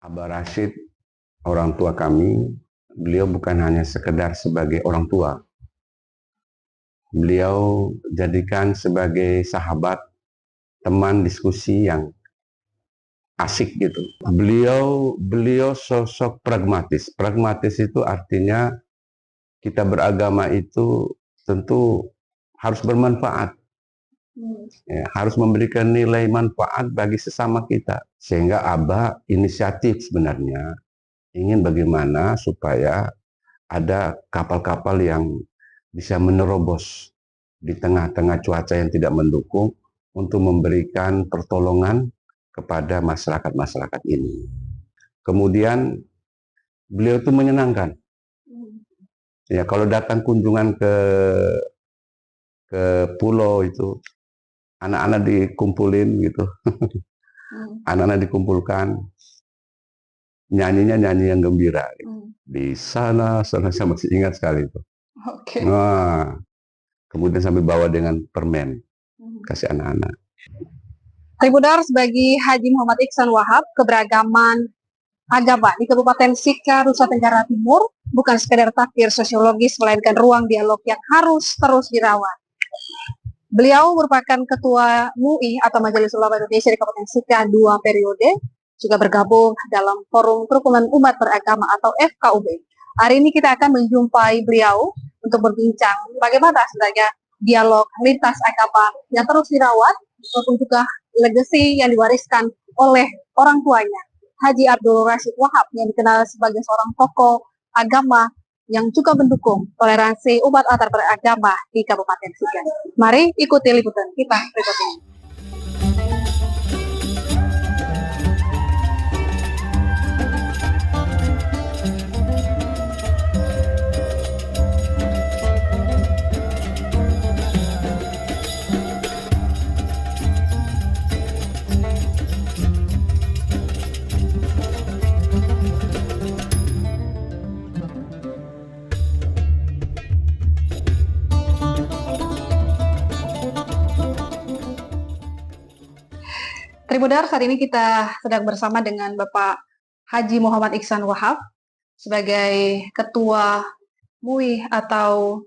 Abah Rashid, orang tua kami, beliau bukan hanya sekedar sebagai orang tua. Beliau jadikan sebagai sahabat, teman diskusi yang asik gitu. Beliau sosok pragmatis. Pragmatis itu artinya kita beragama itu tentu harus bermanfaat. Ya, harus memberikan nilai manfaat bagi sesama kita. Sehingga Abah inisiatif sebenarnya ingin bagaimana supaya ada kapal-kapal yang bisa menerobos di tengah-tengah cuaca yang tidak mendukung untuk memberikan pertolongan kepada masyarakat-masyarakat ini. Kemudian beliau itu menyenangkan. Ya, kalau datang kunjungan ke pulau itu, anak-anak dikumpulin gitu. Anak-anak dikumpulkan, nyanyinya nyanyi yang gembira. Di sana saya masih ingat sekali itu. Nah, kemudian sambil bawa dengan permen, kasih anak-anak. Tribunars, bagi Haji Muhammad Iksan Wahab, keberagaman agama di Kabupaten Sika, Nusa Tenggara Timur bukan sekedar takdir sosiologis, melainkan ruang dialog yang harus terus dirawat. Beliau merupakan Ketua MUI atau Majelis Ulama Indonesia di Kabupaten Sika 2 periode, juga bergabung dalam Forum Kerukunan Umat Beragama atau FKUB. Hari ini kita akan menjumpai beliau untuk berbincang bagaimana sebenarnya dialog lintas agama yang terus dirawat, maupun juga legasi yang diwariskan oleh orang tuanya, Haji Abdul Rashid Wahab, yang dikenal sebagai seorang tokoh agama yang juga mendukung toleransi umat antar beragama di Kabupaten Sika. Mari ikuti liputan kita berikut ini. Tribunars, saat ini kita sedang bersama dengan Bapak Haji Muhammad Iksan Wahab sebagai Ketua MUI atau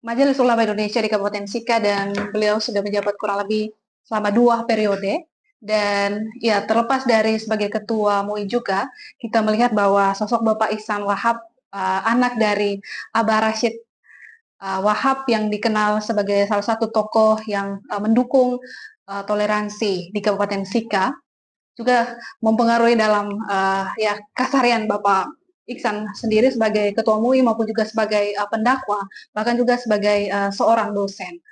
Majelis Ulama Indonesia di Kabupaten Sika, dan beliau sudah menjabat kurang lebih selama 2 periode. Dan ya, terlepas dari sebagai Ketua MUI juga, kita melihat bahwa sosok Bapak Iksan Wahab, anak dari Abah Rashid Wahab, yang dikenal sebagai salah satu tokoh yang mendukung toleransi di Kabupaten Sika, juga mempengaruhi dalam ya keseharian Bapak Iksan sendiri sebagai Ketua MUI maupun juga sebagai pendakwa, bahkan juga sebagai seorang dosen.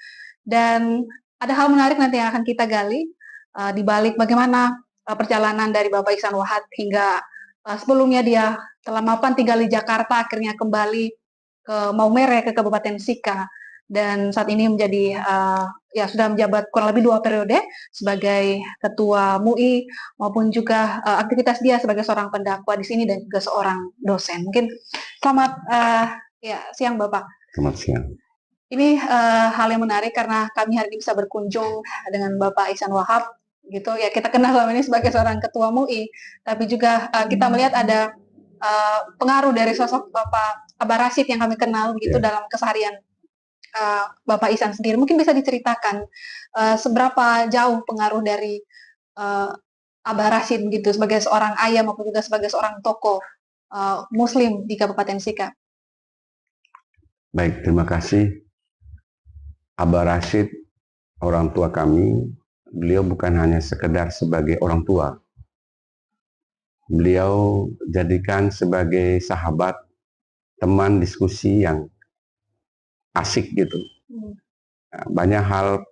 Dan ada hal menarik nanti yang akan kita gali di balik bagaimana perjalanan dari Bapak Iksan Wahab hingga sebelumnya dia telah mapan tinggal di Jakarta, akhirnya kembali ke Maumere, ke Kabupaten Sika, dan saat ini menjadi ya sudah menjabat kurang lebih 2 periode sebagai Ketua MUI, maupun juga aktivitas dia sebagai seorang pendakwa di sini dan juga seorang dosen. Mungkin selamat ya siang Bapak. Selamat siang. Ini hal yang menarik karena kami hari ini bisa berkunjung dengan Bapak Iksan Wahab gitu ya. Kita kenal selama ini sebagai seorang Ketua MUI, tapi juga kita melihat ada pengaruh dari sosok Bapak Abah Rashid yang kami kenal begitu dalam keseharian Bapak Iksan sendiri. Mungkin bisa diceritakan seberapa jauh pengaruh dari Abah Rashid gitu sebagai seorang ayah maupun juga sebagai seorang tokoh Muslim di Kabupaten Sika. Baik, terima kasih. Abah Rashid, orang tua kami, beliau bukan hanya sekedar sebagai orang tua. Beliau jadikan sebagai sahabat, teman diskusi yang asik gitu. Banyak hal,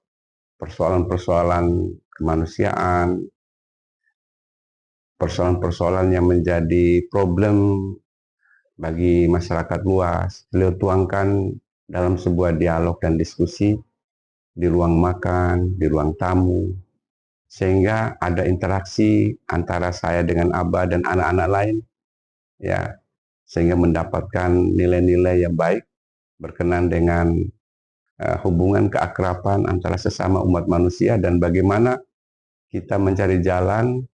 persoalan-persoalan kemanusiaan, persoalan-persoalan yang menjadi problem bagi masyarakat luas, beliau tuangkan dalam sebuah dialog dan diskusi di ruang makan, di ruang tamu, sehingga ada interaksi antara saya dengan Abah dan anak-anak lain, ya, sehingga mendapatkan nilai-nilai yang baik berkenan dengan hubungan keakraban antara sesama umat manusia, dan bagaimana kita mencari jalan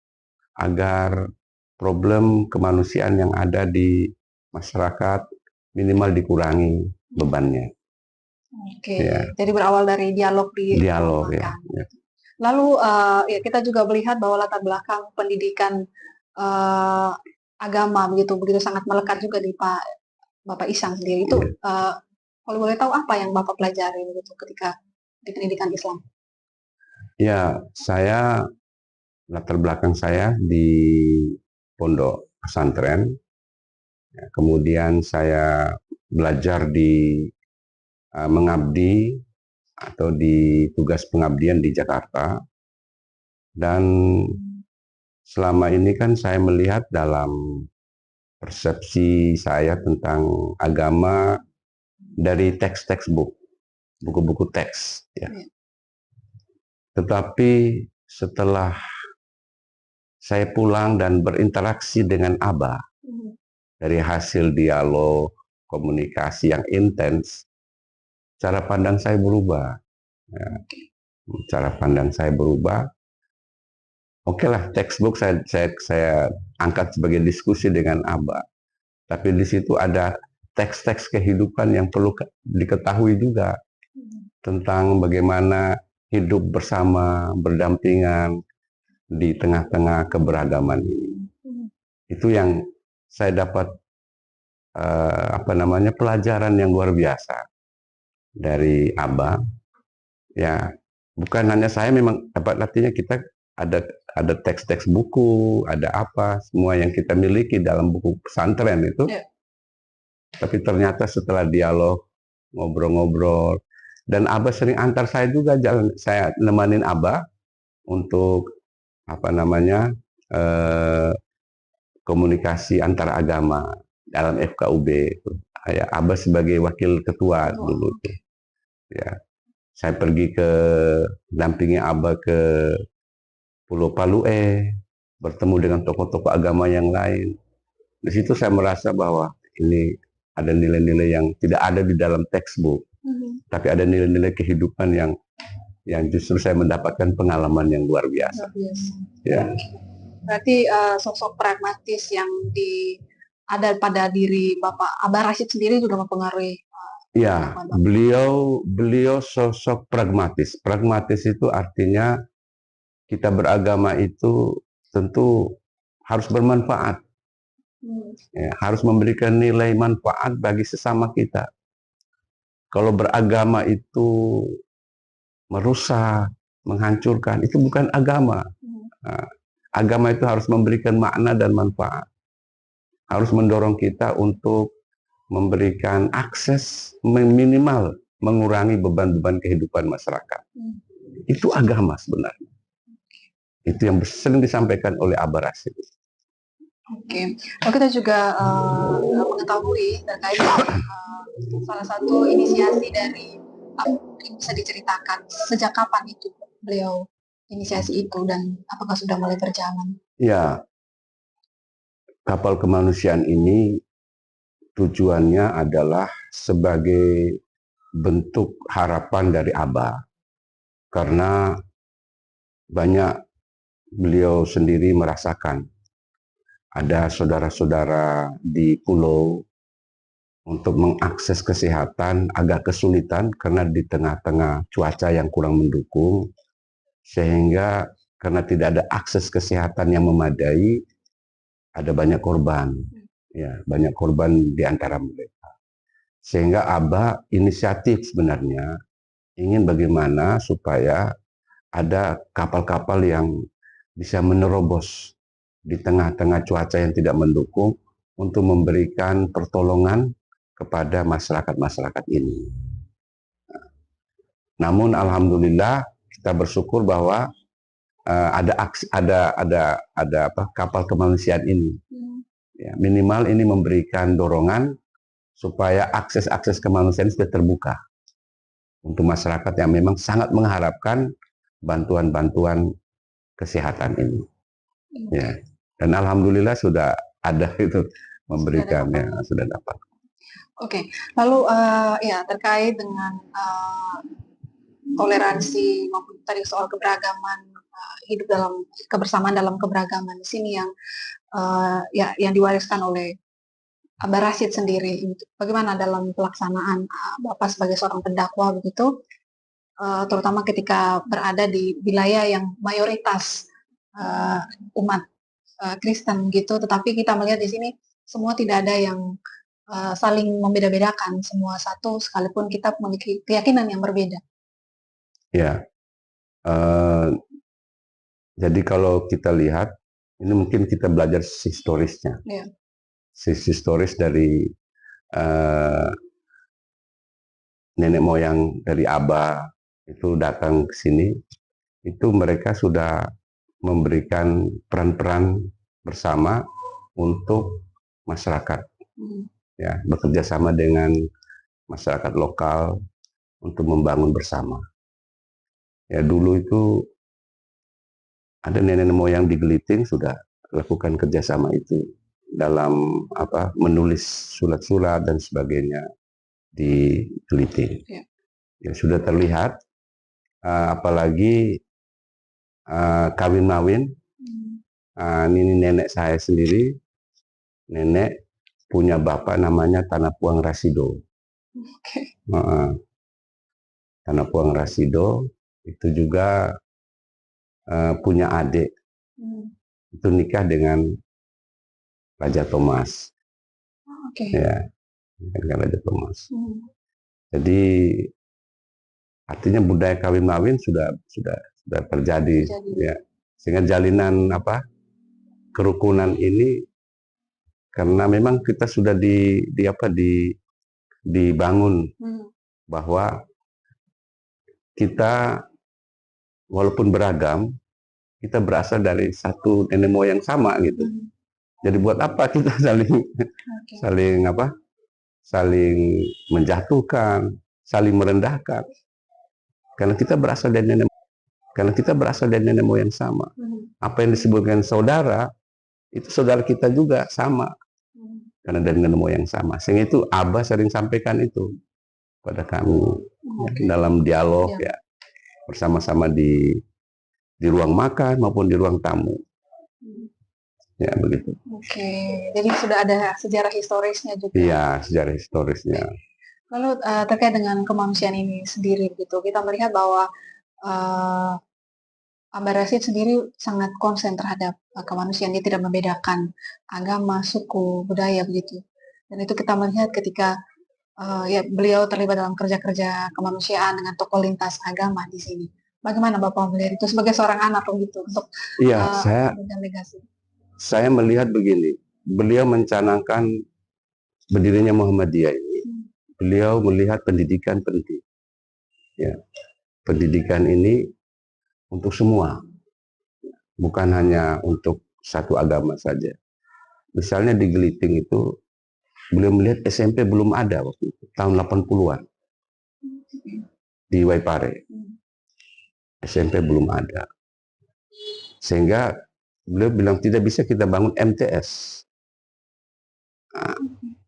agar problem kemanusiaan yang ada di masyarakat minimal dikurangi bebannya. Oke, Ya. jadi berawal dari dialog di Dialog ruang ya. makan. Lalu ya kita juga melihat bahwa latar belakang pendidikan agama begitu sangat melekat juga di Bapak Ihsan sendiri itu. Kalau boleh tahu apa yang Bapak pelajari begitu ketika di pendidikan Islam? Ya, saya latar belakang saya di pondok pesantren. Ya, kemudian saya belajar di mengabdi atau di tugas pengabdian di Jakarta. Dan selama ini kan saya melihat dalam persepsi saya tentang agama dari teks-teks buku-buku teks. Ya. Tetapi setelah saya pulang dan berinteraksi dengan Abah, dari hasil dialog, komunikasi yang intens, cara pandang saya berubah. Ya. Cara pandang saya berubah. Oke lah, textbook saya angkat sebagai diskusi dengan Abah. Tapi di situ ada teks-teks kehidupan yang perlu diketahui juga tentang bagaimana hidup bersama, berdampingan di tengah-tengah keberagaman ini. Itu yang saya dapat pelajaran yang luar biasa dari Abah. Ya, bukan hanya saya, memang dapat artinya kita ada teks-teks buku, ada apa, semua yang kita miliki dalam buku pesantren itu. Tapi ternyata setelah dialog, ngobrol-ngobrol, dan Abah sering antar saya juga jalan, saya nemanin Abah untuk komunikasi antar agama dalam FKUB. Ya, Abah sebagai wakil ketua dulu tuh. Ya, saya pergi dampingi Abah ke Pulau Palue, bertemu dengan tokoh-tokoh agama yang lain. Di situ saya merasa bahwa ini ada nilai-nilai yang tidak ada di dalam textbook, tapi ada nilai-nilai kehidupan yang justru saya mendapatkan pengalaman yang luar biasa. Ya. Berarti sosok pragmatis yang ada pada diri Bapak Abah Rashid sendiri juga mempengaruhi. Ya, beliau sosok pragmatis. Pragmatis itu artinya kita beragama itu tentu harus bermanfaat. Ya, harus memberikan nilai manfaat bagi sesama kita. Kalau beragama itu merusak, menghancurkan, itu bukan agama. Nah, agama itu harus memberikan makna dan manfaat. Harus mendorong kita untuk memberikan akses minimal, mengurangi beban-beban kehidupan masyarakat. Itu agama sebenarnya. Itu yang sering disampaikan oleh Abah Rashid. Oke, kalau kita juga mengetahui terkait salah satu inisiasi dari mungkin bisa diceritakan sejak kapan itu beliau inisiasi itu dan apakah sudah mulai berjalan? Ya, kapal kemanusiaan ini tujuannya adalah sebagai bentuk harapan dari Abah, karena banyak beliau sendiri merasakan ada saudara-saudara di pulau untuk mengakses kesehatan agak kesulitan karena di tengah-tengah cuaca yang kurang mendukung, sehingga karena tidak ada akses kesehatan yang memadai, ada banyak korban. Ya, banyak korban di antara mereka. Sehingga Abah inisiatif sebenarnya ingin bagaimana supaya ada kapal-kapal yang bisa menerobos di tengah-tengah cuaca yang tidak mendukung untuk memberikan pertolongan kepada masyarakat-masyarakat ini. Namun alhamdulillah kita bersyukur bahwa ada kapal kemanusiaan ini. Ya, minimal ini memberikan dorongan supaya akses kemanusiaan sudah terbuka untuk masyarakat yang memang sangat mengharapkan bantuan-bantuan kesehatan ini. Ya. Dan alhamdulillah sudah ada itu memberikannya, sudah dapat. Oke, lalu ya terkait dengan toleransi maupun tadi soal keberagaman, hidup dalam kebersamaan dalam keberagaman di sini yang ya yang diwariskan oleh Abah Rashid sendiri. Bagaimana dalam pelaksanaan Bapak sebagai seorang pendakwa begitu, terutama ketika berada di wilayah yang mayoritas umat Kristen gitu, tetapi kita melihat di sini semua tidak ada yang saling membeda-bedakan, semua satu sekalipun kita memiliki keyakinan yang berbeda. Ya, jadi kalau kita lihat, ini mungkin kita belajar historisnya. Ya. Historis dari nenek moyang dari Abah itu datang ke sini, itu mereka sudah memberikan peran-peran bersama untuk masyarakat. Ya, bekerja sama dengan masyarakat lokal untuk membangun bersama. Ya, dulu itu ada nenek moyang di Geliting sudah lakukan kerjasama itu dalam menulis surat-surat dan sebagainya di Geliting. Ya, sudah terlihat, apalagi kawin-mawin. Ini nenek saya sendiri, nenek punya bapak namanya Tanapuang Rasido. Tanapuang Rasido itu juga punya adik, itu nikah dengan Raja Thomas. Ya, dengan Raja Thomas. Jadi artinya budaya kawin-mawin sudah terjadi. Ya, sehingga jalinan kerukunan ini, karena memang kita sudah dibangun bahwa kita walaupun beragam, kita berasal dari satu nenek moyang sama gitu. Jadi buat apa kita saling menjatuhkan, saling merendahkan? Karena kita berasal dari nenek moyang sama. Apa yang disebutkan saudara, itu saudara kita juga sama. Karena dari nenek moyang sama. Sehingga itu Abah sering sampaikan itu pada kami dalam dialog ya, bersama-sama di ruang makan maupun di ruang tamu. Ya, begitu. Jadi sudah ada sejarah historisnya juga. Iya, sejarah historisnya. Lalu terkait dengan kemanusiaan ini sendiri gitu, kita melihat bahwa Abah Rashid sendiri sangat konsen terhadap kemanusiaan. Dia tidak membedakan agama, suku, budaya begitu. Dan itu kita melihat ketika ya beliau terlibat dalam kerja-kerja kemanusiaan dengan tokoh lintas agama di sini. Bagaimana Bapak melihat itu sebagai seorang anak begitu untuk saya melihat begini, beliau mencanangkan berdirinya Muhammadiyah ini, beliau melihat pendidikan penting. Ya, pendidikan ini untuk semua, bukan hanya untuk satu agama saja. Misalnya di Geliting itu, beliau melihat SMP belum ada waktu itu, tahun 80-an. Di Waipare, SMP belum ada. Sehingga beliau bilang tidak bisa kita bangun MTS. Nah,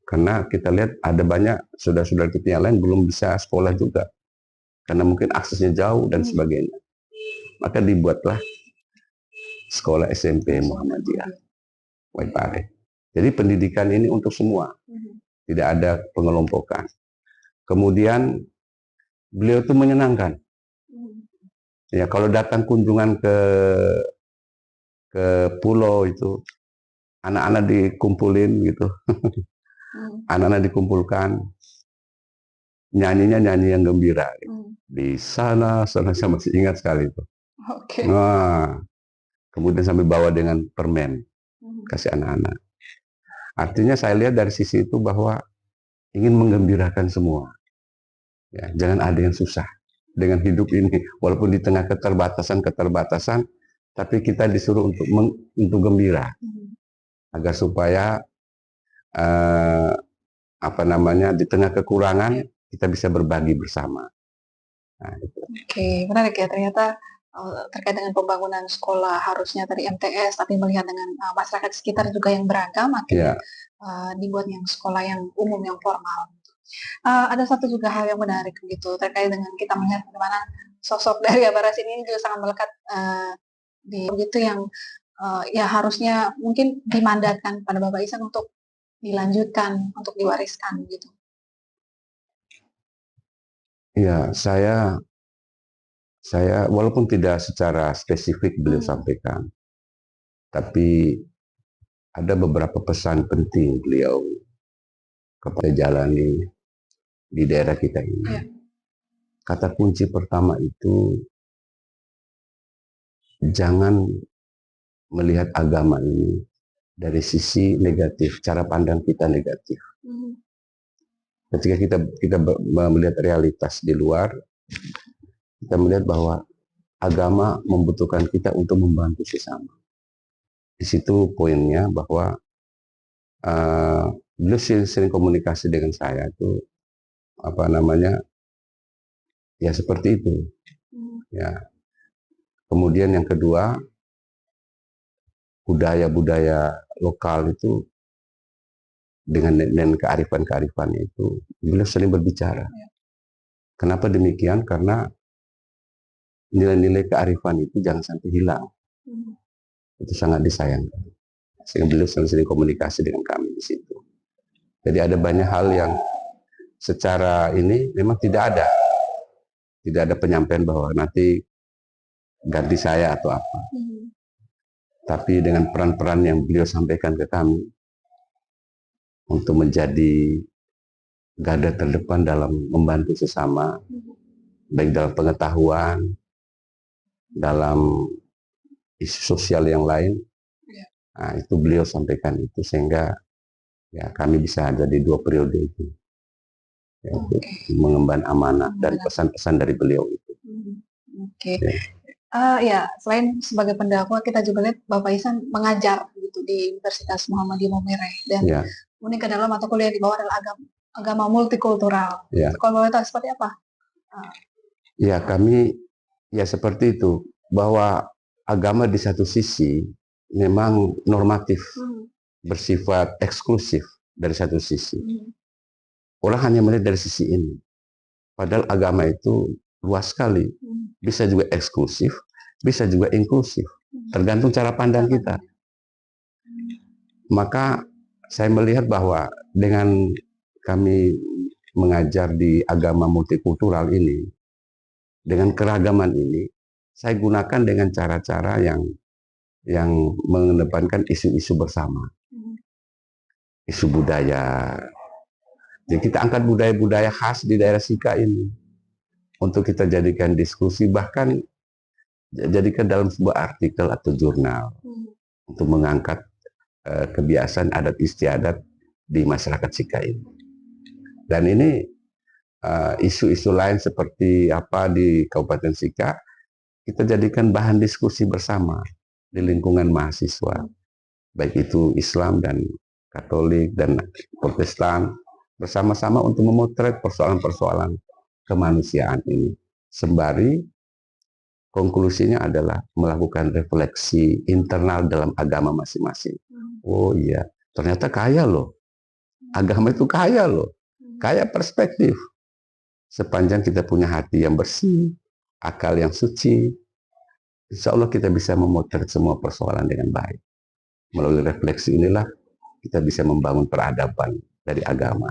karena kita lihat ada banyak saudara-saudara kita yang lain belum bisa sekolah juga. Karena mungkin aksesnya jauh dan sebagainya. Maka dibuatlah sekolah SMP Muhammadiyah Waipare. Jadi pendidikan ini untuk semua. Tidak ada pengelompokan. Kemudian beliau itu menyenangkan. Ya, kalau datang kunjungan ke pulau itu, anak-anak dikumpulin gitu. Anak-anak dikumpulkan, nyanyinya nyanyi yang gembira. Di sana saya masih ingat sekali itu. Nah, kemudian sampai bawa dengan permen, kasih anak-anak. Artinya saya lihat dari sisi itu bahwa ingin menggembirakan semua. Ya, jangan ada yang susah dengan hidup ini. Walaupun di tengah keterbatasan, tapi kita disuruh untuk gembira. Agar supaya di tengah kekurangan kita bisa berbagi bersama. Nah, itu. Menarik ya, ternyata terkait dengan pembangunan sekolah harusnya tadi MTS, tapi melihat dengan masyarakat sekitar juga yang beragam, akhirnya dibuat yang sekolah yang umum, yang formal. Ada satu juga hal yang menarik begitu terkait dengan kita melihat bagaimana sosok dari Abah Rashid ini juga sangat melekat di begitu yang ya harusnya mungkin dimandatkan pada Bapak Ihsan untuk dilanjutkan, untuk diwariskan gitu. Ya, saya walaupun tidak secara spesifik beliau sampaikan, tapi ada beberapa pesan penting beliau kepada jalani di daerah kita ini. Ya. Kata kunci pertama itu, jangan melihat agama ini dari sisi negatif, cara pandang kita negatif. Ketika kita melihat realitas di luar, kita melihat bahwa agama membutuhkan kita untuk membantu sesama. Di situ poinnya bahwa beliau sering komunikasi dengan saya itu ya seperti itu. Ya. Kemudian yang kedua, budaya-budaya lokal itu dengan kearifan-kearifan itu beliau sering berbicara. Kenapa demikian? Karena nilai-nilai kearifan itu jangan sampai hilang. Itu sangat disayangkan. Sehingga beliau sering komunikasi dengan kami di situ. Jadi ada banyak hal yang secara ini memang tidak ada penyampaian bahwa nanti ganti saya atau apa. Tapi dengan peran-peran yang beliau sampaikan ke kami untuk menjadi garda terdepan dalam membantu sesama, baik dalam pengetahuan, dalam isu sosial yang lain, nah, itu beliau sampaikan itu sehingga ya kami bisa jadi 2 periode itu, yaitu mengemban amanah dan pesan-pesan dari beliau itu. Ya, selain sebagai pendakwa, kita juga lihat Bapak Ihsan mengajar gitu di Universitas Muhammadiyah Maumere dan unik adalah mata kuliah di bawah adalah agama multikultural. Kalau boleh tahu seperti apa? Ya, kami ya seperti itu, bahwa agama di satu sisi memang normatif, bersifat eksklusif dari satu sisi. Orang hanya melihat dari sisi ini. Padahal agama itu luas sekali. Bisa juga eksklusif, bisa juga inklusif. Tergantung cara pandang kita. Maka saya melihat bahwa dengan kami mengajar di agama multikultural ini, dengan keragaman ini, saya gunakan dengan cara-cara yang mengedepankan isu-isu bersama. Isu budaya. Jadi kita angkat budaya-budaya khas di daerah Sika ini untuk kita jadikan diskusi, bahkan jadikan dalam sebuah artikel atau jurnal untuk mengangkat kebiasaan adat istiadat di masyarakat Sika ini. Dan ini isu-isu lain seperti apa di Kabupaten Sika kita jadikan bahan diskusi bersama di lingkungan mahasiswa, baik itu Islam dan Katolik dan Protestan, bersama-sama untuk memotret persoalan-persoalan kemanusiaan ini. Sembari konklusinya adalah melakukan refleksi internal dalam agama masing-masing. Oh iya, ternyata kaya loh. Agama itu kaya loh. Kaya perspektif. Sepanjang kita punya hati yang bersih, akal yang suci, insya Allah kita bisa memotret semua persoalan dengan baik. Melalui refleksi inilah kita bisa membangun peradaban dari agama.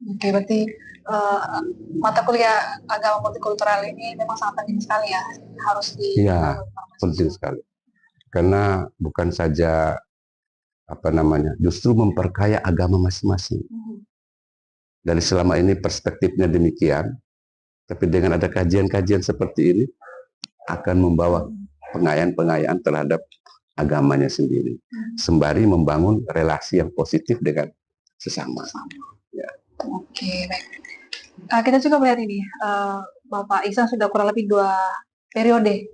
Oke, berarti mata kuliah agama multikultural ini memang sangat penting sekali ya, harus Iya, penting sekali. Karena bukan saja justru memperkaya agama masing-masing. Dari selama ini perspektifnya demikian, tapi dengan ada kajian-kajian seperti ini akan membawa pengayaan-pengayaan terhadap agamanya sendiri, sembari membangun relasi yang positif dengan sesama. Ya. Oke, baik. Kita juga melihat ini, Bapak Ihsan sudah kurang lebih 2 periode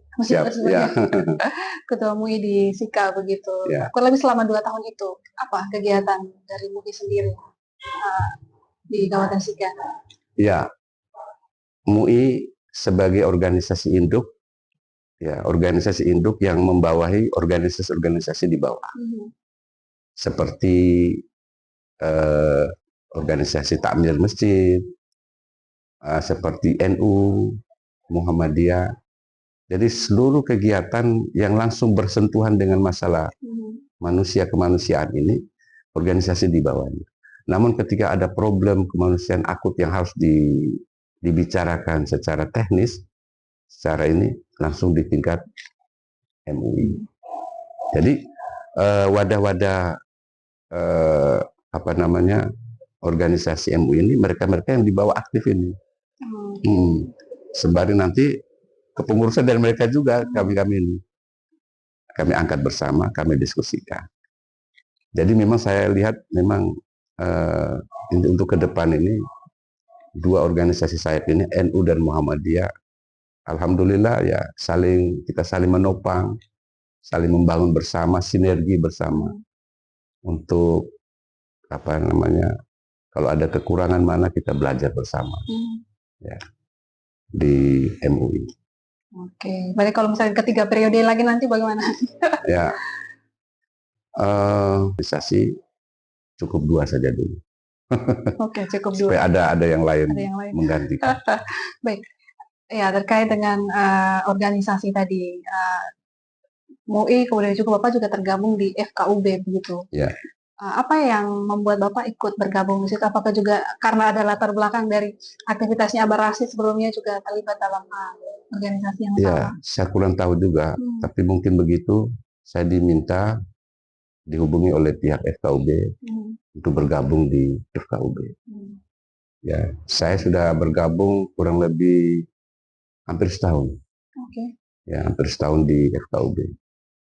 Ketua MUI di Sika begitu. Kurang lebih selama 2 tahun itu, apa kegiatan dari MUI sendiri di Kabupaten Sika? Ya, MUI sebagai organisasi induk, ya organisasi induk yang membawahi organisasi-organisasi di bawah, seperti organisasi takmir masjid, seperti NU, Muhammadiyah, Jadi seluruh kegiatan yang langsung bersentuhan dengan masalah manusia kemanusiaan ini, organisasi di bawahnya. Namun ketika ada problem kemanusiaan akut yang harus dibicarakan secara teknis, secara ini langsung di tingkat MUI. Jadi wadah-wadah organisasi MUI ini mereka-mereka yang dibawa aktif ini. Sembari nanti kepengurusan dari mereka juga kami ini. Kami angkat bersama, kami diskusikan. Jadi memang saya lihat memang untuk ke depan ini dua organisasi sayap ini, NU dan Muhammadiyah, alhamdulillah ya kita saling menopang, saling membangun bersama, sinergi bersama untuk kalau ada kekurangan mana kita belajar bersama ya di MUI. Oke, berarti kalau misalnya ketiga periode lagi nanti bagaimana? Ya, bisa sih cukup 2 saja dulu. Oke, cukup 2. Supaya ada yang lain menggantikan. Baik, ya terkait dengan organisasi tadi, MUI, kemudian juga Bapak juga tergabung di FKUB begitu. Ya. Apa yang membuat Bapak ikut bergabung di situ? Apakah juga karena ada latar belakang dari aktivitasnya Abah Rashid sebelumnya juga terlibat dalam organisasi yang sama? Ya, saya kurang tahu juga, tapi mungkin begitu saya diminta dihubungi oleh pihak FKUB untuk bergabung di FKUB. Ya, saya sudah bergabung kurang lebih hampir setahun. Ya, hampir setahun di FKUB.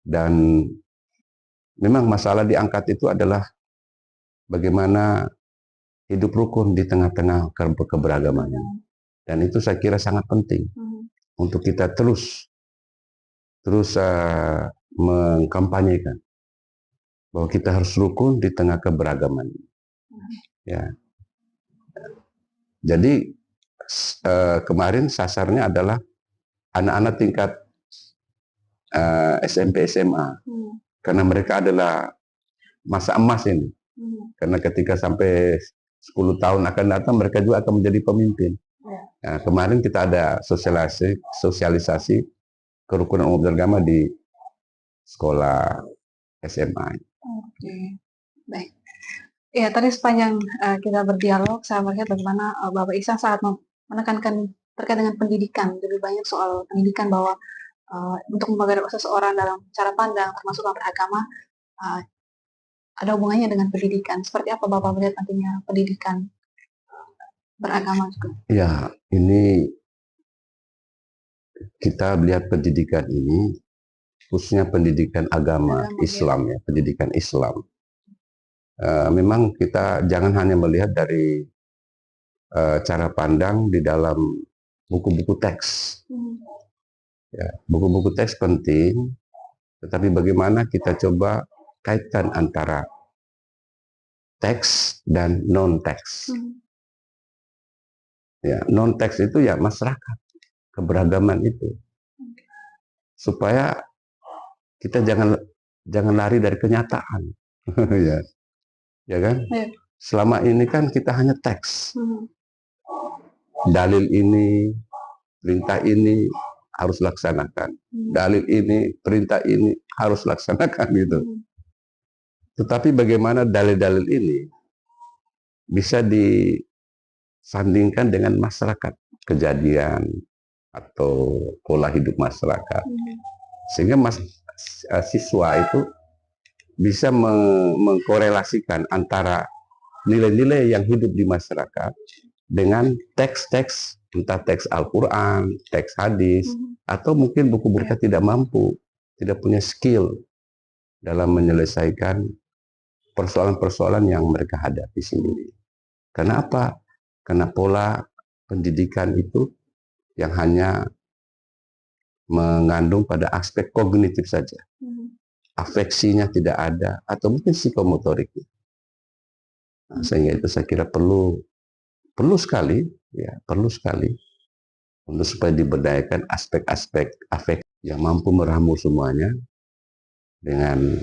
Dan memang masalah diangkat itu adalah bagaimana hidup rukun di tengah-tengah keberagaman. Dan itu saya kira sangat penting untuk kita terus mengkampanyekan bahwa kita harus rukun di tengah keberagaman. Ya. Jadi kemarin sasarnya adalah anak-anak tingkat SMP SMA. Karena mereka adalah masa emas ini. Karena ketika sampai 10 tahun akan datang, mereka juga akan menjadi pemimpin. Nah, kemarin kita ada sosialisasi kerukunan umat beragama di sekolah SMA. Oke, baik. Ya, tadi sepanjang kita berdialog, saya melihat bagaimana Bapak Iksan saat menekankan terkait dengan pendidikan, lebih banyak soal pendidikan bahwa untuk membangun seseorang dalam cara pandang, termasuk beragama, ada hubungannya dengan pendidikan. Seperti apa Bapak melihat nantinya pendidikan beragama juga? Ya, ini kita melihat pendidikan ini, khususnya pendidikan agama Islam ya, pendidikan Islam. Memang kita jangan hanya melihat dari cara pandang di dalam buku-buku teks. Ya, buku-buku teks penting, tetapi bagaimana kita coba kaitkan antara teks dan non-teks. Ya, non-teks itu ya masyarakat, keberagaman itu. Supaya kita jangan lari dari kenyataan. ya kan? Ya. Selama ini kan kita hanya teks. Dalil ini, perintah ini harus laksanakan. Dalil ini, perintah ini harus laksanakan gitu. Tetapi bagaimana dalil-dalil ini bisa disandingkan dengan masyarakat, kejadian atau pola hidup masyarakat, sehingga siswa itu bisa mengkorelasikan antara nilai-nilai yang hidup di masyarakat dengan teks-teks, entah teks Al-Quran, teks hadis, atau mungkin buku mereka tidak mampu, tidak punya skill dalam menyelesaikan persoalan-persoalan yang mereka hadapi sendiri. Karena apa? Karena pola pendidikan itu yang hanya mengandung pada aspek kognitif saja. Afeksinya tidak ada, atau mungkin psikomotoriknya. Nah, sehingga itu saya kira perlu sekali untuk supaya diberdayakan aspek-aspek afek yang mampu meramu semuanya dengan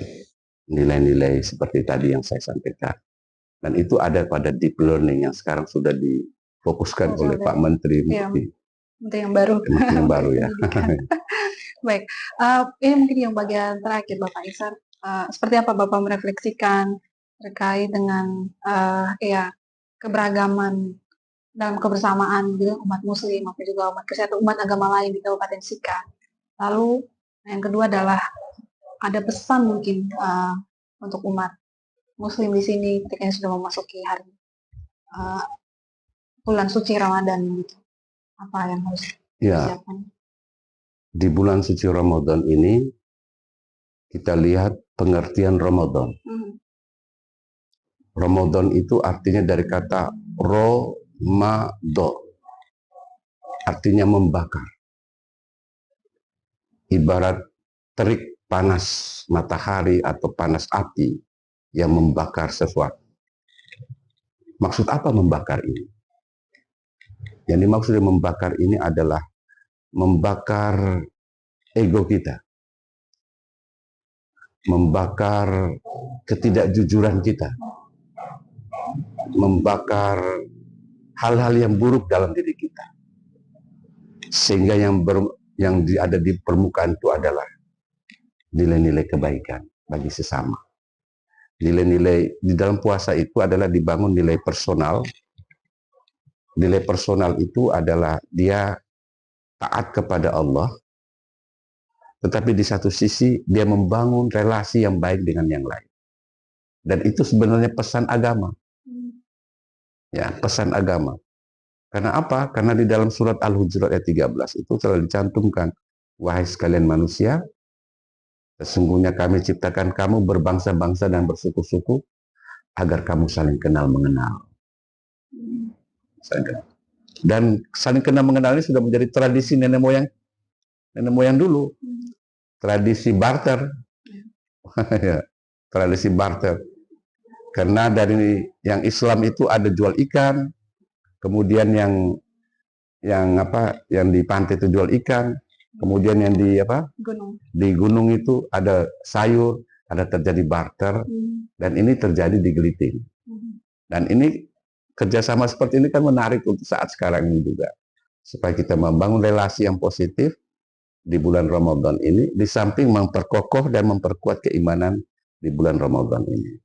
nilai-nilai seperti tadi yang saya sampaikan. Dan itu ada pada deep learning yang sekarang sudah difokuskan oleh Pak Menteri. Menteri yang baru. Menteri yang baru ya. Baik, ini mungkin yang bagian terakhir Bapak Ihsan, seperti apa Bapak merefleksikan terkait dengan, ya keberagaman dalam kebersamaan gitu umat muslim maupun juga umat Kristen atau umat agama lain di Kabupaten Sika. Lalu yang kedua adalah ada pesan mungkin, untuk umat muslim di sini ketika sudah memasuki hari, eee, bulan suci Ramadan gitu, apa yang harus Ya, disiapkan? di bulan suci Ramadan ini kita lihat pengertian Ramadan. Ramadan itu artinya dari kata romado, artinya membakar. Ibarat terik panas matahari atau panas api yang membakar sesuatu. Maksud apa membakar ini? Yang dimaksud dengan membakar ini adalah membakar ego kita, membakar ketidakjujuran kita, membakar hal-hal yang buruk dalam diri kita, sehingga yang ada di permukaan itu adalah nilai-nilai kebaikan bagi sesama. Nilai-nilai di dalam puasa itu adalah dibangun nilai personal. Nilai personal itu adalah dia taat kepada Allah, tetapi di satu sisi dia membangun relasi yang baik dengan yang lain. Dan itu sebenarnya pesan agama. Ya, pesan agama. Karena apa? Karena di dalam surat Al-Hujurat ayat 13 itu telah dicantumkan, wahai sekalian manusia, sesungguhnya kami ciptakan kamu berbangsa-bangsa dan bersuku-suku agar kamu saling kenal mengenal. Dan saling kenal mengenal ini sudah menjadi tradisi nenek moyang dulu. Tradisi barter. Ya, tradisi barter. Karena dari yang Islam itu ada jual ikan, kemudian yang di pantai itu jual ikan, kemudian yang di gunung itu ada sayur, ada terjadi barter, dan ini terjadi di Geliting. Dan ini kerjasama seperti ini kan menarik untuk saat sekarang ini juga, supaya kita membangun relasi yang positif di bulan Ramadan ini, di samping memperkokoh dan memperkuat keimanan di bulan Ramadan ini.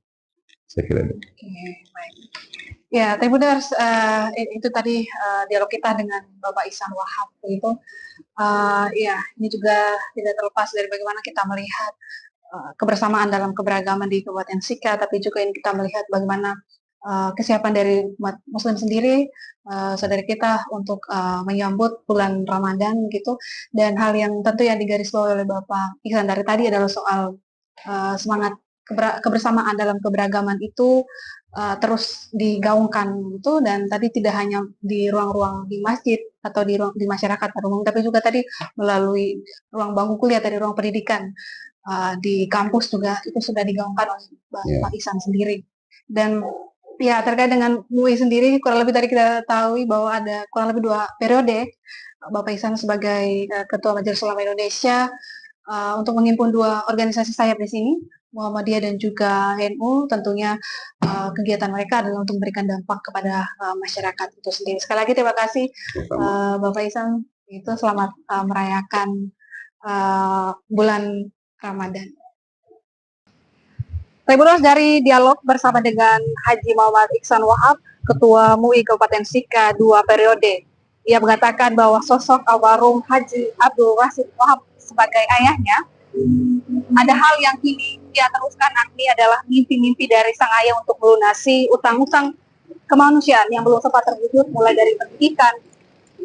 Saya kira itu. Baik. Ya, Tribuners, itu tadi dialog kita dengan Bapak Ihsan Wahab itu. Ya, ini juga tidak terlepas dari bagaimana kita melihat kebersamaan dalam keberagaman di Kabupaten Sika, tapi juga ini kita melihat bagaimana kesiapan dari umat Muslim sendiri, saudara kita untuk menyambut bulan Ramadan gitu. Dan hal yang tentu yang digarisbawahi oleh Bapak Ihsan dari tadi adalah soal semangat kebersamaan dalam keberagaman itu terus digaungkan gitu, dan tadi tidak hanya di ruang-ruang di masjid atau di masyarakat pada umum, tapi juga tadi melalui ruang bangku kuliah dari ruang pendidikan di kampus juga itu sudah digaungkan oleh Bapak Ihsan sendiri. Dan ya terkait dengan MUI sendiri, kurang lebih tadi kita tahu bahwa ada kurang lebih 2 periode Bapak Ihsan sebagai Ketua Majelis Ulama Indonesia untuk menghimpun 2 organisasi sayap di sini, Muhammadiyah dan juga NU. Tentunya kegiatan mereka adalah untuk memberikan dampak kepada masyarakat itu sendiri. Sekali lagi terima kasih Bapak Ihsan, itu selamat merayakan bulan Ramadan. Tribuners, dari dialog bersama dengan Haji Muhammad Iksan Wahab, Ketua MUI Kabupaten Sika 2 periode. Ia mengatakan bahwa sosok almarhum Haji Abdul Rashid Wahab sebagai ayahnya, ada hal yang kini ia teruskan, yakni adalah mimpi-mimpi dari sang ayah untuk melunasi utang-utang kemanusiaan yang belum sempat terwujud, mulai dari pendidikan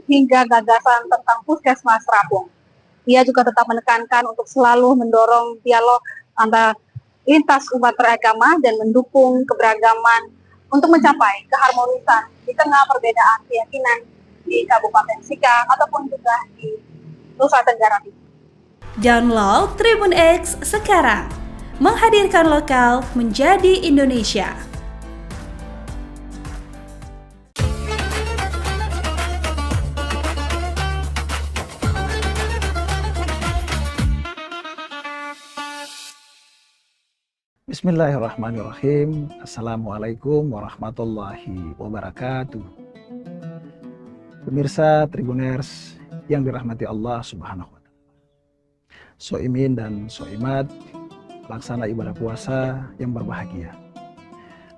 hingga gagasan tentang puskesmas Rapung. Ia juga tetap menekankan untuk selalu mendorong dialog antara lintas umat beragama dan mendukung keberagaman untuk mencapai keharmonisan di tengah perbedaan keyakinan di Kabupaten Sika ataupun juga di Nusa Tenggara Timur. Download Tribun X sekarang, menghadirkan lokal menjadi Indonesia. Bismillahirrahmanirrahim. Assalamualaikum warahmatullahi wabarakatuh. Pemirsa Tribuners yang dirahmati Allah Subhanahu wa Ta'ala. soimin dan soimat, pelaksana ibadah puasa yang berbahagia.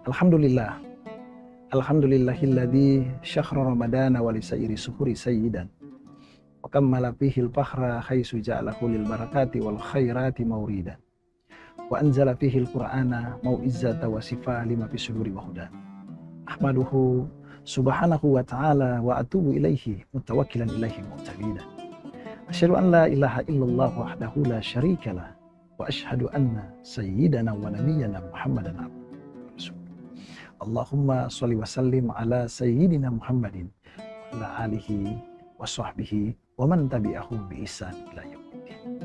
Alhamdulillah. Alhamdulillahilladzi syakhra ramadana wa lisairi suhuri sayyidan. Wa kammala fihil fakhra haitsu ja'alahu lil barakati wal khairati mauridan. Wa anzala fihil qur'ana mau'izzata wa sifa lima fi suduri wa hudan. Ahmaduhu subhanahu wa ta'ala wa atubu ilaihi mutawakkilan ilaihi mu'tabidan. Asyhadu an la ilaha illallah wahdahu la syarikalah wa asyhadu anna sayyidana wa nabiyyana Muhammadan abduhu wa rasuluh. Allahumma sholli wa sallim ala sayyidina Muhammadin wa ala alihi wa sahbihi wa man tabi'ahum bi ihsan ila yaumiddin.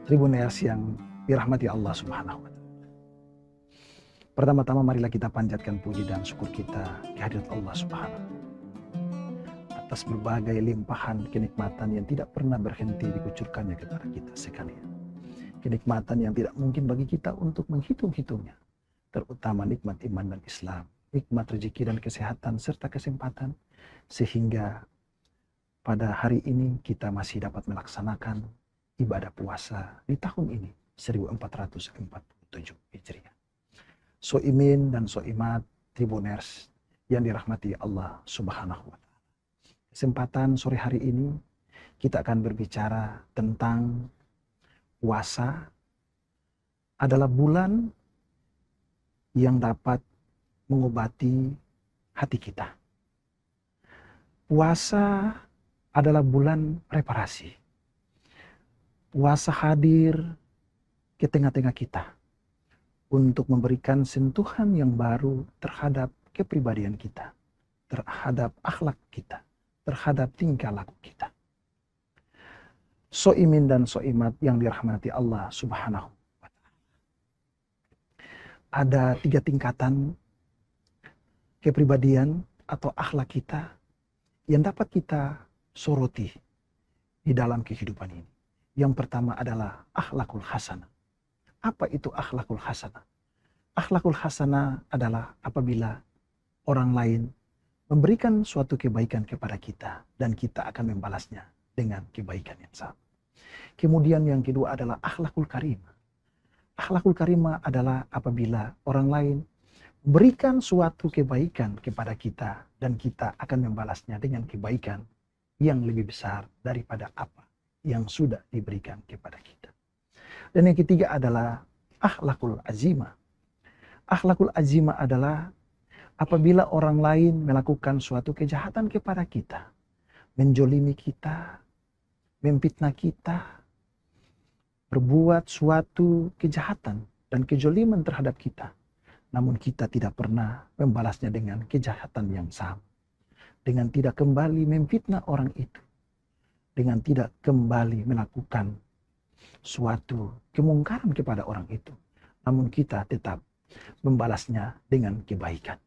Tribuners yang dirahmati Allah Subhanahu wa taala. Pertama-tama marilah kita panjatkan puji dan syukur kita kehadirat Allah Subhanahu atas berbagai limpahan kenikmatan yang tidak pernah berhenti dikucurkannya kepada kita sekalian. Kenikmatan yang tidak mungkin bagi kita untuk menghitung-hitungnya. Terutama nikmat iman dan Islam, nikmat rezeki dan kesehatan serta kesempatan. Sehingga pada hari ini kita masih dapat melaksanakan ibadah puasa di tahun ini 1447 Hijriah. Soimin dan soimat tribuners yang dirahmati Allah Subhanahu wa taala. Kesempatan sore hari ini kita akan berbicara tentang puasa adalah bulan yang dapat mengobati hati kita. Puasa adalah bulan reparasi. Puasa hadir ke tengah-tengah kita untuk memberikan sentuhan yang baru terhadap kepribadian kita, terhadap akhlak kita, terhadap tingkah laku kita. Soimin dan soimat yang dirahmati Allah Subhanahu wa ta'ala. Ada 3 tingkatan kepribadian atau akhlak kita yang dapat kita soroti di dalam kehidupan ini. Yang pertama adalah akhlakul hasanah. Apa itu akhlakul hasanah? Akhlakul hasanah adalah apabila orang lain memberikan suatu kebaikan kepada kita dan kita akan membalasnya dengan kebaikan yang sama. Kemudian yang kedua adalah akhlakul karimah. Akhlakul karimah adalah apabila orang lain berikan suatu kebaikan kepada kita dan kita akan membalasnya dengan kebaikan yang lebih besar daripada apa yang sudah diberikan kepada kita. Dan yang ketiga adalah akhlakul azimah. Akhlakul azimah adalah apabila orang lain melakukan suatu kejahatan kepada kita, menjolimi kita, memfitnah kita, berbuat suatu kejahatan dan kejoliman terhadap kita, namun kita tidak pernah membalasnya dengan kejahatan yang sama, dengan tidak kembali memfitnah orang itu, dengan tidak kembali melakukan suatu kemungkaran kepada orang itu, namun kita tetap membalasnya dengan kebaikan.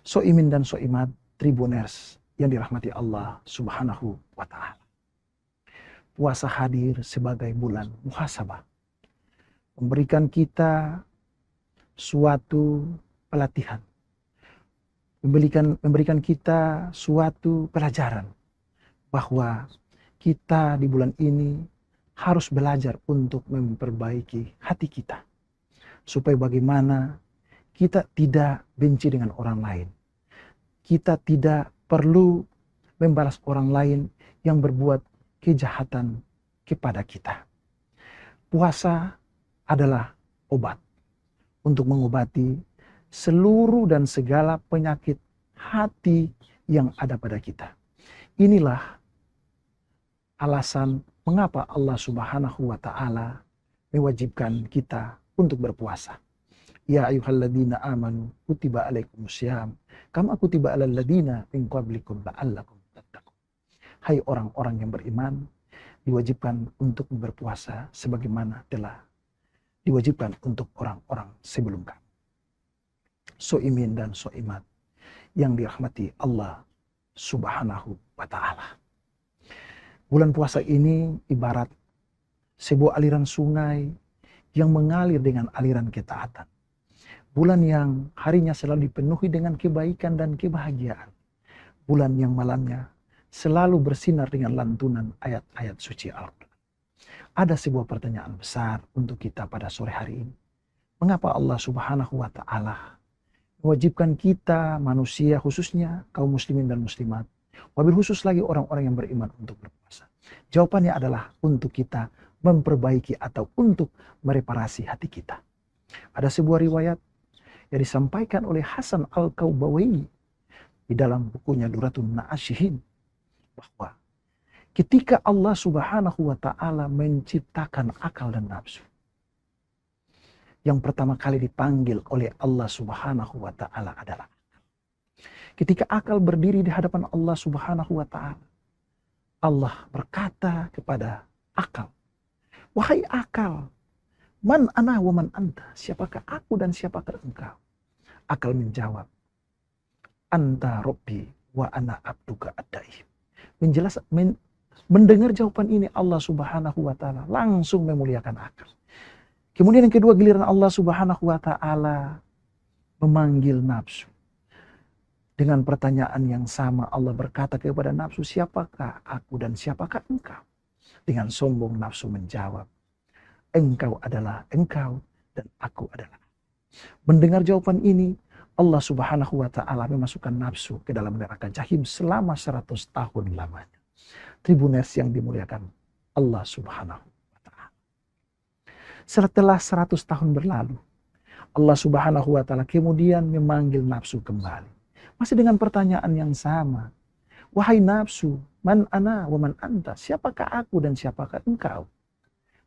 Soimin dan soimat tribuners yang dirahmati Allah Subhanahu wa ta'ala. Puasa hadir sebagai bulan muhasabah, memberikan kita suatu pelatihan, memberikan kita suatu pelajaran bahwa kita di bulan ini harus belajar untuk memperbaiki hati kita, supaya bagaimana kita tidak benci dengan orang lain. Kita tidak perlu membalas orang lain yang berbuat kejahatan kepada kita. Puasa adalah obat untuk mengobati seluruh dan segala penyakit hati yang ada pada kita. Inilah alasan mengapa Allah Subhanahu wa ta'ala mewajibkan kita untuk berpuasa. Ya ayyuhalladzina amanu kutiba alaikumussyam kama kutiba alal ladzina min qablikum la'allakum tattaqun. Hai orang-orang yang beriman, diwajibkan untuk berpuasa sebagaimana telah diwajibkan untuk orang-orang sebelum kamu. Soimin dan soimat yang dirahmati Allah Subhanahu wa ta'ala. Bulan puasa ini ibarat sebuah aliran sungai yang mengalir dengan aliran ketaatan. Bulan yang harinya selalu dipenuhi dengan kebaikan dan kebahagiaan. Bulan yang malamnya selalu bersinar dengan lantunan ayat-ayat suci Al-Quran. ada sebuah pertanyaan besar untuk kita pada sore hari ini. Mengapa Allah Subhanahu wa Ta'ala mewajibkan kita, manusia khususnya kaum muslimin dan muslimat, wabil khusus lagi orang-orang yang beriman untuk berpuasa? Jawabannya adalah untuk kita memperbaiki atau untuk mereparasi hati kita. Ada sebuah riwayat yang disampaikan oleh Hasan Al-Kaubawi di dalam bukunya Duratun Na'asyihin, bahwa ketika Allah Subhanahu wa Ta'ala menciptakan akal dan nafsu, yang pertama kali dipanggil oleh Allah Subhanahu wa Ta'ala adalah akal. Ketika akal berdiri di hadapan Allah Subhanahu wa Ta'ala, Allah berkata kepada akal, "Wahai akal, man ana wa man anta?" Siapakah aku dan siapakah engkau? Akal menjawab, "Anta Rabbi wa ana abduka ad-daim." Mendengar jawaban ini, Allah Subhanahu wa Ta'ala langsung memuliakan akal. Kemudian yang kedua, giliran Allah Subhanahu wa Ta'ala memanggil nafsu. Dengan pertanyaan yang sama, Allah berkata kepada nafsu, "Siapakah aku dan siapakah engkau?" Dengan sombong nafsu menjawab, "Engkau adalah engkau dan aku adalah." Mendengar jawaban ini, Allah Subhanahu wa Ta'ala memasukkan nafsu ke dalam neraka jahim selama 100 tahun lamanya. Tribuners yang dimuliakan Allah Subhanahu wa Ta'ala. Setelah 100 tahun berlalu, Allah Subhanahu wa Ta'ala kemudian memanggil nafsu kembali. Masih dengan pertanyaan yang sama. "Wahai nafsu, man ana wa man anta?" Siapakah aku dan siapakah engkau?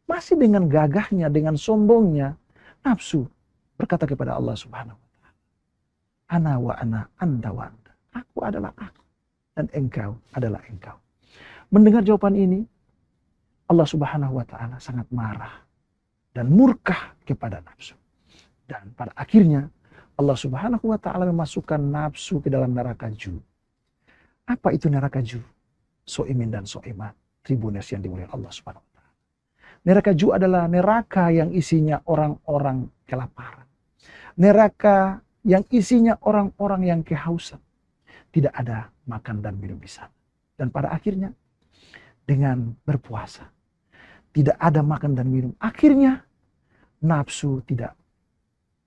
Masih dengan gagahnya, dengan sombongnya, nafsu berkata kepada Allah Subhanahu wa Ta'ala, "Ana wa ana, anta wa anta." Aku adalah aku dan engkau adalah engkau. Mendengar jawaban ini, Allah Subhanahu wa Ta'ala sangat marah dan murka kepada nafsu. Dan pada akhirnya Allah Subhanahu wa Ta'ala memasukkan nafsu ke dalam neraka Ju. Apa itu neraka Ju? Soimin dan soimat, tribuners yang dimuliakan Allah Subhanahu wa Ta'ala. Neraka Ju adalah neraka yang isinya orang-orang kelaparan. Neraka yang isinya orang-orang yang kehausan. Tidak ada makan dan minum di sana. Dan pada akhirnya, dengan berpuasa, tidak ada makan dan minum, akhirnya nafsu tidak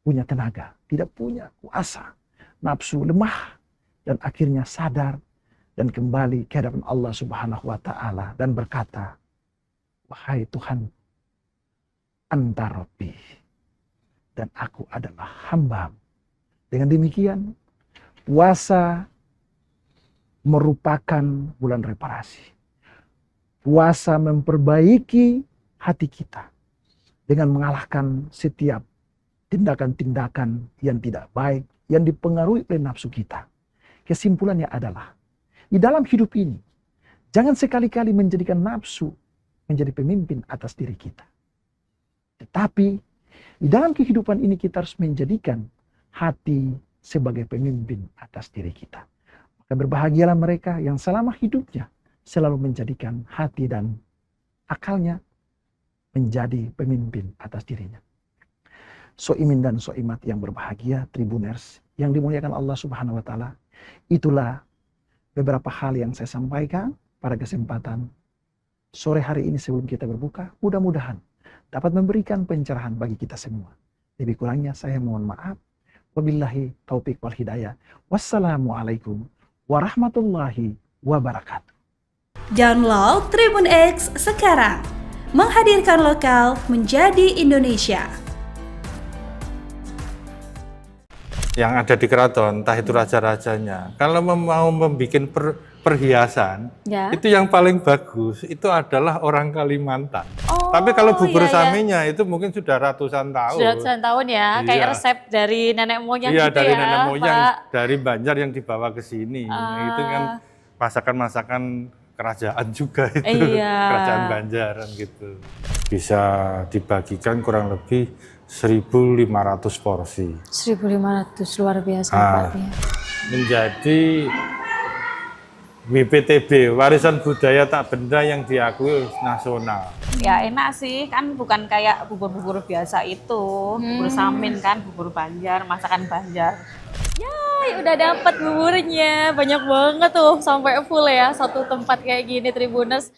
punya tenaga, tidak punya kuasa, nafsu lemah, dan akhirnya sadar dan kembali ke hadapan Allah Subhanahu wa Ta'ala dan berkata, "Wahai Tuhan, Anta Rabbi, dan aku adalah hamba." Dengan demikian, puasa merupakan bulan reparasi. Puasa memperbaiki hati kita dengan mengalahkan setiap tindakan-tindakan yang tidak baik yang dipengaruhi oleh nafsu kita. Kesimpulannya adalah, di dalam hidup ini, jangan sekali-kali menjadikan nafsu menjadi pemimpin atas diri kita. Tetapi, di dalam kehidupan ini kita harus menjadikan hati sebagai pemimpin atas diri kita. Maka berbahagialah mereka yang selama hidupnya selalu menjadikan hati dan akalnya menjadi pemimpin atas dirinya. Soimin dan soimat yang berbahagia, tribuners yang dimuliakan Allah Subhanahu wa Ta'ala, itulah beberapa hal yang saya sampaikan pada kesempatan sore hari ini sebelum kita berbuka. Mudah-mudahan dapat memberikan pencerahan bagi kita semua. Lebih kurangnya saya mohon maaf. Wabillahi taufiq wal hidayah. Wassalamualaikum warahmatullahi wabarakatuh. Download Tribun X sekarang, menghadirkan lokal menjadi Indonesia. Yang ada di keraton, entah itu raja-rajanya, kalau mau membuat perhiasan, Ya. itu yang paling bagus itu adalah orang Kalimantan. Oh, Tapi kalau bubur iya, saminya itu mungkin sudah ratusan tahun. Sudah ratusan tahun ya, kayak Iya. resep dari nenek moyang Iya, gitu dari ya, nenek moyang, Pak. dari Banjar yang dibawa ke sini. Itu kan masakan-masakan kerajaan juga itu, Iya. kerajaan Banjaran gitu. Bisa dibagikan kurang lebih 1.500 porsi. 1.500, luar biasa Ah. Pak. Ya. Menjadi WPTB, warisan budaya tak benda yang diakui nasional. Ya enak sih, kan bukan kayak bubur-bubur biasa itu, bubur samin kan, bubur Banjar, masakan Banjar. Ya udah dapat buburnya, banyak banget tuh, sampai full ya, satu tempat kayak gini Tribuners.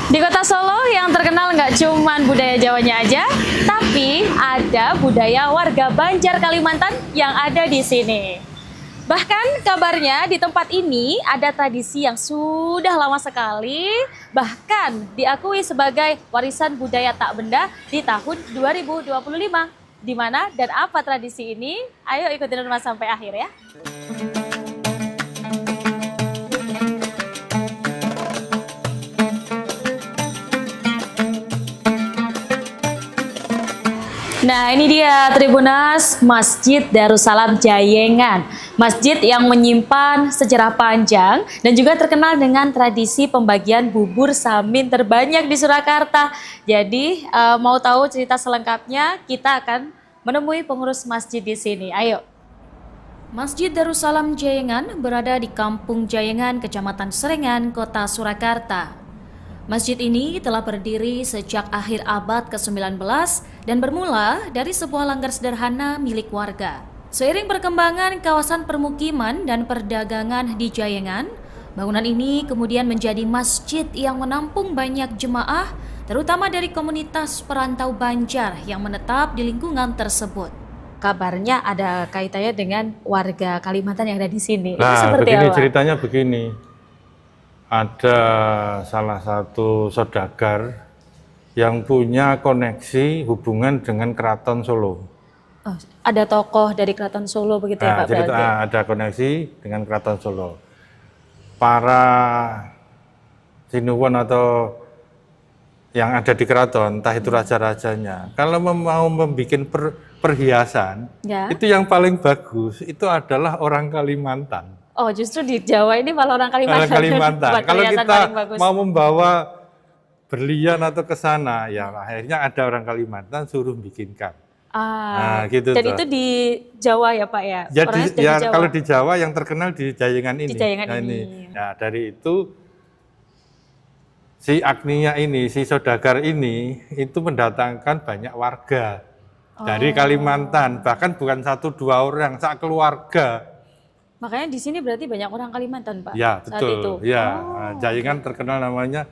Di kota Solo yang terkenal nggak cuman budaya Jawanya aja, tapi ada budaya warga Banjar Kalimantan yang ada di sini. Bahkan kabarnya di tempat ini ada tradisi yang sudah lama sekali, bahkan diakui sebagai warisan budaya tak benda di tahun 2025. Di mana dan apa tradisi ini? Ayo ikutin Mas sampai akhir ya. Nah ini dia Tribunas, Masjid Darussalam Jayengan. Masjid yang menyimpan sejarah panjang dan juga terkenal dengan tradisi pembagian bubur samin terbanyak di Surakarta. Jadi mau tahu cerita selengkapnya, kita akan menemui pengurus masjid di sini. Ayo. Masjid Darussalam Jayengan berada di Kampung Jayengan, Kecamatan Serengan, Kota Surakarta. Masjid ini telah berdiri sejak akhir abad ke-19 dan bermula dari sebuah langgar sederhana milik warga. Seiring perkembangan kawasan permukiman dan perdagangan di Jayengan, bangunan ini kemudian menjadi masjid yang menampung banyak jemaah, terutama dari komunitas perantau Banjar yang menetap di lingkungan tersebut. Kabarnya ada kaitannya dengan warga Kalimantan yang ada di sini. Nah, itu seperti begini apa? ceritanya begini. Ada salah satu saudagar yang punya koneksi hubungan dengan Keraton Solo. Oh, ada tokoh dari Keraton Solo begitu ya Pak? Jadi Berarti? ada koneksi dengan Keraton Solo. Para sinuwun atau yang ada di keraton, entah itu raja-rajanya, kalau mau membuat perhiasan, Ya. itu yang paling bagus itu adalah orang Kalimantan. Oh justru di Jawa ini malah orang Kalimantan. Orang Kalimantan. Buat Kalau perhiasan kita paling bagus. mau membawa berlian atau ke sana, ya akhirnya ada orang Kalimantan suruh bikinkan. Nah, gitu dan tuh. itu di Jawa ya Pak ya? Jadi Orangnya sudah ya di Jawa. kalau di Jawa yang terkenal di Jayengan ini. Di Jayengan Nah, ini. Nah, dari itu si Agnia ini, si saudagar ini itu mendatangkan banyak warga dari Kalimantan, bahkan bukan 1-2 orang, sak keluarga. Makanya di sini berarti banyak orang Kalimantan Pak? Ya, saat itu? betul. Ya, nah, Jayengan terkenal namanya.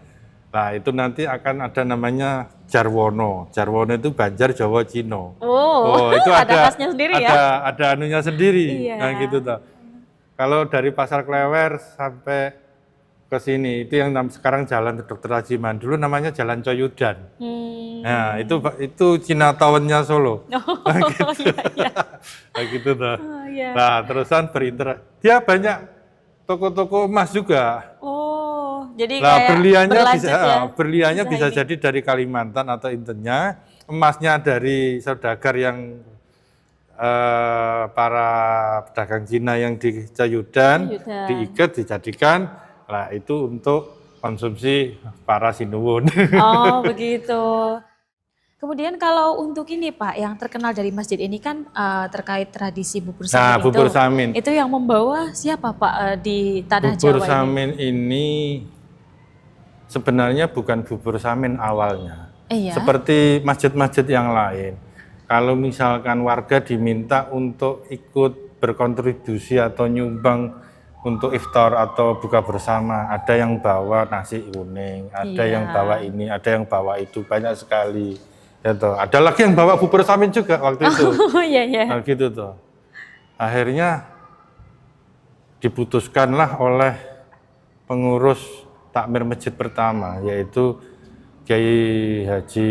Nah, itu nanti akan ada namanya Jarwono. Jarwono itu Banjar Jawa Cino. Oh, itu ada khasnya sendiri ya? Ada anunya sendiri. Iya. Nah, gitu toh. Kalau dari Pasar Klewer sampai ke sini, itu yang sekarang Jalan Dr. Rajiman. Dulu namanya Jalan Coyudan. Nah, itu Chinatown-nya Solo. Nah, gitu. Iya. Nah, gitu toh. Oh, iya. Nah, terusan berinteraksi. Dia banyak toko-toko emas juga. Oh, jadi Nah, kayak berliannya bisa ini. jadi dari Kalimantan atau intennya, emasnya dari saudagar yang para pedagang Cina yang di Coyudan, diikat, dijadikan, lah itu untuk konsumsi para sinuwun. Oh, begitu. Kemudian kalau untuk ini Pak, yang terkenal dari masjid ini kan terkait tradisi bubur samin Nah, bubur samin. Itu yang membawa siapa Pak di tanah Bubur Jawa samin ini sebenarnya bukan bubur samin awalnya. Iya. Seperti masjid-masjid yang lain. Kalau misalkan warga diminta untuk ikut berkontribusi atau nyumbang untuk iftar atau buka bersama, ada yang bawa nasi kuning, ada yang bawa ini, ada yang bawa itu, banyak sekali. Ya toh. Ada lagi yang bawa bubur samin juga waktu itu. Oh iya iya. Nah, gitu toh. Akhirnya diputuskanlah oleh pengurus takmir masjid pertama, yaitu Kiai Haji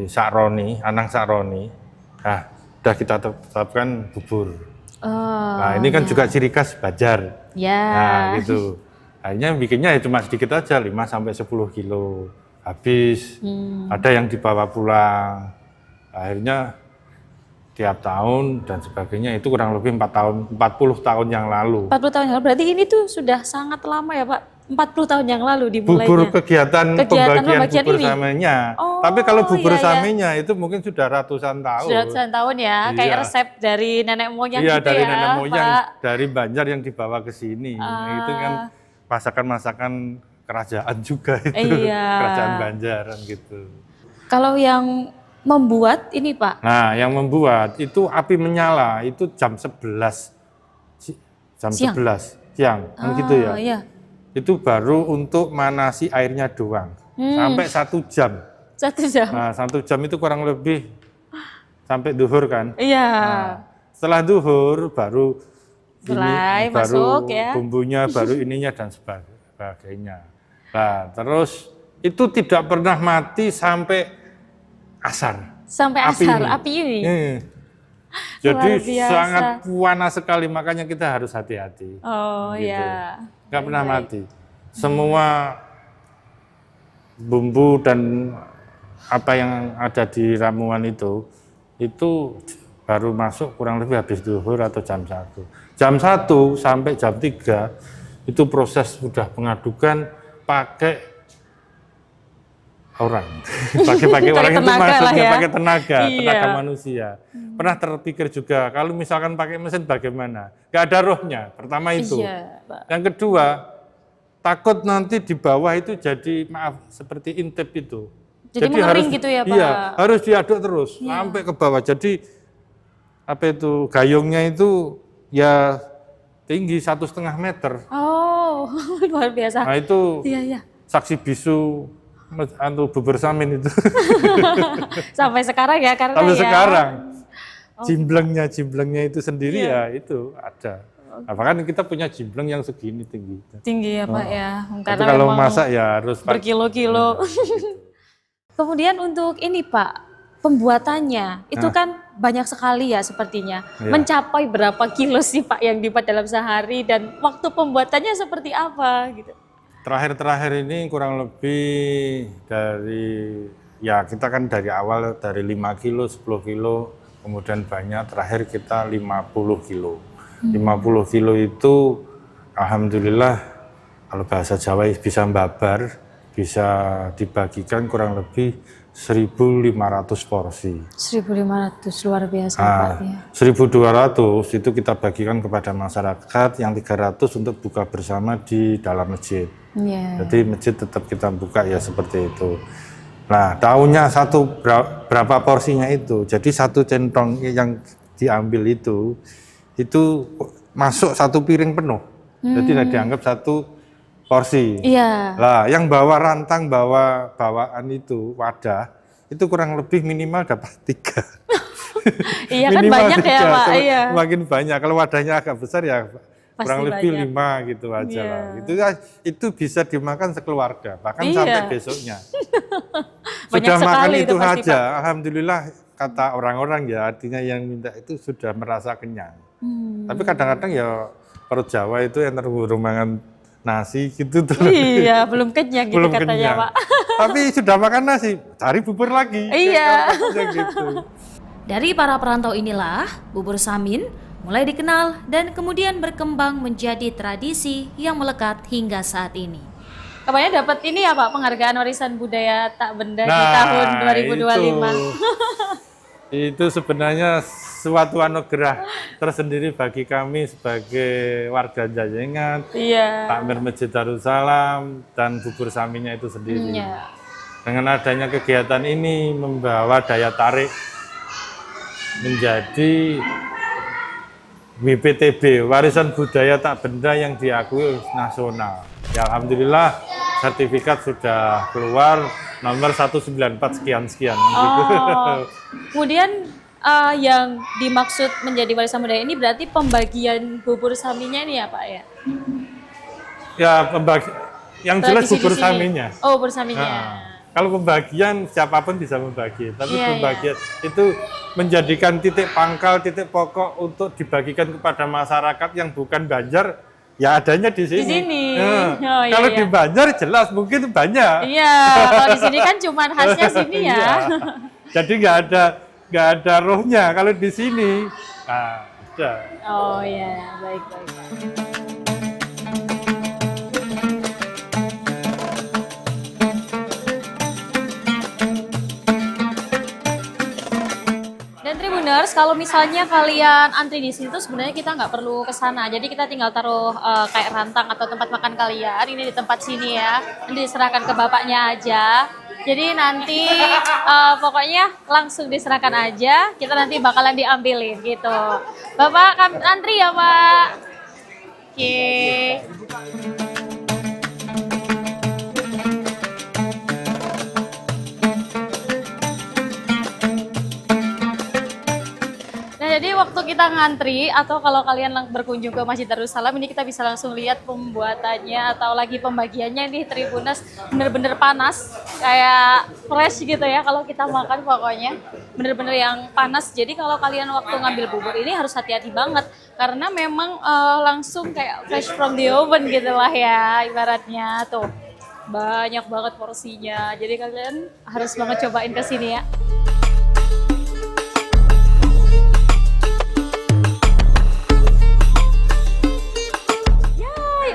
Sakroni, Anang Sakroni. Nah, sudah kita tetapkan bubur. Nah, ini kan juga ciri khas Banjar. Ya. Nah, gitu. Akhirnya bikinnya ya cuma sedikit aja, 5-10 kilo. Habis, ada yang dibawa pulang. Akhirnya tiap tahun dan sebagainya itu kurang lebih 40 tahun yang lalu. 40 tahun yang lalu, berarti ini tuh sudah sangat lama ya Pak? 40 tahun yang lalu dimulainya. Bubur kegiatan pembagian bubur ini. saminnya. Oh, tapi kalau bubur iya, saminnya itu mungkin sudah ratusan tahun. Sudah ratusan tahun ya, kayak Iya. resep dari nenek moyang Iya, gitu dari ya nenek moyang, Pak. dari Banjar yang dibawa ke sini. Itu kan masakan-masakan kerajaan juga itu. Iya. Kerajaan Banjaran gitu. Kalau yang membuat ini Pak, Nah, yang membuat itu api menyala itu jam 11. Jam Siang? 11 siang, kan gitu ya. Iya. Itu baru untuk manasi airnya doang. sampai 1 jam. 1 jam. Nah, 1 jam itu kurang lebih sampai duhur kan. Iya. Nah, setelah duhur baru Mulai ini, baru masuk ya. bumbunya, baru ininya dan sebagainya. Nah, terus itu tidak pernah mati sampai asar. Sampai asar api ini. Jadi Luar biasa. sangat panas sekali, makanya kita harus hati-hati. Oh Gitu. ya. Nggak pernah mati. Semua bumbu dan apa yang ada di ramuan itu baru masuk kurang lebih habis duhur atau jam 1. Jam 1 sampai jam 3 itu proses sudah pengadukan pakai orang. pakai orang itu maksudnya ya. pakai tenaga Iya. manusia. Pernah terpikir juga kalau misalkan pakai mesin bagaimana? Gak ada rohnya. Pertama itu. Iya, Pak. Yang kedua, takut nanti di bawah itu jadi seperti intip itu. Jadi mengering gitu ya, Pak? Iya, harus diaduk terus sampai ke bawah. Jadi apa itu gayungnya itu ya tinggi 1,5 meter. Oh, luar biasa. Nah itu Iya. saksi bisu bubur samin itu. Sampai sekarang ya karena Sampai ya. sekarang jimblengnya itu sendiri ya itu ada. Nah, bahkan kita punya jimbleng yang segini tinggi. Tinggi ya Pak ya. Tapi kalau masak ya harus berkilo-kilo. Kemudian untuk ini Pak, pembuatannya itu kan banyak sekali ya sepertinya. Iya. Mencapai berapa kilo sih Pak yang dibuat dalam sehari dan waktu pembuatannya seperti apa gitu? Terakhir ini kurang lebih dari, ya kita kan dari awal dari 5 kilo, 10 kilo, kemudian banyak, terakhir kita 50 kilo. 50 kilo itu alhamdulillah kalau bahasa Jawa bisa mbabar, bisa dibagikan kurang lebih 1.500 porsi. 1.500 luar biasa Pak ya. 1.200 itu kita bagikan kepada masyarakat, yang 300 untuk buka bersama di dalam masjid. Yeah. Jadi masjid tetap kita buka ya seperti itu. Nah, tahunya berapa porsinya itu. Jadi 1 centong yang diambil itu masuk 1 piring penuh. Jadi tidak dianggap 1 porsi. Iya. Lah, yang bawa rantang, bawa bawaan itu wadah, itu kurang lebih minimal dapat 3. Iya kan banyak ya Pak. Iya. Makin banyak. Kalau wadahnya agak besar ya Pasti kurang lebih banyak. 5 gitu aja Iya. lah. Itu bisa dimakan sekeluarga, bahkan Iya. sampai besoknya. Banyak Sudah makan sekali itu pasti, aja, Pak. alhamdulillah kata orang-orang ya, artinya yang minta itu sudah merasa kenyang. Tapi kadang-kadang ya perut Jawa itu yang terburu makan nasi gitu tuh. Iya, belum kenyang gitu Belum katanya kenyang. Pak. Tapi sudah makan nasi, cari bubur lagi. Iya. Ya, gitu. Dari para perantau inilah, bubur samin mulai dikenal dan kemudian berkembang menjadi tradisi yang melekat hingga saat ini. Kabarnya dapat ini ya Pak, penghargaan warisan budaya tak benda di tahun 2025. Itu sebenarnya suatu anugerah tersendiri bagi kami sebagai warga Jayengan, Iya. takmir Masjid Darussalam, dan bubur saminnya itu sendiri. Iya. Dengan adanya kegiatan ini membawa daya tarik menjadi WPTB, warisan budaya tak benda yang diakui nasional. Ya, alhamdulillah sertifikat sudah keluar nomor 194 sekian-sekian. Oh. Kemudian yang dimaksud menjadi warisan budaya ini berarti pembagian bubur saminya ini ya Pak ya? Ya, yang jelas Tradisi di bubur sini. saminya. Oh, bubur saminya. Nah, kalau pembagian siapapun bisa membagi, tapi Iya, pembagian itu menjadikan titik pangkal, titik pokok untuk dibagikan kepada masyarakat yang bukan Banjar, ya adanya di sini. Di sini. Nah, Oh, iya, kalau iya. di Banjar jelas mungkin banyak. Iya, kalau di sini kan cuma khasnya sini ya. Iya. Jadi nggak ada rohnya kalau di sini. Nah, ada. Oh iya, baik. Dan Tribuners, kalau misalnya kalian antri di sini tuh sebenarnya kita nggak perlu ke sana. Jadi kita tinggal taruh kayak rantang atau tempat makan kalian. Ini di tempat sini ya. Nanti diserahkan ke bapaknya aja. Jadi nanti pokoknya langsung diserahkan aja. Kita nanti bakalan diambilin gitu. Bapak antri ya Pak. Oke. kalau kita ngantri atau kalau kalian berkunjung ke Masjid Darussalam ini kita bisa langsung lihat pembuatannya atau lagi pembagiannya nih Tribuners, bener-bener panas kayak fresh gitu ya kalau kita makan, pokoknya bener-bener yang panas. Jadi kalau kalian waktu ngambil bubur ini harus hati-hati banget karena memang langsung kayak fresh from the oven gitu lah ya ibaratnya. Tuh banyak banget porsinya, jadi kalian harus banget cobain ke sini ya.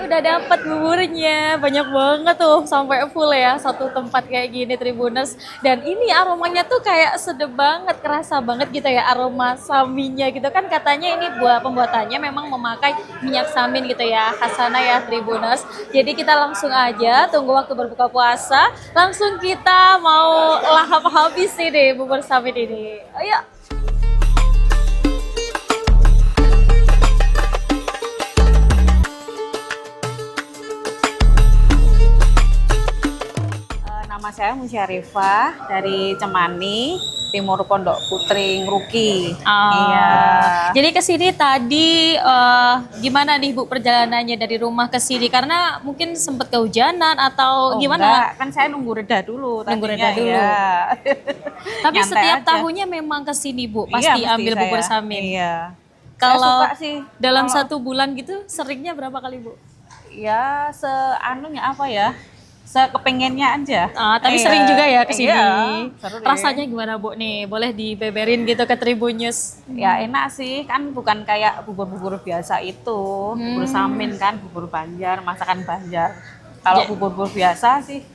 Udah dapat buburnya, banyak banget tuh sampai full ya satu tempat kayak gini Tribuners. Dan ini aromanya tuh kayak sedep banget, kerasa banget gitu ya aroma saminya gitu kan, katanya ini buah pembuatannya memang memakai minyak samin gitu ya, khasana ya Tribuners. Jadi kita langsung aja tunggu waktu berbuka puasa, langsung kita mau lahap habis ini bubur samin ini. Ayo. Nama saya Musyarifah dari Cemani, Timur Pondok Putri, Ngruki. Iya. Jadi ke sini tadi gimana nih Bu perjalanannya dari rumah ke sini? Karena mungkin sempat kehujanan atau gimana? Enggak, kan saya nunggu reda dulu. Nunggu reda dulu. Iya. Tapi Nyantai setiap aja. tahunnya memang ke sini Bu, Iya, pasti mesti ambil saya. bubur samin. Iya. Kalau Saya suka sih. dalam Kalau- 1 bulan gitu seringnya berapa kali Bu? Ya, seanunya apa ya? Sekepengennya aja. Tapi Iya. sering juga ya ke sini. Iya, seru deh. Rasanya gimana Bu nih? Boleh dibeberin gitu ke Tribun News? Ya enak sih, kan bukan kayak bubur-bubur biasa itu. Bubur samin kan, bubur Banjar, masakan Banjar. Kalau bubur-bubur biasa sih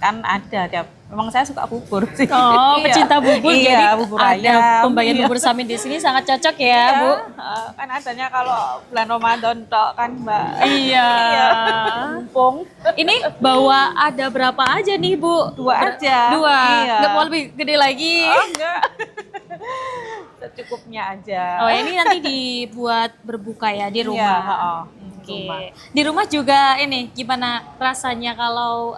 kan ada tiap. Memang saya suka bubur sih. Oh, Iya. pecinta bubur, Iya, jadi bubur ada ayam. pembagian Iya. bubur samin di sini sangat cocok ya Iya, Bu? kan adanya kalau bulan Ramadan tok kan Mbak. Iya. Mumpung. Ini bawa ada berapa aja nih Bu? 2 aja. Dua. Iya. Nggak mau lebih gede lagi? Oh, enggak. Secukupnya aja. Oh, ini nanti dibuat berbuka ya di Iya, rumah. heeh. Oke. Rumah. Di rumah juga ini gimana rasanya kalau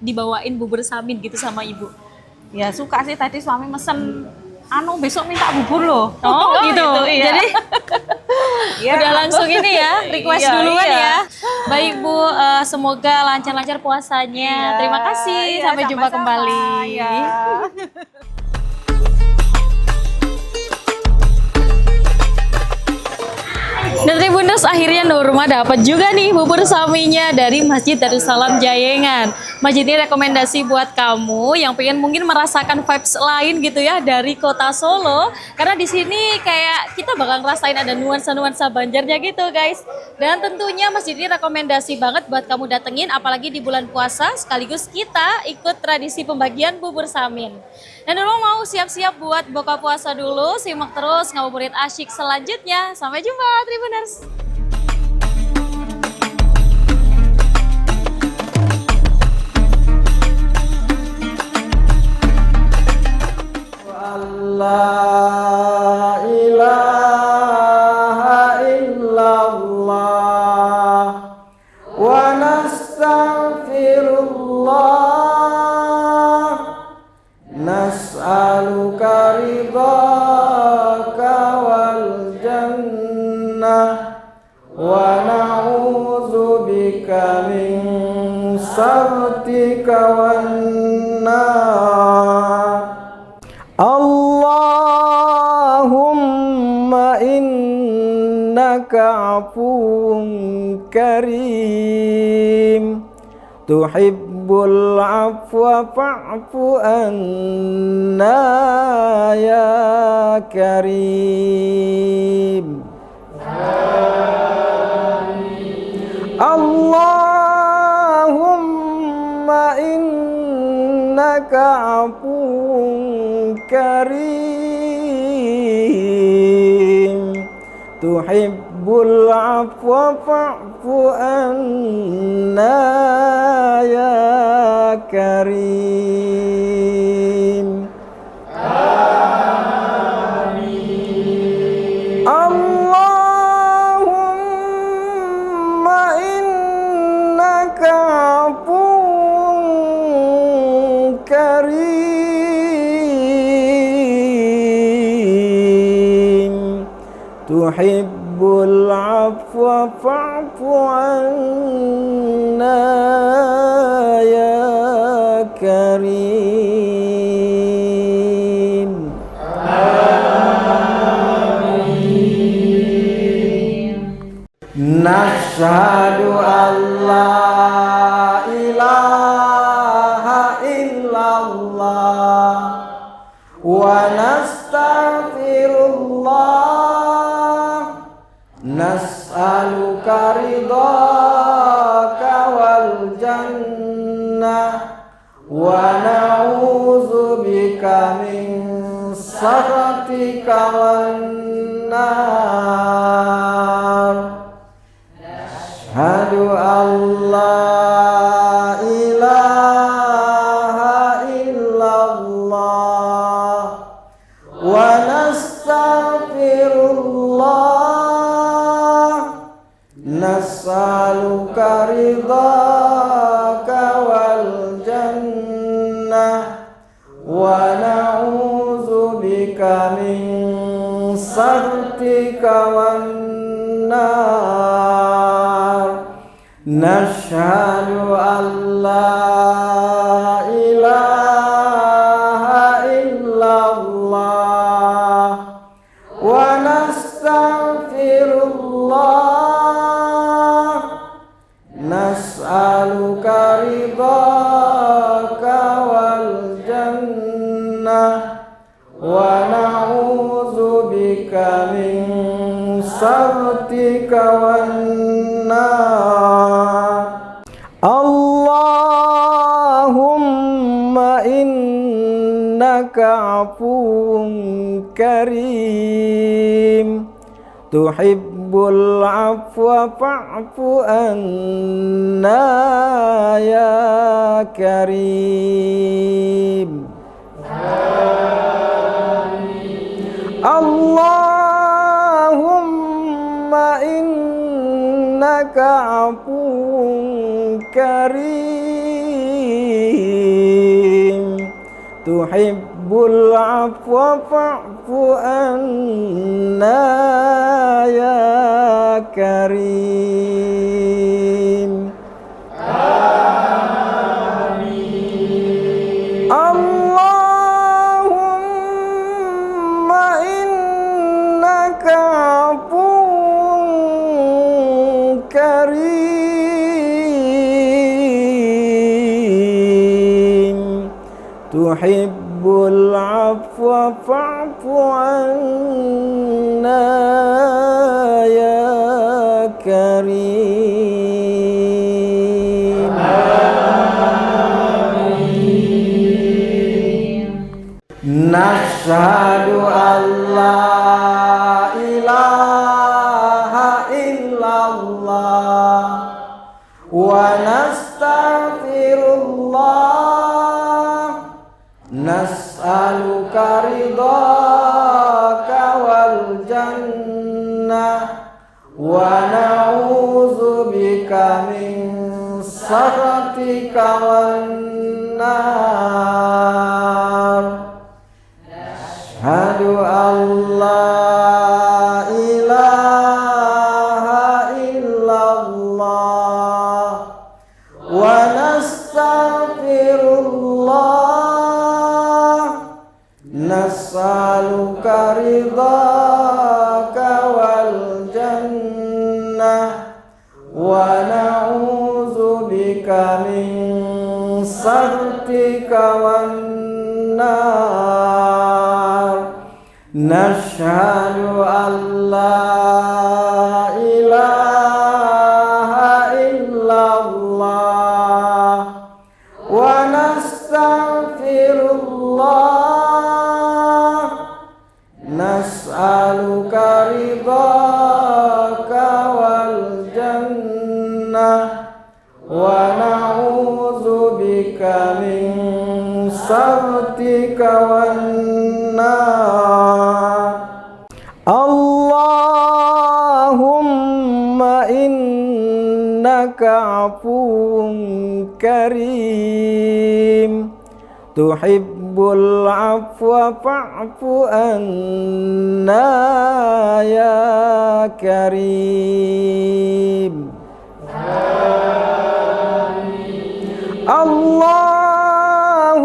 dibawain bubur samin gitu sama Ibu? Ya suka sih, tadi suami mesen besok minta bubur loh. Oh, gitu. Iya. Jadi Iya. udah langsung ini ya, request Iya, duluan iya. ya. Baik Bu, semoga lancar-lancar puasanya. Iya, Terima kasih, iya, sampai jumpa sama-sama. kembali. Iya. Dan Tribuners akhirnya Nurma dapat juga nih bubur saminya dari Masjid Darussalam Jayengan. Masjid ini rekomendasi buat kamu yang pengen mungkin merasakan vibes lain gitu ya dari kota Solo. Karena di sini kayak kita bakal ngerasain ada nuansa-nuansa Banjarnya gitu guys. Dan tentunya masjid ini rekomendasi banget buat kamu datengin apalagi di bulan puasa sekaligus kita ikut tradisi pembagian bubur samin. Dan dulu mau siap-siap buat buka puasa dulu, simak terus ngabuburit asyik selanjutnya. Sampai jumpa Tribuners. La ilaha illallah wa nastaghfirullah nas'aluka ridhaka wal jannah wa na'udzubika min sakhatika wan nar. Allahumma innaka afuwun karim tuhibbul afwa fa'fu anna ya karim. Allahumma innaka afuwun karim tuhibbul afwa fa'fu anna ya karim. Allahumma innaka afuwun karim tuhibbul afwa fa'fu anna ya karim. Nashhadu an la ilaha illallah wa nastaghfirullah, nas'aluka ridhaka wal jannah wa na'udzubika min sakhatika wan nar. Asyhadu an la ilaha illallah wa nastaghfirullah, nas'aluka ridhaka wal jannah wa na'udzubika min sakhatika wan nar. Nashhadu an la ilaha illallah wa nastaghfirullah, nas'aluka ridhaka wal jannah wa na'udzubika min sakhatika wan nar. Allahumma innaka afuwun karim, tuhibbul afwa fa'fu anna ya karim. Allahumma innaka afuwun karim, tuhibbul afwa fa'fu anna ya karim. Amin. Allahumma innaka afuwun karim, tuhibbul afwa fa'fu anna ya karim. Amin. Nashhadu an la ilaha illallah wa nastaghfirullah, nas'aluka ridhaka wal jannah wa na'udzubika min sakhatika wan nar. Asyhadu an la ilaha illallah wa nastaghfirullah, nas'aluka ridhaka wal jannah wa na'udzubika min sakhatika wan nar. Nashhadu an la ilaha illallah wa nastaghfirullah, nas'aluka ridhaka wal jannah wa na'udzubika min sakhatika wan nar. Allahumma innaka afuwun karim, tuhibbul tuhibbul afwa fa'fu anna ya karim. Allahumma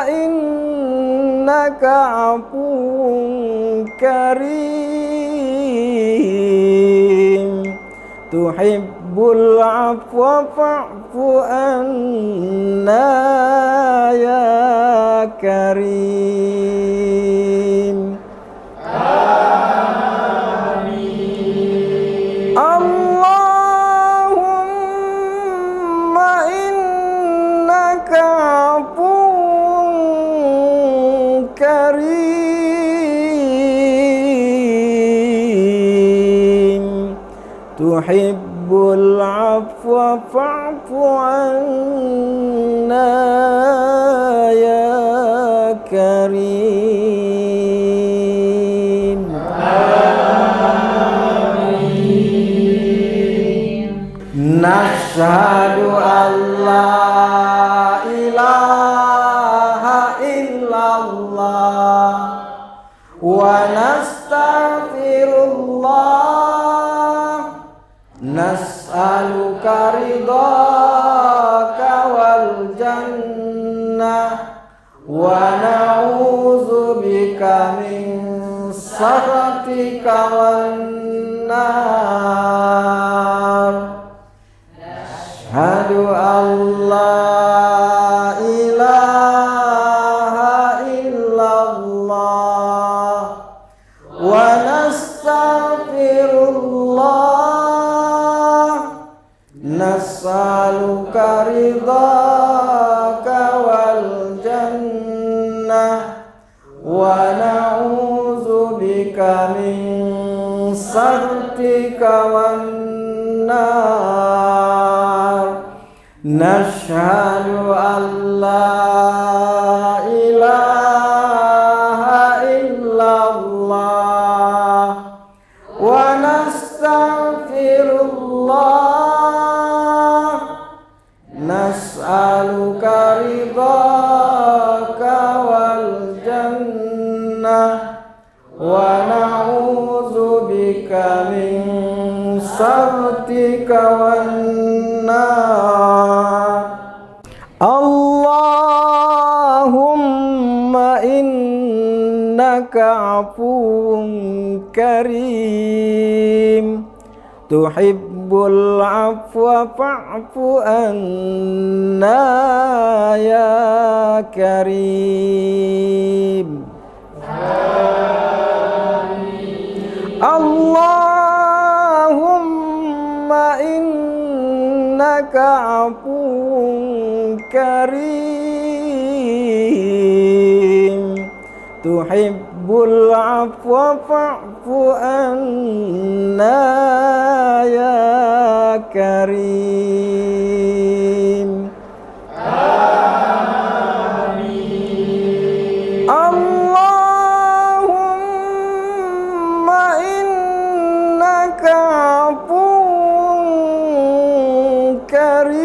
innaka afuwun karim tuhibbul afwa fa'fu anna ya karim. Allahumma innaka afuwun karim tuhibbul afwa fa'fu anna ya karim. Nashhadu an la ilaha illallah wa nastaghfirullah nas'aluka ridhaka wal jannah wa na'udzubika min sakhatika wan nar. Asyhadu an la ilaha illallah wa nastaghfirullah nas'aluka ridhaka wal jannah wa na'udzubika min sakhatika wan nar. Nashhadu an la ilaha illallah wa nastaghfirullah nas'aluka ridhaka wal jannah wa na'udzubika min sakhatika wan nar. Allahumma innaka afuwun karim tuhibbul afwa fa'fu anna ya karim. Allahumma innaka afuwun karim tuhibbul afwa fa'fu anna ya karim. Allahumma innaka afuwun karim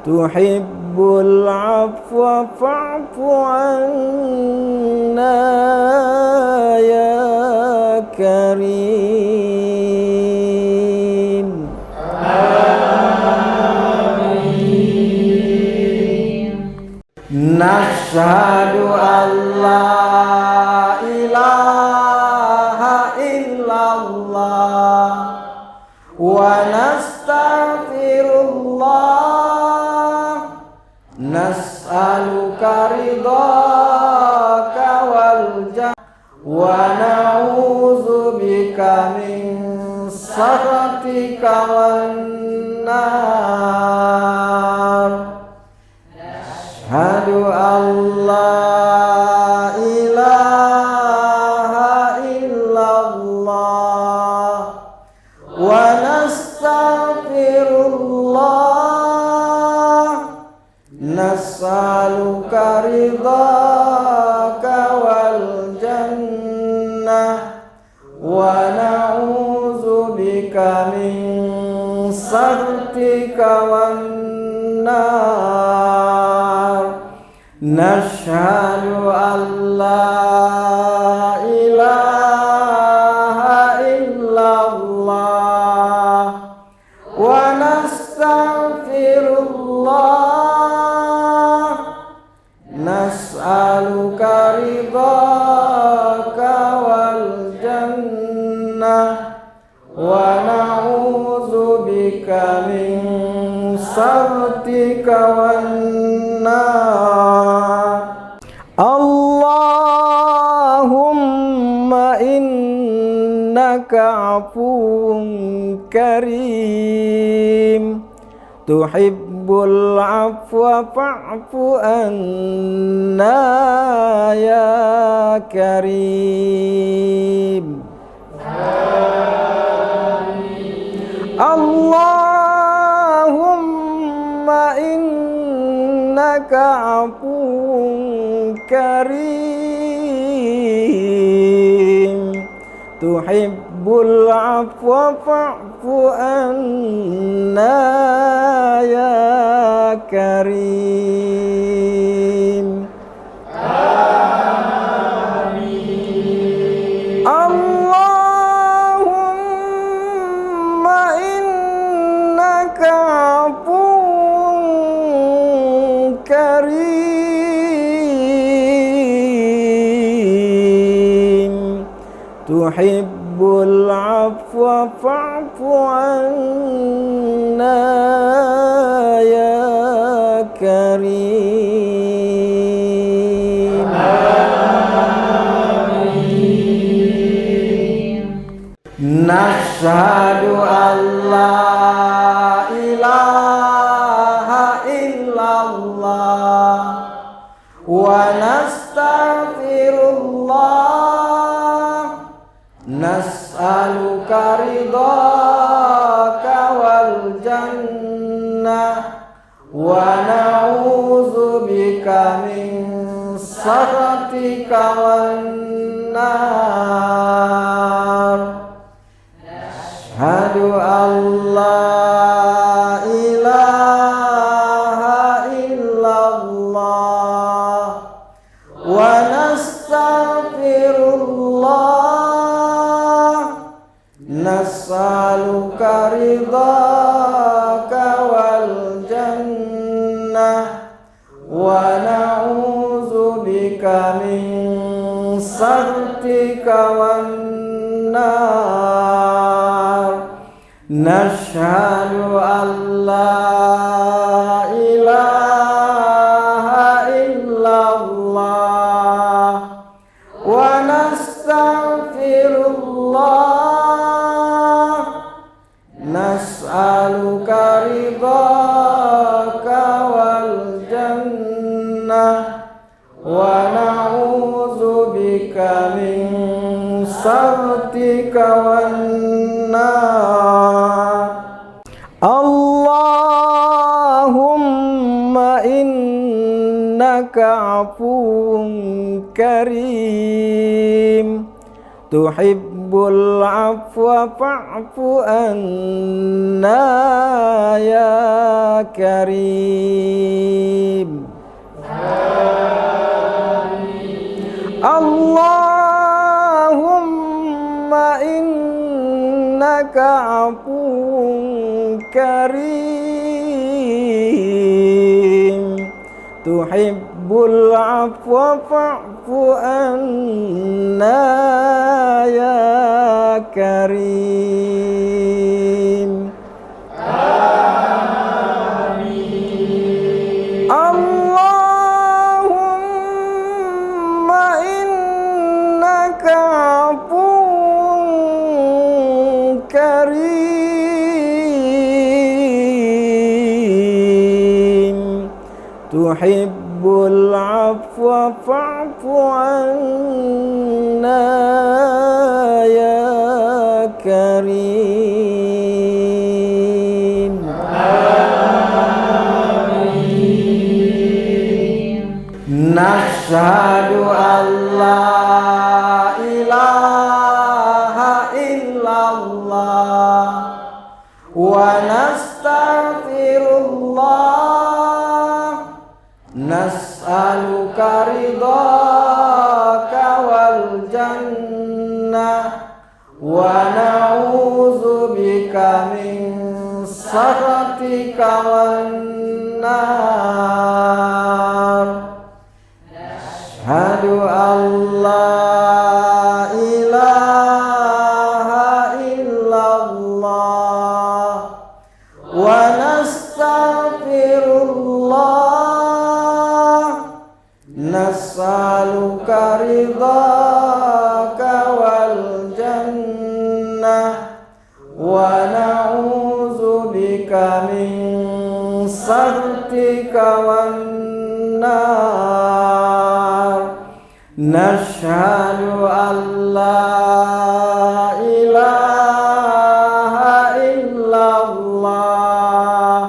tuhibbul afwa fa'fu anna ya karim. Nashhadu an la ilaha illallah wa nastaghfirullah nas'aluka ridhaka wal jannah wa na'udzubika min sakhatika wan nar. Asyhadu an la ilaha illallah wa nastaghfirullah nas'aluka ridhaka wal jannah wa na'udzubika min من سخطك والنار نشهد أن لا إله إلا الله ونستغفر الله نسألك رضاك والجنة ونعوذ بك من سخطك والنار اللهم إنك عفو كريم تحب العفو فاعف عنا يا كريم اللهم إنك عفو كريم تحب العفو فاعف عنا يا كريم اللهم إنك عفو كريم تحب العفو فاعف عنا يا كريم نشهد أن لا إله إلا الله ونستغفر الله نسألك رضاك والجنة ونعوذ بك من سخطك والنار أشهد أن لا إله إلا الله ونستغفر الله نسألك رضاك والجنة ونعوذ بك من سخطك والنار نشهد أن لا إله إلا الله ونستغفر الله نسألك رضاك والجنة ونعوذ بك من سخطك والنار اللهم إنك عفو كريم تحب العفو فاعف عنا يا كريم اللهم إنك عفو كريم تحب العفو فاعف عنا يا كريم اللهم إنك عفو كريم تحب العفو فاعف عنا يا كريم نشهد أن لا إله إلا الله wa nastaghfirullah, nas'aluka ridhaka wal jannah wa na'udzubika min sakhatika wan nar. Asyhadu an la ilaha illallah wa nastaghfirullah, nas'aluka ridhaka wal jannah wa na'udzubika min sakhatika wan nar. Nashhadu an la ilaha illallah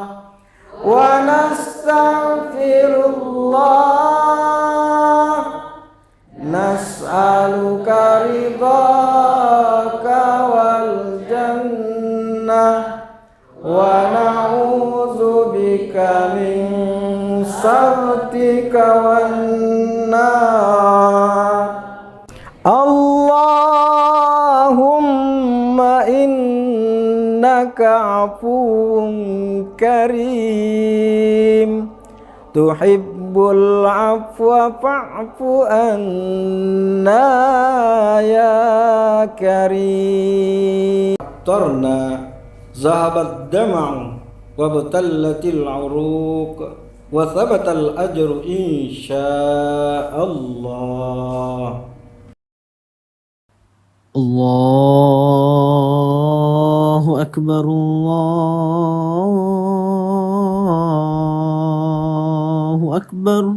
wa nastaghfirullah, nas'aluka ridhaka wal jannah wa na'udzubika min sakhatika wan nar. Allahumma innaka afuwun karim, tuhibbul afwa fa'fu anna ya karim. Tarna zahabat dam'u wa batallatil uruq wa thabatal ajru insyaallah. Allahu akbar, Allahu akbar,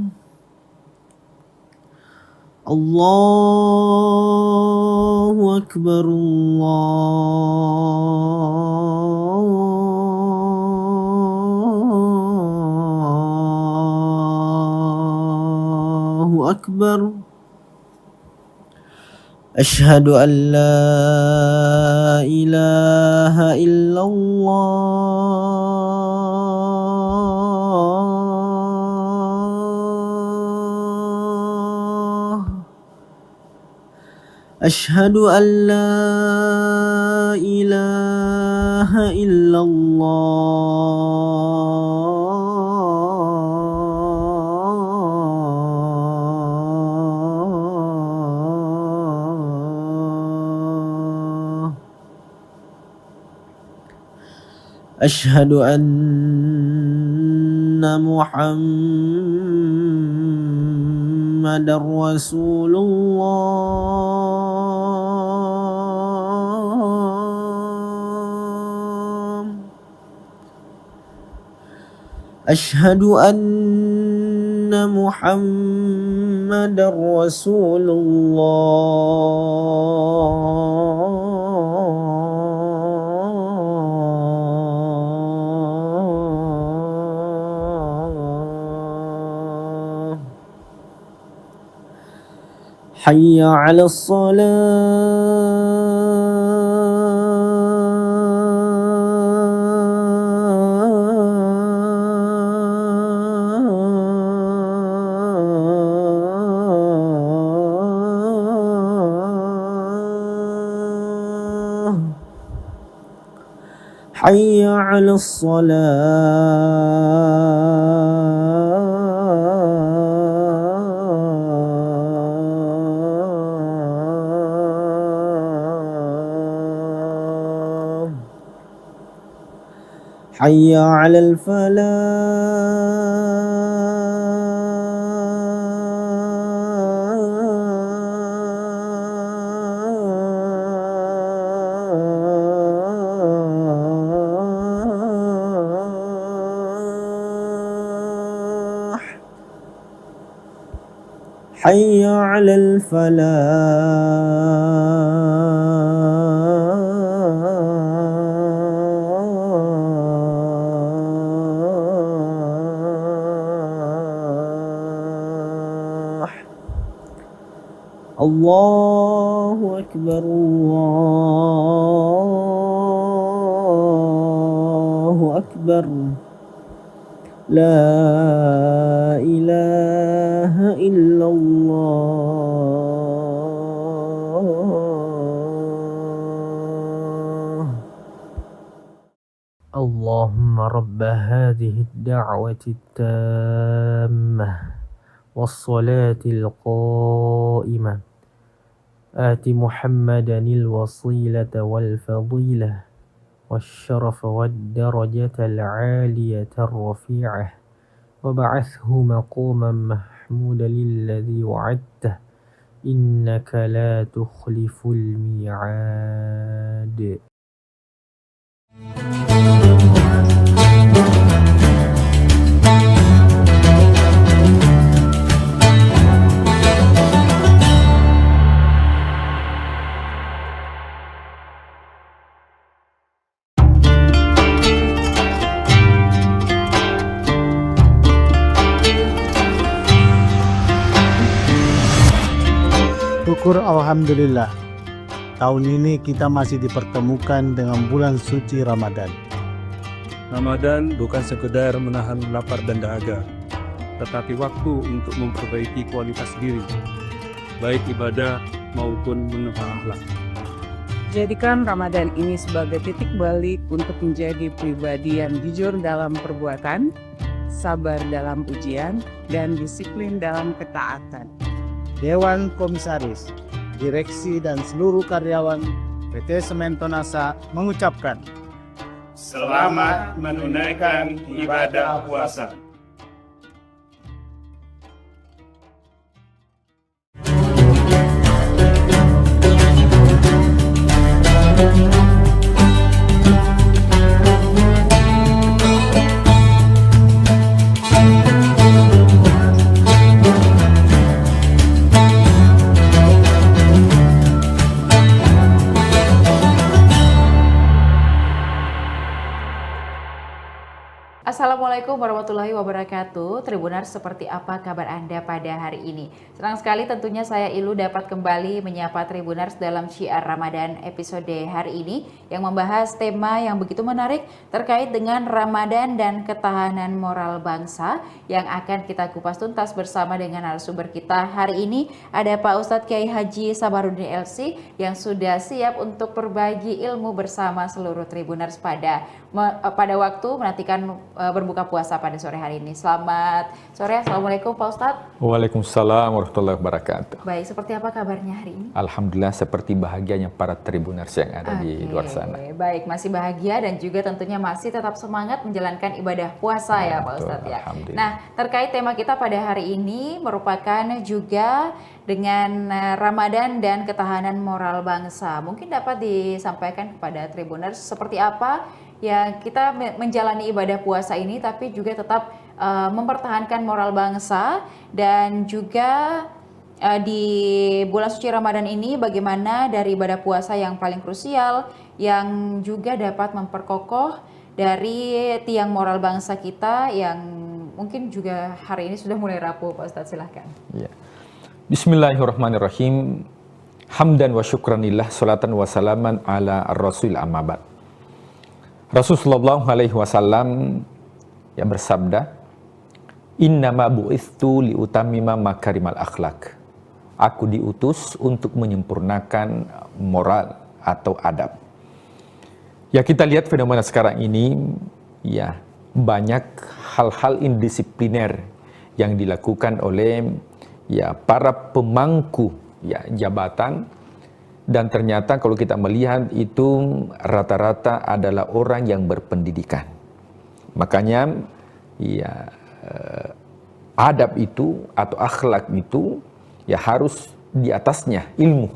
Allahu akbar, Allahu akbar. Asyhadu an la ilaha illallah, asyhadu an la ilaha illallah, asyhadu anna Muhammadar Rasulullah, asyhadu anna Muhammadar Rasulullah. Hayya 'alas salah, hayya 'alas salah, hayya 'alal falah, hayya 'alal falah. Allahu akbar, Allah أكبر لا إله إلا الله اللهم رب هذه الدعوة التامة والصلاة القائمة آت محمدا الوسيلة والفضيلة والشرف والدرجة العالية الرفيعة وبعثه مقاما محمودا الذي وعدته إنك لا تخلف الميعاد. Syukur Alhamdulillah, tahun ini kita masih dipertemukan dengan bulan suci Ramadan. Ramadan bukan sekedar menahan lapar dan dahaga, tetapi waktu untuk memperbaiki kualitas diri, baik ibadah maupun menata akhlak. Jadikan Ramadan ini sebagai titik balik untuk menjadi pribadi yang jujur dalam perbuatan, sabar dalam ujian, dan disiplin dalam ketaatan. Dewan Komisaris, Direksi dan seluruh karyawan PT Semen Tonasa mengucapkan selamat menunaikan ibadah puasa. Assalamualaikum warahmatullahi wabarakatuh. Tribuners, seperti apa kabar Anda pada hari ini? Senang sekali tentunya saya Ilu dapat kembali menyapa Tribuners dalam Syiar Ramadan episode hari ini yang membahas tema yang begitu menarik terkait dengan Ramadan dan ketahanan moral bangsa yang akan kita kupas tuntas bersama dengan narasumber kita hari ini. Ada Pak Ustadz Kiai Haji Sabarudin LC yang sudah siap untuk berbagi ilmu bersama seluruh Tribuners pada waktu menantikan berbuka puasa pada sore hari ini. Selamat sore, Assalamualaikum Pak Ustadz. Waalaikumsalam warahmatullahi wabarakatuh. Baik, seperti apa kabarnya hari ini? Alhamdulillah seperti bahagianya para tribuners yang ada di luar sana. Baik, masih bahagia dan juga tentunya masih tetap semangat menjalankan ibadah puasa ya Pak Ustadz ya. Nah, terkait tema kita pada hari ini merupakan juga dengan Ramadan dan ketahanan moral bangsa. Mungkin dapat disampaikan kepada tribuners seperti apa ya kita menjalani ibadah puasa ini tapi juga tetap mempertahankan moral bangsa, dan juga di bulan suci Ramadan ini bagaimana dari ibadah puasa yang paling krusial yang juga dapat memperkokoh dari tiang moral bangsa kita yang mungkin juga hari ini sudah mulai rapuh. Pak Ustadz, silahkan. Ya. Bismillahirrahmanirrahim. Hamdan wa syukranillah, salatan wa salaman ala ar-rasul amabad. Rasulullah SAW yang bersabda, innama bu'ithtu liutamima makarimal akhlak. Aku diutus untuk menyempurnakan moral atau adab. Ya, kita lihat fenomena sekarang ini, ya banyak hal-hal indisipliner yang dilakukan oleh ya para pemangku ya jabatan. Dan ternyata kalau kita melihat itu rata-rata adalah orang yang berpendidikan. Makanya ya adab itu atau akhlak itu ya harus di atasnya ilmu.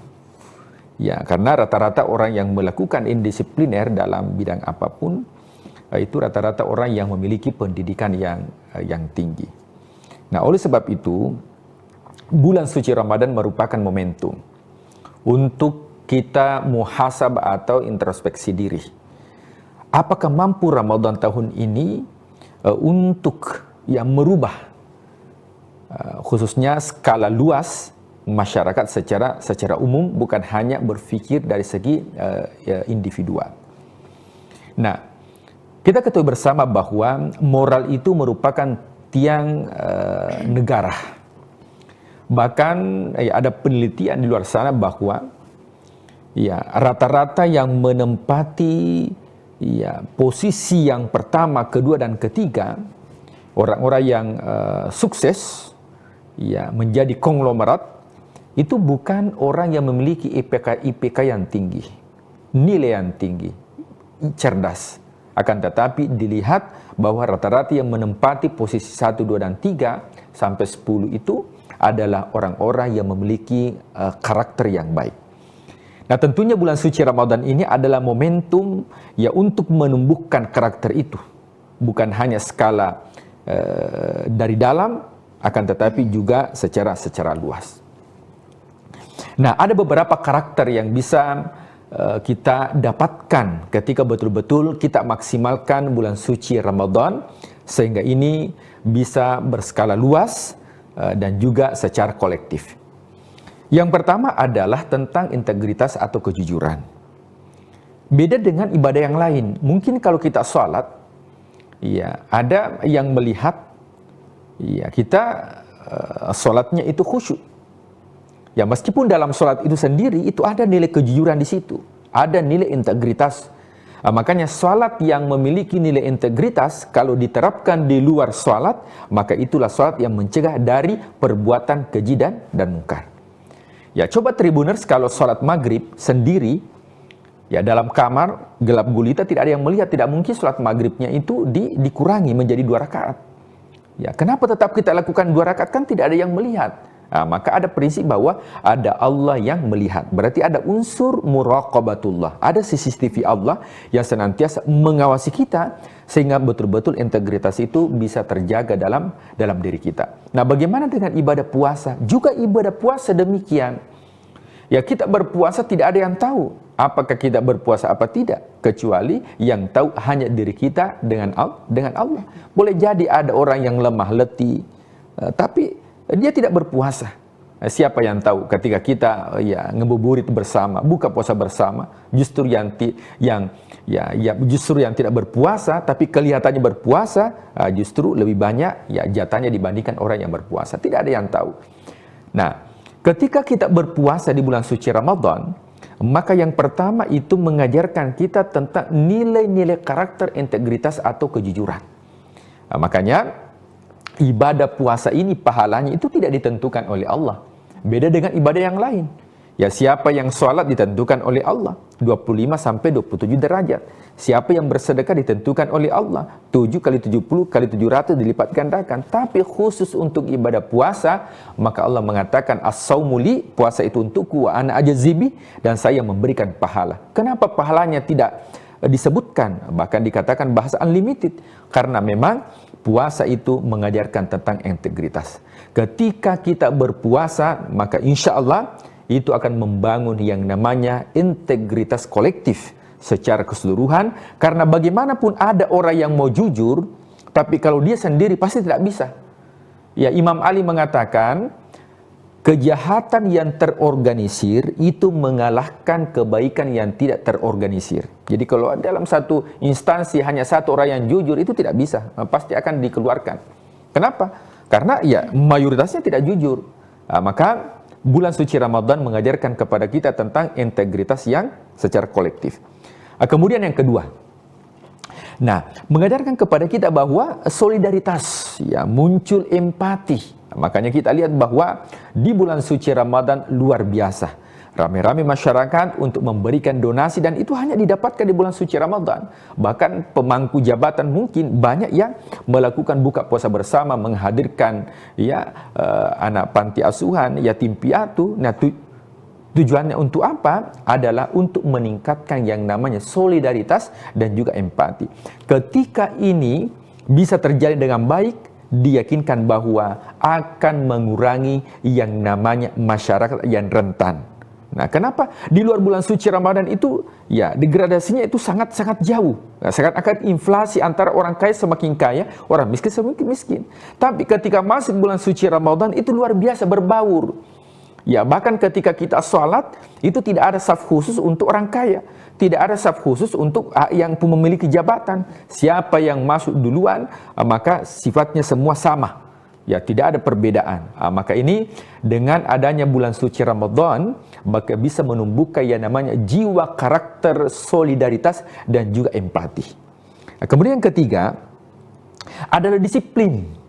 Ya, karena rata-rata orang yang melakukan indisipliner dalam bidang apapun itu rata-rata orang yang memiliki pendidikan yang tinggi. Nah, oleh sebab itu bulan suci Ramadan merupakan momentum untuk kita muhasabah atau introspeksi diri. Apakah mampu Ramadan tahun ini untuk yang merubah khususnya skala luas masyarakat secara umum, bukan hanya berpikir dari segi individual. Nah, Kita ketahui bersama bahwa moral itu merupakan tiang negara. Bahkan ada penelitian di luar sana bahwa rata-rata yang menempati posisi yang pertama, kedua, dan ketiga, orang-orang yang sukses menjadi konglomerat, itu bukan orang yang memiliki IPK yang tinggi, nilai yang tinggi, cerdas. Akan tetapi dilihat bahwa rata-rata yang menempati posisi 1, 2, dan 3 sampai 10 itu adalah orang-orang yang memiliki karakter yang baik. Nah, tentunya bulan suci Ramadan ini adalah momentum untuk menumbuhkan karakter itu. Bukan hanya skala dari dalam, akan tetapi juga secara luas. Nah, ada beberapa karakter yang bisa kita dapatkan ketika betul-betul kita maksimalkan bulan suci Ramadan, sehingga ini bisa berskala luas dan juga secara kolektif. Yang pertama adalah tentang integritas atau kejujuran. Beda dengan ibadah yang lain. Mungkin kalau kita sholat, ada yang melihat kita sholatnya itu khusyuk. Meskipun dalam sholat itu sendiri itu ada nilai kejujuran di situ, ada nilai integritas. Makanya sholat yang memiliki nilai integritas kalau diterapkan di luar sholat, maka itulah sholat yang mencegah dari perbuatan keji dan mungkar. Coba Tribuners, kalau sholat maghrib sendiri, dalam kamar gelap gulita tidak ada yang melihat, tidak mungkin sholat maghribnya itu dikurangi menjadi 2 rakaat. Kenapa tetap kita lakukan 2 rakaat? Kan tidak ada yang melihat. Maka ada prinsip bahwa ada Allah yang melihat. Berarti ada unsur muraqabatullah. Ada CCTV Allah yang senantiasa mengawasi kita sehingga betul-betul integritas itu bisa terjaga dalam diri kita. Nah, bagaimana dengan ibadah puasa? Juga ibadah puasa demikian. Kita berpuasa tidak ada yang tahu apakah kita berpuasa apa tidak, kecuali yang tahu hanya diri kita dengan Allah. Boleh jadi ada orang yang lemah letih, tapi dia tidak berpuasa. Siapa yang tahu ketika kita ngebuburit bersama, buka puasa bersama, justru yang tidak berpuasa tapi kelihatannya berpuasa, justru lebih banyak jatahnya dibandingkan orang yang berpuasa. Tidak ada yang tahu. Nah, ketika kita berpuasa di bulan suci Ramadan, maka yang pertama itu mengajarkan kita tentang nilai-nilai karakter, integritas atau kejujuran. Makanya ibadah puasa ini pahalanya itu tidak ditentukan oleh Allah. Beda dengan ibadah yang lain. Siapa yang sholat ditentukan oleh Allah 25 sampai 27 derajat. Siapa yang bersedekah ditentukan oleh Allah 7 kali 70 kali 700 dilipat gandakan. Tapi khusus untuk ibadah puasa, maka Allah mengatakan as-saumu li, puasa itu untukku, wa ana ajzibi, dan saya memberikan pahala. Kenapa pahalanya tidak disebutkan, bahkan dikatakan bahasa unlimited? Karena memang puasa itu mengajarkan tentang integritas. Ketika kita berpuasa, maka insya Allah itu akan membangun yang namanya integritas kolektif secara keseluruhan. Karena bagaimanapun ada orang yang mau jujur, tapi kalau dia sendiri pasti tidak bisa. Imam Ali mengatakan, kejahatan yang terorganisir itu mengalahkan kebaikan yang tidak terorganisir. Jadi kalau dalam satu instansi hanya satu orang yang jujur, itu tidak bisa, pasti akan dikeluarkan. Kenapa? Karena mayoritasnya tidak jujur. Maka bulan suci Ramadan mengajarkan kepada kita tentang integritas yang secara kolektif. Kemudian yang kedua, mengajarkan kepada kita bahwa solidaritas, muncul empati. Makanya kita lihat bahwa di bulan suci Ramadan luar biasa. Rame-rame masyarakat untuk memberikan donasi, dan itu hanya didapatkan di bulan suci Ramadan. Bahkan pemangku jabatan mungkin banyak yang melakukan buka puasa bersama, menghadirkan anak panti asuhan, yatim piatu. Nah, tujuannya untuk apa? Adalah untuk meningkatkan yang namanya solidaritas dan juga empati. Ketika ini bisa terjadi dengan baik, diyakinkan bahwa akan mengurangi yang namanya masyarakat yang rentan. Nah, kenapa di luar bulan suci Ramadan itu degradasinya itu sangat-sangat jauh. Sangat akan inflasi antara orang kaya semakin kaya, orang miskin semakin miskin. Tapi ketika masuk bulan suci Ramadan itu luar biasa berbaur. Ya, bahkan ketika kita sholat, itu tidak ada saf khusus untuk orang kaya. Tidak ada saf khusus untuk yang memiliki jabatan. Siapa yang masuk duluan, maka sifatnya semua sama. Ya, tidak ada perbedaan. Maka ini dengan adanya bulan suci Ramadan, maka bisa menumbuhkan yang namanya jiwa karakter solidaritas dan juga empati. Kemudian yang ketiga adalah disiplin.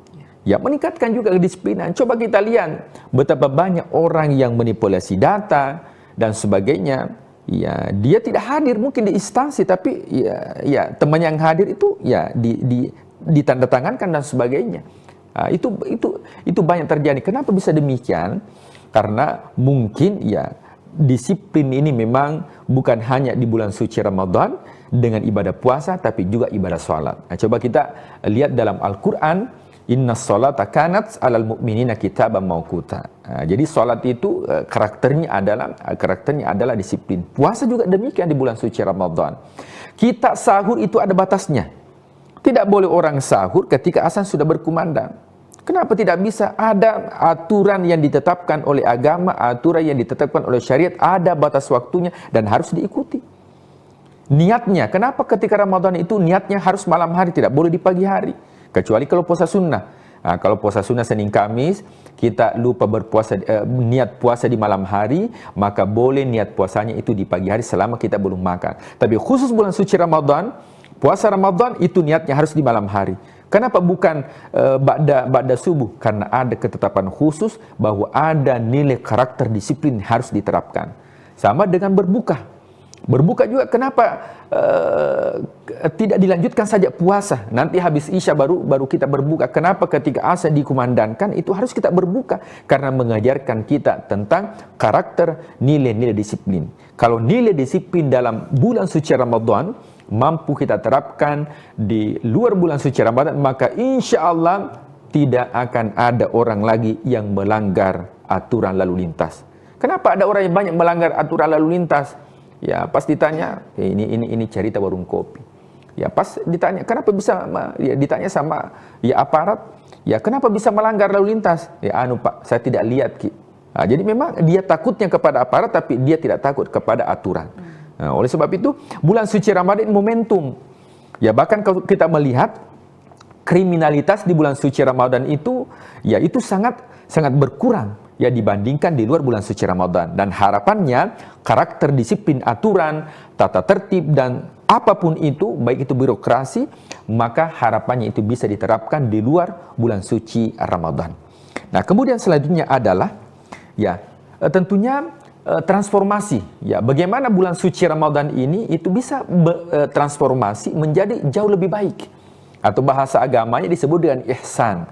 Ya, meningkatkan juga kedisiplinan. Coba kita lihat betapa banyak orang yang manipulasi data dan sebagainya. Ya, dia tidak hadir mungkin di instansi, tapi ya teman yang hadir itu ya ditandatangankan dan sebagainya. Nah, itu banyak terjadi. Kenapa bisa demikian? Karena mungkin ya disiplin ini memang bukan hanya di bulan suci Ramadan dengan ibadah puasa, tapi juga ibadah sholat. Nah, coba kita lihat dalam Al-Quran, Inna sholata kanat alal mu'minina kitaban mauquta. Jadi sholat itu karakternya adalah disiplin. Puasa juga demikian di bulan suci Ramadan. Kita sahur itu ada batasnya. Tidak boleh orang sahur ketika azan sudah berkumandang. Kenapa tidak bisa? Ada aturan yang ditetapkan oleh agama, aturan yang ditetapkan oleh syariat, ada batas waktunya dan harus diikuti. Niatnya, kenapa ketika Ramadan itu niatnya harus malam hari, tidak boleh di pagi hari? Kecuali kalau puasa sunnah. Nah, kalau puasa sunnah Senin Kamis, kita lupa berpuasa, niat puasa di malam hari, maka boleh niat puasanya itu di pagi hari selama kita belum makan. Tapi khusus bulan suci Ramadan, puasa Ramadan itu niatnya harus di malam hari. Kenapa bukan ba'da subuh? Karena ada ketetapan khusus bahwa ada nilai karakter disiplin harus diterapkan. Sama dengan berbuka. Berbuka juga kenapa tidak dilanjutkan saja puasa, nanti habis Isya baru kita berbuka. Kenapa ketika azan dikumandangkan itu harus kita berbuka? Karena mengajarkan kita tentang karakter nilai-nilai disiplin. Kalau nilai disiplin dalam bulan suci Ramadan mampu kita terapkan di luar bulan suci Ramadan, maka insya Allah tidak akan ada orang lagi yang melanggar aturan lalu lintas. Kenapa ada orang yang banyak melanggar aturan lalu lintas? Ya, pas ditanya, ini cerita warung kopi. Ya, pas ditanya, kenapa bisa, ya, ditanya sama ya aparat, ya kenapa bisa melanggar lalu lintas? Ya, Pak, saya tidak lihat, Ki. Nah, jadi memang dia takutnya kepada aparat, tapi dia tidak takut kepada aturan. Nah, oleh sebab itu, bulan suci Ramadan momentum. Ya, bahkan kalau kita melihat kriminalitas di bulan suci Ramadan itu, ya itu sangat berkurang. Ya dibandingkan di luar bulan suci Ramadan. Dan harapannya karakter disiplin aturan, tata tertib dan apapun itu, baik itu birokrasi, maka harapannya itu bisa diterapkan di luar bulan suci Ramadan. Nah, kemudian selanjutnya adalah ya tentunya transformasi. Ya, bagaimana bulan suci Ramadan ini itu bisa transformasi menjadi jauh lebih baik. Atau bahasa agamanya disebut dengan ihsan.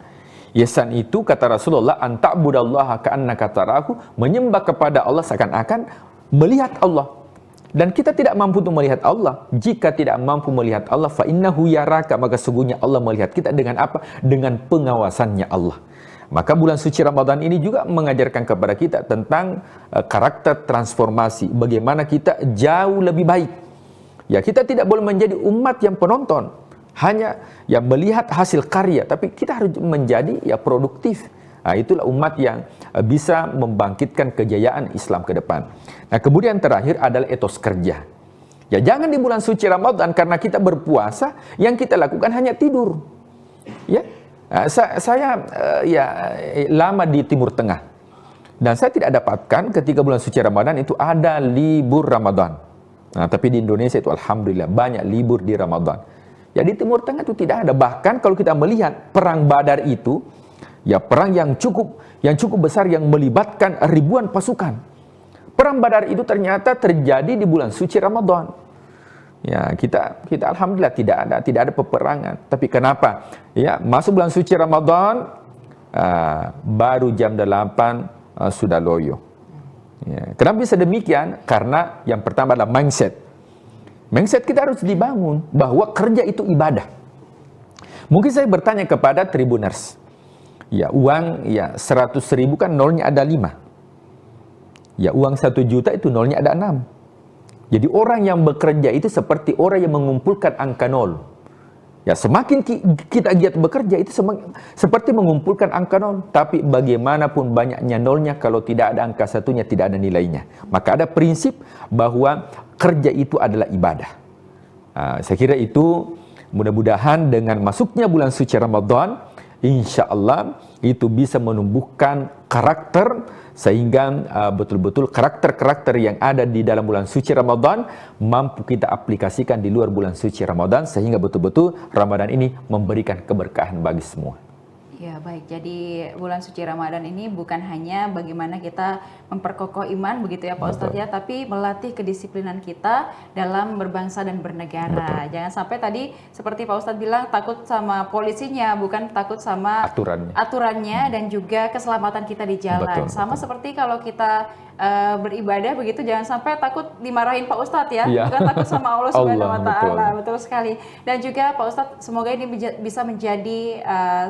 Ihsan itu kata Rasulullah, anta'budallaha ka'annaka tarahu, menyembah kepada Allah seakan-akan melihat Allah. Dan kita tidak mampu untuk melihat Allah. Jika tidak mampu melihat Allah, fa innahu yaraka, maka sesungguhnya Allah melihat kita dengan apa? Dengan pengawasannya Allah. Maka bulan suci Ramadan ini juga mengajarkan kepada kita tentang karakter transformasi, bagaimana kita jauh lebih baik. Ya, kita tidak boleh menjadi umat yang penonton, hanya ya melihat hasil karya, tapi kita harus menjadi ya produktif. Nah, itulah umat yang bisa membangkitkan kejayaan Islam ke depan. Nah, kemudian terakhir adalah etos kerja. Ya, jangan di bulan suci Ramadan karena kita berpuasa yang kita lakukan hanya tidur. Ya, nah, saya lama di Timur Tengah dan saya tidak dapatkan ketika bulan suci Ramadan itu ada libur Ramadan. Nah, tapi di Indonesia itu alhamdulillah banyak libur di Ramadan. Ya, di Timur Tengah itu tidak ada. Bahkan kalau kita melihat perang Badar itu, ya perang yang cukup besar yang melibatkan ribuan pasukan. Perang Badar itu ternyata terjadi di bulan suci Ramadan. Ya, kita alhamdulillah tidak ada peperangan. Tapi kenapa? Ya, masuk bulan suci Ramadan baru jam 8 sudah loyo. Ya, kenapa bisa demikian? Karena yang pertama adalah mindset. Mindset kita harus dibangun bahwa kerja itu ibadah. Mungkin saya bertanya kepada Tribuners. Ya, uang ya 100.000 kan nolnya ada 5. Ya, uang 1 juta itu nolnya ada 6. Jadi orang yang bekerja itu seperti orang yang mengumpulkan angka 0. Ya, semakin kita giat bekerja itu seperti mengumpulkan angka nol. Tapi bagaimanapun banyaknya nolnya, kalau tidak ada angka satunya, tidak ada nilainya. Maka ada prinsip bahwa kerja itu adalah ibadah. Saya kira itu mudah-mudahan dengan masuknya bulan suci Ramadan, insya Allah itu bisa menumbuhkan karakter, sehingga betul-betul karakter-karakter yang ada di dalam bulan suci Ramadan mampu kita aplikasikan di luar bulan suci Ramadan, sehingga betul-betul Ramadan ini memberikan keberkahan bagi semua. Ya baik, jadi bulan suci Ramadan ini bukan hanya bagaimana kita memperkokoh iman begitu ya Pak Ustadz ya, tapi melatih kedisiplinan kita dalam berbangsa dan bernegara. Jangan sampai tadi seperti Pak Ustadz bilang takut sama polisinya, bukan takut sama aturannya dan juga keselamatan kita di jalan. Sama seperti kalau kita beribadah begitu, jangan sampai takut dimarahin Pak Ustadz ya, bukan takut sama Allah Subhanahu wa Ta'ala. Betul sekali. Dan juga Pak Ustadz, semoga ini bisa menjadi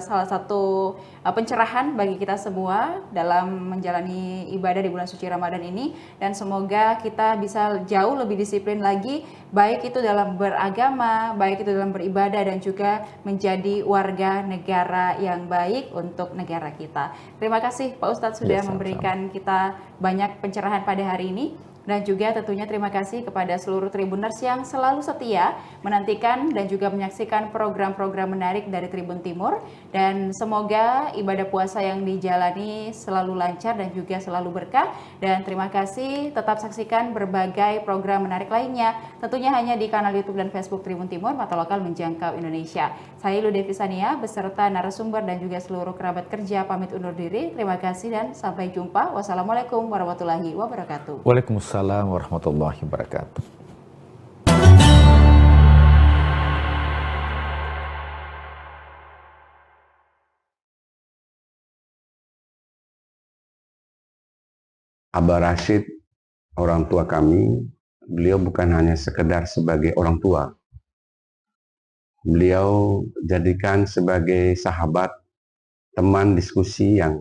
salah satu pencerahan bagi kita semua dalam menjalani ibadah di bulan suci Ramadan ini, dan semoga kita bisa jauh lebih disiplin lagi, baik itu dalam beragama, baik itu dalam beribadah, dan juga menjadi warga negara yang baik untuk negara kita. Terima kasih Pak Ustadz sudah memberikan kita banyak pencerahan pada hari ini. Dan juga tentunya terima kasih kepada seluruh Tribuners yang selalu setia menantikan dan juga menyaksikan program-program menarik dari Tribun Timur. Dan semoga ibadah puasa yang dijalani selalu lancar dan juga selalu berkah. Dan terima kasih, tetap saksikan berbagai program menarik lainnya, tentunya hanya di kanal YouTube dan Facebook Tribun Timur, mata lokal menjangkau Indonesia. Saya Lude Visania beserta narasumber dan juga seluruh kerabat kerja pamit undur diri. Terima kasih dan sampai jumpa. Wassalamualaikum warahmatullahi wabarakatuh. Waalaikumsalam warahmatullahi wabarakatuh. Abah Rashid, orang tua kami, beliau bukan hanya sekedar sebagai orang tua. Beliau jadikan sebagai sahabat, teman diskusi yang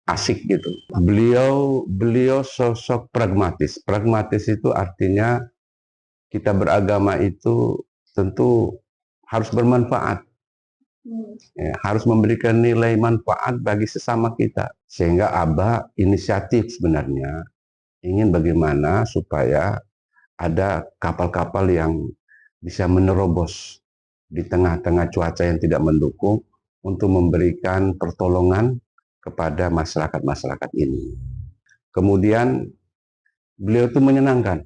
asik gitu. Beliau sosok pragmatis. Pragmatis itu artinya kita beragama itu tentu harus bermanfaat. Ya, harus memberikan nilai manfaat bagi sesama kita. Sehingga Abah inisiatif sebenarnya ingin bagaimana supaya ada kapal-kapal yang bisa menerobos di tengah-tengah cuaca yang tidak mendukung untuk memberikan pertolongan kepada masyarakat-masyarakat ini. Kemudian beliau itu menyenangkan.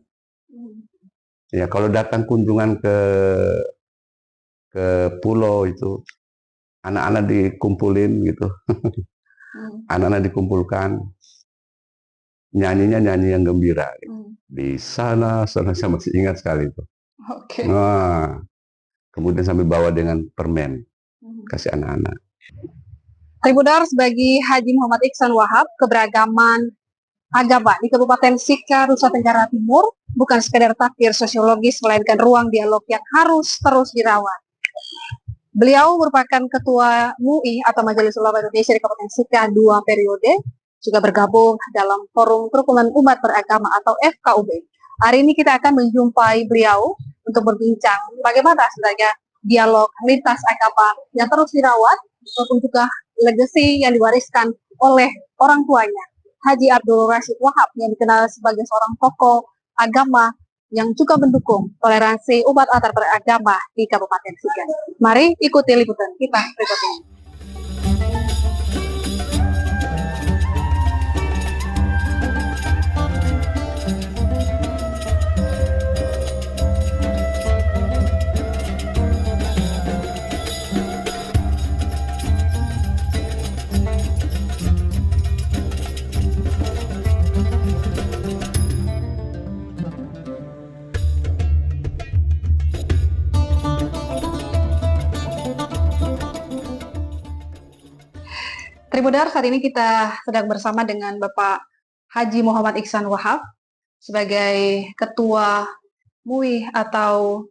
Ya, kalau datang kunjungan ke pulau itu, anak-anak dikumpulin gitu. Anak-anak dikumpulkan, nyanyinya nyanyi yang gembira. Gitu. Di sana saya masih ingat sekali itu. Nah, kemudian sambil bawa dengan permen, kasih anak-anak. Tribuners, bagi Haji Muhammad Iksan Wahab, keberagaman agama di Kabupaten Sika, Nusa Tenggara Timur bukan sekedar takdir sosiologis, melainkan ruang dialog yang harus terus dirawat. Beliau merupakan Ketua MUI atau Majelis Ulama Indonesia di Kabupaten Sika 2 periode, juga bergabung dalam Forum Kerukunan Umat Beragama atau FKUB. Hari ini kita akan menjumpai beliau untuk berbincang bagaimana sebenarnya dialog lintas agama yang terus dirawat, maupun juga legasi yang diwariskan oleh orang tuanya, Haji Abdul Rashid Wahab, yang dikenal sebagai seorang tokoh agama yang juga mendukung toleransi umat antar beragama di Kabupaten Sika. Mari ikuti liputan kita berikut ini. Tribuners, saat ini kita sedang bersama dengan Bapak Haji Muhammad Iksan Wahab sebagai Ketua MUI atau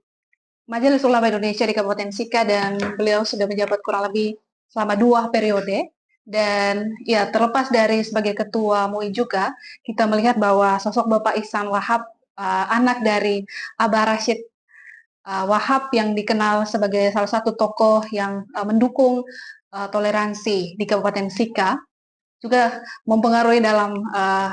Majelis Ulama Indonesia di Kabupaten Sika, dan beliau sudah menjabat kurang lebih selama 2 periode. Dan ya, terlepas dari sebagai Ketua MUI juga, kita melihat bahwa sosok Bapak Iksan Wahab, anak dari Abah Rashid Wahab yang dikenal sebagai salah satu tokoh yang mendukung toleransi di Kabupaten Sika, juga mempengaruhi dalam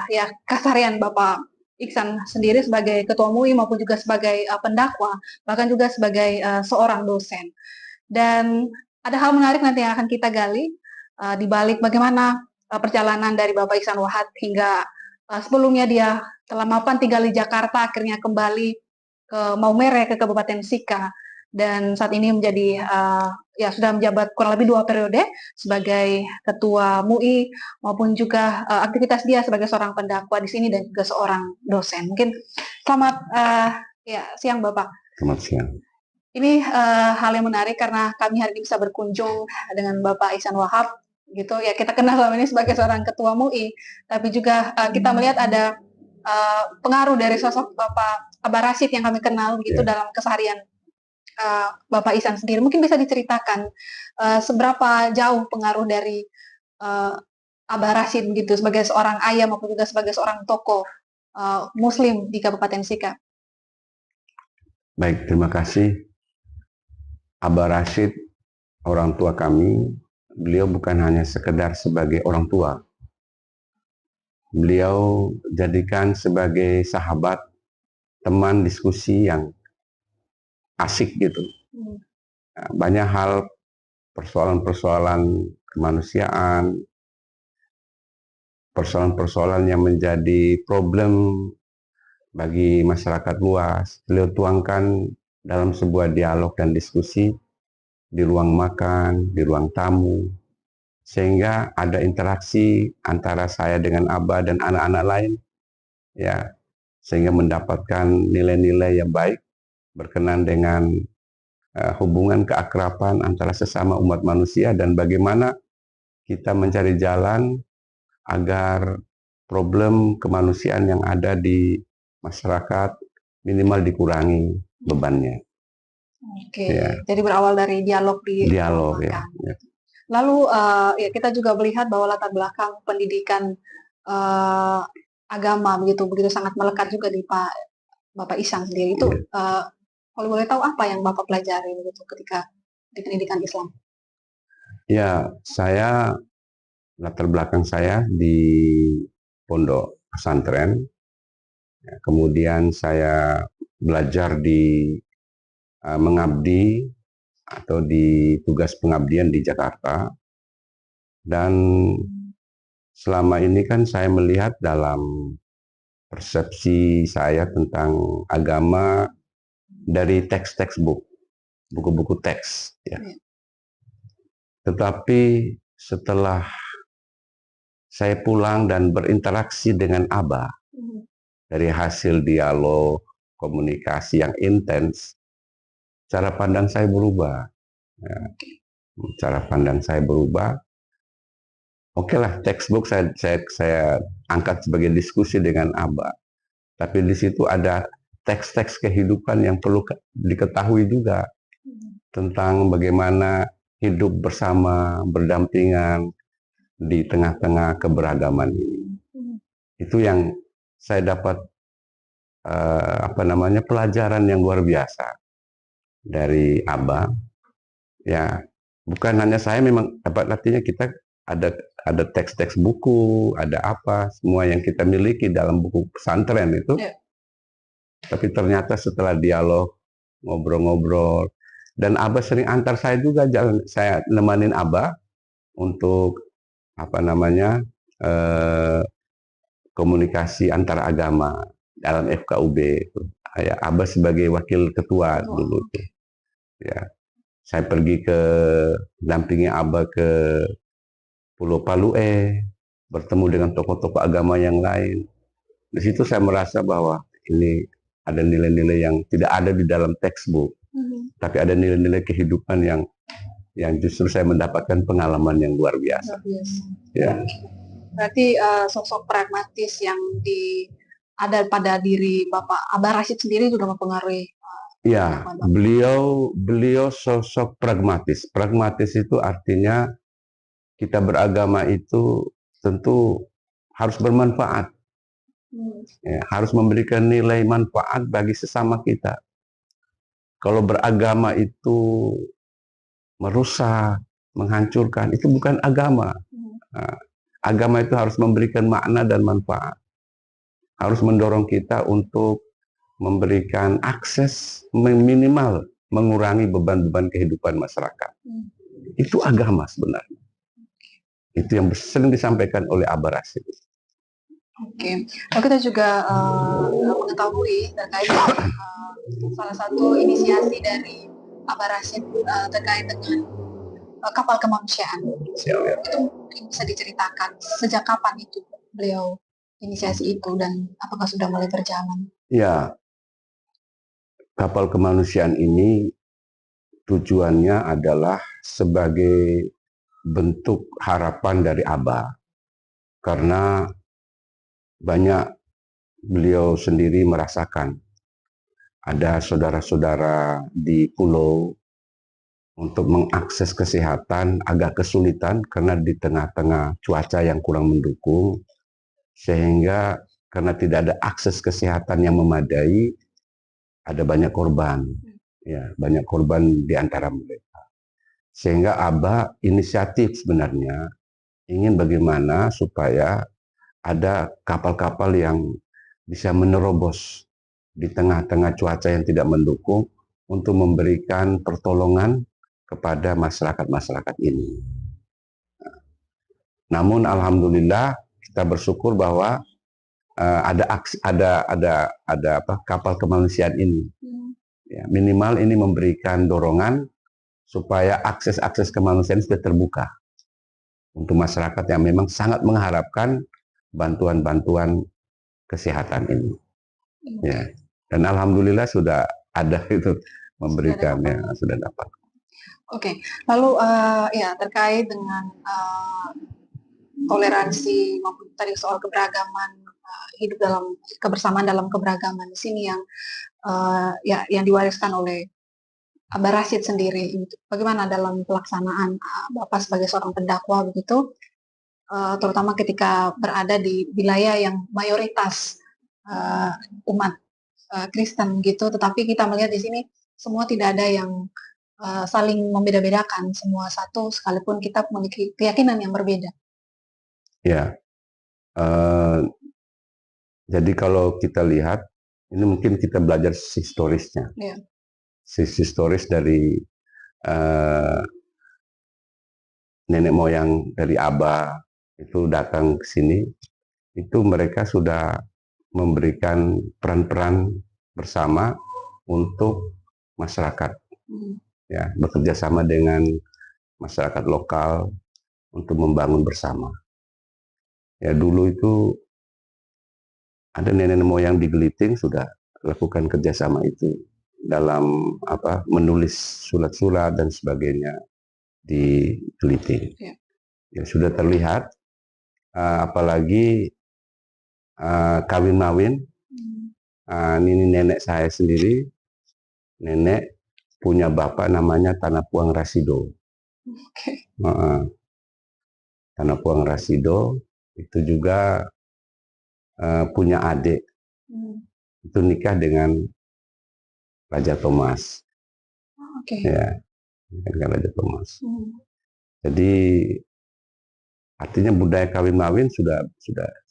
ya keseharian Bapak Iksan sendiri sebagai ketua MUI maupun juga sebagai pendakwa, bahkan juga sebagai seorang dosen. Dan ada hal menarik nanti yang akan kita gali di balik bagaimana perjalanan dari Bapak Iksan Wahab hingga sebelumnya dia telah mapan tinggal di Jakarta, akhirnya kembali ke Maumere, ke Kabupaten Sika, dan saat ini menjadi ya sudah menjabat kurang lebih 2 periode sebagai ketua MUI maupun juga aktivitas dia sebagai seorang pendakwa di sini dan juga seorang dosen. Mungkin selamat ya siang Bapak. Selamat siang. Ini hal yang menarik karena kami hari ini bisa berkunjung dengan Bapak Iksan Wahab gitu ya, kita kenal selama ini sebagai seorang ketua MUI, tapi juga kita melihat ada pengaruh dari sosok Bapak Abah Rashid yang kami kenal gitu dalam keseharian Bapak Iksan sendiri. Mungkin bisa diceritakan seberapa jauh pengaruh dari Abah Rashid gitu sebagai seorang ayah maupun juga sebagai seorang tokoh Muslim di Kabupaten Sika. Baik, terima kasih. Abah Rashid, orang tua kami, beliau bukan hanya sekedar sebagai orang tua. Beliau jadikan sebagai sahabat, teman diskusi yang asik gitu. Banyak hal, persoalan-persoalan kemanusiaan, persoalan-persoalan yang menjadi problem bagi masyarakat luas, beliau tuangkan dalam sebuah dialog dan diskusi di ruang makan, di ruang tamu, sehingga ada interaksi antara saya dengan Abah dan anak-anak lain, ya, sehingga mendapatkan nilai-nilai yang baik berkenan dengan hubungan keakraban antara sesama umat manusia dan bagaimana kita mencari jalan agar problem kemanusiaan yang ada di masyarakat minimal dikurangi bebannya. Oke, jadi berawal dari dialog di dialog ya. Lalu ya kita juga melihat bahwa latar belakang pendidikan agama begitu sangat melekat juga di Bapak Iksan sendiri. Itu kalau boleh tahu apa yang Bapak pelajari begitu ketika di pendidikan Islam? Ya, saya latar belakang saya di pondok pesantren. Ya, kemudian saya belajar di mengabdi atau di tugas pengabdian di Jakarta. Dan selama ini kan saya melihat dalam persepsi saya tentang agama dari teks-teks buku-buku teks. Ya. Tetapi setelah saya pulang dan berinteraksi dengan Abah, dari hasil dialog, komunikasi yang intens, cara pandang saya berubah. Ya. Cara pandang saya berubah. Oke lah, textbook saya angkat sebagai diskusi dengan Abah. Tapi di situ ada teks-teks kehidupan yang perlu diketahui juga tentang bagaimana hidup bersama, berdampingan di tengah-tengah keberagaman ini. Itu yang saya dapat pelajaran yang luar biasa dari Abah. Ya, bukan hanya saya, memang artinya kita ada teks-teks buku, ada apa, semua yang kita miliki dalam buku pesantren itu. Tapi ternyata setelah dialog, ngobrol-ngobrol, dan Abah sering antar saya juga jalan, saya nemanin Abah untuk komunikasi antar agama dalam FKUB. Ya, Abah sebagai wakil ketua dulu tuh. Ya, saya pergi dampingi Abah ke Pulau Palue, bertemu dengan tokoh-tokoh agama yang lain. Di situ saya merasa bahwa ini ada nilai-nilai yang tidak ada di dalam textbook, tapi ada nilai-nilai kehidupan yang justru saya mendapatkan pengalaman yang luar biasa. Ya. Berarti sosok pragmatis yang ada pada diri Bapak Abah Rashid sendiri juga mempengaruhi. Ya, beliau sosok pragmatis. Pragmatis itu artinya kita beragama itu tentu harus bermanfaat. Ya, harus memberikan nilai manfaat bagi sesama kita. Kalau beragama itu merusak, menghancurkan, itu bukan agama. Nah, agama itu harus memberikan makna dan manfaat. Harus mendorong kita untuk memberikan akses minimal, mengurangi beban-beban kehidupan masyarakat. Itu agama sebenarnya. Itu yang sering disampaikan oleh Abah Rashid. Oke, lalu kita juga mengetahui terkait salah satu inisiasi dari Abah Rashid terkait dengan kapal kemanusiaan. Itu mungkin bisa diceritakan sejak kapan itu beliau inisiasi itu dan apakah sudah mulai berjalan? Ya, kapal kemanusiaan ini tujuannya adalah sebagai bentuk harapan dari Abah, karena banyak beliau sendiri merasakan ada saudara-saudara di pulau untuk mengakses kesehatan agak kesulitan karena di tengah-tengah cuaca yang kurang mendukung, sehingga karena tidak ada akses kesehatan yang memadai, ada banyak korban, ya banyak korban di antara mereka. Sehingga Abah inisiatif sebenarnya ingin bagaimana supaya ada kapal-kapal yang bisa menerobos di tengah-tengah cuaca yang tidak mendukung untuk memberikan pertolongan kepada masyarakat-masyarakat ini. Namun alhamdulillah kita bersyukur bahwa ada kapal kemanusiaan ini. Ya, minimal ini memberikan dorongan supaya akses kemanusiaan sudah terbuka untuk masyarakat yang memang sangat mengharapkan bantuan-bantuan kesehatan ini. Ya. Dan alhamdulillah sudah ada itu memberikannya, sudah dapat. Oke, lalu ya terkait dengan toleransi maupun tadi soal keberagaman, hidup dalam kebersamaan dalam keberagaman di sini yang yang diwariskan oleh Abah Rashid sendiri. Bagaimana dalam pelaksanaan Bapak sebagai seorang pendakwah begitu, terutama ketika berada di wilayah yang mayoritas umat Kristen gitu, tetapi kita melihat di sini semua tidak ada yang saling membeda-bedakan, semua satu sekalipun kita memiliki keyakinan yang berbeda. Ya, jadi kalau kita lihat, ini mungkin kita belajar historisnya, historis dari nenek moyang dari Abah itu datang ke sini, itu mereka sudah memberikan peran-peran bersama untuk masyarakat, ya bekerja sama dengan masyarakat lokal untuk membangun bersama. Ya dulu itu ada nenek moyang di Geliting sudah lakukan kerjasama itu dalam menulis surat-surat dan sebagainya di Geliting. Ya sudah terlihat, apalagi kawin-mawin. Ini nenek saya sendiri, nenek punya bapak namanya Tanapuang Rasido. Tanapuang Rasido itu juga punya adik, itu nikah dengan Raja Thomas. Ya, dengan Raja Thomas. Jadi artinya budaya kawin-mawin sudah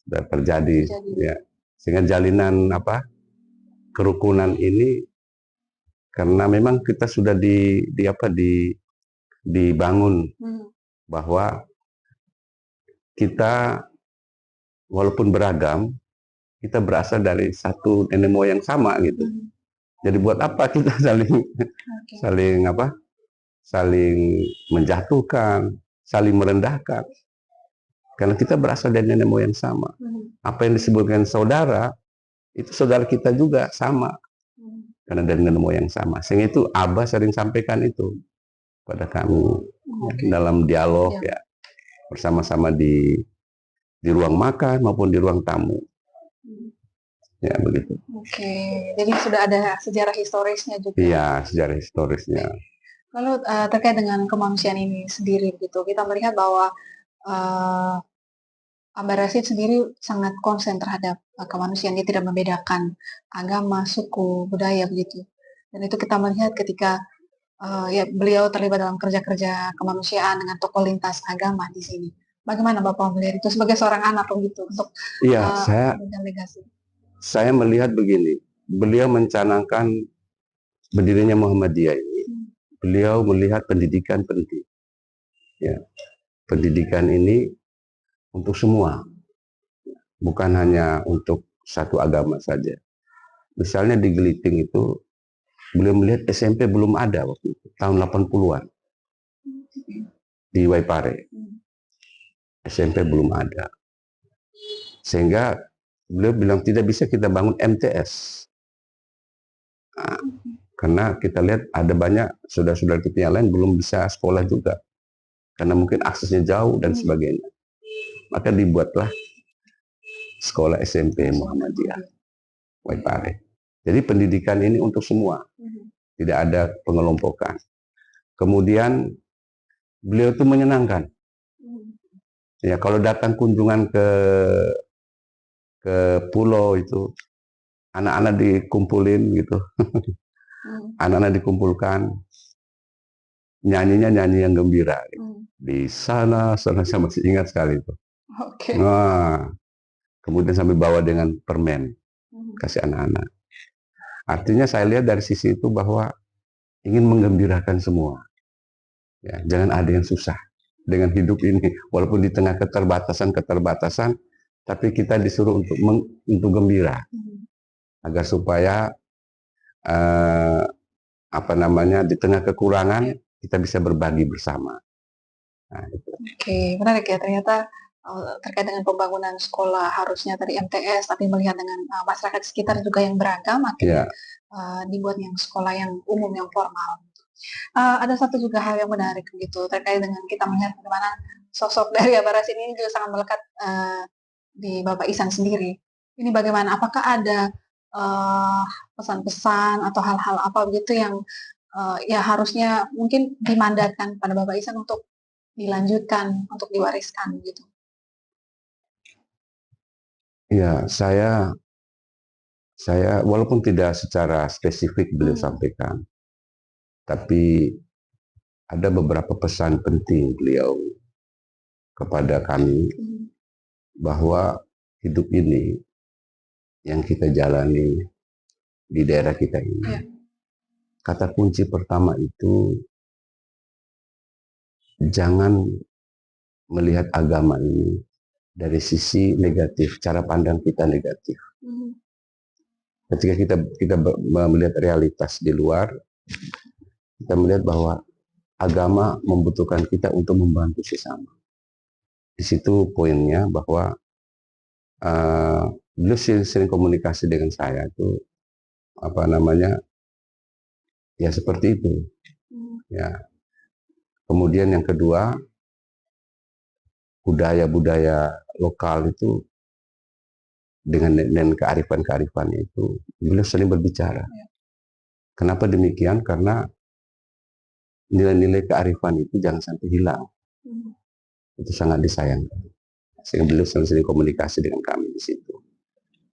terjadi, ya. Sehingga jalinan kerukunan ini karena memang kita sudah dibangun bahwa kita walaupun beragam, kita berasal dari satu nenek moyang sama gitu. Jadi buat apa kita saling menjatuhkan, saling merendahkan? Karena kita berasal dari nenek moyang sama. Apa yang disebutkan saudara, itu saudara kita juga sama. Karena dari nenek moyang sama. Sehingga itu Abah sering sampaikan itu pada kami dalam dialog, ya bersama-sama di ruang makan maupun di ruang tamu. Ya begitu. Oke, jadi sudah ada sejarah historisnya juga. Iya, sejarah historisnya. Lalu terkait dengan kemanusiaan ini sendiri gitu, kita melihat bahwa Abah Rashid sendiri sangat konsen terhadap kemanusiaan, dia tidak membedakan agama, suku, budaya begitu. Dan itu kita melihat ketika ya beliau terlibat dalam kerja-kerja kemanusiaan dengan tokoh lintas agama di sini. Bagaimana Bapak melihat itu sebagai seorang anak begitu untuk legasi? Saya melihat begini, beliau mencanangkan berdirinya Muhammadiyah ini, beliau melihat pendidikan penting. Ya, pendidikan ini untuk semua, bukan hanya untuk satu agama saja. Misalnya di Geliting itu, beliau melihat SMP belum ada waktu itu, tahun 80-an. Di Waipare. SMP belum ada. Sehingga beliau bilang tidak bisa kita bangun MTS. Nah, karena kita lihat ada banyak saudara-saudara kita yang lain belum bisa sekolah juga. Karena mungkin aksesnya jauh dan sebagainya. Maka dibuatlah sekolah SMP Muhammadiyah Waipare. Jadi pendidikan ini untuk semua. Tidak ada pengelompokan. Kemudian beliau itu menyenangkan. Ya, kalau datang kunjungan ke pulau itu, anak-anak dikumpulin gitu. Anak-anak dikumpulkan, nyanyinya nyanyi yang gembira. Gitu. Di sana saya masih ingat sekali itu. Nah, kemudian sambil bawa dengan permen, kasih anak-anak. Artinya saya lihat dari sisi itu bahwa ingin menggembirakan semua. Ya, jangan ada yang susah dengan hidup ini, walaupun di tengah keterbatasan, tapi kita disuruh untuk gembira, agar supaya di tengah kekurangan kita bisa berbagi bersama. Nah, itu. Oke, menarik ya, ternyata terkait dengan pembangunan sekolah harusnya tadi MTS, tapi melihat dengan masyarakat sekitar juga yang beragam, akhirnya dibuat yang sekolah yang umum, yang formal. Ada satu juga hal yang menarik begitu terkait dengan kita melihat bagaimana sosok dari Abah Rashid ini juga sangat melekat di Bapak Ihsan sendiri. Ini bagaimana? Apakah ada pesan-pesan atau hal-hal apa begitu yang ya harusnya mungkin dimandatkan pada Bapak Ihsan untuk dilanjutkan, untuk diwariskan gitu? Ya, saya walaupun tidak secara spesifik beliau sampaikan, tapi ada beberapa pesan penting beliau kepada kami bahwa hidup ini yang kita jalani di daerah kita ini, kata kunci pertama itu jangan melihat agama ini dari sisi negatif, cara pandang kita negatif. Ketika kita melihat realitas di luar, kita melihat bahwa agama membutuhkan kita untuk membantu sesama. Di situ poinnya bahwa beliau sering komunikasi dengan saya itu ya seperti itu. Ya. Kemudian yang kedua, budaya-budaya lokal itu dengan kearifan-kearifannya itu beliau sering berbicara. Kenapa demikian? Karena nilai-nilai kearifan itu jangan sampai hilang. Itu sangat disayangkan. Sehingga beliau sering komunikasi dengan kami di situ.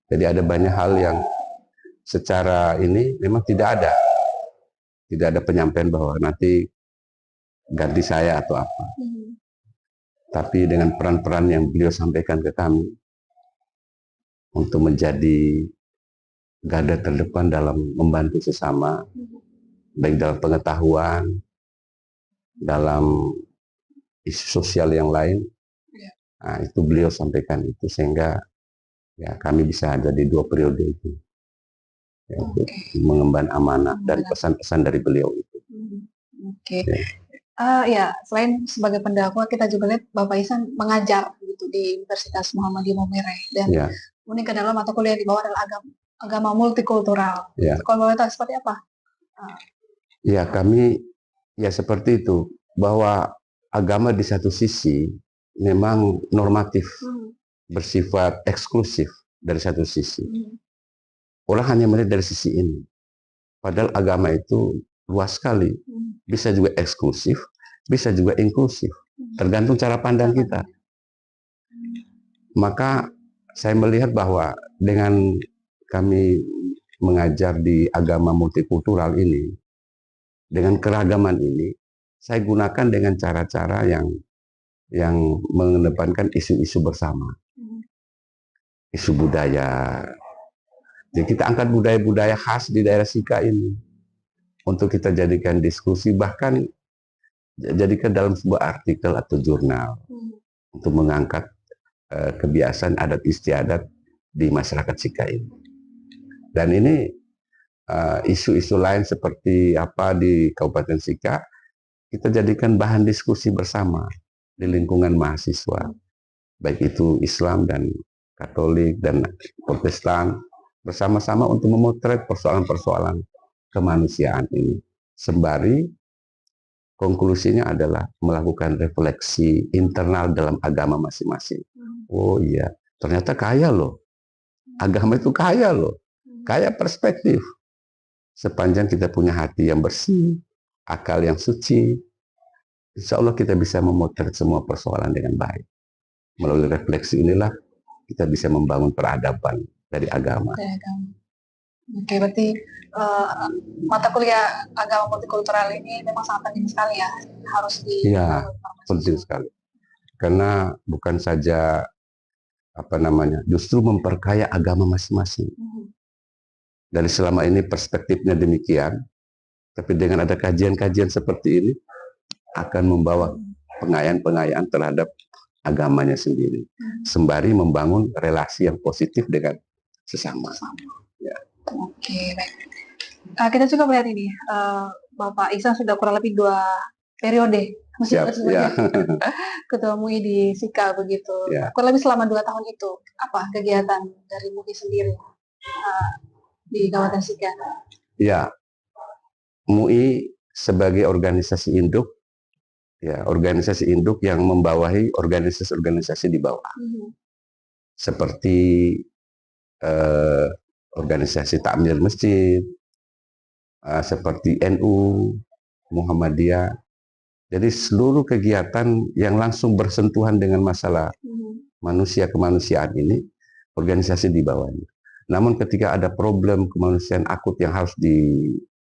Jadi ada banyak hal yang secara ini memang tidak ada penyampaian bahwa nanti ganti saya atau apa. Tapi dengan peran-peran yang beliau sampaikan ke kami untuk menjadi garda terdepan dalam membantu sesama, baik dalam pengetahuan, dalam isu sosial yang lain. Nah, itu beliau sampaikan itu sehingga ya kami bisa jadi 2 periode itu. Ya, untuk mengemban amanah dan pesan-pesan dari beliau itu. Ya, selain sebagai pendakwah, kita juga lihat Bapak Ihsan mengajar gitu di Universitas Muhammadiyah Maumere dan kemudian ke dalam mata kuliah di bawah adalah agama multikultural. Kalau boleh tahu seperti apa? Ya, kami ya seperti itu, bahwa agama di satu sisi memang normatif, bersifat eksklusif dari satu sisi. Orang hanya melihat dari sisi ini. Padahal agama itu luas sekali. Bisa juga eksklusif, bisa juga inklusif. Tergantung cara pandang kita. Maka saya melihat bahwa dengan kami mengajar di agama multikultural ini, dengan keragaman ini, saya gunakan dengan cara-cara yang mengedepankan isu-isu bersama, isu budaya. Jadi kita angkat budaya-budaya khas di daerah Sika ini untuk kita jadikan diskusi, bahkan jadikan dalam sebuah artikel atau jurnal untuk mengangkat kebiasaan adat istiadat di masyarakat Sika ini. Dan ini isu-isu lain seperti apa di Kabupaten Sika kita jadikan bahan diskusi bersama di lingkungan mahasiswa, baik itu Islam dan Katolik dan Protestan, bersama-sama untuk memotret persoalan-persoalan kemanusiaan ini. Sembari konklusinya adalah melakukan refleksi internal dalam agama masing-masing. Oh iya, ternyata kaya loh. Agama itu kaya loh. Kaya perspektif. Sepanjang kita punya hati yang bersih, akal yang suci, insya Allah kita bisa memotret semua persoalan dengan baik. Melalui refleksi inilah kita bisa membangun peradaban dari agama. Oke, berarti mata kuliah agama multikultural ini memang sangat penting sekali ya, harus di. Iya, penting sekali. Karena bukan saja justru memperkaya agama masing-masing. Dari selama ini perspektifnya demikian, tapi dengan ada kajian-kajian seperti ini akan membawa pengayaan-pengayaan terhadap agamanya sendiri, sembari membangun relasi yang positif dengan sesama. Ya. Oke, baik. Kita juga melihat ini, Bapak Iksan sudah kurang lebih 2 periode Ya. Ketua MUI di Sika begitu. Ya. Kurang lebih selama 2 tahun itu, apa kegiatan dari MUI sendiri di Kabupaten Sika? Ya, MUI sebagai organisasi induk, ya organisasi induk yang membawahi organisasi-organisasi di bawah, seperti organisasi takmir masjid, seperti NU, Muhammadiyah. Jadi seluruh kegiatan yang langsung bersentuhan dengan masalah manusia kemanusiaan ini, organisasi di bawahnya. Namun ketika ada problem kemanusiaan akut yang harus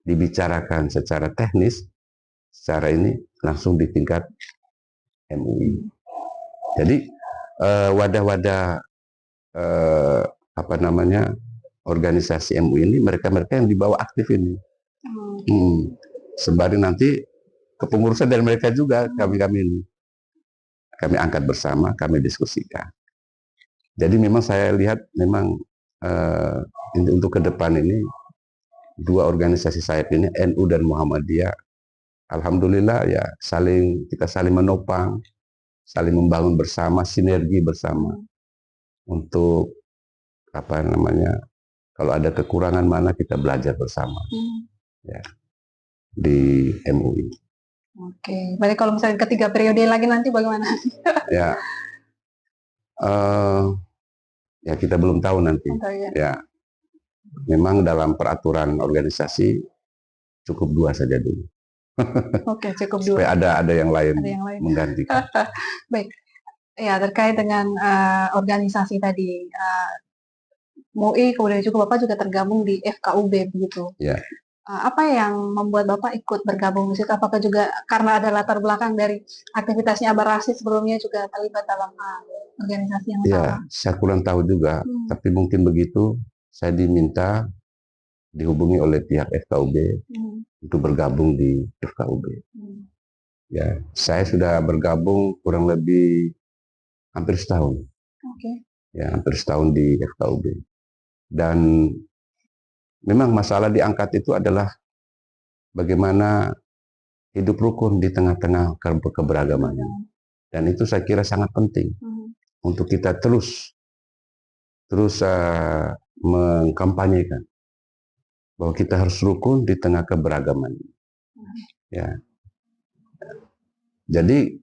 dibicarakan secara teknis, secara ini langsung di tingkat MUI. Jadi wadah-wadah organisasi MUI ini mereka-mereka yang dibawa aktif ini. Sembari nanti kepengurusan dari mereka juga kami ini. Kami angkat bersama, kami diskusikan. Jadi memang saya lihat memang untuk ke depan ini 2 organisasi sayap ini, NU dan Muhammadiyah, alhamdulillah ya kita saling menopang, saling membangun bersama, sinergi bersama untuk kalau ada kekurangan mana kita belajar bersama ya di MUI. Oke, berarti kalau misalnya ketiga periode lagi nanti bagaimana? Ya, ya kita belum tahu nanti. Ya, memang dalam peraturan organisasi cukup 2 saja dulu. Oke, cukup 2. Supaya ada yang lain menggantikan. Baik, ya terkait dengan organisasi tadi, MUI kemudian juga Bapak juga tergabung di FKUB begitu. Ya. Apa yang membuat Bapak ikut bergabung di situ? Apakah juga karena ada latar belakang dari aktivitasnya Abah Rashid sebelumnya juga terlibat dalam organisasi yang sama? Ya, saya kurang tahu juga, tapi mungkin begitu saya diminta dihubungi oleh pihak FKUB untuk bergabung di FKUB. Ya, saya sudah bergabung kurang lebih hampir setahun. Ya, hampir setahun di FKUB. Dan memang masalah diangkat itu adalah bagaimana hidup rukun di tengah-tengah keberagaman. Dan itu saya kira sangat penting untuk kita terus mengkampanyekan bahwa kita harus rukun di tengah keberagaman. Ya. Jadi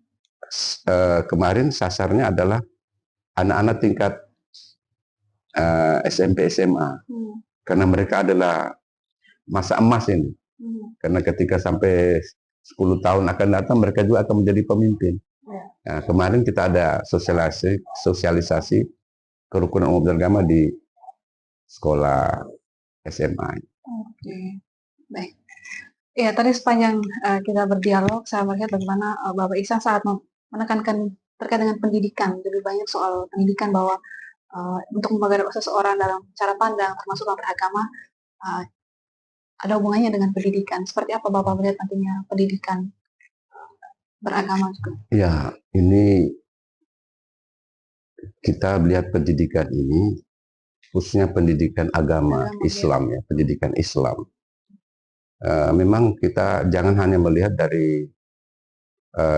kemarin sasarnya adalah anak-anak tingkat SMP SMA. Karena mereka adalah masa emas ini. Karena ketika sampai 10 tahun akan datang, mereka juga akan menjadi pemimpin. Nah, kemarin kita ada sosialisasi kerukunan umat beragama di sekolah SMA. Oke, baik. Ya, tadi sepanjang kita berdialog, saya melihat bagaimana Bapak Ihsan saat menekankan terkait dengan pendidikan, lebih banyak soal pendidikan bahwa untuk membangun seseorang dalam cara pandang, termasuk dalam beragama, ada hubungannya dengan pendidikan. Seperti apa Bapak melihat nantinya pendidikan beragama juga? Ya, ini kita melihat pendidikan ini, khususnya pendidikan agama Islam ya, pendidikan Islam. Memang kita jangan hanya melihat dari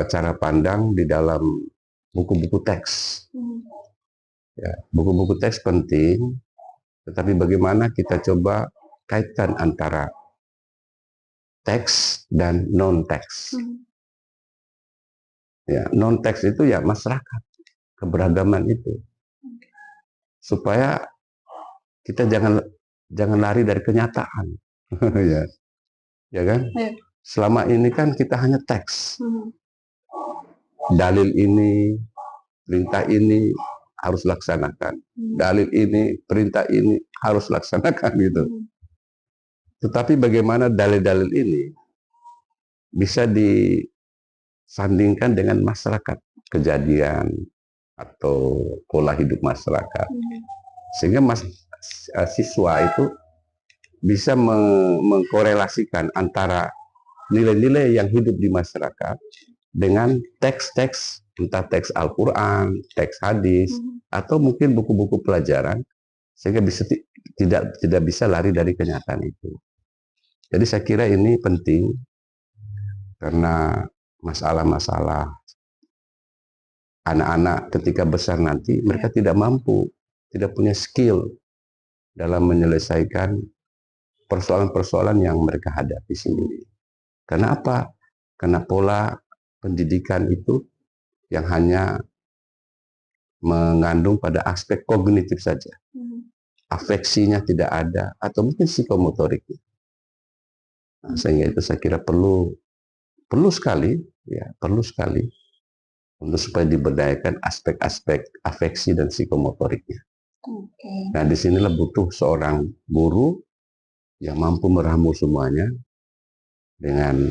cara pandang di dalam buku-buku teks. Ya, buku-buku teks penting, tetapi bagaimana kita coba kaitkan antara teks dan non-teks. Ya, non-teks itu ya masyarakat, keberagaman itu, supaya kita jangan lari dari kenyataan, ya kan? Selama ini kan kita hanya teks, dalil ini, perintah ini harus laksanakan, dalil ini, perintah ini harus laksanakan gitu. Tetapi bagaimana dalil-dalil ini bisa disandingkan dengan masyarakat, kejadian atau pola hidup masyarakat, sehingga siswa itu bisa mengkorelasikan antara nilai-nilai yang hidup di masyarakat dengan teks-teks, entah teks Al-Quran, teks hadis, atau mungkin buku-buku pelajaran, sehingga tidak bisa lari dari kenyataan itu. Jadi saya kira ini penting, karena masalah-masalah anak-anak ketika besar nanti, mereka tidak mampu, tidak punya skill dalam menyelesaikan persoalan-persoalan yang mereka hadapi sendiri. Karena apa? Karena pola pendidikan itu yang hanya mengandung pada aspek kognitif saja. Afeksinya tidak ada, atau mungkin psikomotoriknya. Nah, sehingga itu saya kira perlu sekali untuk supaya diberdayakan aspek-aspek afeksi dan psikomotoriknya. Nah, disinilah butuh seorang guru yang mampu meramu semuanya dengan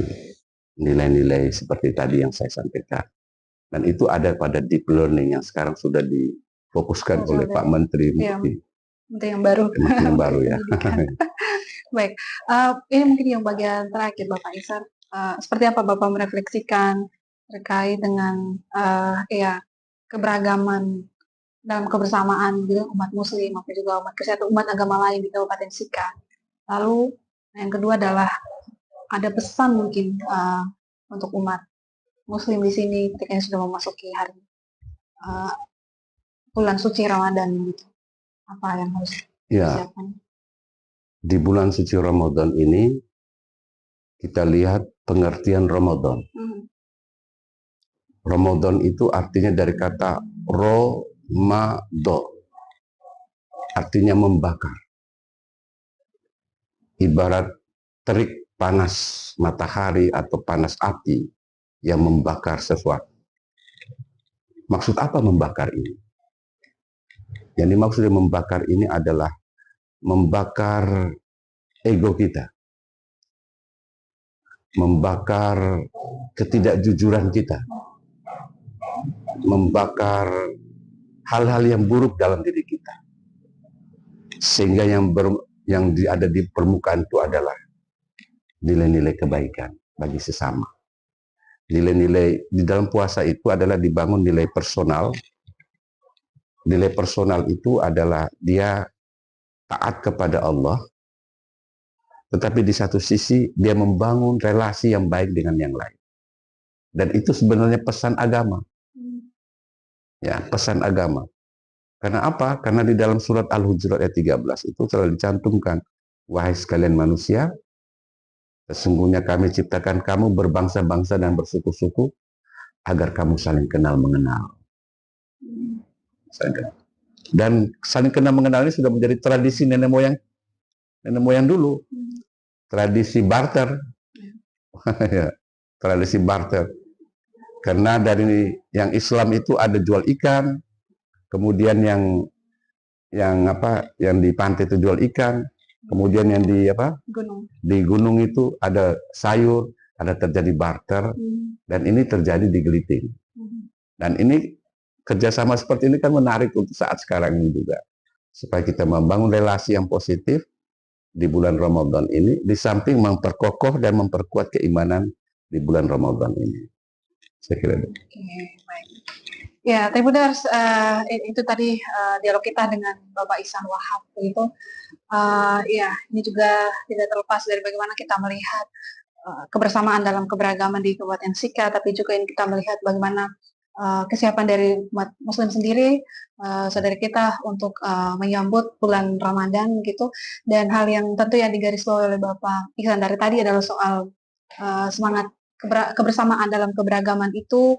nilai-nilai seperti tadi yang saya sampaikan. Dan itu ada pada deep learning yang sekarang sudah difokuskan oleh Pak Menteri. Menteri yang baru. Menteri yang baru ya. Baik, ini mungkin yang bagian terakhir Bapak Ihsan. Seperti apa Bapak merefleksikan terkait dengan keberagaman dalam kebersamaan gitu, umat Muslim, maupun juga umat Kristen atau umat agama lain di Kabupaten Sika. Lalu yang kedua adalah ada pesan mungkin untuk umat Muslim di sini ketika sudah memasuki hari bulan suci Ramadan gitu. Apa yang harus disiapkan? Di bulan suci Ramadan ini kita lihat pengertian Ramadan. Ramadan itu artinya dari kata Romado, artinya membakar. Ibarat terik panas matahari atau panas api yang membakar sesuatu. Maksud apa membakar ini? Yang dimaksud dengan membakar ini adalah membakar ego kita, membakar ketidakjujuran kita, membakar hal-hal yang buruk dalam diri kita, sehingga yang ada di permukaan itu adalah nilai-nilai kebaikan bagi sesama. Nilai-nilai di dalam puasa itu adalah dibangun nilai personal. Nilai personal itu adalah dia taat kepada Allah, tetapi di satu sisi dia membangun relasi yang baik dengan yang lain. Dan itu sebenarnya pesan agama. Ya, pesan agama. Karena apa? Karena di dalam surat Al-Hujurat ayat 13 itu telah dicantumkan, wahai sekalian manusia, sesungguhnya kami ciptakan kamu berbangsa-bangsa dan bersuku-suku agar kamu saling kenal mengenal. Dan saling kenal mengenal ini sudah menjadi tradisi nenek moyang dulu. Tradisi barter. Ya, tradisi barter. Karena dari yang Islam itu ada jual ikan, kemudian yang di pantai itu jual ikan, Kemudian yang di Gunung. Di gunung itu ada sayur, ada terjadi barter, dan ini terjadi di Geliting. Dan ini kerjasama seperti ini kan menarik untuk saat sekarang ini juga, supaya kita membangun relasi yang positif di bulan Ramadan ini, di samping memperkokoh dan memperkuat keimanan di bulan Ramadan ini. Saya kira. Baik. Ya, Tribuners, itu tadi dialog kita dengan Bapak Ihsan Wahab begitu. Ya, ini juga tidak terlepas dari bagaimana kita melihat kebersamaan dalam keberagaman di Kabupaten Sika, tapi juga ini kita melihat bagaimana kesiapan dari umat Muslim sendiri, saudara kita untuk menyambut bulan Ramadan gitu. Dan hal yang tentu yang digarisbawahi oleh Bapak Ihsan dari tadi adalah soal semangat kebersamaan dalam keberagaman itu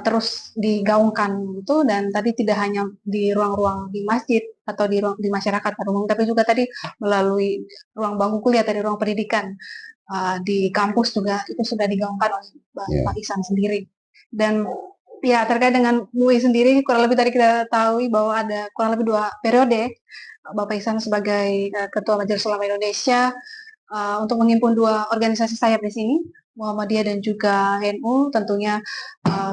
terus digaungkan gitu, dan tadi tidak hanya di ruang-ruang di masjid atau di masyarakat pada umum, tapi juga tadi melalui ruang bangku kuliah, dari ruang pendidikan di kampus juga itu sudah digaungkan oleh Bapak Ihsan sendiri. Dan ya, terkait dengan MUI sendiri, kurang lebih tadi kita tahu bahwa ada kurang lebih 2 periode Bapak Ihsan sebagai Ketua Majelis Ulama Indonesia untuk menghimpun 2 organisasi sayap di sini, Muhammadiyah dan juga NU. Tentunya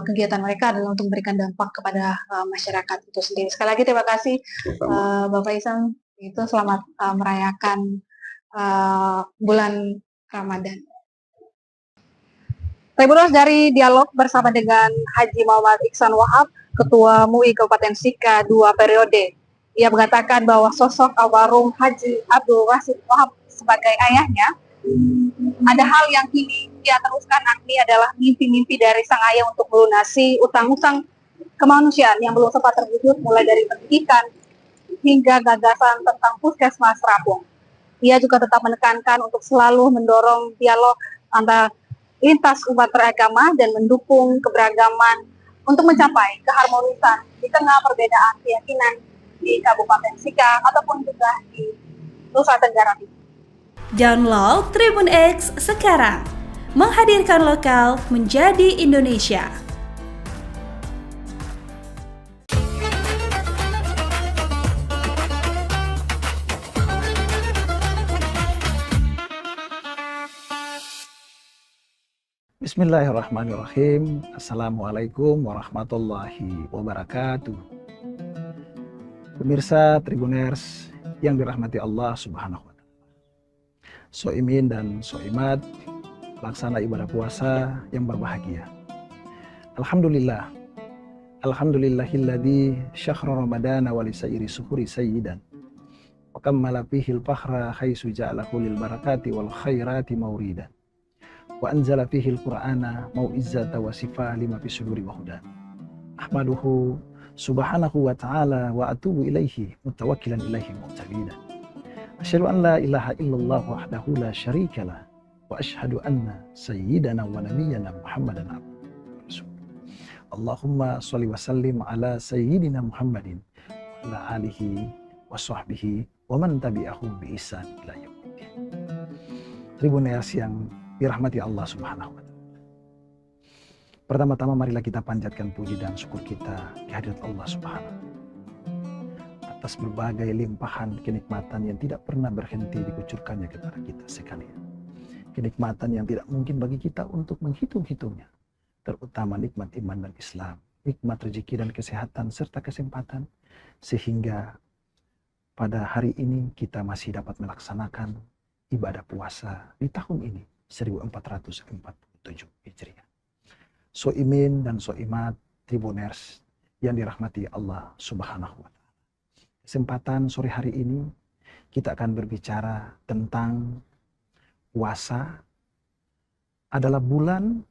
kegiatan mereka adalah untuk memberikan dampak kepada masyarakat itu sendiri. Sekali lagi terima kasih Bapak Ihsan, itu selamat merayakan bulan Ramadan. Tribuners, dari dialog bersama dengan Haji Muhammad Ihsan Wahab, Ketua MUI Kabupaten Sika 2 periode, ia mengatakan bahwa sosok almarhum Haji Abdul Rashid Wahab sebagai ayahnya, ada hal yang kini ia teruskan, yakni adalah mimpi-mimpi dari sang ayah untuk melunasi utang-utang kemanusiaan yang belum sempat terwujud, mulai dari pendidikan hingga gagasan tentang puskesmas Rapung. Ia juga tetap menekankan untuk selalu mendorong dialog antara lintas umat beragama dan mendukung keberagaman untuk mencapai keharmonisan di tengah perbedaan keyakinan di Kabupaten Sika ataupun juga di Nusa Tenggara Timur. Download Tribun X sekarang, menghadirkan lokal menjadi Indonesia. Bismillahirrahmanirrahim. Assalamualaikum warahmatullahi wabarakatuh. Pemirsa Tribuners yang dirahmati Allah Subhanahu wa Ta'ala, Soimin dan Soimat, pelaksana ibadah puasa yang berbahagia. Alhamdulillah, alhamdulillahilladzi syahra ramadana wa lisairi suhuri sayyidan wa kammala fihil fakhra haitsu ja'alahu lil barakati wal khairati mauridan wa anzala fihil qur'ana mau'izzata wa sifa lima fi suduri wa hudan. Ahmaduhu subhanahu wa ta'ala wa atubu ilaihi mutawakkilan ilaihi mu'tabidan. Asyhadu an la ilaha illallah wahdahu la syarikalah wa asyhadu anna sayyidana wa nabiyyana Muhammadan abduhu wa rasuluh. Allahumma shalli wa sallim ala sayyidina Muhammadin wa ala alihi wa sahbihi wa man tabi'ahum bi ihsan ila yaumiddin. Tribuners yang dirahmati Allah Subhanahu wa Ta'ala, pertama-tama marilah kita panjatkan puji dan syukur kita kehadirat Allah Subhanahu atas berbagai limpahan kenikmatan yang tidak pernah berhenti dikucurkannya kepada kita sekalian. Kenikmatan yang tidak mungkin bagi kita untuk menghitung-hitungnya, terutama nikmat iman dan Islam, nikmat rezeki dan kesehatan serta kesempatan, sehingga pada hari ini kita masih dapat melaksanakan ibadah puasa di tahun ini 1447 Hijriah. Soimin dan Soimat Tribuners yang dirahmati Allah Subhanahu wa Ta'ala. Kesempatan sore hari ini kita akan berbicara tentang puasa adalah bulan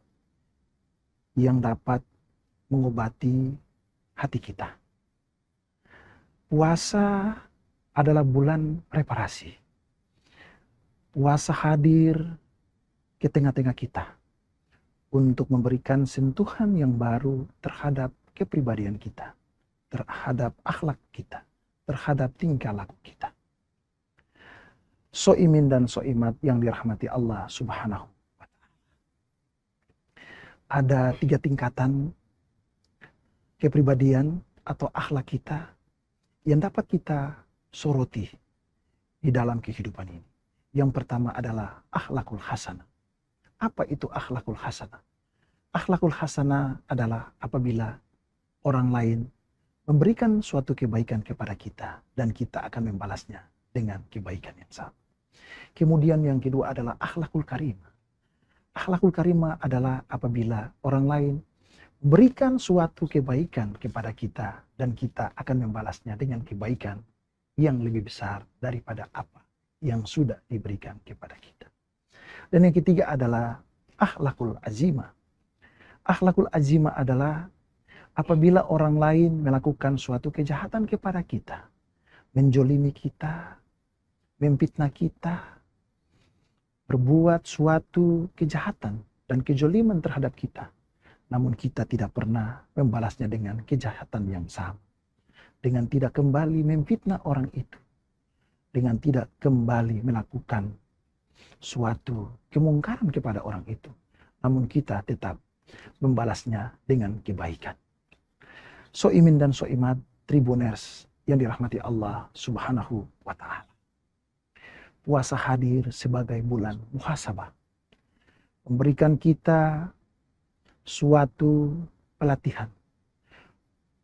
yang dapat mengobati hati kita. Puasa adalah bulan reparasi. Puasa hadir ke tengah-tengah kita untuk memberikan sentuhan yang baru terhadap kepribadian kita, terhadap akhlak kita, terhadap tingkah laku kita. Soimin dan soimat yang dirahmati Allah Subhanahu wa Ta'ala. Ada 3 tingkatan kepribadian atau akhlak kita yang dapat kita soroti di dalam kehidupan ini. Yang pertama adalah akhlakul hasanah. Apa itu akhlakul hasanah? Akhlakul hasanah adalah apabila orang lain memberikan suatu kebaikan kepada kita dan kita akan membalasnya dengan kebaikan yang sama. Kemudian yang kedua adalah akhlakul karimah. Akhlakul karimah adalah apabila orang lain memberikan suatu kebaikan kepada kita dan kita akan membalasnya dengan kebaikan yang lebih besar daripada apa yang sudah diberikan kepada kita. Dan yang ketiga adalah akhlakul azimah. Akhlakul azimah adalah apabila orang lain melakukan suatu kejahatan kepada kita, menjolimi kita, memfitnah kita, berbuat suatu kejahatan dan kejoliman terhadap kita, namun kita tidak pernah membalasnya dengan kejahatan yang sama, dengan tidak kembali memfitnah orang itu, dengan tidak kembali melakukan suatu kemungkaran kepada orang itu, namun kita tetap membalasnya dengan kebaikan. Soimin dan soimat Tribuners yang dirahmati Allah Subhanahu wa Ta'ala. Puasa hadir sebagai bulan muhasabah, memberikan kita suatu pelatihan,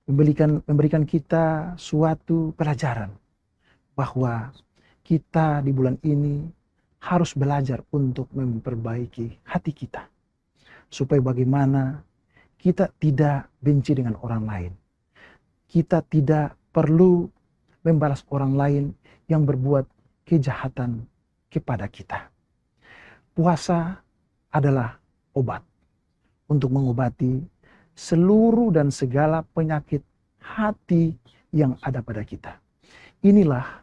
memberikan kita suatu pelajaran bahwa kita di bulan ini harus belajar untuk memperbaiki hati kita, supaya bagaimana kita tidak benci dengan orang lain, kita tidak perlu membalas orang lain yang berbuat kejahatan kepada kita. Puasa adalah obat untuk mengobati seluruh dan segala penyakit hati yang ada pada kita. Inilah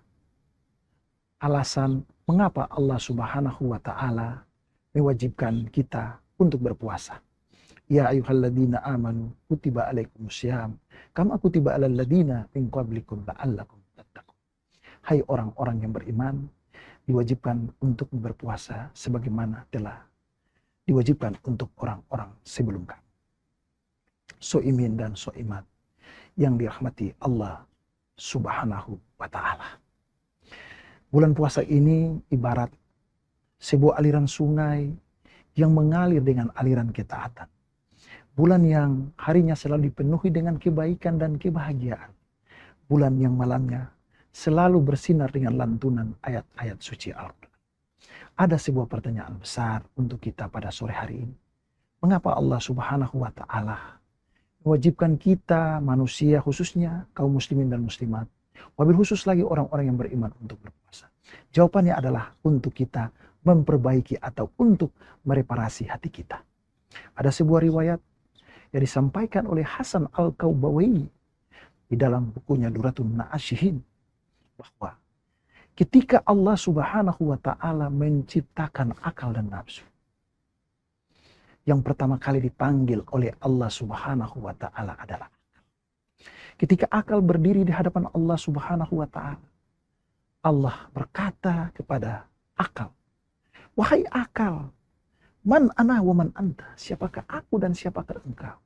alasan mengapa Allah Subhanahu wa Ta'ala mewajibkan kita untuk berpuasa. Ya ayyuhalladzina amanu kutiba alaikumussyam kama kutiba alal ladzina min qablikum la'allakum tattaqun. Hai orang-orang yang beriman, diwajibkan untuk berpuasa sebagaimana telah diwajibkan untuk orang-orang sebelum kamu. Soimin dan soimat yang dirahmati Allah Subhanahu wa Ta'ala. Bulan puasa ini ibarat sebuah aliran sungai yang mengalir dengan aliran ketaatan. Bulan yang harinya selalu dipenuhi dengan kebaikan dan kebahagiaan. Bulan yang malamnya selalu bersinar dengan lantunan ayat-ayat suci Al-Quran. Ada sebuah pertanyaan besar untuk kita pada sore hari ini. Mengapa Allah Subhanahu wa Ta'ala mewajibkan kita manusia, khususnya kaum muslimin dan muslimat, wabil khusus lagi orang-orang yang beriman, untuk berpuasa? Jawabannya adalah untuk kita memperbaiki atau untuk mereparasi hati kita. Ada sebuah riwayat yang disampaikan oleh Hasan Al-Kaubawi di dalam bukunya Duratun Na'asyihin, bahwa ketika Allah Subhanahu wa Ta'ala menciptakan akal dan nafsu, yang pertama kali dipanggil oleh Allah Subhanahu wa Ta'ala adalah akal. Ketika akal berdiri di hadapan Allah Subhanahu wa Ta'ala, Allah berkata kepada akal, "Wahai akal, man ana wa man anta?" Siapakah aku dan siapakah engkau?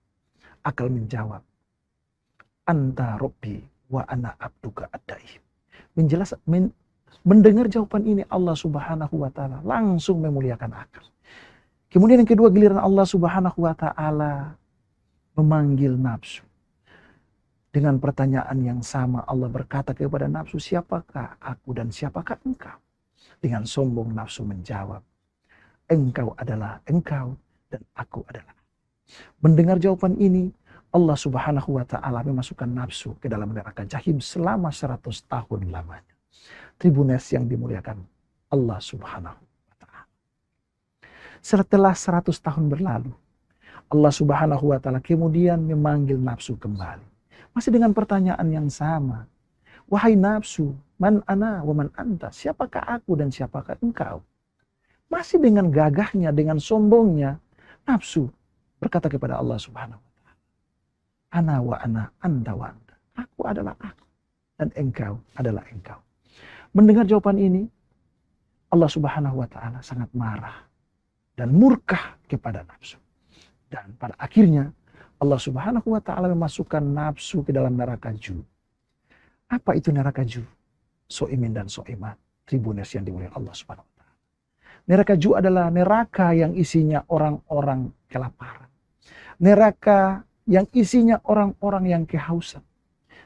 Akal menjawab, "Anta Rabbi wa ana abduka ad-daim." Mendengar jawaban ini, Allah Subhanahu wa Ta'ala langsung memuliakan akal. Kemudian yang kedua, giliran Allah Subhanahu wa Ta'ala memanggil nafsu. Dengan pertanyaan yang sama, Allah berkata kepada nafsu, "Siapakah aku dan siapakah engkau?" Dengan sombong nafsu menjawab, "Engkau adalah engkau dan aku adalah." Mendengar jawaban ini, Allah Subhanahu wa Ta'ala memasukkan nafsu ke dalam neraka jahim selama 100 tahun lamanya. Tribuners yang dimuliakan Allah Subhanahu wa Ta'ala. Setelah 100 tahun berlalu, Allah Subhanahu wa Ta'ala kemudian memanggil nafsu kembali. Masih dengan pertanyaan yang sama. "Wahai nafsu, man ana wa man anta?" Siapakah aku dan siapakah engkau? Masih dengan gagahnya, dengan sombongnya, nafsu berkata kepada Allah Subhanahu wa Ta'ala, "Ana wa ana, anta wa anta." Aku adalah aku dan engkau adalah engkau. Mendengar jawaban ini, Allah Subhanahu wa Ta'ala sangat marah dan murka kepada nafsu. Dan pada akhirnya Allah Subhanahu wa Ta'ala memasukkan nafsu ke dalam neraka ju. Apa itu neraka ju? Soimin dan soimat Tribuners yang dimuliakan Allah Subhanahu wa taala. Neraka Ju adalah neraka yang isinya orang-orang kelaparan. Neraka yang isinya orang-orang yang kehausan.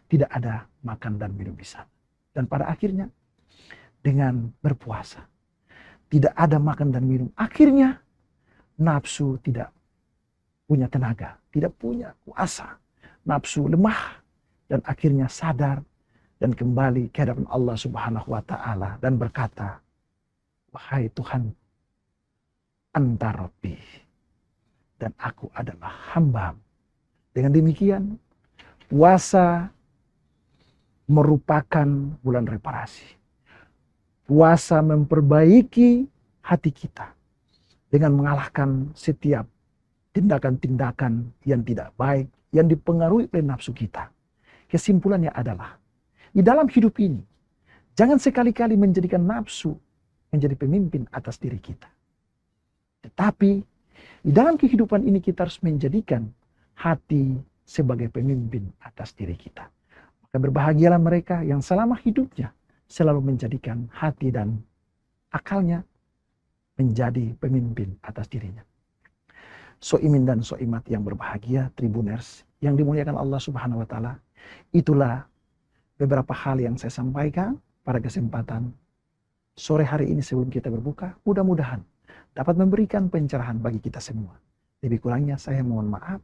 Tidak ada makan dan minum di sana. Dan pada akhirnya dengan berpuasa tidak ada makan dan minum. Akhirnya nafsu tidak punya tenaga, tidak punya kuasa. Nafsu lemah dan akhirnya sadar dan kembali ke hadapan Allah Subhanahu wa taala dan berkata, "Wahai Tuhan, Anta Rabbi, dan aku adalah hamba." Dengan demikian, puasa merupakan bulan reparasi. Puasa memperbaiki hati kita dengan mengalahkan setiap tindakan-tindakan yang tidak baik yang dipengaruhi oleh nafsu kita. Kesimpulannya adalah, di dalam hidup ini, jangan sekali-kali menjadikan nafsu menjadi pemimpin atas diri kita. Tetapi, di dalam kehidupan ini kita harus menjadikan hati sebagai pemimpin atas diri kita. Maka berbahagialah mereka yang selama hidupnya selalu menjadikan hati dan akalnya menjadi pemimpin atas dirinya. Soimin dan soimat yang berbahagia, Tribuners yang dimuliakan Allah Subhanahu wa taala. Itulah beberapa hal yang saya sampaikan pada kesempatan sore hari ini sebelum kita berbuka. Mudah-mudahan dapat memberikan pencerahan bagi kita semua. Lebih kurangnya saya mohon maaf.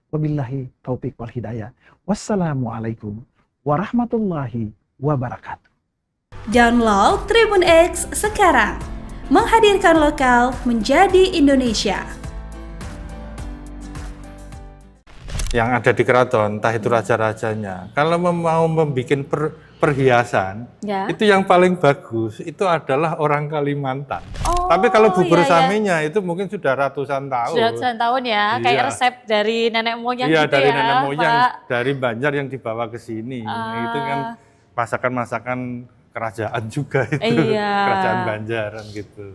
Wabillahi taufik wal hidayah. Wassalamualaikum warahmatullahi wabarakatuh. Download Tribun X sekarang. Menghadirkan lokal menjadi Indonesia. Yang ada di keraton, entah itu raja-rajanya, kalau mau membuat perhiasan, Ya. itu yang paling bagus itu adalah orang Kalimantan. Oh, tapi kalau bubur iya, iya. saminya itu mungkin sudah ratusan tahun. Sudah ratusan tahun ya, kayak Iya. resep dari nenek moyang Iya, gitu dari ya, nenek moyang, Pak. dari Banjar yang dibawa ke sini. Nah, itu kan masakan-masakan kerajaan juga itu, Iya. kerajaan Banjar gitu.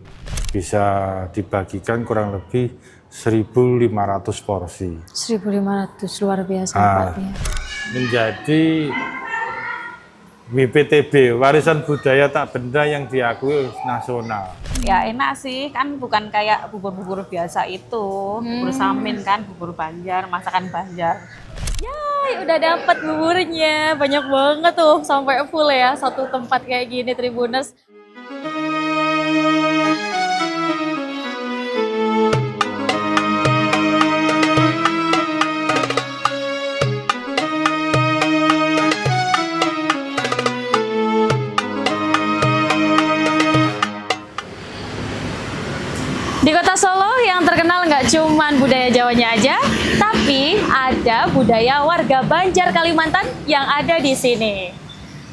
Bisa dibagikan kurang lebih 1.500 porsi. 1.500, luar biasa Ah, tempatnya. menjadi WPTB, warisan budaya tak benda yang diakui nasional. Ya enak sih, kan bukan kayak bubur-bubur biasa itu, bubur samin kan, bubur Banjar, masakan Banjar. Yay, udah dapat buburnya, banyak banget tuh sampai full ya satu tempat kayak gini Tribuners. Di kota Solo yang terkenal nggak cuman budaya Jawanya aja, tapi ada budaya warga Banjar Kalimantan yang ada di sini.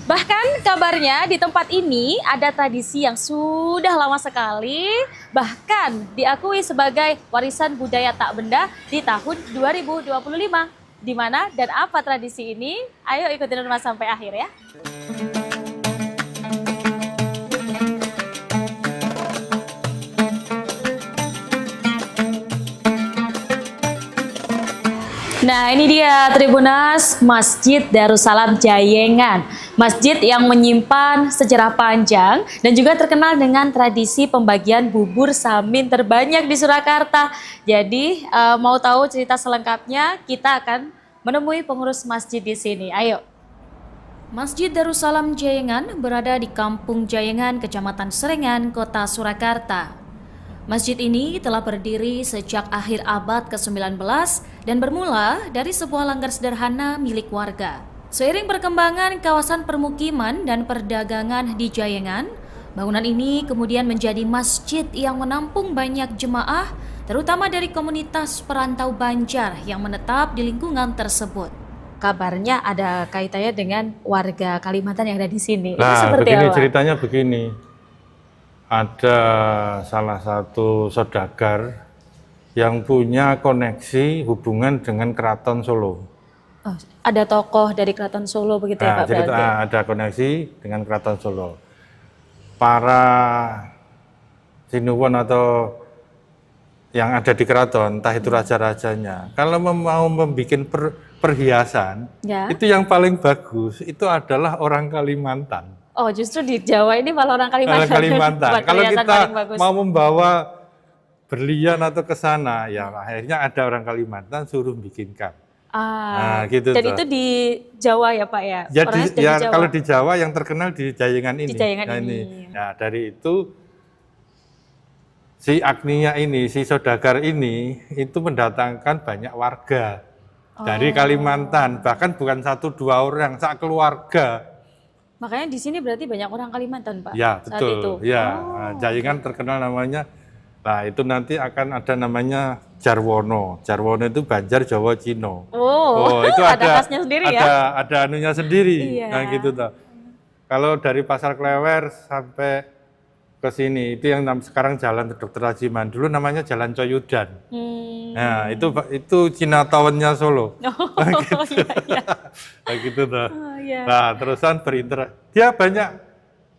Bahkan kabarnya di tempat ini ada tradisi yang sudah lama sekali, bahkan diakui sebagai warisan budaya tak benda di tahun 2025. Di mana dan apa tradisi ini? Ayo ikutin Mas sampai akhir ya. Nah ini dia Tribuners, Masjid Darussalam Jayengan. Masjid yang menyimpan sejarah panjang dan juga terkenal dengan tradisi pembagian bubur samin terbanyak di Surakarta. Jadi mau tahu cerita selengkapnya, kita akan menemui pengurus masjid di sini. Ayo. Masjid Darussalam Jayengan berada di Kampung Jayengan, Kecamatan Serengan, Kota Surakarta. Masjid ini telah berdiri sejak akhir abad ke-19 dan bermula dari sebuah langgar sederhana milik warga. Seiring perkembangan kawasan permukiman dan perdagangan di Jayengan, bangunan ini kemudian menjadi masjid yang menampung banyak jemaah, terutama dari komunitas perantau Banjar yang menetap di lingkungan tersebut. Kabarnya ada kaitannya dengan warga Kalimantan yang ada di sini. Itu Nah, seperti begini apa? ceritanya begini. Ada salah satu saudagar yang punya koneksi hubungan dengan Keraton Solo. Oh, ada tokoh dari Keraton Solo begitu ya Nah, Pak? jadi berarti? ada koneksi dengan Keraton Solo. Para sinuwun atau yang ada di keraton, entah itu raja-rajanya, kalau mau membuat perhiasan, Ya. itu yang paling bagus itu adalah orang Kalimantan. Oh, justru di Jawa ini malah orang Kalimantan. Orang Kalimantan. Buat Kalau perhiasan kita paling bagus. mau membawa berlian atau ke sana, ya akhirnya ada orang Kalimantan suruh bikinkan. Nah, gitu dan tuh. itu di Jawa ya Pak ya? Ya, Orangnya sudah ya di Jawa. kalau di Jawa yang terkenal di Jayengan ini. Di Jayengan Nah, ini. Nah, dari itu si Agnia ini, si saudagar ini itu mendatangkan banyak warga dari Kalimantan, bahkan bukan 1-2 orang, sak keluarga. Makanya di sini berarti banyak orang Kalimantan Pak? Ya, saat betul. itu. Ya, nah, Jayengan terkenal namanya. Nah, itu nanti akan ada namanya Jarwono. Jarwono itu Banjar Jawa Cino. Oh, itu ada khasnya sendiri ya? Ada anunya sendiri. Iya. Nah, gitu toh. Kalau dari Pasar Klewer sampai ke sini, itu yang sekarang Jalan Dr. Rajiman. Dulu namanya Jalan Coyudan. Nah, itu Chinatown-nya Solo. Oh, gitu. iya. Nah, gitu toh. Oh, iya. Nah, terusan berinteraksi. Dia banyak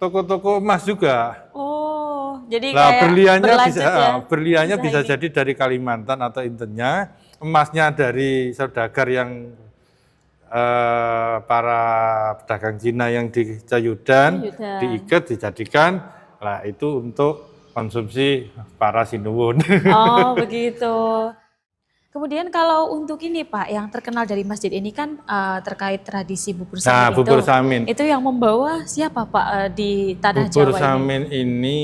toko-toko emas juga. Oh, jadi Nah, kayak berliannya bisa, berlanjut ya? berliannya bisa ini. jadi dari Kalimantan atau Intennya, emasnya dari saudagar yang para pedagang Cina yang di Coyudan, diikat, dijadikan, lah itu untuk konsumsi para Sinuwun. Oh, begitu. Kemudian kalau untuk ini Pak, yang terkenal dari masjid ini kan terkait tradisi bubur samin Nah, itu. bubur samin. Itu yang membawa siapa Pak di tanah Bubur Jawa ini? samin ini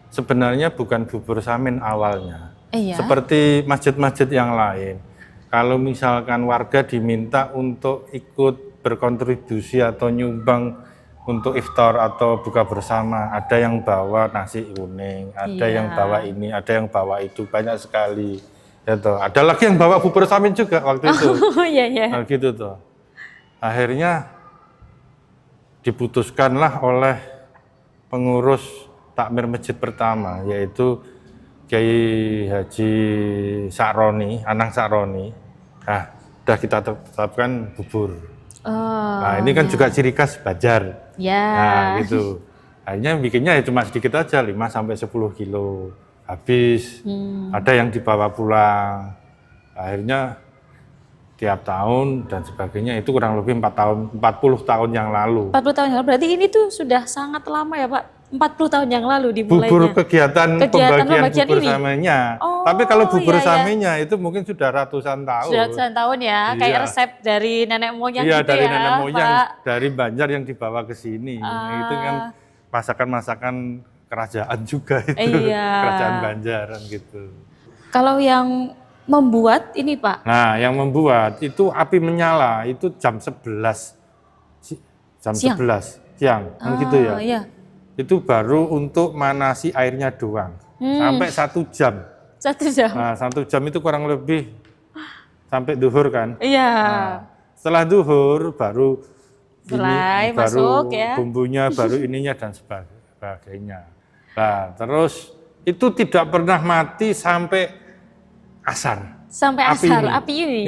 sebenarnya bukan bubur samin awalnya. Iya. Seperti masjid-masjid yang lain. Kalau misalkan warga diminta untuk ikut berkontribusi atau nyumbang untuk iftar atau buka bersama, ada yang bawa nasi kuning, ada yang bawa ini, ada yang bawa itu, banyak sekali. Ya toh. Ada lagi yang bawa bubur samin juga waktu itu. Oh iya iya. Nah, gitu toh. Akhirnya diputuskanlah oleh pengurus takmir masjid pertama, yaitu Kiai Haji Sakroni, Anang Sakroni. Nah, sudah kita tetapkan bubur. Nah, ini kan juga ciri khas Banjar. Ya. Nah, gitu. Akhirnya bikinnya ya cuma sedikit aja, 5-10 kilo. Habis, ada yang dibawa pulang. Akhirnya tiap tahun dan sebagainya itu kurang lebih 40 tahun yang lalu. 40 tahun yang lalu, berarti ini tuh sudah sangat lama ya Pak? 40 tahun yang lalu dimulainya. Bubur kegiatan pembagian bubur ini. samenya. Oh, tapi kalau bubur iya, samenya itu mungkin sudah ratusan tahun. Sudah ratusan tahun ya, kayak Iya. resep dari nenek moyang Iya, gitu dari ya, nenek moyang, Pak. dari Banjar yang dibawa ke sini. Itu kan masakan-masakan kerajaan juga itu. Iya. Kerajaan Banjaran gitu. Kalau yang membuat ini Pak, Nah, yang membuat itu api menyala itu jam 11. Jam Siang? 11 siang, kan gitu ya. Iya. Itu baru untuk manasi airnya doang. Sampai 1 jam. 1 jam. Nah, 1 jam itu kurang lebih sampai duhur kan. Iya. Nah, setelah duhur baru Mulai ini, baru masuk ya. bumbunya, baru ininya dan sebagainya. Nah, terus itu tidak pernah mati sampai asar. Sampai asar api ini.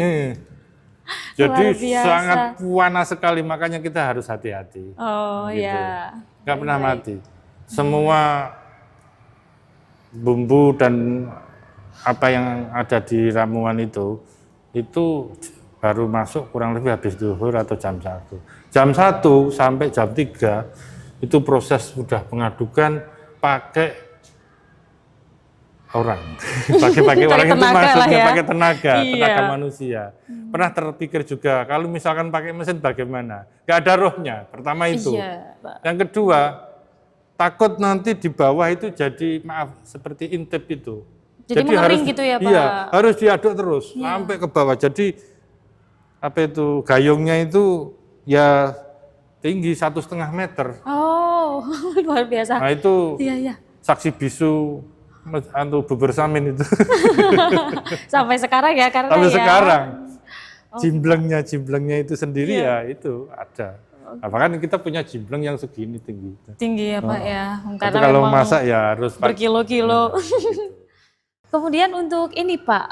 Jadi Luar biasa. sangat panas sekali, makanya kita harus hati-hati. Oh Gitu. ya. Nggak pernah mati. Semua bumbu dan apa yang ada di ramuan itu baru masuk kurang lebih habis duhur atau jam 1. Jam 1 sampai jam 3 itu proses sudah pengadukan pakai orang. Pakai orang itu maksudnya ya. pakai tenaga Iya. manusia. Pernah terpikir juga kalau misalkan pakai mesin bagaimana? Gak ada rohnya. Pertama itu. Iya, Pak. Yang kedua, takut nanti di bawah itu jadi seperti intip itu. Jadi mengering harus, gitu ya, Pak? Iya, harus diaduk terus Iya. sampai ke bawah. Jadi apa itu gayungnya itu ya tinggi 1,5 meter. Oh, luar biasa. Nah itu Iya, iya. saksi bisu bubur samin itu. Sampai sekarang ya karena Sampai ya. sekarang. Oh. Jimblengnya itu sendiri Iya. ya itu ada. Nah, bahkan kita punya jimbleng yang segini tinggi. Tinggi ya Pak ya. Tapi kalau masak ya harus berkilo-kilo. Kemudian untuk ini Pak,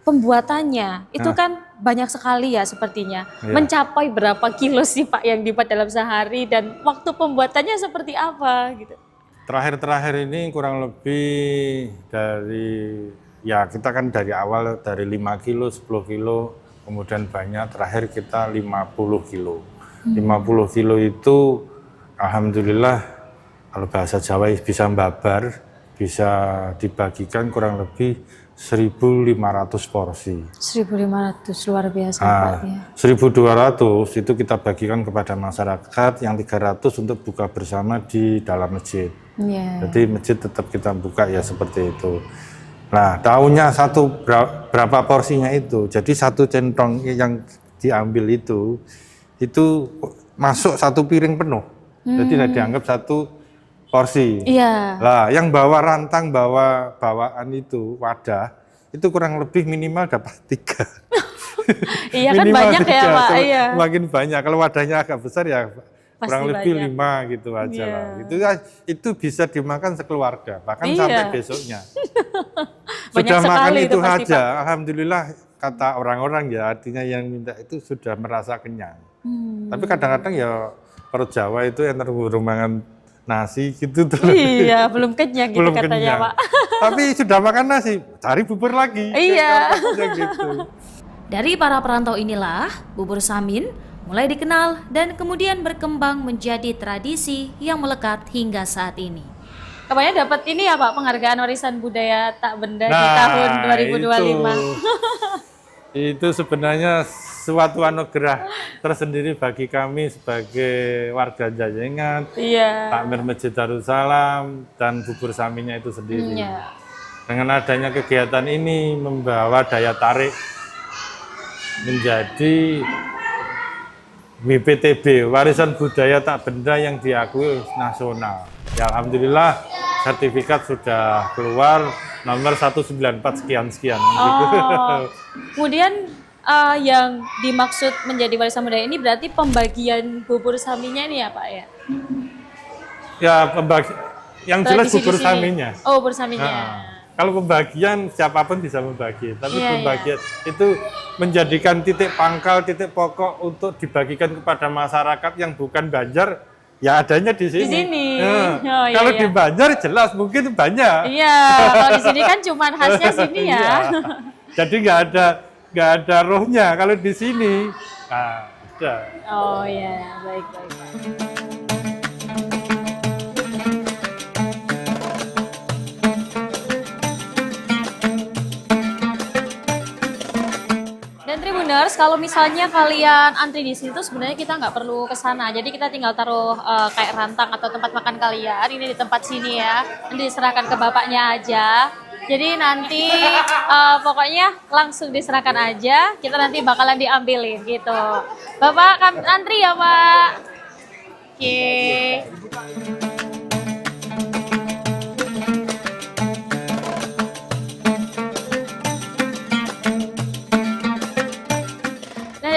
pembuatannya itu Nah. kan banyak sekali ya sepertinya. Iya. Mencapai berapa kilo sih Pak yang dibuat dalam sehari dan waktu pembuatannya seperti apa gitu? Terakhir-terakhir ini kurang lebih dari, ya kita kan dari awal dari 5 kilo, 10 kilo, kemudian banyak, terakhir kita 50 kilo. 50 kilo itu Alhamdulillah kalau bahasa Jawa bisa mbabar, bisa dibagikan kurang lebih 1.500 porsi. 1.500 luar biasa Pak ya. 1.200 itu kita bagikan kepada masyarakat, yang 300 untuk buka bersama di dalam masjid. Jadi masjid tetap kita buka ya seperti itu. Nah, tahunya berapa porsinya itu. Jadi satu centong yang diambil itu masuk satu piring penuh. Jadi tidak dianggap satu porsi. Lah, yang bawa rantang, bawa bawaan itu wadah, itu kurang lebih minimal dapat 3. Iya kan banyak ya Pak. Iya. Makin banyak. Kalau wadahnya agak besar ya Pasti kurang lebih banyak. 5 gitu aja lah. Itu bisa dimakan sekeluarga, bahkan sampai besoknya. Sudah makan itu pasti, aja. Pak. Alhamdulillah kata orang-orang ya, artinya yang minta itu sudah merasa kenyang. Tapi kadang-kadang ya perut Jawa itu yang terus-terusan nasi gitu tuh. Iya, belum kenyang gitu Belum katanya kenyang. Pak. Tapi sudah makan nasi, cari bubur lagi. Iya. Gitu. Dari para perantau inilah bubur samin mulai dikenal dan kemudian berkembang menjadi tradisi yang melekat hingga saat ini. Kabarnya dapat ini ya Pak, penghargaan warisan budaya tak benda di tahun 2025. Itu sebenarnya suatu anugerah tersendiri bagi kami sebagai warga Jayengan, takmir Masjid Darussalam, dan bubur saminnya itu sendiri. Dengan adanya kegiatan ini membawa daya tarik menjadi WPTB, warisan budaya tak benda yang diakui nasional. Ya, alhamdulillah sertifikat sudah keluar nomor 194 sekian-sekian. Kemudian yang dimaksud menjadi warisan budaya ini berarti pembagian bubur saminya ini ya Pak ya? Ya, yang jelas bubur saminya. Oh, bubur saminya. Kalau pembagian siapapun bisa membagi, tapi pembagian itu menjadikan titik pangkal, titik pokok untuk dibagikan kepada masyarakat yang bukan Banjar, ya adanya di sini. Di sini. Kalau di Banjar jelas mungkin banyak. Iya, kalau di sini kan cuma khasnya sini ya. Jadi nggak ada rohnya. Kalau di sini, ada. Oh iya, baik. Tribuners, kalau misalnya kalian antri di sini tuh sebenarnya kita nggak perlu ke sana. Jadi kita tinggal taruh kayak rantang atau tempat makan kalian ini di tempat sini ya. Nanti diserahkan ke bapaknya aja. Jadi nanti pokoknya langsung diserahkan aja. Kita nanti bakalan diambilin gitu. Bapak antri ya Pak. Oke.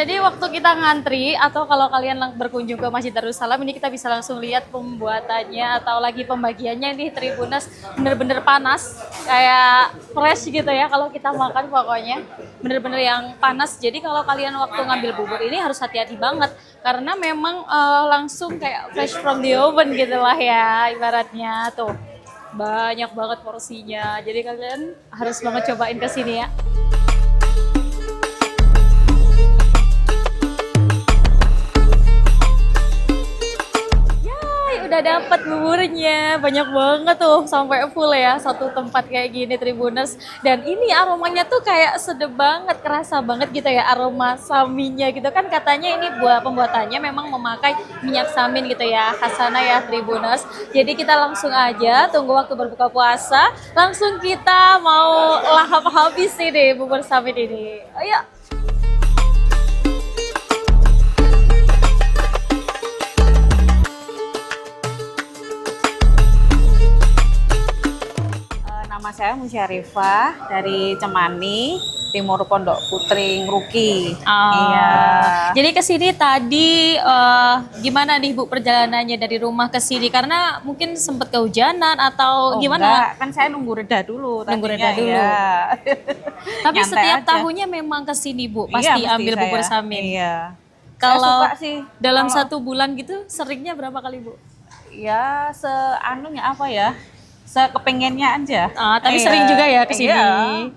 Jadi waktu kita ngantri atau kalau kalian berkunjung ke Masjid Darussalam ini kita bisa langsung lihat pembuatannya atau lagi pembagiannya nih Tribuners, bener-bener panas kayak fresh gitu ya kalau kita makan, pokoknya bener-bener yang panas. Jadi kalau kalian waktu ngambil bubur ini harus hati-hati banget karena memang langsung kayak fresh from the oven gitu lah ya ibaratnya. Tuh banyak banget porsinya, jadi kalian harus banget cobain ke sini ya. Udah dapat buburnya, banyak banget tuh sampai full ya satu tempat kayak gini Tribuners. Dan ini aromanya tuh kayak sedep banget, kerasa banget gitu ya aroma saminya gitu kan, katanya ini buat pembuatannya memang memakai minyak samin gitu ya, khasana ya Tribuners. Jadi kita langsung aja tunggu waktu berbuka puasa, langsung kita mau lahap habis ini bubur samin ini. Ayo. Nama saya Musyarifah dari Cemani, Timur Pondok Putri Ngruki. Iya. Jadi ke sini tadi gimana nih Bu perjalanannya dari rumah ke sini? Karena mungkin sempat kehujanan atau gimana? Enggak, kan saya nunggu reda dulu. Nunggu reda dulu. Ya. Tapi Nyantai setiap aja. tahunnya memang ke sini Bu, pasti Iya, ambil mesti bubur saya. samin. Iya. Kalau Saya suka sih. dalam Kalau- 1 bulan gitu seringnya berapa kali Bu? Ya, seanunya apa ya? sekepengennya aja. Tapi sering juga ya ke sini.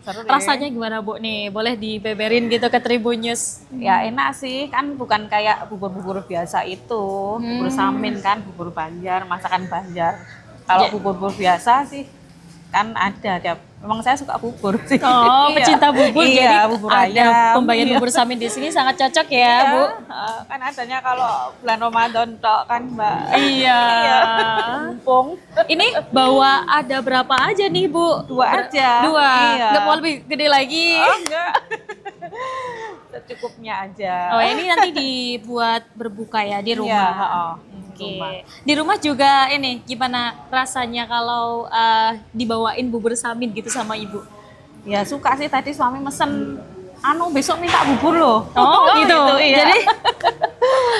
Sering. Rasanya gimana Bu nih? Boleh dibeberin gitu ke Tribun News? Ya enak sih, kan bukan kayak bubur-bubur biasa itu, bubur samin kan, bubur Banjar, masakan Banjar. Kalau bubur-bubur biasa sih kan ada. Memang saya suka bubur sih. Oh, pecinta bubur, jadi bubur ada ayam. pembagian bubur samin di sini sangat cocok ya, Bu. Kan adanya kalau bulan Ramadan tok kan, Mbak. Iya. Mumpung. Ini bawa ada berapa aja nih, Bu? 2 aja. 2. Iya. Nggak mau lebih gede lagi? Oh, enggak. Secukupnya aja. Oh, ini nanti dibuat berbuka ya di rumah. Iya, Oke. Di rumah juga ini gimana rasanya kalau dibawain bubur samin gitu sama Ibu? Ya suka sih, tadi suami mesen besok minta bubur loh. Oh, gitu. Iya.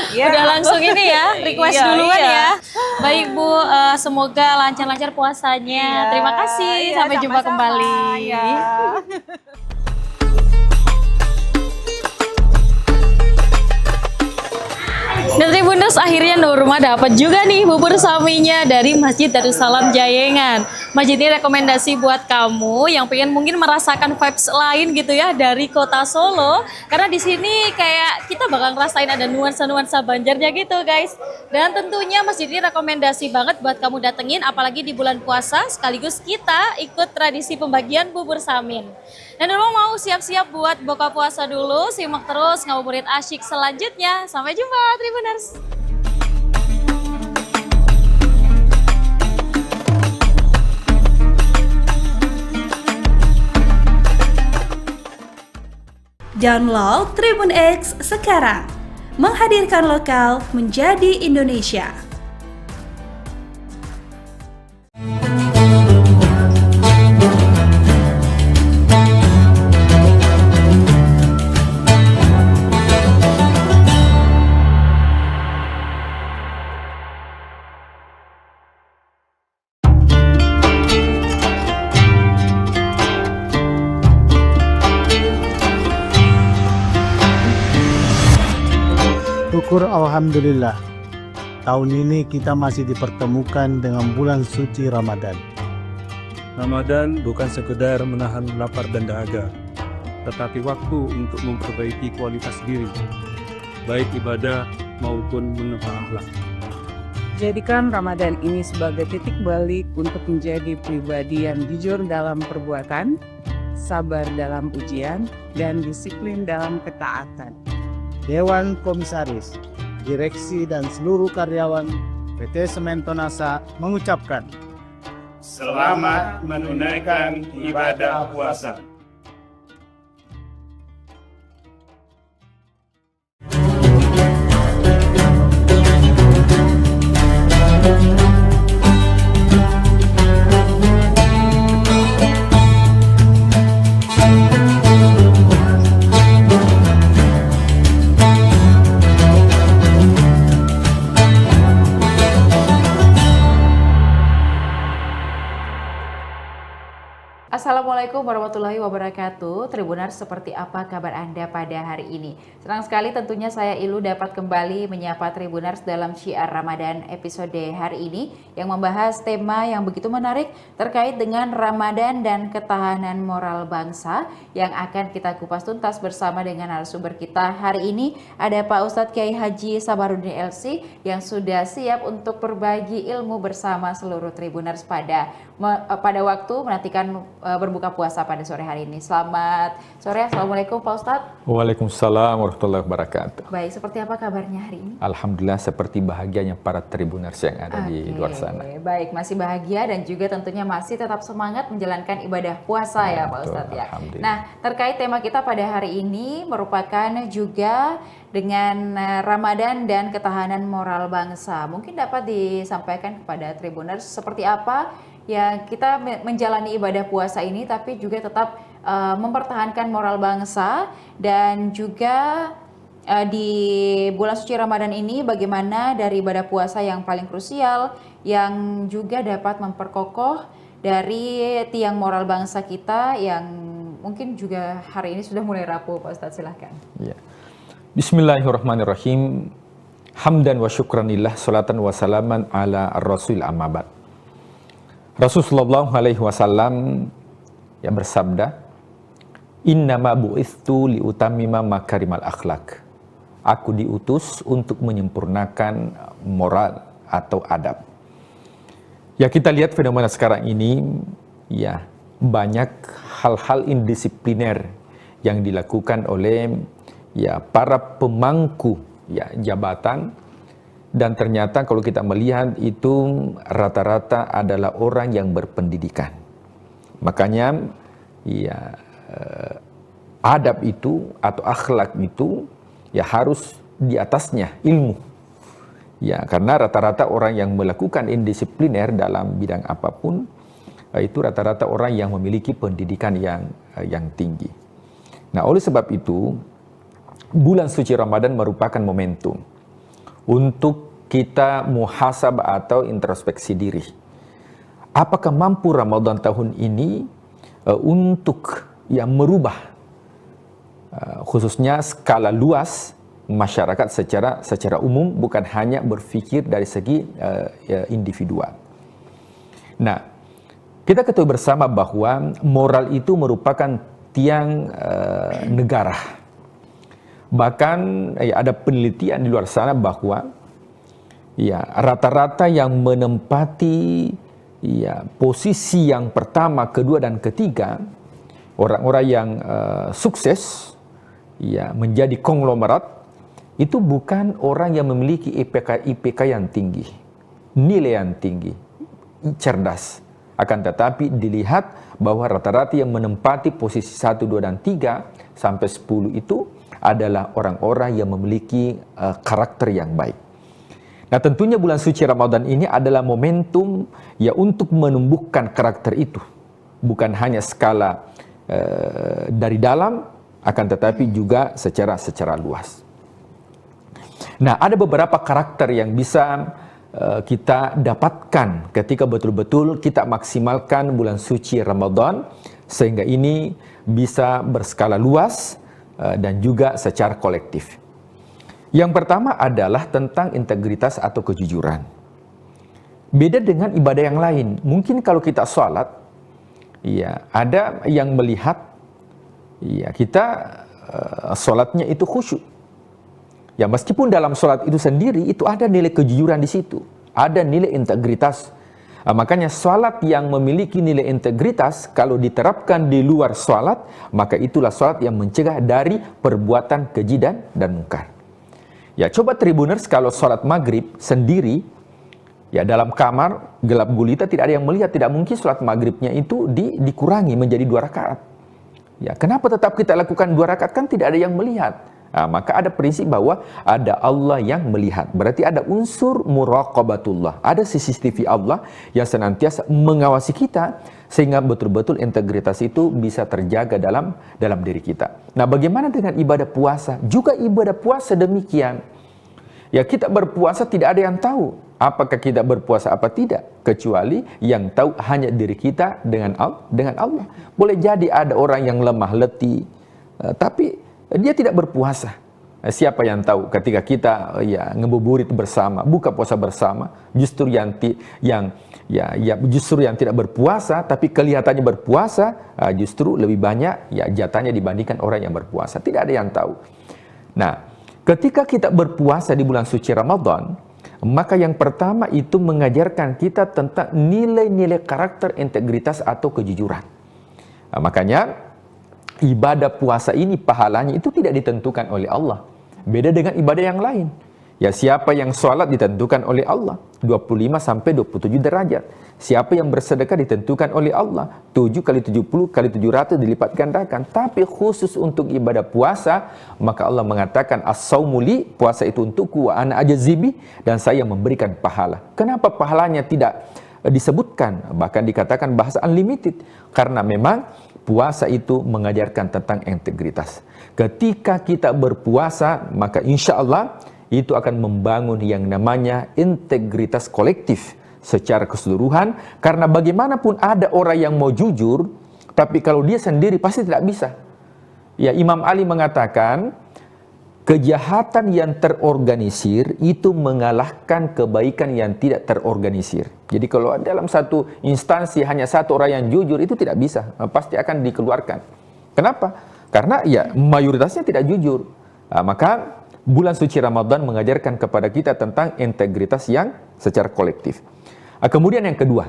Jadi udah langsung ini ya, request duluan ya. Baik Bu, semoga lancar-lancar puasanya. Terima kasih, sampai jumpa kembali. Dan Tribuners, akhirnya Nurma dapat juga nih bubur saminya dari Masjid Darussalam Jayengan. Masjid ini rekomendasi buat kamu yang pengen mungkin merasakan vibes lain gitu ya dari kota Solo. Karena di sini kayak kita bakal ngerasain ada nuansa-nuansa Banjarnya gitu guys. Dan tentunya masjid ini rekomendasi banget buat kamu datengin, apalagi di bulan puasa sekaligus kita ikut tradisi pembagian bubur samin. Dan Nurma mau siap-siap buat buka puasa dulu, simak terus ngabuburit asyik selanjutnya. Sampai jumpa Tribuners. Download Tribun X sekarang, menghadirkan lokal menjadi Indonesia. Syukur alhamdulillah, tahun ini kita masih dipertemukan dengan bulan suci Ramadan. Ramadan bukan sekedar menahan lapar dan dahaga, tetapi waktu untuk memperbaiki kualitas diri, baik ibadah maupun menata akhlak. Jadikan Ramadan ini sebagai titik balik untuk menjadi pribadi yang jujur dalam perbuatan, sabar dalam ujian, dan disiplin dalam ketaatan. Dewan Komisaris, Direksi dan seluruh karyawan PT Semen Tonasa mengucapkan selamat menunaikan ibadah puasa. Assalamualaikum warahmatullahi wabarakatuh. Tribuners, seperti apa kabar Anda pada hari ini? Senang sekali tentunya saya Ilu dapat kembali menyapa Tribuners dalam Syiar Ramadan episode hari ini yang membahas tema yang begitu menarik terkait dengan Ramadan dan ketahanan moral bangsa yang akan kita kupas tuntas bersama dengan narasumber kita hari ini. Ada Pak Ustadz Kiai Haji Sabarudin LC yang sudah siap untuk berbagi ilmu bersama seluruh Tribuners pada waktu menantikan berbuka puasa pada sore hari ini. Selamat sore, Assalamualaikum Pak Ustadz. Waalaikumsalam warahmatullahi wabarakatuh. Baik, seperti apa kabarnya hari ini? Alhamdulillah, seperti bahagianya para Tribuners yang ada di luar sana. Baik, masih bahagia dan juga tentunya masih tetap semangat menjalankan ibadah puasa ya Pak Ustadz ya. Nah, terkait tema kita pada hari ini merupakan juga dengan Ramadan dan ketahanan moral bangsa. Mungkin dapat disampaikan kepada Tribuners seperti apa ya kita menjalani ibadah puasa ini, tapi juga tetap mempertahankan moral bangsa, dan juga di bulan suci Ramadan ini bagaimana dari ibadah puasa yang paling krusial yang juga dapat memperkokoh dari tiang moral bangsa kita yang mungkin juga hari ini sudah mulai rapuh. Pak Ustadz, silahkan. Ya. Bismillahirrahmanirrahim. Hamdan wa syukranillah, salatan wa salaman ala ar-rasul amabad. Rasulullah SAW yang bersabda, "Innama bu'ithu liutammima makarimal akhlak." Aku diutus untuk menyempurnakan moral atau adab. Ya, kita lihat fenomena sekarang ini, ya, banyak hal-hal indisipliner yang dilakukan oleh ya para pemangku ya jabatan, dan ternyata kalau kita melihat itu rata-rata adalah orang yang berpendidikan. Makanya ya adab itu atau akhlak itu ya harus di atasnya ilmu. Ya, karena rata-rata orang yang melakukan indisipliner dalam bidang apapun itu rata-rata orang yang memiliki pendidikan yang tinggi. Nah, oleh sebab itu bulan suci Ramadan merupakan momentum untuk kita muhasabah atau introspeksi diri. Apakah mampu Ramadan tahun ini untuk yang merubah khususnya skala luas masyarakat secara umum, bukan hanya berpikir dari segi individual. Nah, kita ketahui bersama bahwa moral itu merupakan tiang negara. Bahkan ada penelitian di luar sana bahwa ya rata-rata yang menempati ya posisi yang pertama, kedua dan ketiga, orang-orang yang sukses ya menjadi konglomerat, itu bukan orang yang memiliki IPK yang tinggi, nilai yang tinggi, cerdas. Akan tetapi dilihat bahwa rata-rata yang menempati posisi 1, 2, dan 3 sampai 10 itu adalah orang-orang yang memiliki karakter yang baik. Nah, tentunya bulan suci Ramadan ini adalah momentum ya untuk menumbuhkan karakter itu. Bukan hanya skala dari dalam, akan tetapi juga secara luas. Nah, ada beberapa karakter yang bisa kita dapatkan ketika betul-betul kita maksimalkan bulan suci Ramadan, sehingga ini bisa berskala luas dan juga secara kolektif. Yang pertama adalah tentang integritas atau kejujuran. Beda dengan ibadah yang lain. Mungkin kalau kita sholat, ya ada yang melihat ya kita sholatnya itu khusyuk. Ya, meskipun dalam sholat itu sendiri itu ada nilai kejujuran di situ, ada nilai integritas. Makanya sholat yang memiliki nilai integritas kalau diterapkan di luar sholat, maka itulah sholat yang mencegah dari perbuatan keji dan mungkar. Ya, coba Tribuners kalau sholat maghrib sendiri, ya dalam kamar gelap gulita tidak ada yang melihat, tidak mungkin sholat maghribnya itu dikurangi menjadi 2 rakaat. Ya, kenapa tetap kita lakukan 2 rakaat? Kan tidak ada yang melihat. Nah, maka ada prinsip bahwa ada Allah yang melihat. Berarti ada unsur muraqabatullah. Ada CCTV Allah yang senantiasa mengawasi kita sehingga betul-betul integritas itu bisa terjaga dalam diri kita. Nah, bagaimana dengan ibadah puasa? Juga ibadah puasa demikian. Ya, kita berpuasa tidak ada yang tahu apakah kita berpuasa apa tidak, kecuali yang tahu hanya diri kita dengan Allah. Boleh jadi ada orang yang lemah letih, tapi dia tidak berpuasa. Siapa yang tahu ketika kita ya ngebuburit bersama, buka puasa bersama, justru yang tidak berpuasa tapi kelihatannya berpuasa, justru lebih banyak ya jatahnya dibandingkan orang yang berpuasa. Tidak ada yang tahu. Nah, ketika kita berpuasa di bulan suci Ramadan, maka yang pertama itu mengajarkan kita tentang nilai-nilai karakter, integritas atau kejujuran. Nah, makanya ibadah puasa ini pahalanya itu tidak ditentukan oleh Allah. Beda dengan ibadah yang lain. Ya, siapa yang sholat ditentukan oleh Allah 25 sampai 27 derajat. Siapa yang bersedekah ditentukan oleh Allah 7 kali 70 kali 700 dilipat gandakan. Tapi khusus untuk ibadah puasa, maka Allah mengatakan as-saumu li, puasa itu untukku, wa ana ajzibi, dan saya memberikan pahala. Kenapa pahalanya tidak disebutkan? Bahkan dikatakan bahasa unlimited, karena memang puasa itu mengajarkan tentang integritas. Ketika kita berpuasa, maka insya Allah itu akan membangun yang namanya integritas kolektif secara keseluruhan. Karena bagaimanapun ada orang yang mau jujur, tapi kalau dia sendiri pasti tidak bisa. Ya, Imam Ali mengatakan, kejahatan yang terorganisir itu mengalahkan kebaikan yang tidak terorganisir. Jadi kalau dalam satu instansi hanya satu orang yang jujur, itu tidak bisa, pasti akan dikeluarkan. Kenapa? Karena ya mayoritasnya tidak jujur. Maka bulan suci Ramadan mengajarkan kepada kita tentang integritas yang secara kolektif. Kemudian yang kedua,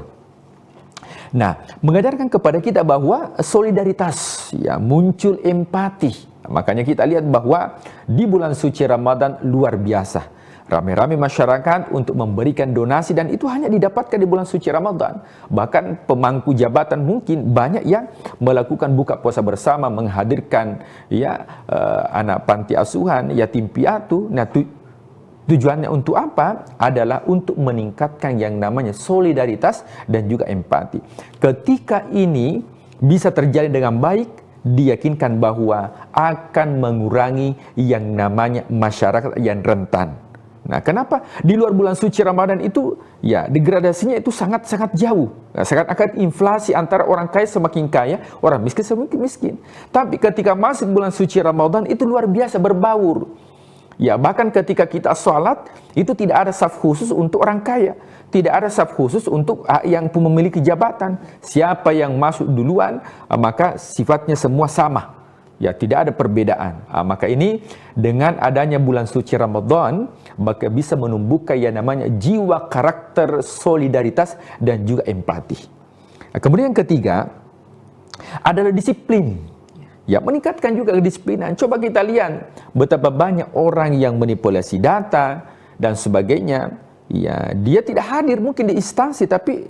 mengajarkan kepada kita bahwa solidaritas, ya, muncul empati. Makanya kita lihat bahwa di bulan suci Ramadan luar biasa. Ramai-ramai masyarakat untuk memberikan donasi, dan itu hanya didapatkan di bulan suci Ramadan. Bahkan pemangku jabatan mungkin banyak yang melakukan buka puasa bersama, menghadirkan anak panti asuhan, yatim piatu. Nah, tujuannya untuk apa? Adalah untuk meningkatkan yang namanya solidaritas dan juga empati. Ketika ini bisa terjadi dengan baik, diyakinkan bahwa akan mengurangi yang namanya masyarakat yang rentan. Nah, kenapa di luar bulan suci Ramadan itu ya degradasinya itu sangat-sangat jauh. Sangat akan inflasi antara orang kaya semakin kaya, orang miskin semakin miskin. Tapi ketika masuk bulan suci Ramadan itu luar biasa berbaur. Ya, bahkan ketika kita sholat itu tidak ada saf khusus untuk orang kaya, tidak ada saf khusus untuk yang memiliki jabatan. Siapa yang masuk duluan, maka sifatnya semua sama. Ya, tidak ada perbedaan. Maka ini dengan adanya bulan suci Ramadan, maka bisa menumbuhkan yang namanya jiwa karakter solidaritas dan juga empati. Kemudian yang ketiga adalah disiplin. Ya, meningkatkan juga kedisiplinan. Coba kita lihat betapa banyak orang yang manipulasi data dan sebagainya. Ya, dia tidak hadir mungkin di instansi, tapi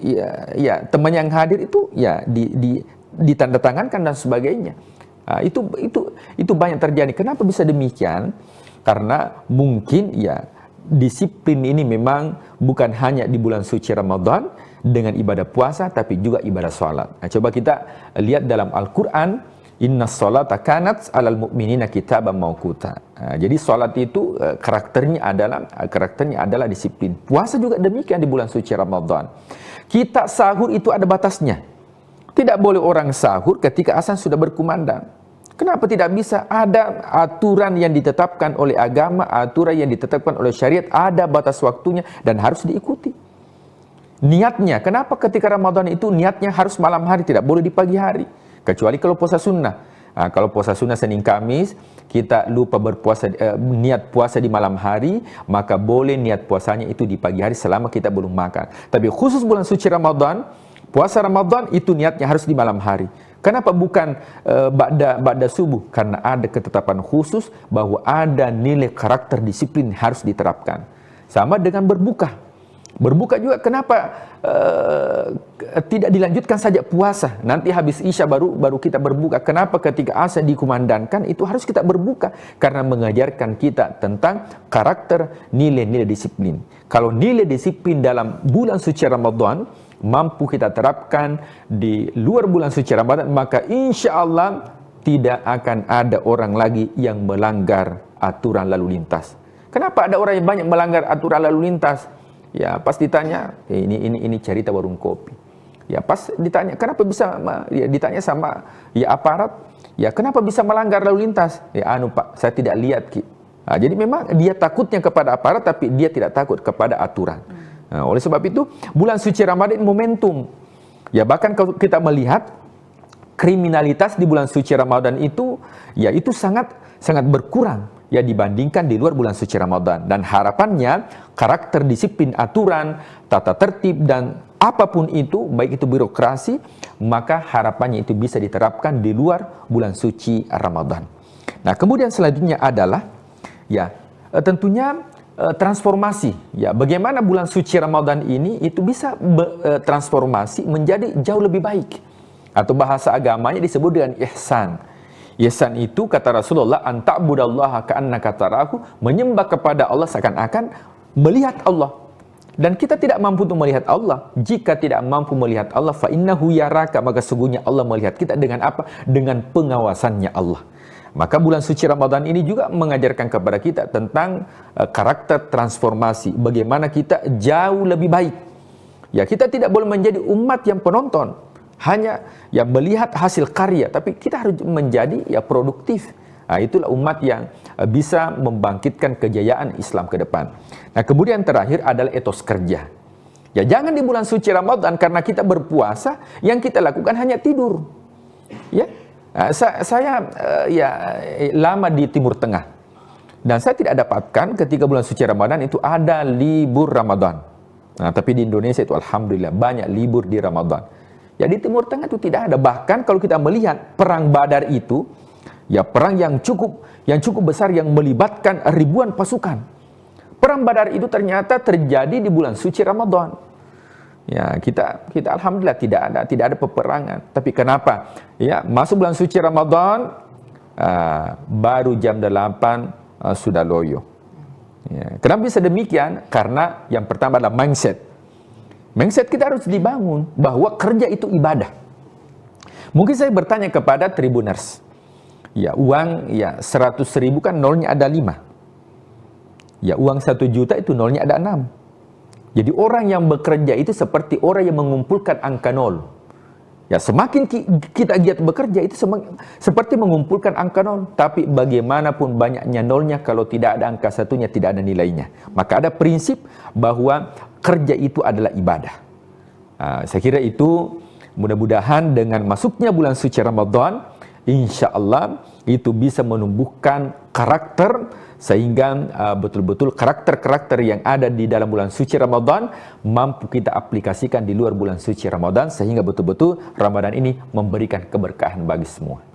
ya teman yang hadir itu ya ditandatangankan dan sebagainya. Itu banyak terjadi. Kenapa bisa demikian? Karena mungkin ya disiplin ini memang bukan hanya di bulan suci Ramadan dengan ibadah puasa, tapi juga ibadah sholat. Nah, coba kita lihat dalam Al-Quran, Inna sholata kanat alal mu'minina kitaban mauquta. Jadi sholat itu karakternya adalah disiplin. Puasa juga demikian di bulan suci Ramadan. Kita sahur itu ada batasnya. Tidak boleh orang sahur ketika azan sudah berkumandang. Kenapa tidak bisa? Ada aturan yang ditetapkan oleh agama, aturan yang ditetapkan oleh syariat, ada batas waktunya dan harus diikuti. Niatnya, kenapa ketika Ramadan itu niatnya harus malam hari, tidak boleh di pagi hari? Kecuali kalau puasa sunnah. Kalau puasa sunnah Senin Kamis, kita lupa berpuasa, niat puasa di malam hari, maka boleh niat puasanya itu di pagi hari selama kita belum makan. Tapi khusus bulan suci Ramadan, puasa Ramadan itu niatnya harus di malam hari. Kenapa bukan ba'da subuh? Karena ada ketetapan khusus bahwa ada nilai karakter disiplin harus diterapkan. Sama dengan berbuka. Berbuka juga kenapa tidak dilanjutkan saja puasa, nanti habis Isya baru kita berbuka. Kenapa ketika azan dikumandangkan itu harus kita berbuka? Karena mengajarkan kita tentang karakter nilai-nilai disiplin. Kalau nilai disiplin dalam bulan suci Ramadan mampu kita terapkan di luar bulan suci Ramadan, maka insya Allah tidak akan ada orang lagi yang melanggar aturan lalu lintas. Kenapa ada orang yang banyak melanggar aturan lalu lintas? Ya, pas ditanya, ini cerita warung kopi. Ya, pas ditanya, kenapa bisa, ya, ditanya sama ya aparat, ya kenapa bisa melanggar lalu lintas? Ya, Pak, saya tidak lihat, Ki. Nah, jadi memang dia takutnya kepada aparat, tapi dia tidak takut kepada aturan. Nah, oleh sebab itu, bulan suci Ramadan momentum. Ya, bahkan kalau kita melihat kriminalitas di bulan suci Ramadan itu, ya itu sangat berkurang. Ya dibandingkan di luar bulan suci Ramadan. Dan harapannya karakter disiplin, aturan, tata tertib dan apapun itu, baik itu birokrasi, maka harapannya itu bisa diterapkan di luar bulan suci Ramadan. Nah, kemudian selanjutnya adalah ya tentunya transformasi. Ya, bagaimana bulan suci Ramadan ini itu bisa transformasi menjadi jauh lebih baik. Atau bahasa agamanya disebut dengan ihsan. Ihsan itu kata Rasulullah, anta'budallaha ka'annaka tarahu, menyembah kepada Allah seakan-akan melihat Allah. Dan kita tidak mampu untuk melihat Allah. Jika tidak mampu melihat Allah, fa innahu yaraka, maka sesungguhnya Allah melihat kita dengan apa? Dengan pengawasannya Allah. Maka bulan suci Ramadan ini juga mengajarkan kepada kita tentang karakter transformasi, bagaimana kita jauh lebih baik. Ya, kita tidak boleh menjadi umat yang penonton, hanya ya melihat hasil karya, tapi kita harus menjadi ya produktif. Itulah umat yang bisa membangkitkan kejayaan Islam ke depan. Nah, kemudian terakhir adalah etos kerja. Ya, jangan di bulan suci Ramadan karena kita berpuasa yang kita lakukan hanya tidur. Ya, saya lama di Timur Tengah dan saya tidak dapatkan ketika bulan suci Ramadan itu ada libur Ramadan. Nah, tapi di Indonesia itu alhamdulillah banyak libur di Ramadan. Ya, di Timur Tengah itu tidak ada. Bahkan kalau kita melihat perang Badar itu, ya perang yang cukup besar yang melibatkan ribuan pasukan. Perang Badar itu ternyata terjadi di bulan suci Ramadan. Ya, kita alhamdulillah tidak ada peperangan. Tapi kenapa? Ya, masuk bulan suci Ramadan baru jam 8 sudah loyo. Ya, kenapa bisa demikian? Karena yang pertama adalah mindset. Mindset kita harus dibangun bahwa kerja itu ibadah. Mungkin saya bertanya kepada Tribuners. Ya, uang 100.000 kan nolnya ada 5. Ya, uang 1 juta itu nolnya ada 6. Jadi orang yang bekerja itu seperti orang yang mengumpulkan angka 0. Ya, semakin kita giat bekerja itu seperti mengumpulkan angka 0. Tapi bagaimanapun banyaknya nolnya, kalau tidak ada angka satunya tidak ada nilainya. Maka ada prinsip bahwa kerja itu adalah ibadah. Saya kira itu mudah-mudahan dengan masuknya bulan suci Ramadan, insya Allah itu bisa menumbuhkan karakter sehingga betul-betul karakter-karakter yang ada di dalam bulan suci Ramadan mampu kita aplikasikan di luar bulan suci Ramadan sehingga betul-betul Ramadan ini memberikan keberkahan bagi semua.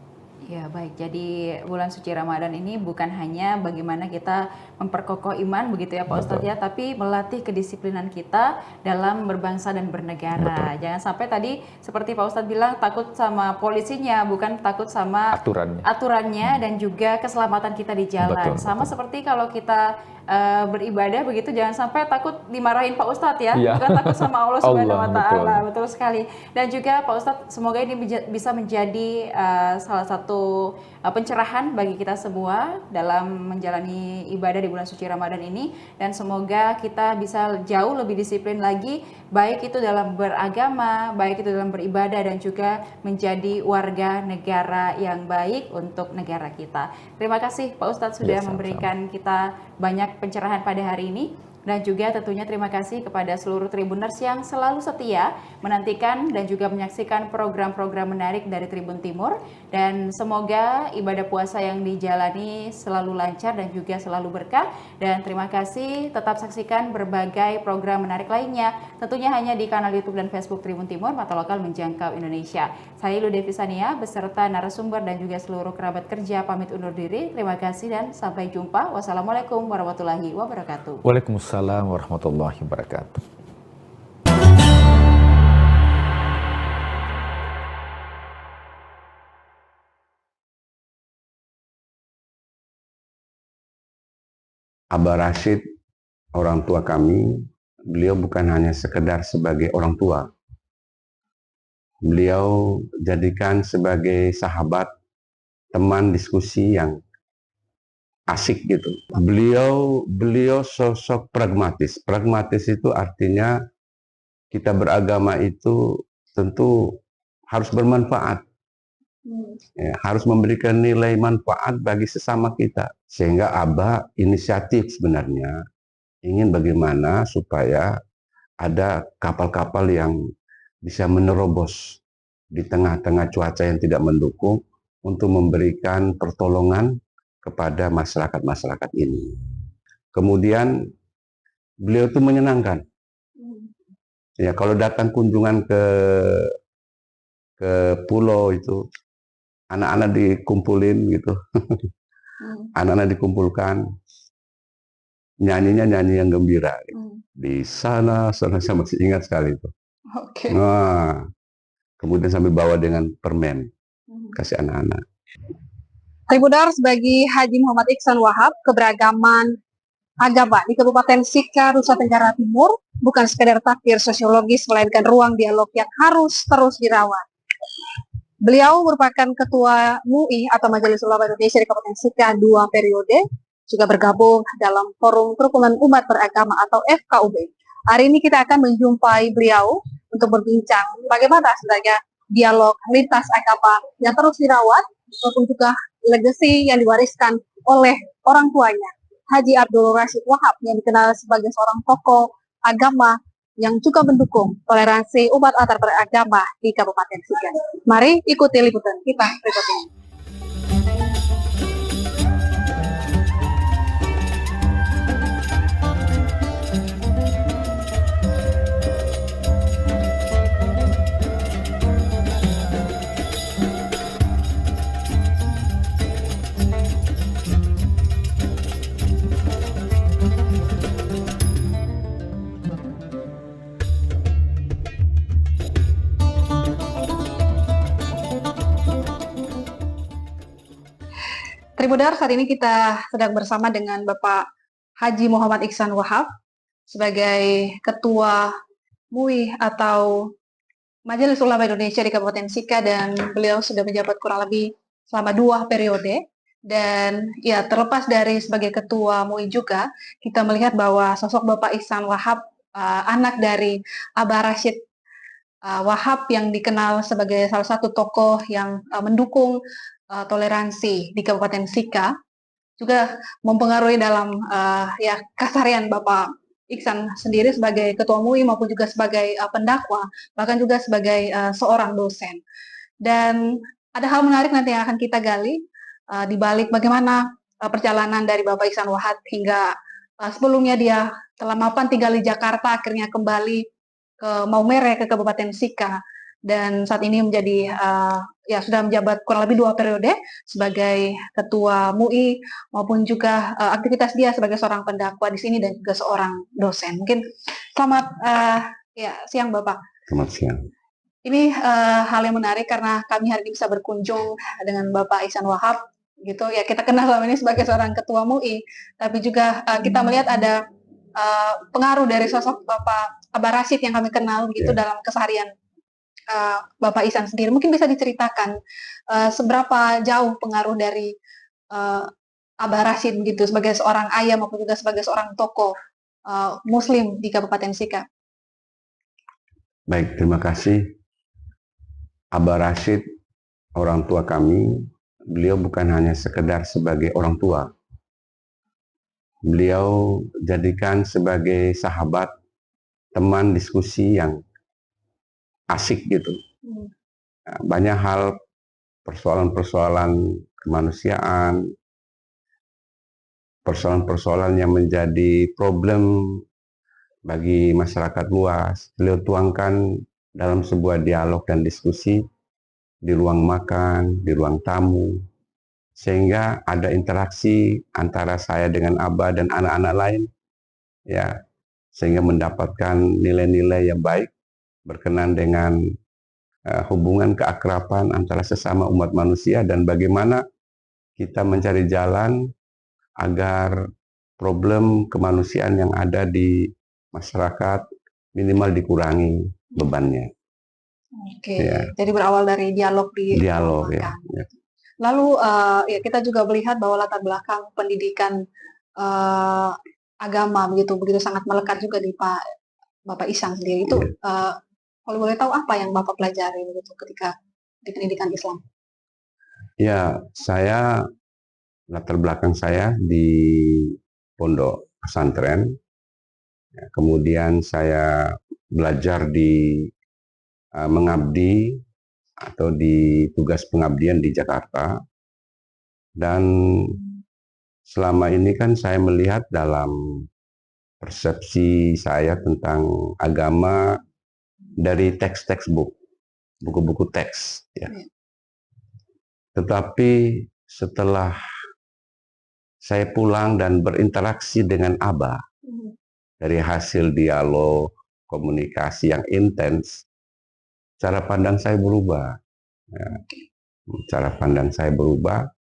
Ya, baik. Jadi bulan suci Ramadan ini bukan hanya bagaimana kita memperkokoh iman begitu ya Pak Ustadz ya, tapi melatih kedisiplinan kita dalam berbangsa dan bernegara. Jangan sampai tadi seperti Pak Ustadz bilang takut sama polisinya, bukan takut sama aturannya dan juga keselamatan kita di jalan. Sama seperti kalau kita beribadah begitu, jangan sampai takut dimarahin Pak Ustadz ya, bukan takut sama Allah Subhanahu wa Ta'ala. Betul sekali. Dan juga Pak Ustadz, semoga ini bisa menjadi salah satu pencerahan bagi kita semua dalam menjalani ibadah di bulan suci Ramadan ini, dan semoga kita bisa jauh lebih disiplin lagi, baik itu dalam beragama, baik itu dalam beribadah, dan juga menjadi warga negara yang baik untuk negara kita. Terima kasih Pak Ustadz sudah memberikan kita banyak pencerahan pada hari ini. Dan juga tentunya terima kasih kepada seluruh Tribuners yang selalu setia menantikan dan juga menyaksikan program-program menarik dari Tribun Timur. Dan semoga ibadah puasa yang dijalani selalu lancar dan juga selalu berkah. Dan terima kasih, tetap saksikan berbagai program menarik lainnya. Tentunya hanya di kanal YouTube dan Facebook Tribun Timur, Mata Lokal Menjangkau Indonesia. Saya Lude Visania beserta narasumber dan juga seluruh kerabat kerja pamit undur diri. Terima kasih dan sampai jumpa. Wassalamualaikum warahmatullahi wabarakatuh. Waalaikumsalam warahmatullahi wabarakatuh. Abah Rashid, orang tua kami, beliau bukan hanya sekedar sebagai orang tua. Beliau jadikan sebagai sahabat, teman diskusi yang asik gitu. Beliau sosok pragmatis. Pragmatis itu artinya kita beragama itu tentu harus bermanfaat. Ya, harus memberikan nilai manfaat bagi sesama kita. Sehingga Abah inisiatif sebenarnya ingin bagaimana supaya ada kapal-kapal yang bisa menerobos di tengah-tengah cuaca yang tidak mendukung untuk memberikan pertolongan kepada masyarakat-masyarakat ini. Kemudian beliau itu menyenangkan. Ya, kalau datang kunjungan ke pulau itu, anak-anak dikumpulin gitu. Anak-anak dikumpulkan, nyanyinya nyanyi yang gembira. Di sana saya masih ingat sekali itu. Nah, kemudian sambil bawa dengan permen, kasih anak-anak. Tribuners, bagi Haji Muhammad Iksan Wahab, keberagaman agama di Kabupaten Sika, Nusa Tenggara Timur bukan sekedar takdir sosiologis, melainkan ruang dialog yang harus terus dirawat. Beliau merupakan Ketua MUI atau Majelis Ulama Indonesia di Kabupaten Sika 2 periode, juga bergabung dalam Forum Kerukunan Umat Beragama atau FKUB. Hari ini kita akan menjumpai beliau untuk berbincang bagaimana sebenarnya dialog lintas agama yang terus dirawat maupun juga legasi yang diwariskan oleh orang tuanya, Haji Abdul Rashid Wahab, yang dikenal sebagai seorang tokoh agama yang juga mendukung toleransi umat antar beragama di Kabupaten Sika. Mari ikuti liputan kita berikut ini. Tribuners, saat ini kita sedang bersama dengan Bapak Haji Muhammad Iksan Wahab sebagai Ketua MUI atau Majelis Ulama Indonesia di Kabupaten Sika, dan beliau sudah menjabat kurang lebih selama 2 periode. Dan ya, terlepas dari sebagai Ketua MUI juga, kita melihat bahwa sosok Bapak Iksan Wahab, anak dari Abah Rashid Wahab, yang dikenal sebagai salah satu tokoh yang mendukung toleransi di Kabupaten Sika, juga mempengaruhi dalam ya keseharian Bapak Iksan sendiri sebagai Ketua MUI maupun juga sebagai pendakwa, bahkan juga sebagai seorang dosen. Dan ada hal menarik nanti yang akan kita gali di balik bagaimana perjalanan dari Bapak Iksan Wahab hingga sebelumnya dia telah mapan tinggal di Jakarta, akhirnya kembali ke Maumere, ke Kabupaten Sika, dan saat ini menjadi ya sudah menjabat kurang lebih 2 periode sebagai Ketua MUI maupun juga aktivitas dia sebagai seorang pendakwa di sini dan juga seorang dosen. Mungkin selamat ya siang Bapak. Selamat siang. Ini hal yang menarik karena kami hari ini bisa berkunjung dengan Bapak Iksan Wahab gitu ya. Kita kenal selama ini sebagai seorang Ketua MUI, tapi juga kita melihat ada pengaruh dari sosok Bapak Abah Rashid yang kami kenal gitu dalam keseharian Bapak Iksan sendiri. Mungkin bisa diceritakan seberapa jauh pengaruh dari Abah Rashid begitu sebagai seorang ayah maupun juga sebagai seorang tokoh Muslim di Kabupaten Sika. Baik, terima kasih. Abah Rashid, orang tua kami, beliau bukan hanya sekedar sebagai orang tua. Beliau jadikan sebagai sahabat, teman diskusi yang asik gitu. Banyak hal, persoalan-persoalan kemanusiaan, persoalan-persoalan yang menjadi problem bagi masyarakat luas, beliau tuangkan dalam sebuah dialog dan diskusi di ruang makan, di ruang tamu, sehingga ada interaksi antara saya dengan Abah dan anak-anak lain, ya, sehingga mendapatkan nilai-nilai yang baik berkenan dengan hubungan keakraban antara sesama umat manusia, dan bagaimana kita mencari jalan agar problem kemanusiaan yang ada di masyarakat minimal dikurangi bebannya. Oke, ya. Jadi berawal dari dialog di dialog ya. Lalu ya kita juga melihat bahwa latar belakang pendidikan agama begitu sangat melekat juga di Bapak Iksan sendiri. Itu kalau boleh tahu apa yang Bapak pelajari begitu ketika di pendidikan Islam? Ya, saya latar belakang saya di pondok pesantren. Ya, kemudian saya belajar di mengabdi atau di tugas pengabdian di Jakarta. Dan selama ini kan saya melihat dalam persepsi saya tentang agama dari teks-teks buku-buku teks, ya. Tetapi setelah saya pulang dan berinteraksi dengan Abah, dari hasil dialog, komunikasi yang intens, cara pandang saya berubah. Ya. Cara pandang saya berubah.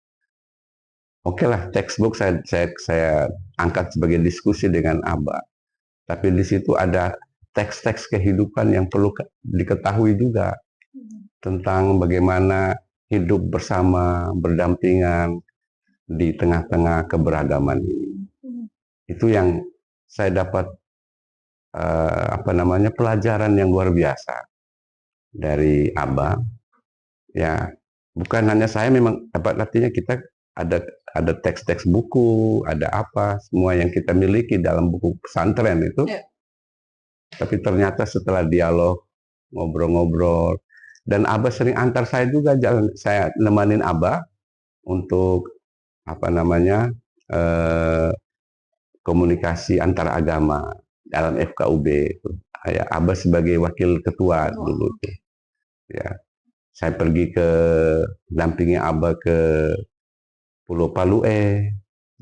Oke lah, textbook saya angkat sebagai diskusi dengan Abah. Tapi di situ ada teks-teks kehidupan yang perlu diketahui juga tentang bagaimana hidup bersama, berdampingan di tengah-tengah keberagaman ini. Itu yang saya dapat pelajaran yang luar biasa dari Abah. Ya, Bukan hanya saya, memang artinya kita ada teks-teks buku, ada apa, semua yang kita miliki dalam buku pesantren itu. Ya. Tapi ternyata setelah dialog, ngobrol-ngobrol, dan Abah sering antar saya juga, saya nemanin Abah untuk komunikasi antar agama dalam FKUB. Ya, Abah sebagai wakil ketua dulu tuh. Ya, saya pergi dampingi Abah ke Pulau Palue,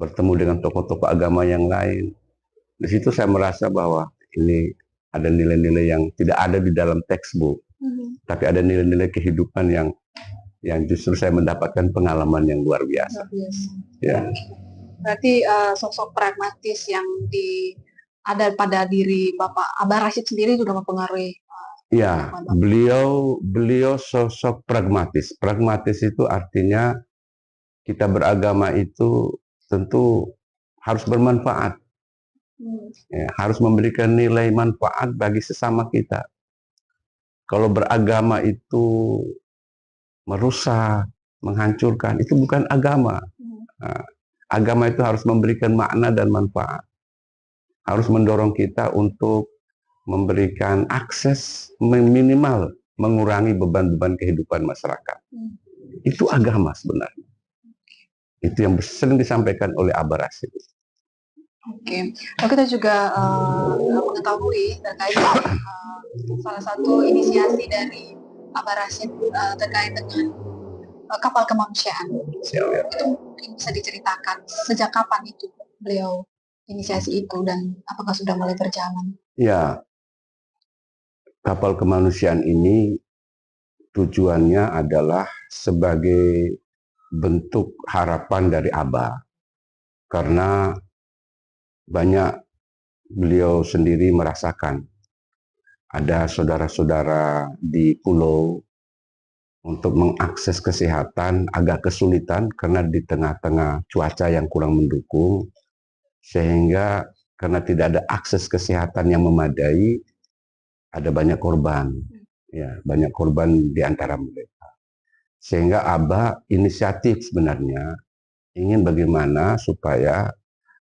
bertemu dengan tokoh-tokoh agama yang lain. Di situ saya merasa bahwa ini ada nilai-nilai yang tidak ada di dalam textbook, tapi ada nilai-nilai kehidupan yang justru saya mendapatkan pengalaman yang luar biasa. Ya. Berarti sosok pragmatis yang ada pada diri Bapak Abah Rashid sendiri juga mempengaruhi. Ya, beliau sosok pragmatis. Pragmatis itu artinya kita beragama itu tentu harus bermanfaat. Ya, harus memberikan nilai manfaat bagi sesama kita. Kalau beragama itu merusak, menghancurkan, itu bukan agama. Nah, agama itu harus memberikan makna dan manfaat. Harus mendorong kita untuk memberikan akses, minimal mengurangi beban-beban kehidupan masyarakat. Itu agama sebenarnya. Itu yang sering disampaikan oleh Abah Rashid. Oke, lalu kita juga mengetahui terkait salah satu inisiasi dari Abah Rashid terkait dengan kapal kemanusiaan. Itu mungkin bisa diceritakan sejak kapan itu beliau inisiasi itu dan apakah sudah mulai berjalan? Ya, kapal kemanusiaan ini tujuannya adalah sebagai bentuk harapan dari Abah, karena banyak beliau sendiri merasakan ada saudara-saudara di pulau untuk mengakses kesehatan agak kesulitan karena di tengah-tengah cuaca yang kurang mendukung, sehingga karena tidak ada akses kesehatan yang memadai, ada banyak korban, ya, banyak korban di antara mereka. Sehingga Abah inisiatif sebenarnya ingin bagaimana supaya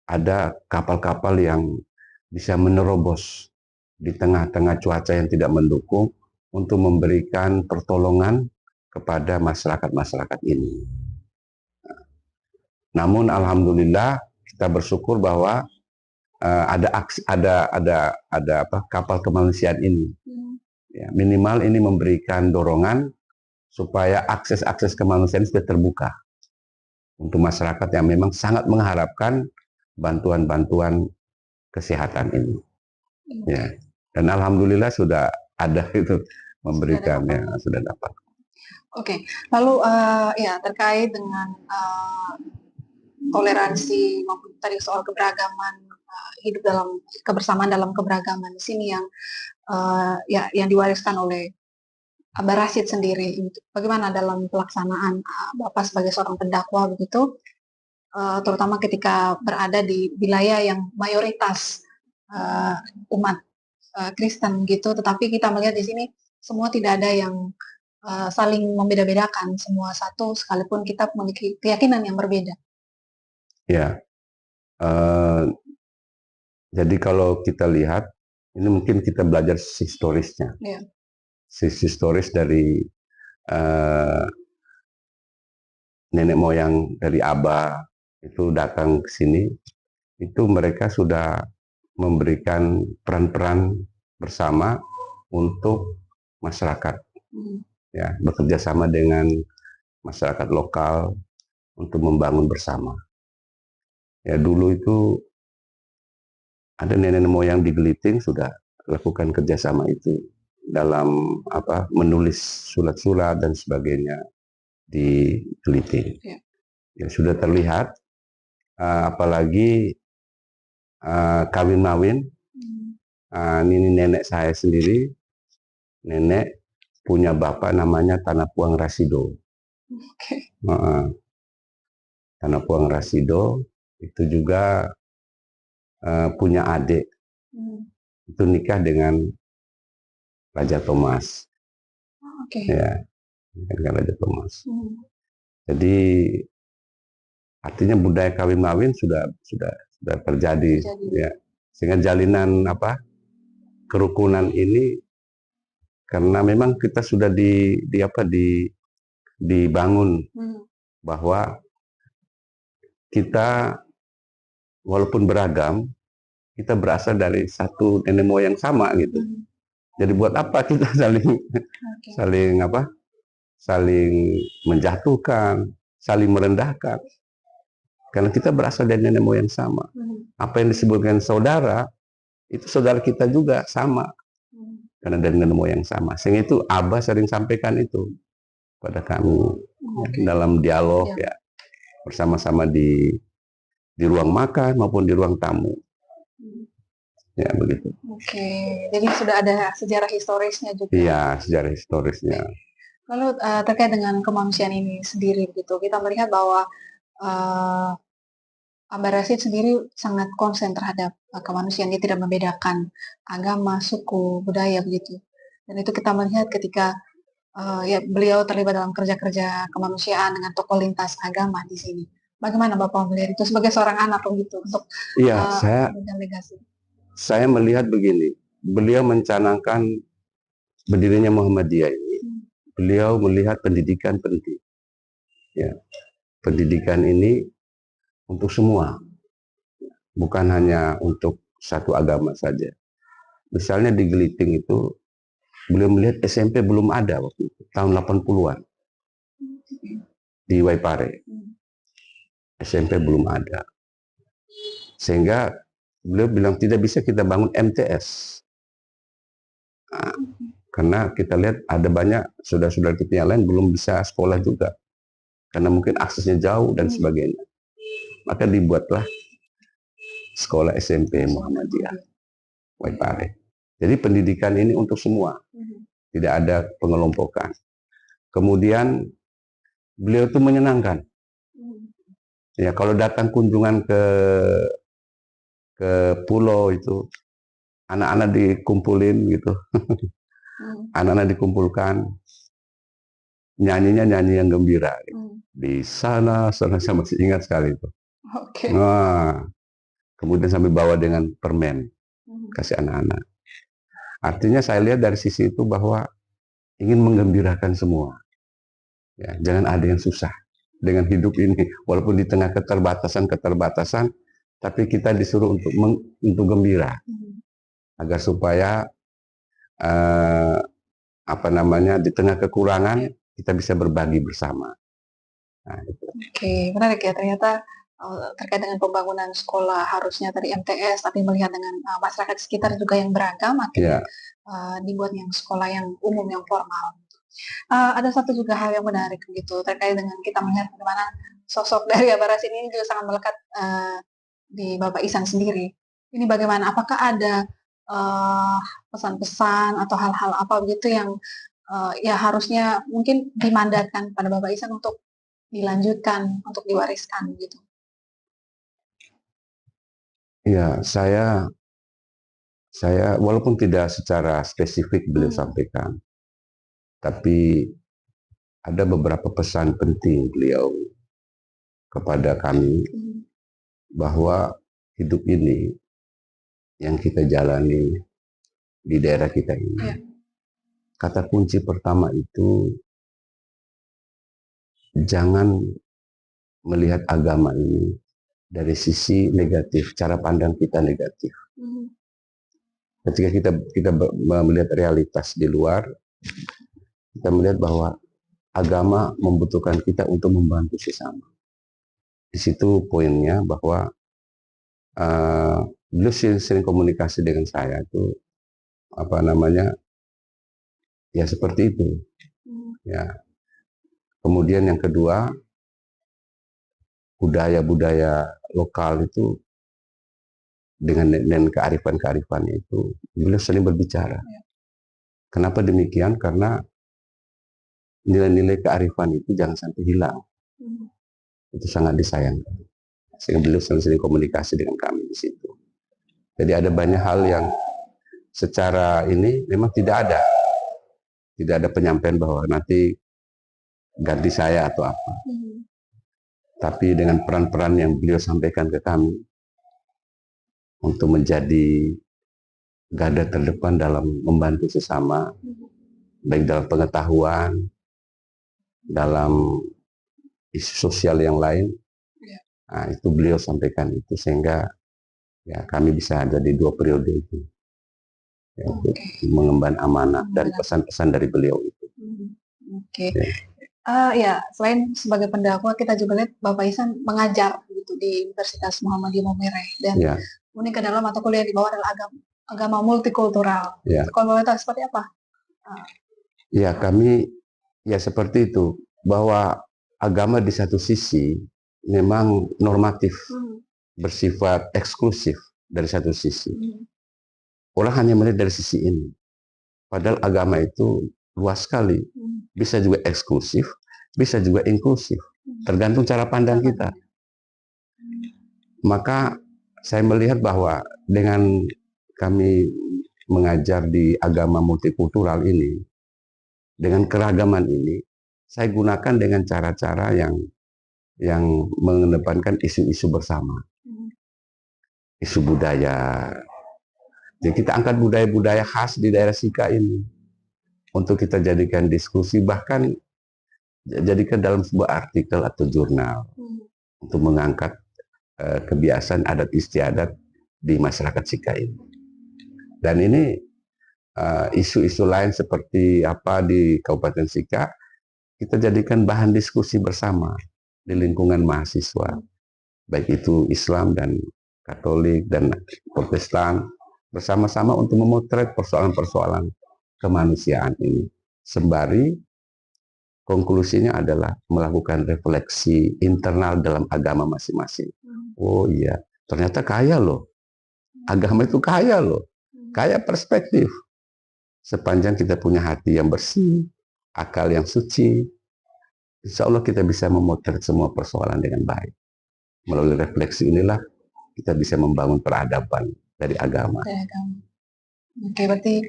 ada kapal-kapal yang bisa menerobos di tengah-tengah cuaca yang tidak mendukung untuk memberikan pertolongan kepada masyarakat-masyarakat ini. Namun alhamdulillah kita bersyukur bahwa ada kapal kemanusiaan ini. Ya, minimal ini memberikan dorongan supaya akses kemanusiaan sudah terbuka untuk masyarakat yang memang sangat mengharapkan bantuan-bantuan kesehatan ini. Ya. Dan alhamdulillah sudah ada itu memberikannya, sudah dapat. Oke, lalu ya terkait dengan toleransi maupun tadi soal keberagaman, hidup dalam kebersamaan dalam keberagaman di sini yang diwariskan oleh Abah Rashid sendiri. Bagaimana dalam pelaksanaan Bapak sebagai seorang pendakwa begitu, terutama ketika berada di wilayah yang mayoritas umat Kristen gitu, tetapi kita melihat di sini semua tidak ada yang saling membeda-bedakan, semua satu sekalipun kita memiliki keyakinan yang berbeda. Ya, jadi kalau kita lihat, ini mungkin kita belajar historisnya. Ya. Historis dari nenek moyang dari Abah itu datang ke sini, itu mereka sudah memberikan peran-peran bersama untuk masyarakat, ya, bekerja sama dengan masyarakat lokal untuk membangun bersama. Ya, dulu itu ada nenek moyang di Geliting sudah lakukan kerjasama itu dalam menulis surat-surat dan sebagainya di Geliting. Ya. Ya, sudah terlihat, apalagi kawin-mawin. Ini nenek saya sendiri, nenek punya bapak namanya Tanapuang Rasido. Okay. Tanapuang Rasido itu juga punya adik, itu nikah dengan Raja Thomas. Okay. Ya, Kan Raja Thomas. Jadi artinya budaya kawin mawin sudah terjadi, ya. Sehingga jalinan kerukunan ini, karena memang kita sudah dibangun bahwa kita walaupun beragam, kita berasal dari satu nenek moyang sama gitu. Jadi buat apa kita saling menjatuhkan, saling merendahkan? Karena kita berasal dari nenek moyang sama. Apa yang disebutkan saudara, itu saudara kita juga sama. Karena dari nenek moyang sama. Sehingga itu Abah sering sampaikan itu pada kami dalam dialog ya, bersama-sama di ruang makan maupun di ruang tamu. Ya begitu. Oke, jadi sudah ada sejarah historisnya juga. Iya, sejarah historisnya. Lalu terkait dengan kemanusiaan ini sendiri gitu, kita melihat bahwa Abah Rashid sendiri sangat konsen terhadap kemanusiaan, dia tidak membedakan agama, suku, budaya begitu. Dan itu kita melihat ketika ya beliau terlibat dalam kerja-kerja kemanusiaan dengan tokoh lintas agama di sini. Bagaimana Bapak melihat itu sebagai seorang anak begitu untuk legasi? Saya melihat begini, beliau mencanangkan berdirinya Muhammadiyah ini, beliau melihat pendidikan penting. Ya, pendidikan ini untuk semua, bukan hanya untuk satu agama saja. Misalnya di Geliting itu, beliau melihat SMP belum ada waktu itu, tahun 80-an. Di Waipare, SMP belum ada. Sehingga beliau bilang tidak bisa kita bangun MTS. Nah, karena kita lihat ada banyak saudara-saudara kita yang lain belum bisa sekolah juga. Karena mungkin aksesnya jauh dan sebagainya. Maka dibuatlah sekolah SMP Muhammadiyah Waipare. Jadi pendidikan ini untuk semua. Tidak ada pengelompokan. Kemudian beliau itu menyenangkan. Ya, kalau datang kunjungan ke pulau itu, anak-anak dikumpulin gitu. Anak-anak dikumpulkan, nyanyinya nyanyi yang gembira. Gitu. Di sana saya masih ingat sekali itu. Nah, kemudian sambil bawa dengan permen, kasih anak-anak. Artinya saya lihat dari sisi itu bahwa ingin menggembirakan semua. Ya, jangan ada yang susah dengan hidup ini, walaupun di tengah keterbatasan, tapi kita disuruh untuk gembira, agar supaya di tengah kekurangan kita bisa berbagi bersama. Nah, itu. Oke, menarik ya, ternyata terkait dengan pembangunan sekolah harusnya tadi MTS, tapi melihat dengan masyarakat sekitar juga yang beragam, akhirnya dibuat yang sekolah yang umum, yang formal. Ada satu juga hal yang menarik begitu terkait dengan kita melihat bagaimana sosok dari Abah Rashid ini juga sangat melekat di Bapak Ihsan sendiri. Ini bagaimana? Apakah ada pesan-pesan atau hal-hal apa begitu yang ya harusnya mungkin dimandatkan pada Bapak Ihsan untuk dilanjutkan, untuk diwariskan gitu? Ya, saya walaupun tidak secara spesifik beliau sampaikan, tapi ada beberapa pesan penting beliau kepada kami, bahwa hidup ini yang kita jalani di daerah kita ini, kata kunci pertama itu jangan melihat agama ini dari sisi negatif, cara pandang kita negatif. Ketika kita melihat realitas di luar, kita melihat bahwa agama membutuhkan kita untuk membantu sesama. Di situ poinnya bahwa beliau sering komunikasi dengan saya itu ya seperti itu. Ya. Kemudian yang kedua, budaya-budaya lokal itu dengan kearifan-kearifan itu beliau sering berbicara. Kenapa demikian? Karena nilai-nilai kearifan itu jangan sampai hilang. Itu sangat disayangkan. Sehingga beliau sering komunikasi dengan kami di situ. Jadi ada banyak hal yang secara ini memang tidak ada penyampaian bahwa nanti ganti saya atau apa. Tapi dengan peran-peran yang beliau sampaikan ke kami untuk menjadi garda terdepan dalam membantu sesama, baik dalam pengetahuan, dalam isu sosial yang lain. Nah, itu beliau sampaikan itu sehingga ya kami bisa jadi 2 periode itu ya, untuk mengemban amanah dan pesan-pesan dari beliau itu. Oke. Ya, selain sebagai pendakwa, kita juga lihat Bapak Ihsan mengajar gitu di Universitas Muhammadiyah Maumere, dan kemudian ke dalam mata kuliah yang dibawa adalah agama multikultural. Kalau boleh tahu seperti apa? Ya, kami ya seperti itu, bahwa agama di satu sisi memang normatif, bersifat eksklusif dari satu sisi. Orang hanya melihat dari sisi ini. Padahal agama itu luas sekali. Bisa juga eksklusif, bisa juga inklusif. Tergantung cara pandang kita. Maka saya melihat bahwa dengan kami mengajar di agama multikultural ini, dengan keragaman ini, saya gunakan dengan cara-cara yang mengedepankan isu-isu bersama. Isu budaya. Jadi kita angkat budaya-budaya khas di daerah Sika ini untuk kita jadikan diskusi, bahkan jadikan dalam sebuah artikel atau jurnal untuk mengangkat kebiasaan adat istiadat di masyarakat Sika ini. Dan ini isu-isu lain seperti apa di Kabupaten Sika kita jadikan bahan diskusi bersama di lingkungan mahasiswa, baik itu Islam dan Katolik dan Protestan, bersama-sama untuk memotret persoalan-persoalan kemanusiaan ini. Sembari konklusinya adalah melakukan refleksi internal dalam agama masing-masing. Oh iya, ternyata kaya loh. Agama itu kaya loh. Kaya perspektif. Sepanjang kita punya hati yang bersih, akal yang suci, insya Allah kita bisa memotret semua persoalan dengan baik. Melalui refleksi inilah kita bisa membangun peradaban dari agama. Oke, berarti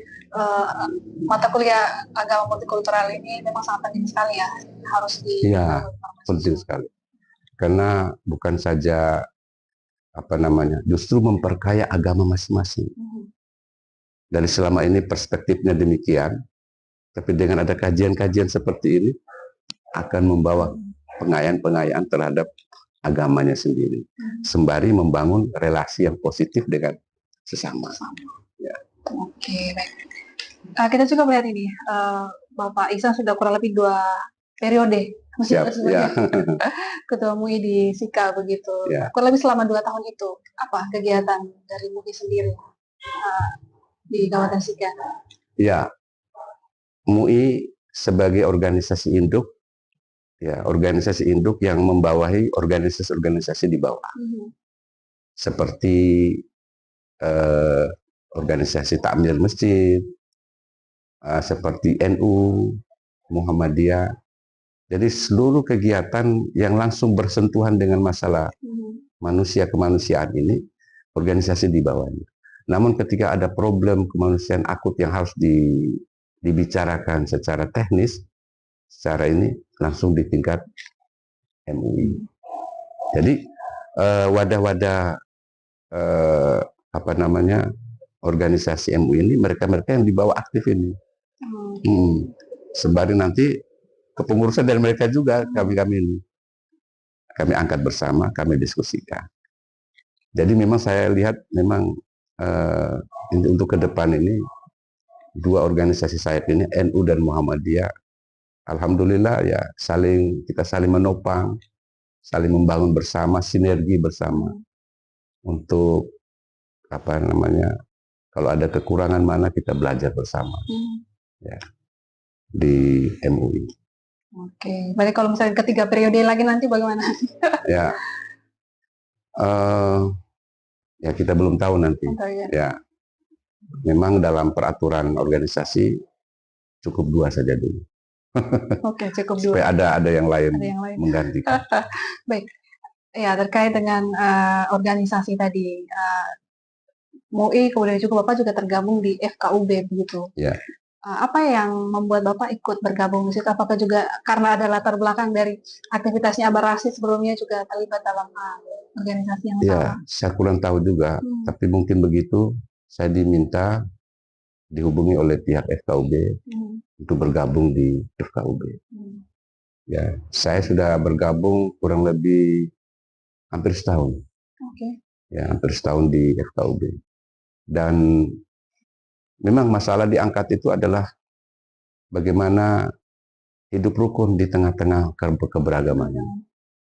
mata kuliah agama multikultural ini memang sangat penting sekali ya, harus di. Iya, penting sekali. Karena bukan saja justru memperkaya agama masing-masing. Dari selama ini perspektifnya demikian, tapi dengan ada kajian-kajian seperti ini akan membawa pengayaan-pengayaan terhadap agamanya sendiri, sembari membangun relasi yang positif dengan sesama. Ya. Oke, baik. Kita juga melihat ini, Bapak Ihsan sudah kurang lebih 2 periode Ketua MUI di Sika begitu. Kurang lebih selama 2 tahun itu, apa kegiatan dari MUI sendiri di Kabupaten Sika? Ya, MUI sebagai organisasi induk, ya organisasi induk yang membawahi organisasi-organisasi di bawah, seperti organisasi takmir masjid, seperti NU, Muhammadiyah. Jadi seluruh kegiatan yang langsung bersentuhan dengan masalah manusia kemanusiaan ini, organisasi di bawahnya. Namun ketika ada problem kemanusiaan akut yang harus dibicarakan secara teknis, secara ini langsung di tingkat MUI. Jadi wadah-wadah organisasi MUI ini mereka-mereka yang dibawa aktif ini. Sembari nanti kepengurusan dari mereka juga kami ini. Kami angkat bersama, kami diskusikan. Jadi memang saya lihat memang untuk ke depan ini 2 organisasi sayap ini, NU dan Muhammadiyah, alhamdulillah ya kita saling menopang, saling membangun bersama, sinergi bersama untuk kalau ada kekurangan mana kita belajar bersama ya di MUI. Oke, berarti kalau misalnya ketiga periode lagi nanti bagaimana? Ya, ya kita belum tahu nanti. Ya, memang dalam peraturan organisasi cukup 2 saja dulu. Oke, cukup 2. Supaya ada yang lain menggantikan. Baik, ya terkait dengan organisasi tadi, MUI kemudian juga Bapak juga tergabung di FKUB begitu. Ya. apa yang membuat Bapak ikut bergabung di situ? Apakah juga karena ada latar belakang dari aktivitasnya Abah Rashid sebelumnya juga terlibat dalam organisasi yang sama? Ya, saya kurang tahu juga, tapi mungkin begitu saya diminta dihubungi oleh pihak FKUB untuk bergabung di FKUB. Ya, saya sudah bergabung kurang lebih hampir setahun. Ya, hampir setahun di FKUB. Dan memang masalah diangkat itu adalah bagaimana hidup rukun di tengah-tengah keberagaman.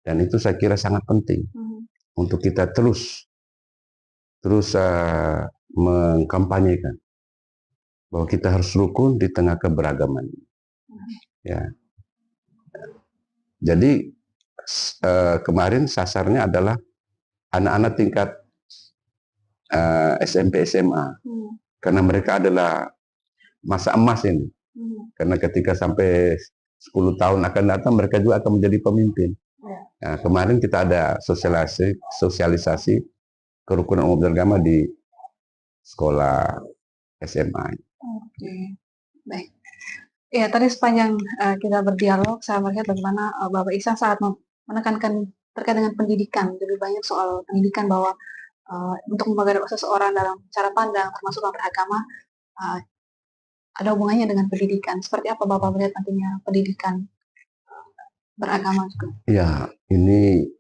Dan itu saya kira sangat penting untuk kita terus mengkampanyekan bahwa kita harus rukun di tengah keberagaman. Ya. Jadi kemarin sasarnya adalah anak-anak tingkat SMP SMA, karena mereka adalah masa emas ini. Karena ketika sampai 10 tahun akan datang, mereka juga akan menjadi pemimpin. Nah, kemarin kita ada sosialisasi kerukunan umat beragama di sekolah SMA. Oke, baik. Ya, tadi sepanjang kita berdialog, saya melihat bagaimana Bapak Ihsan sangat menekankan terkait dengan pendidikan, lebih banyak soal pendidikan, bahwa untuk membawa seseorang dalam cara pandang, termasuk dalam beragama, ada hubungannya dengan pendidikan. Seperti apa Bapak melihat nantinya pendidikan beragama juga? Ya, ini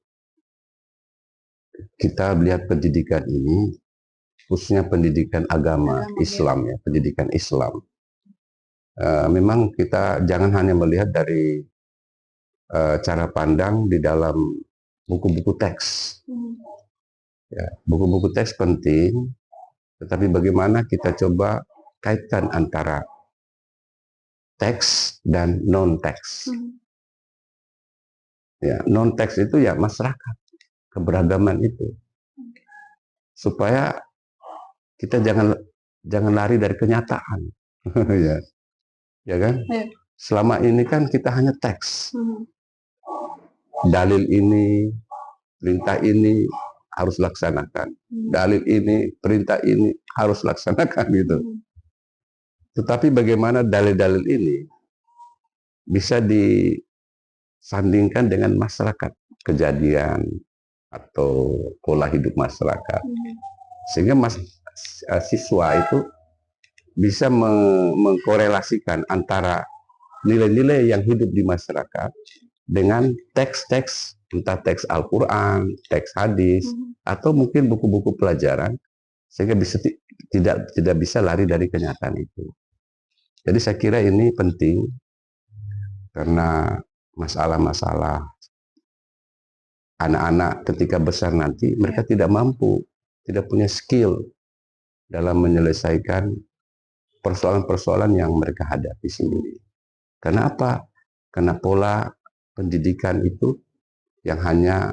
kita lihat pendidikan ini, khususnya pendidikan agama Islam, ya, pendidikan Islam. Memang kita jangan hanya melihat dari cara pandang di dalam buku-buku teks. Ya, buku-buku teks penting, tetapi bagaimana kita coba kaitkan antara teks dan non-teks. Ya, non-teks itu ya masyarakat, keberagaman itu, supaya kita jangan lari dari kenyataan. ya kan? Selama ini kan kita hanya teks, dalil ini, perintah ini harus laksanakan, dalil ini, perintah ini harus laksanakan gitu. Tetapi bagaimana dalil-dalil ini bisa disandingkan dengan masyarakat, kejadian atau pola hidup masyarakat, sehingga siswa itu bisa mengkorelasikan antara nilai-nilai yang hidup di masyarakat dengan teks-teks, entah teks Al-Quran, teks hadis, atau mungkin buku-buku pelajaran, sehingga tidak bisa lari dari kenyataan itu. Jadi saya kira ini penting, karena masalah-masalah anak-anak ketika besar nanti, mereka tidak mampu, tidak punya skill dalam menyelesaikan persoalan-persoalan yang mereka hadapi sendiri. Karena apa? Karena pola pendidikan itu yang hanya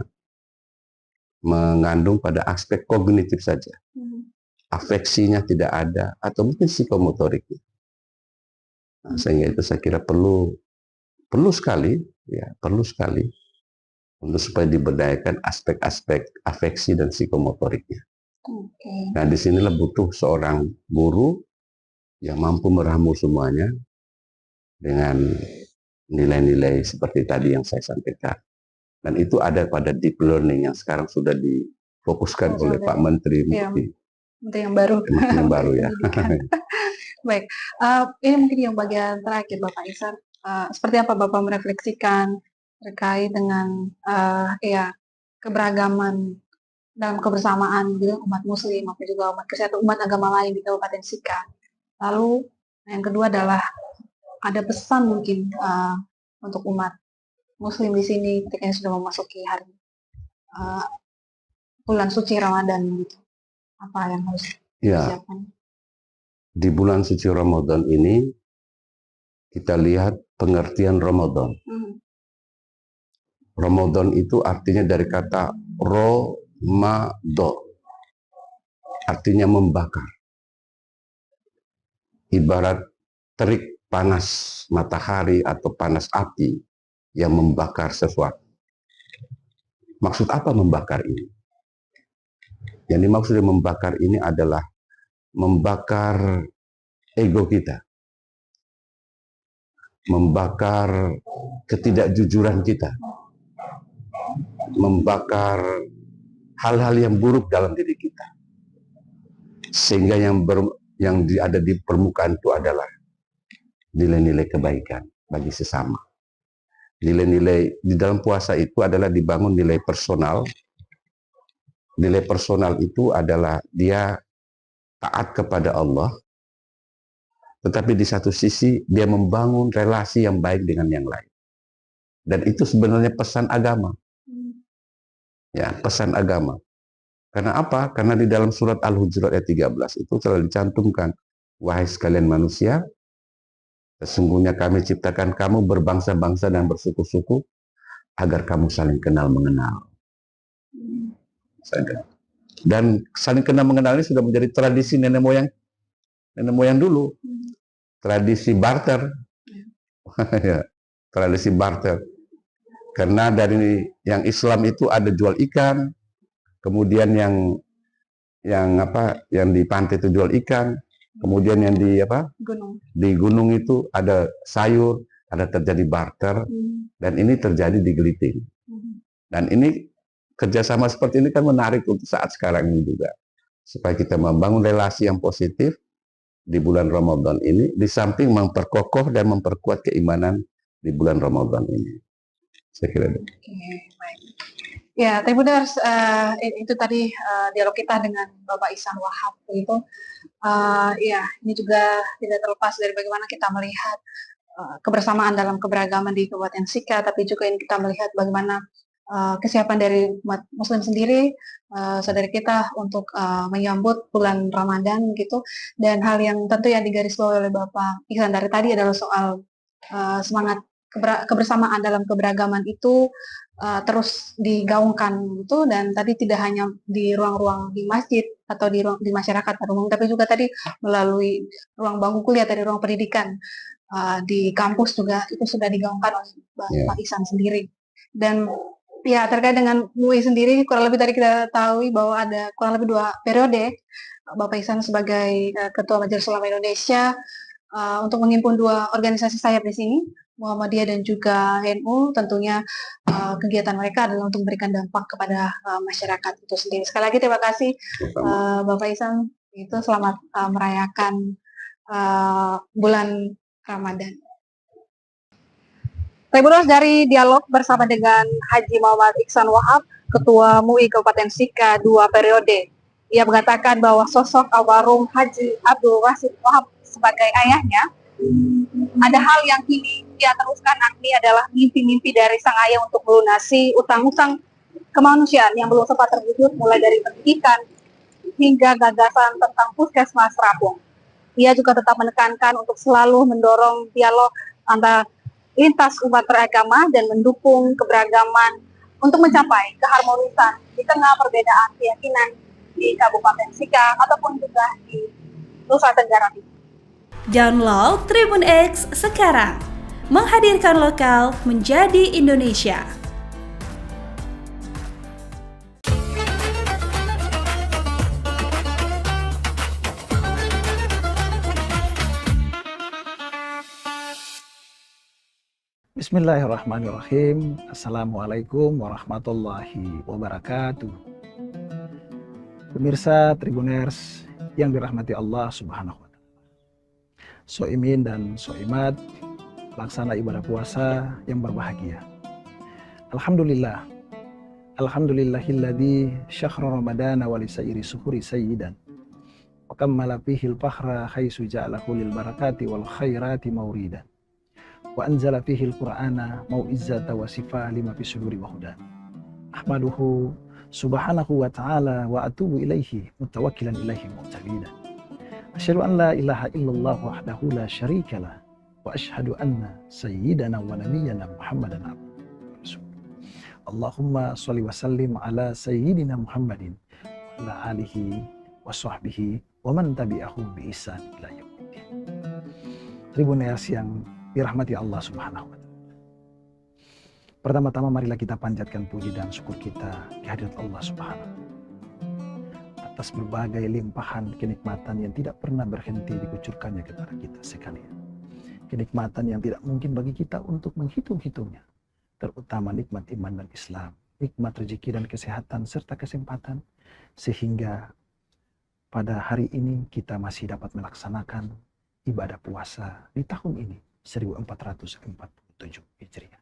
mengandung pada aspek kognitif saja. Afeksinya tidak ada, atau mungkin psikomotoriknya. Nah, sehingga itu saya kira perlu sekali untuk supaya diberdayakan aspek-aspek afeksi dan psikomotoriknya. Nah, disinilah butuh seorang guru yang mampu meramu semuanya dengan nilai-nilai seperti tadi yang saya sampaikan. Dan itu ada pada deep learning yang sekarang sudah difokuskan oleh Pak Menteri Mukti. Menteri yang baru. Menteri yang baru ya. Baik, ini mungkin yang bagian terakhir Bapak Ihsan. Seperti apa Bapak merefleksikan terkait dengan keberagaman dalam kebersamaan gitu, umat Muslim, maupun juga umat Kristen atau umat agama lain di Kabupaten Sika. Lalu yang kedua adalah ada pesan mungkin untuk umat Muslim di sini ketika sudah memasuki hari bulan suci Ramadan gitu. Apa yang harus disiapkan? Di bulan suci Ramadan ini kita lihat pengertian Ramadan. Ramadan itu artinya dari kata Romado, artinya membakar. Ibarat terik panas matahari atau panas api yang membakar sesuatu. Maksud apa membakar ini? Yang dimaksud membakar ini adalah membakar ego kita, membakar ketidakjujuran kita, membakar hal-hal yang buruk dalam diri kita, sehingga yang ada di permukaan itu adalah nilai-nilai kebaikan bagi sesama. Nilai-nilai di dalam puasa itu adalah dibangun nilai personal. Nilai personal itu adalah dia taat kepada Allah, tetapi di satu sisi dia membangun relasi yang baik dengan yang lain. Dan itu sebenarnya pesan agama. Ya, pesan agama. Karena apa? Karena di dalam surat Al-Hujurat ayat 13 itu telah dicantumkan, wahai sekalian manusia, sesungguhnya kami ciptakan kamu berbangsa-bangsa dan bersuku-suku agar kamu saling kenal mengenal. Dan saling kenal mengenal ini sudah menjadi tradisi nenek moyang dulu. Tradisi barter. Ya, tradisi barter. Karena dari yang Islam itu ada jual ikan, kemudian yang di pantai itu jual ikan, kemudian yang di gunung itu ada sayur, ada terjadi barter, dan ini terjadi di Geliting. Dan ini kerjasama seperti ini kan menarik untuk saat sekarang ini juga, supaya kita membangun relasi yang positif di bulan Ramadan ini, di samping memperkokoh dan memperkuat keimanan di bulan Ramadan ini. Saya kira itu. Baik. Ya, Tribuners, itu tadi dialog kita dengan Bapak Ihsan Wahab itu. Ya, ini juga tidak terlepas dari bagaimana kita melihat kebersamaan dalam keberagaman di Kabupaten Sika, tapi juga ini kita melihat bagaimana kesiapan dari umat Muslim sendiri, saudara kita untuk menyambut bulan Ramadan gitu. Dan hal yang tentu yang digarisbawahi oleh Bapak Ihsan dari tadi adalah soal semangat kebersamaan dalam keberagaman itu terus digaungkan gitu, dan tadi tidak hanya di ruang-ruang di masjid atau di masyarakat pada umum, tapi juga tadi melalui ruang bangku kuliah, dari ruang pendidikan di kampus juga itu sudah digaungkan oleh Bapak Ihsan sendiri. Dan ya, terkait dengan MUI sendiri, kurang lebih tadi kita tahu bahwa ada kurang lebih 2 periode Bapak Ihsan sebagai Ketua Majelis Ulama Indonesia untuk menghimpun 2 organisasi sayap di sini, Muhammadiyah dan juga NU. Tentunya kegiatan mereka adalah untuk memberikan dampak kepada masyarakat itu sendiri. Sekali lagi terima kasih Bapak Ihsan, itu selamat merayakan bulan Ramadan. Tribuners, dari dialog bersama dengan Haji Muhammad Ihsan Wahab, Ketua MUI Kabupaten Sika 2 periode. Ia mengatakan bahwa sosok almarhum Haji Abdul Wasid Wahab sebagai ayahnya, ada hal yang kini ia teruskan, yakni adalah mimpi-mimpi dari sang ayah untuk melunasi utang-utang kemanusiaan yang belum sempat terwujud, mulai dari pendidikan hingga gagasan tentang puskesmas Rapung. Ia juga tetap menekankan untuk selalu mendorong dialog antara lintas umat beragama dan mendukung keberagaman untuk mencapai keharmonisan di tengah perbedaan keyakinan di Kabupaten Sika ataupun juga di Nusa Tenggara Timur. Download Tribun X sekarang, menghadirkan lokal menjadi Indonesia. Bismillahirrahmanirrahim. Assalamualaikum warahmatullahi wabarakatuh. Pemirsa Tribuners yang dirahmati Allah Subhanahu wa Ta'ala, Soimin dan Soimat, pelaksana ibadah puasa yang berbahagia. Alhamdulillah. Alhamdulillahilladzi syahra ramadana wa lisairi suhuri sayyidan. Wa kammala fihi al-fakhra haitsu ja'alahu lil barakati wal khairati mawridan. Wa anzala fihi al-Qur'ana mau'izzata wa sifa lima fi suduri wa hudan. Ahmaduhu subhanahu wa ta'ala wa atubu ilaihi mutawakkilan ilaihi mu'tabidan. Asyhadu an la ilaha illallah wahdahu la syarikalah wa asyhadu anna sayyidana wa nabiyyana Muhammadan abduhu wa rasuluh. Allahumma shalli wa sallim ala sayyidina Muhammadin wa ala alihi wa sahbihi wa man tabi'ahum bi ihsan ila yaumiddin. Tribuners yang dirahmati Allah Subhanahu wa Ta'ala. Pertama-tama marilah kita panjatkan puji dan syukur kita kehadirat Allah Subhanahu wa Ta'ala atas berbagai limpahan kenikmatan yang tidak pernah berhenti dikucurkannya kepada kita sekalian. kenikmatan yang tidak mungkin bagi kita untuk menghitung-hitungnya, terutama nikmat iman dan Islam, nikmat rezeki dan kesehatan serta kesempatan, sehingga pada hari ini kita masih dapat melaksanakan ibadah puasa di tahun ini 1447 Hijriah.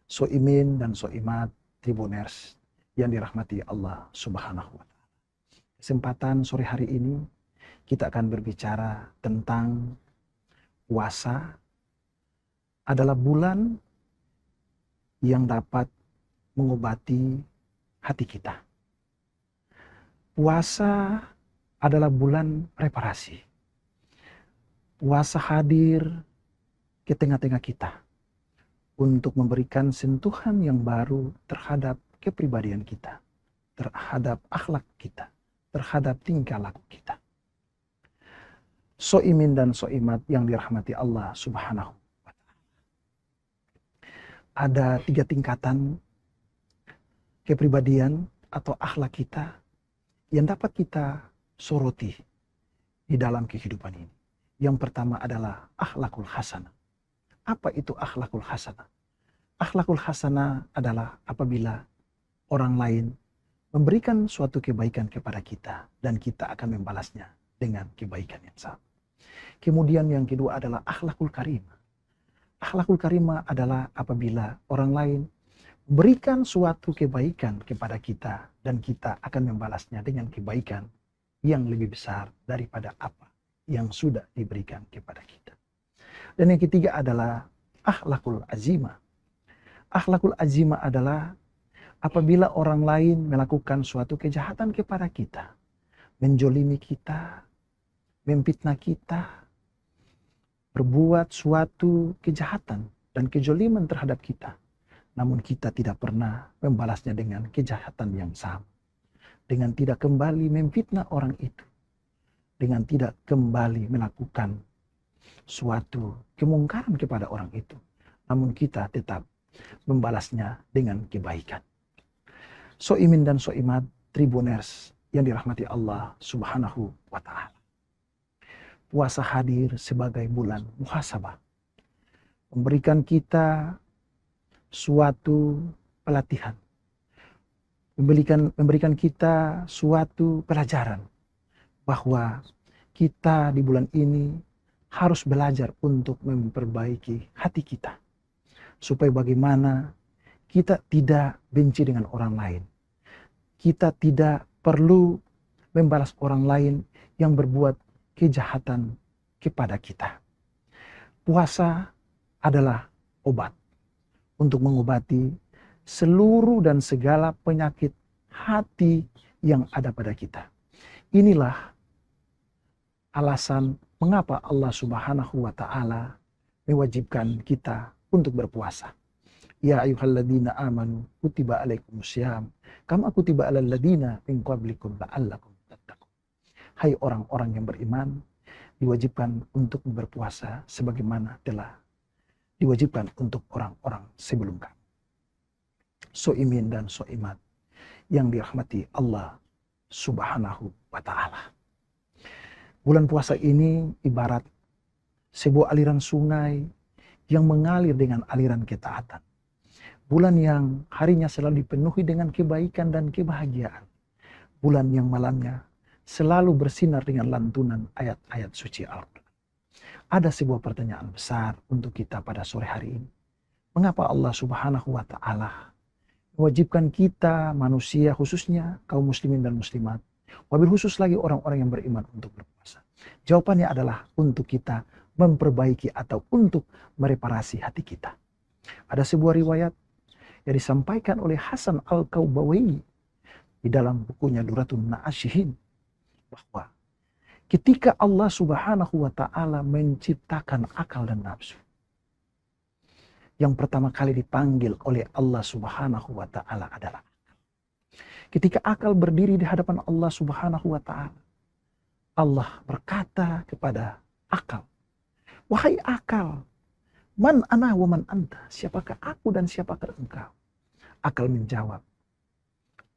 Soimin dan soimat Tribuners yang dirahmati Allah Subhanahu wa Ta'ala. Kesempatan sore hari ini kita akan berbicara tentang puasa adalah bulan yang dapat mengobati hati kita. Puasa adalah bulan reparasi. Puasa hadir ke tengah-tengah kita untuk memberikan sentuhan yang baru terhadap kepribadian kita, terhadap akhlak kita, terhadap tingkah laku kita. Soimin dan soimat yang dirahmati Allah Subhanahu wa Ta'ala. Ada 3 tingkatan kepribadian atau akhlak kita yang dapat kita soroti di dalam kehidupan ini. Yang pertama adalah akhlakul hasanah. Apa itu akhlakul hasanah? Akhlakul hasanah adalah apabila orang lain memberikan suatu kebaikan kepada kita dan kita akan membalasnya dengan kebaikan yang sama. Kemudian yang kedua adalah akhlakul karimah. Akhlakul karimah adalah apabila orang lain memberikan suatu kebaikan kepada kita dan kita akan membalasnya dengan kebaikan yang lebih besar daripada apa yang sudah diberikan kepada kita. Dan yang ketiga adalah akhlakul azimah. Akhlakul azimah adalah apabila orang lain melakukan suatu kejahatan kepada kita, menjolimi kita, memfitnah kita, berbuat suatu kejahatan dan kejoliman terhadap kita, namun kita tidak pernah membalasnya dengan kejahatan yang sama, dengan tidak kembali memfitnah orang itu, dengan tidak kembali melakukan suatu kemungkaran kepada orang itu, namun kita tetap membalasnya dengan kebaikan. Soimin dan soimat Tribuners yang dirahmati Allah Subhanahu wa Ta'ala. Puasa hadir sebagai bulan muhasabah, memberikan kita suatu pelatihan, memberikan kita suatu pelajaran bahwa kita di bulan ini harus belajar untuk memperbaiki hati kita, supaya bagaimana kita tidak benci dengan orang lain, kita tidak perlu membalas orang lain yang berbuat kejahatan kepada kita. Puasa adalah obat untuk mengobati seluruh dan segala penyakit hati yang ada pada kita. Inilah alasan mengapa Allah Subhanahu wa Ta'ala mewajibkan kita untuk berpuasa. Ya ayyuhalladzina amanu kutiba alaikumussyam kama kutiba alal ladzina min qablikum la'allakum tattaqun. Hai orang-orang yang beriman, diwajibkan untuk berpuasa sebagaimana telah diwajibkan untuk orang-orang sebelum kamu. Soimin dan soimat yang dirahmati Allah Subhanahu wa Ta'ala. Bulan puasa ini ibarat sebuah aliran sungai yang mengalir dengan aliran ketaatan. Bulan yang harinya selalu dipenuhi dengan kebaikan dan kebahagiaan. Bulan yang malamnya selalu bersinar dengan lantunan ayat-ayat suci Al-Quran. Ada sebuah pertanyaan besar untuk kita pada sore hari ini. Mengapa Allah Subhanahu wa Ta'ala mewajibkan kita manusia, khususnya kaum muslimin dan muslimat, wabil khusus lagi orang-orang yang beriman untuk berpuasa? Jawabannya adalah untuk kita memperbaiki atau untuk mereparasi hati kita. Ada sebuah riwayat yang disampaikan oleh Hasan Al-Kaubawi di dalam bukunya Duratun Na'asyihin, bahwa ketika Allah Subhanahu wa Ta'ala menciptakan akal dan nafsu, yang pertama kali dipanggil oleh Allah Subhanahu wa Ta'ala adalah akal. Ketika akal berdiri di hadapan Allah Subhanahu wa Ta'ala, Allah berkata kepada akal, "Wahai akal, man ana wa man anta?" Siapakah aku dan siapakah engkau? Akal menjawab,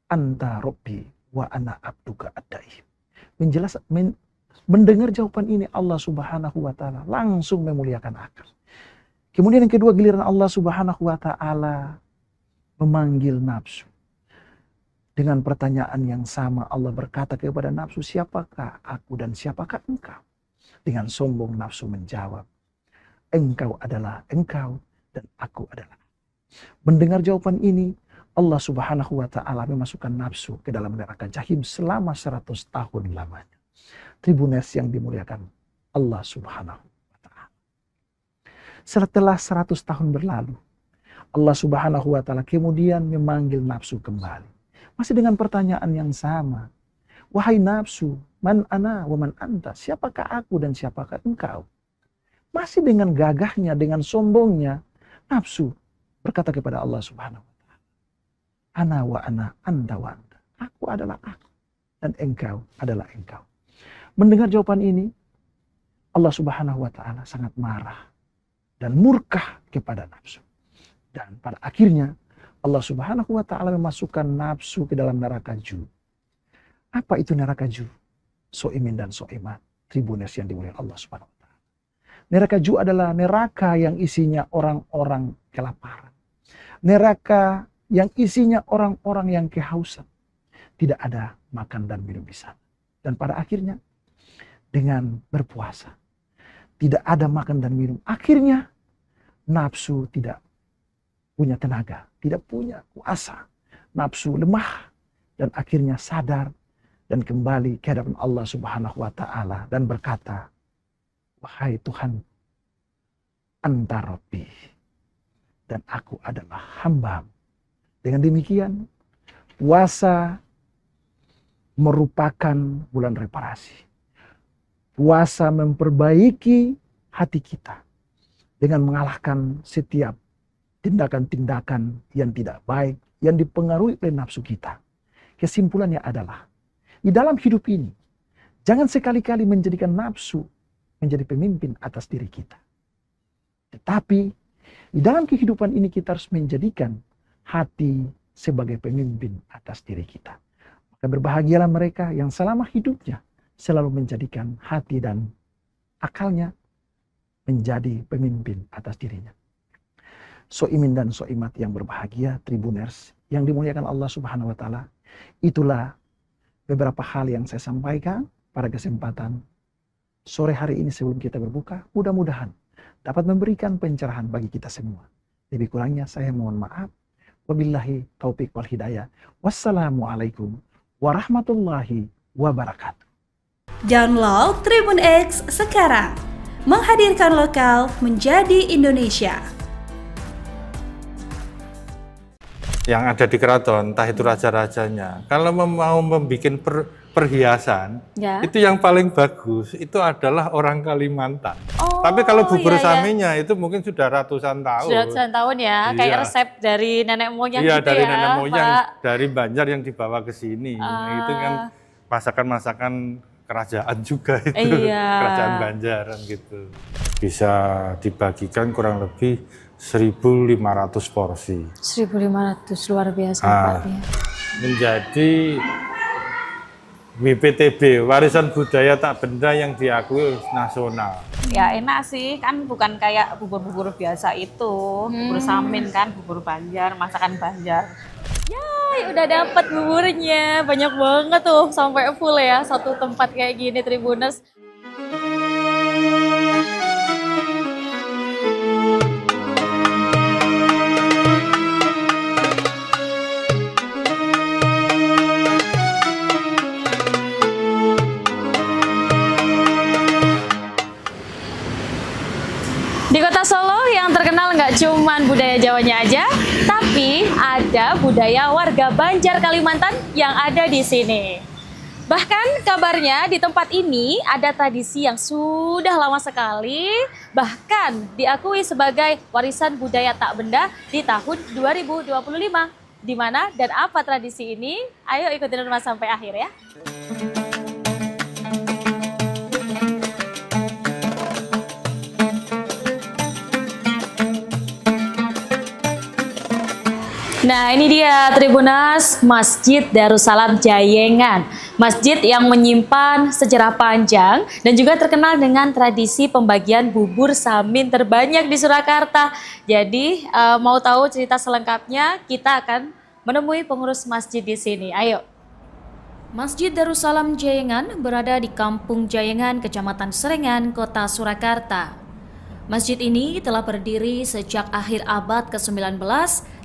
"Anta Rabbi wa ana abduka ad-daim." Mendengar jawaban ini Allah Subhanahu wa taala langsung memuliakan akal. Kemudian yang kedua, giliran Allah Subhanahu wa taala memanggil nafsu. Dengan pertanyaan yang sama Allah berkata kepada nafsu, siapakah aku dan siapakah engkau? Dengan sombong nafsu menjawab, engkau adalah engkau dan aku adalah. Mendengar jawaban ini, Allah Subhanahu wa taala memasukkan nafsu ke dalam neraka Jahim selama 100 tahun lamanya. Tribuners yang dimuliakan Allah Subhanahu wa taala. Setelah 100 tahun berlalu, Allah Subhanahu wa taala kemudian memanggil nafsu kembali. Masih dengan pertanyaan yang sama. Wahai nafsu, man ana wa man anta? Siapakah aku dan siapakah engkau? Masih dengan gagahnya, dengan sombongnya, nafsu berkata kepada Allah Subhanahu wa taala, ana wa ana, anta wa anta. Aku adalah aku dan engkau adalah engkau. Mendengar jawaban ini, Allah Subhanahu wa taala sangat marah dan murka kepada nafsu. Dan pada akhirnya Allah Subhanahu wa taala memasukkan nafsu ke dalam neraka Ju. Apa itu neraka Ju? Soimin dan soimat, tribuners yang dimuliakan Allah Subhanahu wa taala. Neraka Ju adalah neraka yang isinya orang-orang kelaparan. Neraka yang isinya orang-orang yang kehausan. Tidak ada makan dan minum di sana. Dan pada akhirnya dengan berpuasa, tidak ada makan dan minum. Akhirnya nafsu tidak punya tenaga, tidak punya kuasa. Nafsu lemah dan akhirnya sadar dan kembali ke hadapan Allah Subhanahu wa taala dan berkata, wahai Tuhan, Anta Rabbi, dan aku adalah hamba. Dengan demikian, puasa merupakan bulan reparasi. Puasa memperbaiki hati kita dengan mengalahkan setiap tindakan-tindakan yang tidak baik, yang dipengaruhi oleh nafsu kita. Kesimpulannya adalah, di dalam hidup ini, jangan sekali-kali menjadikan nafsu menjadi pemimpin atas diri kita. Tetapi, di dalam kehidupan ini kita harus menjadikan hati sebagai pemimpin atas diri kita. Maka berbahagialah mereka yang selama hidupnya selalu menjadikan hati dan akalnya menjadi pemimpin atas dirinya. Soimin dan soimat yang berbahagia, tribuners yang dimuliakan Allah Subhanahu wa taala. Itulah beberapa hal yang saya sampaikan pada kesempatan sore hari ini sebelum kita berbuka. Mudah-mudahan dapat memberikan pencerahan bagi kita semua. Lebih kurangnya saya mohon maaf. Wabillahi taufiq wal hidayah. Wassalamualaikum warahmatullahi wabarakatuh. Download Tribun X sekarang. Menghadirkan lokal menjadi Indonesia. Yang ada di keraton, entah itu raja-rajanya, kalau mau membuat perhiasan, ya, itu yang paling bagus itu adalah orang Kalimantan. Tapi kalau bubur saminya itu mungkin sudah ratusan tahun. Sudah ratusan tahun ya, kayak resep dari nenek moyang gitu dari ya, nenek moyang, Pak. dari Banjar yang dibawa ke sini. Itu kan masakan-masakan kerajaan juga itu, kerajaan Banjaran gitu. Bisa dibagikan kurang lebih 1.500 porsi. 1.500, luar biasa Pak ya. Menjadi WPTB, warisan budaya tak benda yang diakui nasional. Ya enak sih, kan bukan kayak bubur-bubur biasa itu, bubur samin kan, bubur Banjar, masakan Banjar. Ya udah dapat buburnya, banyak banget tuh sampai full ya, satu tempat kayak gini Tribuners. Di kota Solo yang terkenal nggak cuman budaya Jawanya aja, tapi ada budaya warga Banjar Kalimantan yang ada di sini. Bahkan kabarnya di tempat ini ada tradisi yang sudah lama sekali, bahkan diakui sebagai warisan budaya tak benda di tahun 2025. Di mana dan apa tradisi ini? Ayo ikutin Mas sampai akhir ya. Nah ini dia Tribuners, Masjid Darussalam Jayengan. Masjid yang menyimpan sejarah panjang dan juga terkenal dengan tradisi pembagian bubur samin terbanyak di Surakarta. Jadi mau tahu cerita selengkapnya, kita akan menemui pengurus masjid di sini. Ayo. Masjid Darussalam Jayengan berada di Kampung Jayengan, Kecamatan Serengan, Kota Surakarta. Masjid ini telah berdiri sejak akhir abad ke-19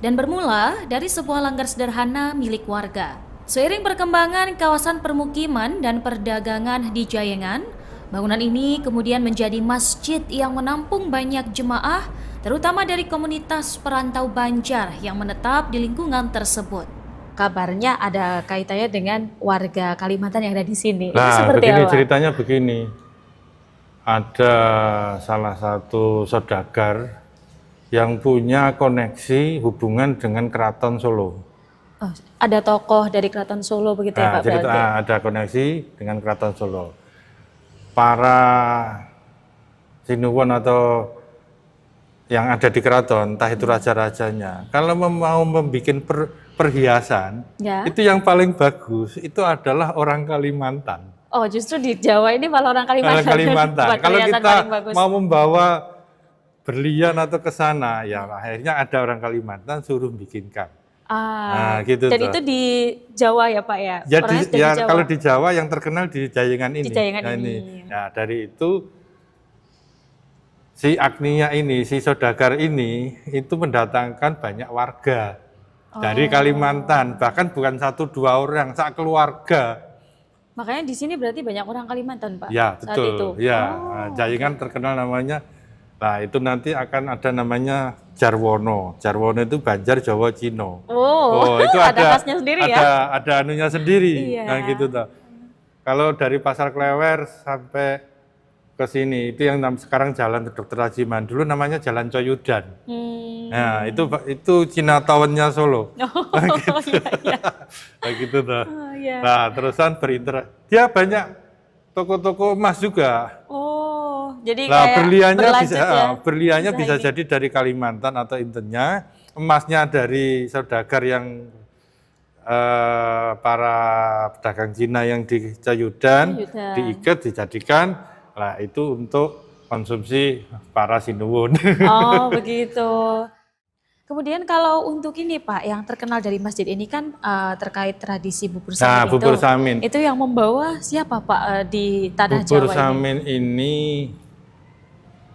dan bermula dari sebuah langgar sederhana milik warga. Seiring perkembangan kawasan permukiman dan perdagangan di Jayengan, bangunan ini kemudian menjadi masjid yang menampung banyak jemaah, terutama dari komunitas perantau Banjar yang menetap di lingkungan tersebut. Kabarnya ada kaitannya dengan warga Kalimantan yang ada di sini. Nah, itu seperti begini apa? Ceritanya begini. Ada salah satu saudagar yang punya koneksi hubungan dengan Keraton Solo. Oh, ada tokoh dari Keraton Solo begitu ya Pak? Jadi berarti? ada koneksi dengan Keraton Solo. Para sinuwun atau yang ada di keraton, entah itu raja-rajanya, kalau mau membuat perhiasan, Ya. itu yang paling bagus itu adalah orang Kalimantan. Oh, justru di Jawa ini malah orang Kalimantan. Orang Kalimantan. Buat Kalau perhiasan kita paling bagus. mau membawa berlian atau ke sana, ya akhirnya ada orang Kalimantan suruh bikinkan. Nah, gitu dan tuh. itu di Jawa ya Pak ya? Ya, Orangnya sudah ya di Jawa. kalau di Jawa yang terkenal di Jayengan ini. Di Jayengan Nah, ini. Nah, dari itu si Agnia ini, si saudagar ini itu mendatangkan banyak warga dari Kalimantan, bahkan bukan 1-2 orang, sak keluarga. Makanya di sini berarti banyak orang Kalimantan Pak? Ya, saat itu. betul. Ya, nah, Jayengan terkenal namanya. Nah, itu nanti akan ada namanya Jarwono. Jarwono itu Banjar Jawa Cino. Oh, itu ada khasnya sendiri ya? Ada anunya sendiri. Iya. Nah, gitu tuh. Kalau dari Pasar Klewer sampai ke sini, itu yang sekarang Jalan Dr. Rajiman. Dulu namanya Jalan Coyudan. Nah, itu Cina Townnya Solo. Oh, gitu. iya. Nah, gitu tuh. Oh, iya. Nah, terusan berinteraksi. Dia banyak toko-toko emas juga. Oh, jadi Nah, kayak berliannya bisa ini. jadi dari Kalimantan atau Intennya, emasnya dari saudagar yang para pedagang Cina yang di Coyudan, diikat, dijadikan, lah itu untuk konsumsi para sinuwun. Oh, begitu. Kemudian kalau untuk ini Pak, yang terkenal dari masjid ini kan terkait tradisi bubur samin Nah, bubur samin. Itu yang membawa siapa Pak di tanah Bubur Jawa samin ini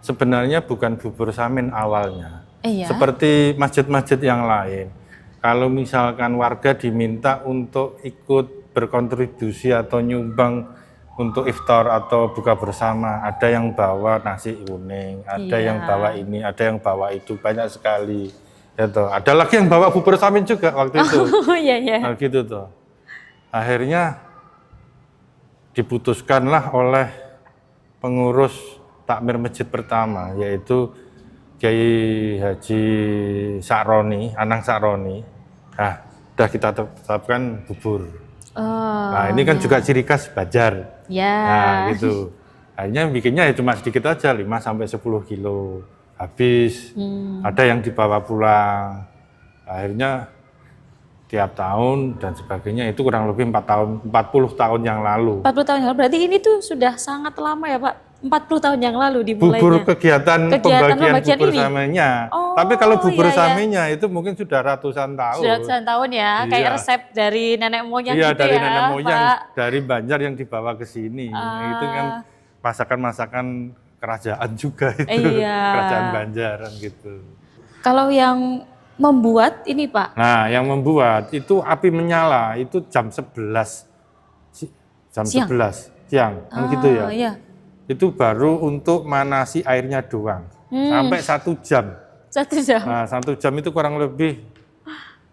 sebenarnya bukan bubur samin awalnya. Iya. Seperti masjid-masjid yang lain. Kalau misalkan warga diminta untuk ikut berkontribusi atau nyumbang untuk iftar atau buka bersama, ada yang bawa nasi kuning, ada yang bawa ini, ada yang bawa itu, banyak sekali. Ya toh. Ada lagi yang bawa bubur samin juga waktu itu. Oh iya iya. Nah, gitu tuh. Akhirnya diputuskanlah oleh pengurus takmir masjid pertama, yaitu Kiai Haji Sakroni, Anang Sakroni. Nah, udah kita tetapkan bubur. Nah, ini kan juga ciri khas Banjar. Ya. Nah, gitu. Akhirnya bikinnya ya cuma sedikit aja, 5-10 kilo. Habis, ada yang dibawa pulang. Akhirnya tiap tahun dan sebagainya itu kurang lebih 40 tahun yang lalu. 40 tahun yang lalu, berarti ini tuh sudah sangat lama ya Pak? 40 tahun yang lalu dimulainya. Bubur kegiatan pembagian bubur ini. saminnya. Oh, tapi kalau bubur iya, saminnya itu mungkin sudah ratusan tahun. Sudah ratusan tahun ya, kayak Iya. resep dari nenek moyang Iya, gitu dari ya nenek moyang, Pak. dari Banjar yang dibawa ke sini. Itu kan masakan-masakan kerajaan juga itu. Iya. Kerajaan Banjar gitu. Kalau yang membuat ini Pak, Nah, yang membuat itu api menyala itu jam 11 Siang? 11 siang, kan gitu ya. Iya. Itu baru untuk manasi airnya doang. Sampai 1 jam. 1 jam. Nah, 1 jam itu kurang lebih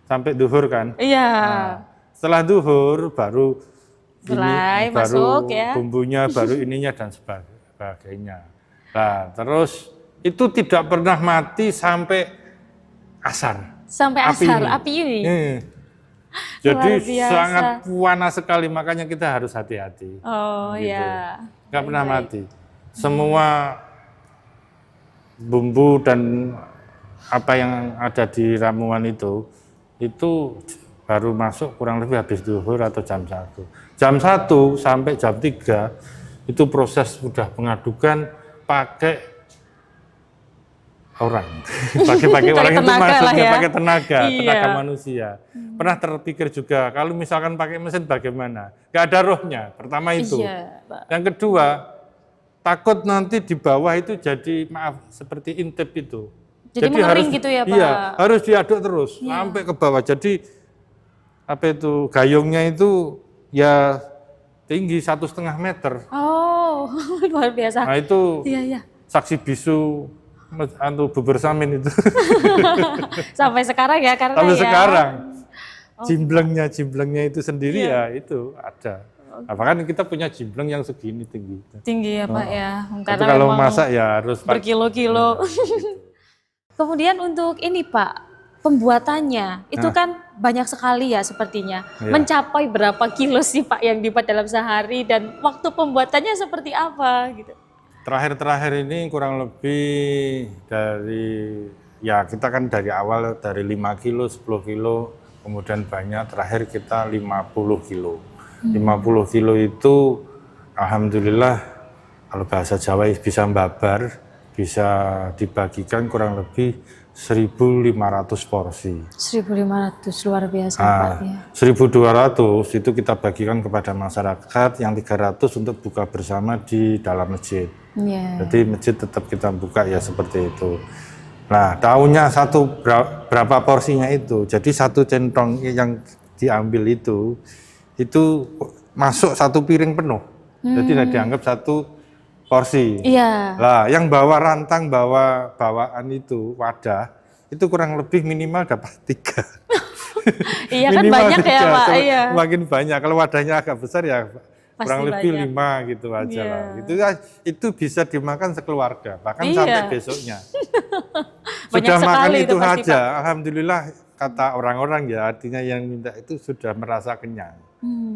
sampai duhur kan. Iya. Nah, setelah duhur baru Mulai ini, baru masuk ya. bumbunya, baru ininya dan sebagainya. Nah, terus itu tidak pernah mati sampai asar. Sampai asar api ini. Jadi Luar biasa. sangat panas sekali, makanya kita harus hati-hati. Oh Gitu. ya. Nggak pernah mati. Semua bumbu dan apa yang ada di ramuan itu baru masuk kurang lebih habis zuhur atau jam 1. Jam 1 sampai jam 3 itu proses sudah pengadukan pakai orang. pakai orang itu maksudnya pakai tenaga manusia. Pernah terpikir juga kalau misalkan pakai mesin bagaimana? Gak ada rohnya. Pertama itu. Yang kedua, takut nanti di bawah itu jadi seperti intip itu. Jadi harus gitu ya, Pak? Iya, harus diaduk terus sampai ke bawah. Jadi gayungnya itu ya tinggi 1,5 meter. Oh, luar biasa. Nah itu saksi bisu bubur samin itu. Sampai sekarang ya, karena sampai sekarang. Jimblengnya itu sendiri ya itu ada. Bahkan kita punya jimbleng yang segini tinggi. Tinggi ya, Pak ya. Tapi kalau masak ya harus berkilo-kilo. Kemudian untuk ini, Pak, pembuatannya itu kan banyak sekali ya sepertinya. Mencapai berapa kilo sih, Pak, yang dibuat dalam sehari dan waktu pembuatannya seperti apa gitu? Terakhir ini kurang lebih dari kita kan dari awal dari 5 kilo, 10 kilo, kemudian banyak terakhir kita 50 kilo. 50 kilo itu alhamdulillah kalau bahasa Jawa bisa mbabar, bisa dibagikan kurang lebih 1.500 porsi. 1.500 luar biasa, Pak ya. 1.200 itu kita bagikan kepada masyarakat, yang 300 untuk buka bersama di dalam masjid. Jadi masjid tetap kita buka ya seperti itu. Nah, tahunya berapa porsinya itu. Jadi satu centong yang diambil itu masuk satu piring penuh. Jadi tidak dianggap satu porsi. Lah, yang bawa rantang, bawa bawaan itu wadah, itu kurang lebih minimal dapat 3. Iya kan banyak ya, Pak. Makin banyak. Kalau wadahnya agak besar ya pasti kurang lebih banyak. 5 gitu aja lah. Itu bisa dimakan sekeluarga, bahkan sampai besoknya. Sudah makan itu aja, alhamdulillah kata orang-orang ya, artinya yang minta itu sudah merasa kenyang.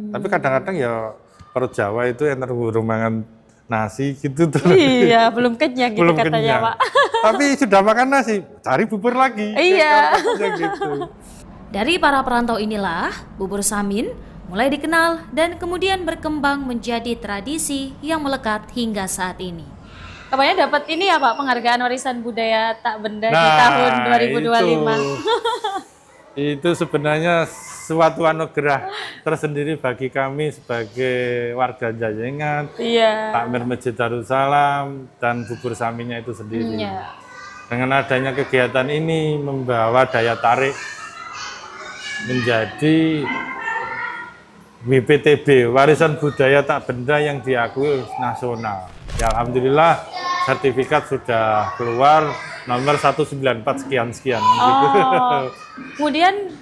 Tapi kadang-kadang ya perut Jawa itu yang mangan nasi gitu terus. Iya, belum kenyang gitu katanya, Pak. Tapi sudah makan nasi, cari bubur lagi. Iya. Gitu. Dari para perantau inilah bubur samin mulai dikenal dan kemudian berkembang menjadi tradisi yang melekat hingga saat ini. Kabarnya dapat ini ya, Pak, penghargaan warisan budaya tak benda di tahun 2025. Itu sebenarnya suatu anugerah tersendiri bagi kami sebagai warga Jayengan, takmir Masjid Darussalam, dan bubur saminnya itu sendiri. Dengan adanya kegiatan ini membawa daya tarik menjadi WPTB, warisan budaya tak benda yang diakui nasional. Ya, alhamdulillah sertifikat sudah keluar nomor 194 sekian-sekian. Kemudian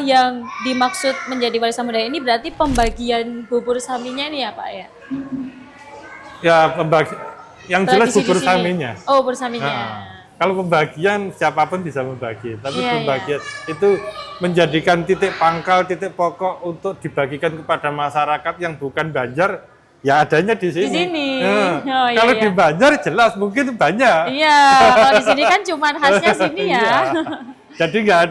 yang dimaksud menjadi warisan budaya ini berarti pembagian bubur saminnya ini ya, Pak ya? Ya, yang jelas bubur saminnya. Oh, bubur saminnya. Kalau pembagian siapapun bisa membagi, tapi pembagian itu menjadikan titik pangkal, titik pokok untuk dibagikan kepada masyarakat yang bukan Banjar, ya adanya di sini. Di sini. Kalau di Banjar jelas mungkin banyak. Iya, kalau di sini kan cuma khasnya sini ya. Jadi nggak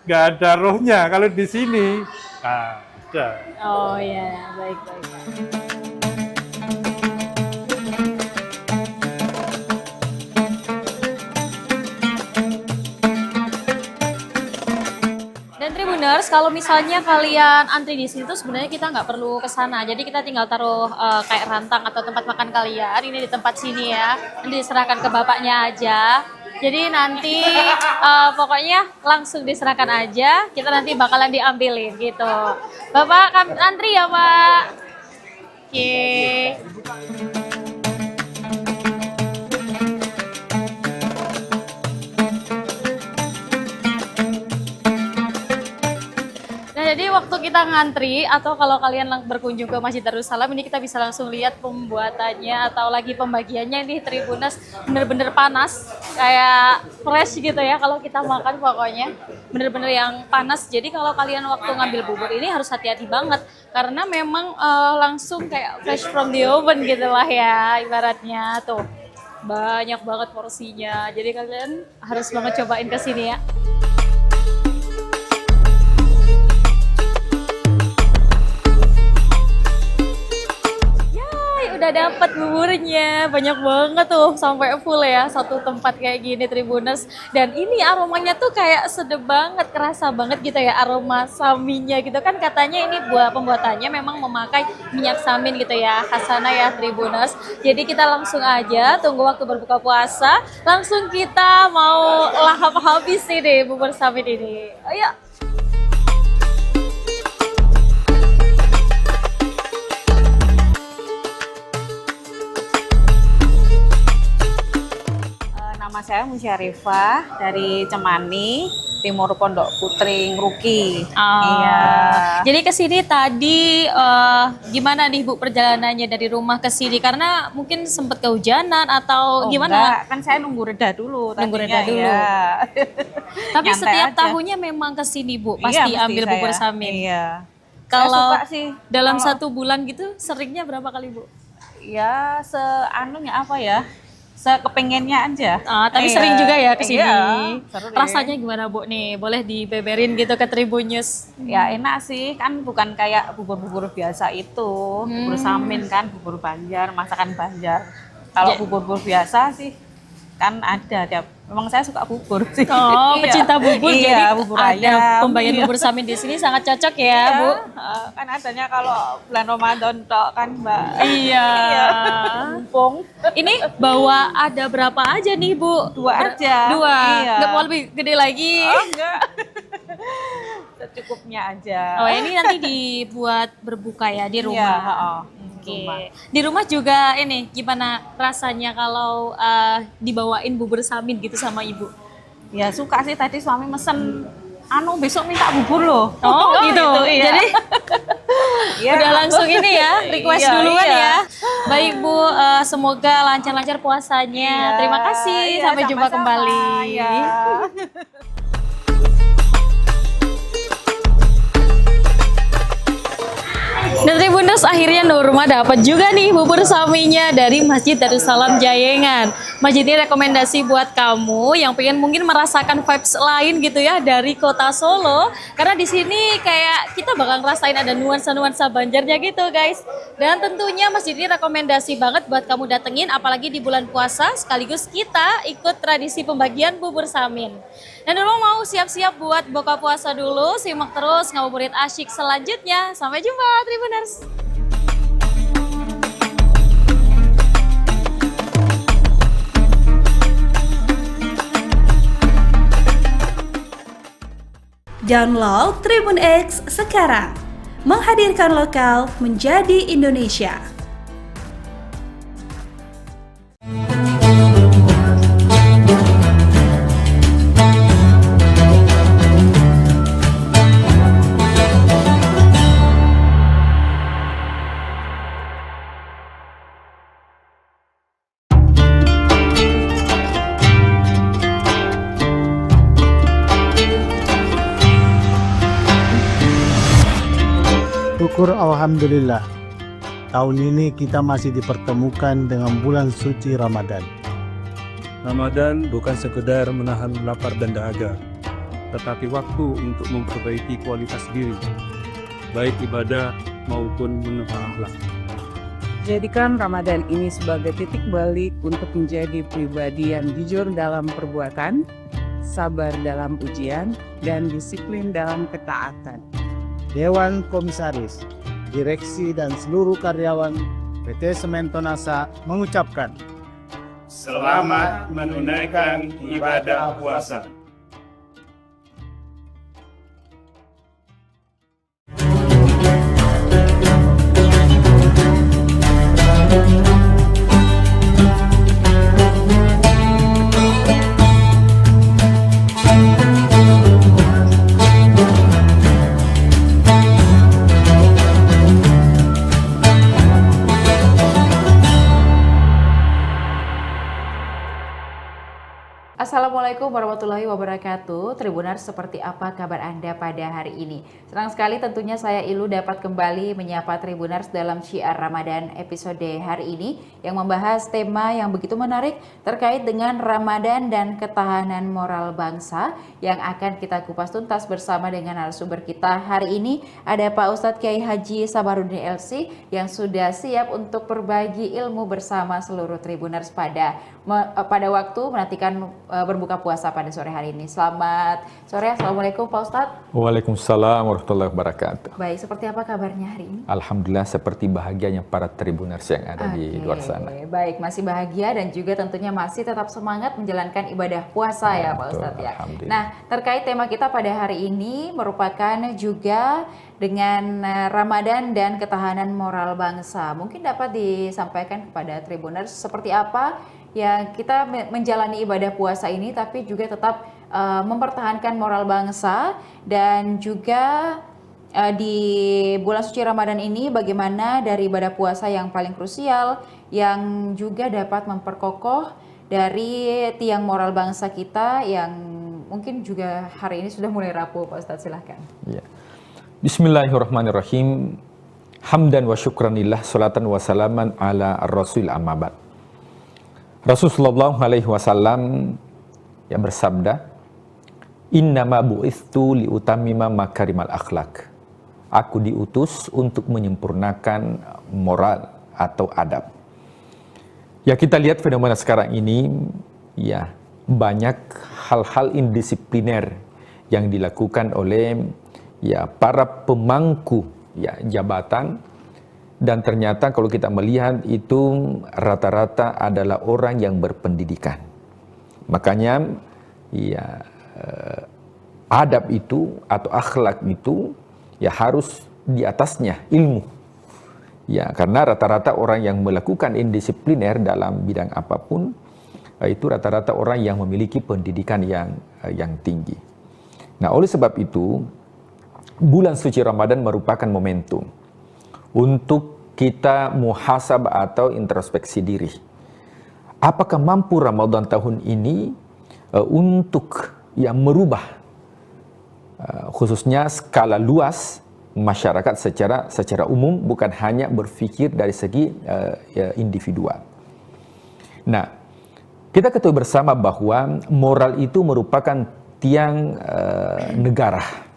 ada rohnya. Kalau di sini, ada. Oh iya, baik. Tribuners, kalau misalnya kalian antri di sini tuh sebenarnya kita nggak perlu ke sana. Jadi kita tinggal taruh kayak rantang atau tempat makan kalian ini di tempat sini ya. Nanti diserahkan ke bapaknya aja. Jadi nanti pokoknya langsung diserahkan aja. Kita nanti bakalan diambilin gitu. Bapak antri ya, Pak. Oke. Jadi waktu kita ngantri atau kalau kalian berkunjung ke Masjid Darussalam ini kita bisa langsung lihat pembuatannya atau lagi pembagiannya nih Tribuners, bener-bener panas kayak fresh gitu ya kalau kita makan, pokoknya bener-bener yang panas. Jadi kalau kalian waktu ngambil bubur ini harus hati-hati banget karena memang langsung kayak fresh from the oven gitu lah ya ibaratnya. Tuh banyak banget porsinya, jadi kalian harus banget cobain ke sini ya. udah dapat buburnya. Banyak banget tuh, sampai full ya, satu tempat kayak gini Tribuners. Dan ini aromanya tuh kayak sedep banget, kerasa banget gitu ya aroma saminya gitu kan. Katanya ini buat pembuatannya memang memakai minyak samin gitu ya, khasana ya Tribuners. Jadi kita langsung aja tunggu waktu berbuka puasa, langsung kita mau lahap habis ini bubur samin ini. Ayo. Nama saya Musyarifah dari Cemani, Timur Pondok Putri Ngruki. Iya. Jadi ke sini tadi gimana nih Bu perjalanannya dari rumah ke sini? Karena mungkin sempat kehujanan atau gimana? Enggak, kan saya nunggu reda dulu. Nunggu reda dulu. Ya. Tapi Nyantai setiap aja. tahunnya memang ke sini Bu, pasti Iya, ambil saya. bubur samin. Iya. Kalau Saya suka sih. dalam Kalau- 1 bulan gitu seringnya berapa kali Bu? Ya, seanunya apa ya? Sekepengennya aja. Tapi Iya. sering juga ya ke sini. Iya, sering. Rasanya gimana Bu nih? Boleh dibeberin gitu ke Tribun News? Ya enak sih, kan bukan kayak bubur-bubur biasa itu. Bubur samin kan, bubur Banjar, masakan Banjar. Kalau Ya. bubur-bubur biasa sih kan ada tiap. Memang saya suka bubur sih. Oh, Iya. pecinta bubur. Iya, Jadi bubur ada ayam. pembagian Iya. bubur samin di sini sangat cocok ya, Iya, Bu. kan adanya kalau bulan Ramadan tok kan, Mbak. Iya. Mumpung. Ini bawa ada berapa aja nih, Bu? 2 aja. Dua. Iya. Nggak mau lebih gede lagi. Oh, enggak. Secukupnya aja. Oh, ini nanti dibuat berbuka ya di rumah. Iya, heeh. Oke. Rumah. Di rumah juga ini gimana rasanya kalau dibawain bubur samin gitu sama Ibu? Ya suka sih, tadi suami mesen besok minta bubur loh. Oh, gitu. iya. Jadi Iya. udah langsung ini ya, request Iya, duluan iya. ya. Baik Bu, semoga lancar-lancar puasanya. Iya, Terima kasih, iya, sampai jumpa sama-sama, kembali. ya. Dan Tribuners akhirnya Nurma dapat juga nih bubur saminya dari Masjid Darussalam Jayengan. Masjid ini rekomendasi buat kamu yang pengen mungkin merasakan vibes lain gitu ya dari kota Solo. Karena di sini kayak kita bakal ngerasain ada nuansa-nuansa Banjarnya gitu guys. Dan tentunya masjid ini rekomendasi banget buat kamu datengin apalagi di bulan puasa sekaligus kita ikut tradisi pembagian bubur samin. Dan dulu mau siap-siap buat buka puasa dulu, simak terus ngabuburit asyik selanjutnya. Sampai jumpa Tribuners. Download Tribun X sekarang. Menghadirkan lokal menjadi Indonesia. Syukur Alhamdulillah, tahun ini kita masih dipertemukan dengan bulan suci Ramadan. Ramadan bukan sekedar menahan lapar dan dahaga, tetapi waktu untuk memperbaiki kualitas diri, baik ibadah maupun menata akhlak. Jadikan Ramadan ini sebagai titik balik untuk menjadi pribadi yang jujur dalam perbuatan, sabar dalam ujian, dan disiplin dalam ketaatan. Dewan Komisaris, Direksi dan seluruh karyawan PT Semen Tonasa mengucapkan Selamat menunaikan ibadah puasa. Assalamualaikum warahmatullahi wabarakatuh. Tribuners, seperti apa kabar Anda pada hari ini? Senang sekali tentunya saya Ilu dapat kembali menyapa Tribuners dalam Syiar Ramadan episode hari ini yang membahas tema yang begitu menarik terkait dengan Ramadan dan ketahanan moral bangsa yang akan kita kupas tuntas bersama dengan narasumber kita hari ini. Ada Pak Ustadz Kiai Haji Sabarudin LC yang sudah siap untuk berbagi ilmu bersama seluruh Tribuners pada waktu menantikan berbuka puasa pada sore hari ini. Selamat sore, Assalamualaikum Pak Ustadz. Waalaikumsalam warahmatullahi wabarakatuh. Baik, seperti apa kabarnya hari ini? Alhamdulillah seperti bahagianya para Tribuners yang ada di luar sana. Baik, masih bahagia dan juga tentunya masih tetap semangat menjalankan ibadah puasa ya Pak Ustadz ya. Nah, terkait tema kita pada hari ini merupakan juga dengan Ramadan dan ketahanan moral bangsa. Mungkin dapat disampaikan kepada Tribuners seperti apa ya kita menjalani ibadah puasa ini tapi juga tetap mempertahankan moral bangsa, dan juga di bulan suci Ramadan ini bagaimana dari ibadah puasa yang paling krusial yang juga dapat memperkokoh dari tiang moral bangsa kita yang mungkin juga hari ini sudah mulai rapuh. Pak Ustadz, silahkan. Ya. Bismillahirrahmanirrahim. Hamdan wa syukranillah, salatan wa salaman ala ar-rasul amabad. Rasulullah SAW yang bersabda, Innama bu'ithtu liutamima makarimal akhlak. Aku diutus untuk menyempurnakan moral atau adab. Ya, kita lihat fenomena sekarang ini, ya banyak hal-hal indisipliner yang dilakukan oleh ya para pemangku ya jabatan. Dan ternyata kalau kita melihat itu rata-rata adalah orang yang berpendidikan. Makanya ya adab itu atau akhlak itu ya harus di atasnya ilmu. Ya, karena rata-rata orang yang melakukan indisipliner dalam bidang apapun itu rata-rata orang yang memiliki pendidikan yang tinggi. Nah, oleh sebab itu bulan suci Ramadan merupakan momentum untuk kita muhasabah atau introspeksi diri. Apakah mampu Ramadan tahun ini untuk yang merubah khususnya skala luas masyarakat secara umum, bukan hanya berpikir dari segi individual. Nah, kita ketahui bersama bahwa moral itu merupakan tiang negara.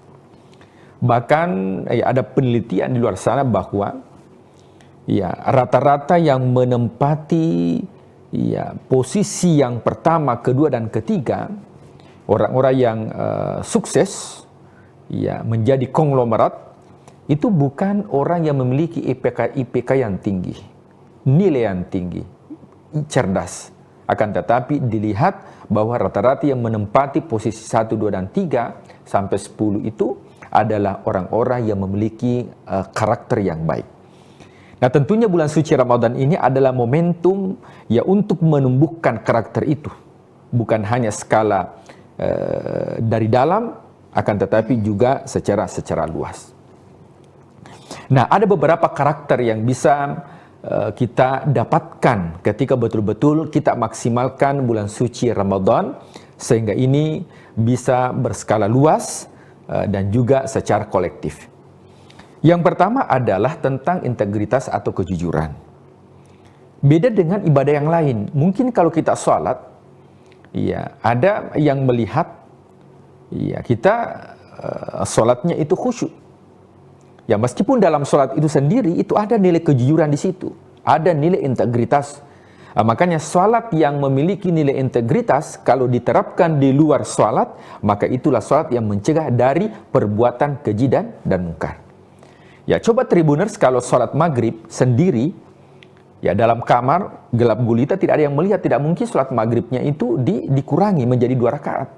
Bahkan ada penelitian di luar sana bahwa ya rata-rata yang menempati ya posisi yang pertama, kedua dan ketiga, orang-orang yang sukses ya menjadi konglomerat itu bukan orang yang memiliki IPK yang tinggi, nilai yang tinggi, cerdas. Akan tetapi dilihat bahwa rata-rata yang menempati posisi 1, 2 dan 3 sampai 10 itu adalah orang-orang yang memiliki karakter yang baik. Nah, tentunya bulan suci Ramadan ini adalah momentum ya untuk menumbuhkan karakter itu. Bukan hanya skala dari dalam, akan tetapi juga secara luas. Nah, ada beberapa karakter yang bisa kita dapatkan ketika betul-betul kita maksimalkan bulan suci Ramadan, sehingga ini bisa berskala luas dan juga secara kolektif. Yang pertama adalah tentang integritas atau kejujuran. Beda dengan ibadah yang lain. Mungkin kalau kita sholat, ya ada yang melihat, ya kita sholatnya itu khusyuk. Ya meskipun dalam sholat itu sendiri itu ada nilai kejujuran di situ, ada nilai integritas. Makanya sholat yang memiliki nilai integritas kalau diterapkan di luar sholat, maka itulah sholat yang mencegah dari perbuatan keji dan mungkar. Ya coba Tribuners kalau sholat maghrib sendiri, ya dalam kamar gelap gulita tidak ada yang melihat, tidak mungkin sholat maghribnya itu dikurangi menjadi 2 rakaat.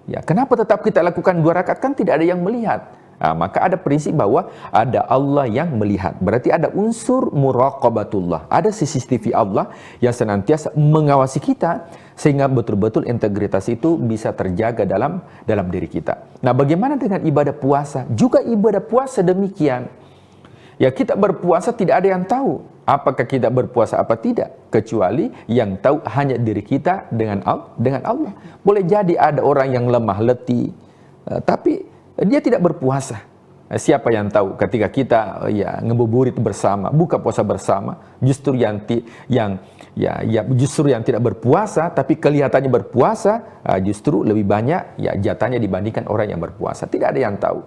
Ya kenapa tetap kita lakukan 2 rakaat, kan tidak ada yang melihat. Nah, maka ada prinsip bahwa ada Allah yang melihat. Berarti ada unsur muraqabatullah. Ada CCTV Allah yang senantiasa mengawasi kita sehingga betul-betul integritas itu bisa terjaga dalam diri kita. Nah, bagaimana dengan ibadah puasa? Juga ibadah puasa demikian. Ya, kita berpuasa tidak ada yang tahu apakah kita berpuasa apa tidak. kecuali yang tahu hanya diri kita dengan Allah. Boleh jadi ada orang yang lemah letih, tapi dia tidak berpuasa. Siapa yang tahu ketika kita ngebuburit bersama, buka puasa bersama, justru yang tidak berpuasa tapi kelihatannya berpuasa, justru lebih banyak jatahnya dibandingkan orang yang berpuasa. Tidak ada yang tahu.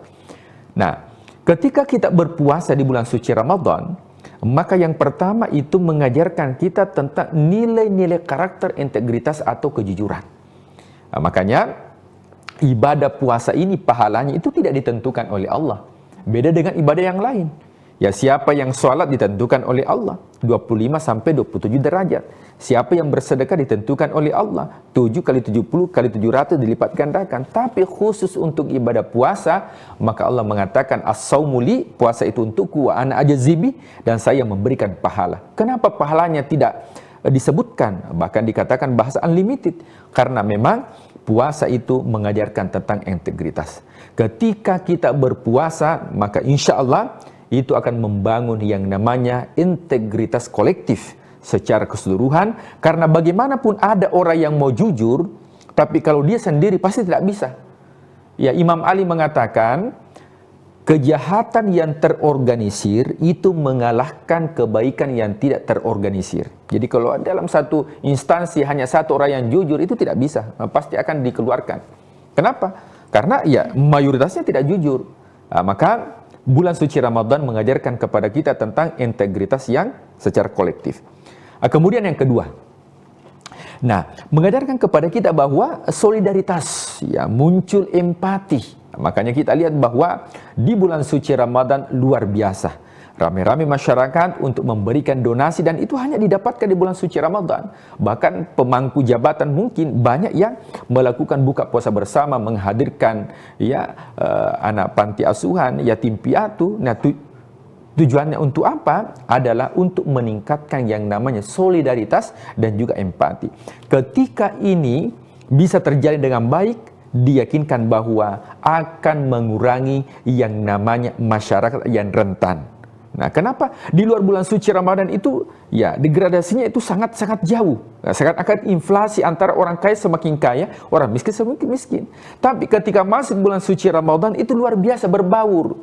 Nah, ketika kita berpuasa di bulan suci Ramadan, maka yang pertama itu mengajarkan kita tentang nilai-nilai karakter, integritas atau kejujuran. Makanya ibadah puasa ini pahalanya itu tidak ditentukan oleh Allah. Beda dengan ibadah yang lain. Ya, siapa yang sholat ditentukan oleh Allah 25 sampai 27 derajat. Siapa yang bersedekah ditentukan olali Allah 7 kali 70 kali 700 dilipat gandakan. Tapi khusus untuk ibadah puasa, maka Allah mengatakan as-saumu li, puasa itu untukku, wa ana ajzibi, dan saya memberikan pahala. Kenapa pahalanya tidak disebutkan, bahkan dikatakan bahasa unlimited? Karena memang puasa itu mengajarkan tentang integritas. Ketika kita berpuasa, maka insya Allah itu akan membangun yang namanya integritas kolektif secara keseluruhan. Karena bagaimanapun ada orang yang mau jujur, tapi kalau dia sendiri pasti tidak bisa. Ya, Imam Ali mengatakan, kejahatan yang terorganisir itu mengalahkan kebaikan yang tidak terorganisir. Jadi kalau dalam satu instansi hanya satu orang yang jujur, itu tidak bisa, pasti akan dikeluarkan. Kenapa? Karena ya mayoritasnya tidak jujur. Maka bulan suci Ramadan mengajarkan kepada kita tentang integritas yang secara kolektif. Kemudian yang kedua, mengajarkan kepada kita bahwa solidaritas, ya, muncul empati. Makanya kita lihat bahwa di bulan suci Ramadan luar biasa. Ramai-ramai masyarakat untuk memberikan donasi, dan itu hanya didapatkan di bulan suci Ramadan. Bahkan pemangku jabatan mungkin banyak yang melakukan buka puasa bersama, menghadirkan anak panti asuhan, yatim piatu. Nah, tujuannya untuk apa? Adalah untuk meningkatkan yang namanya solidaritas dan juga empati. Ketika ini bisa terjadi dengan baik, diyakinkan bahwa akan mengurangi yang namanya masyarakat yang rentan. Nah, kenapa di luar bulan suci Ramadan itu ya degradasinya itu sangat-sangat jauh. Sangat akan inflasi antara orang kaya semakin kaya, orang miskin semakin miskin. Tapi ketika masuk bulan suci Ramadan itu luar biasa berbaur.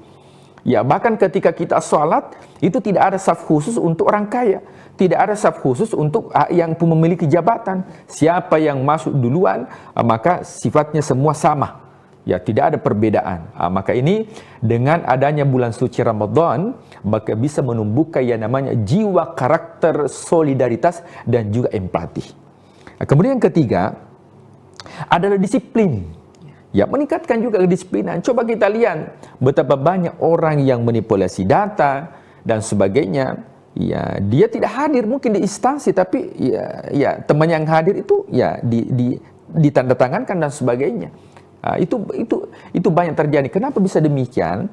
Ya, bahkan ketika kita sholat itu tidak ada saf khusus untuk orang kaya, tidak ada saf khusus untuk yang memiliki jabatan. Siapa yang masuk duluan, maka sifatnya semua sama. Ya, tidak ada perbedaan. Maka ini dengan adanya bulan suci Ramadan, maka bisa menumbuhkan yang namanya jiwa karakter solidaritas dan juga empati. Kemudian yang ketiga adalah disiplin. Ya, meningkatkan juga kedisiplinan. Coba kita lihat betapa banyak orang yang manipulasi data dan sebagainya. Ya, dia tidak hadir mungkin di instansi, tapi ya teman yang hadir itu ya ditandatangankan dan sebagainya. Itu banyak terjadi. Kenapa bisa demikian?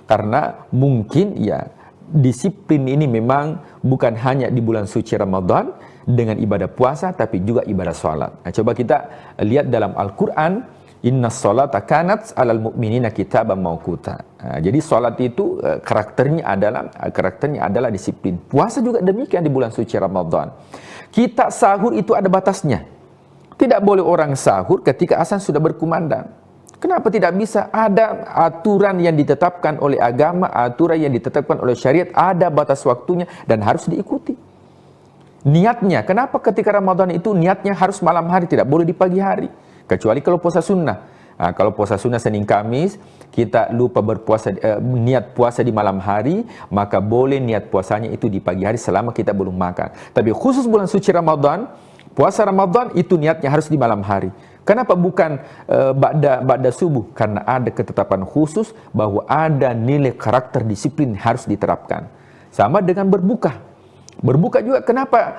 Karena mungkin ya disiplin ini memang bukan hanya di bulan suci Ramadan dengan ibadah puasa, tapi juga ibadah sholat. Coba kita lihat dalam Al-Quran, inna sholata kanat alal mu'minina kitaban mauquta. Jadi sholat itu karakternya adalah disiplin. Puasa juga demikian di bulan suci Ramadan. Kita sahur itu ada batasnya. Tidak boleh orang sahur ketika azan sudah berkumandang. Kenapa tidak bisa? Ada aturan yang ditetapkan oleh agama, aturan yang ditetapkan oleh syariat, ada batas waktunya dan harus diikuti. Niatnya, kenapa ketika Ramadan itu niatnya harus malam hari, tidak boleh di pagi hari? Kecuali kalau puasa sunnah. Kalau puasa sunnah Senin Kamis, kita lupa berpuasa, niat puasa di malam hari, maka boleh niat puasanya itu di pagi hari selama kita belum makan. Tapi khusus bulan suci Ramadan, puasa Ramadan itu niatnya harus di malam hari. Kenapa bukan ba'da subuh? Karena ada ketetapan khusus bahwa ada nilai karakter disiplin harus diterapkan. Sama dengan berbuka. Berbuka juga kenapa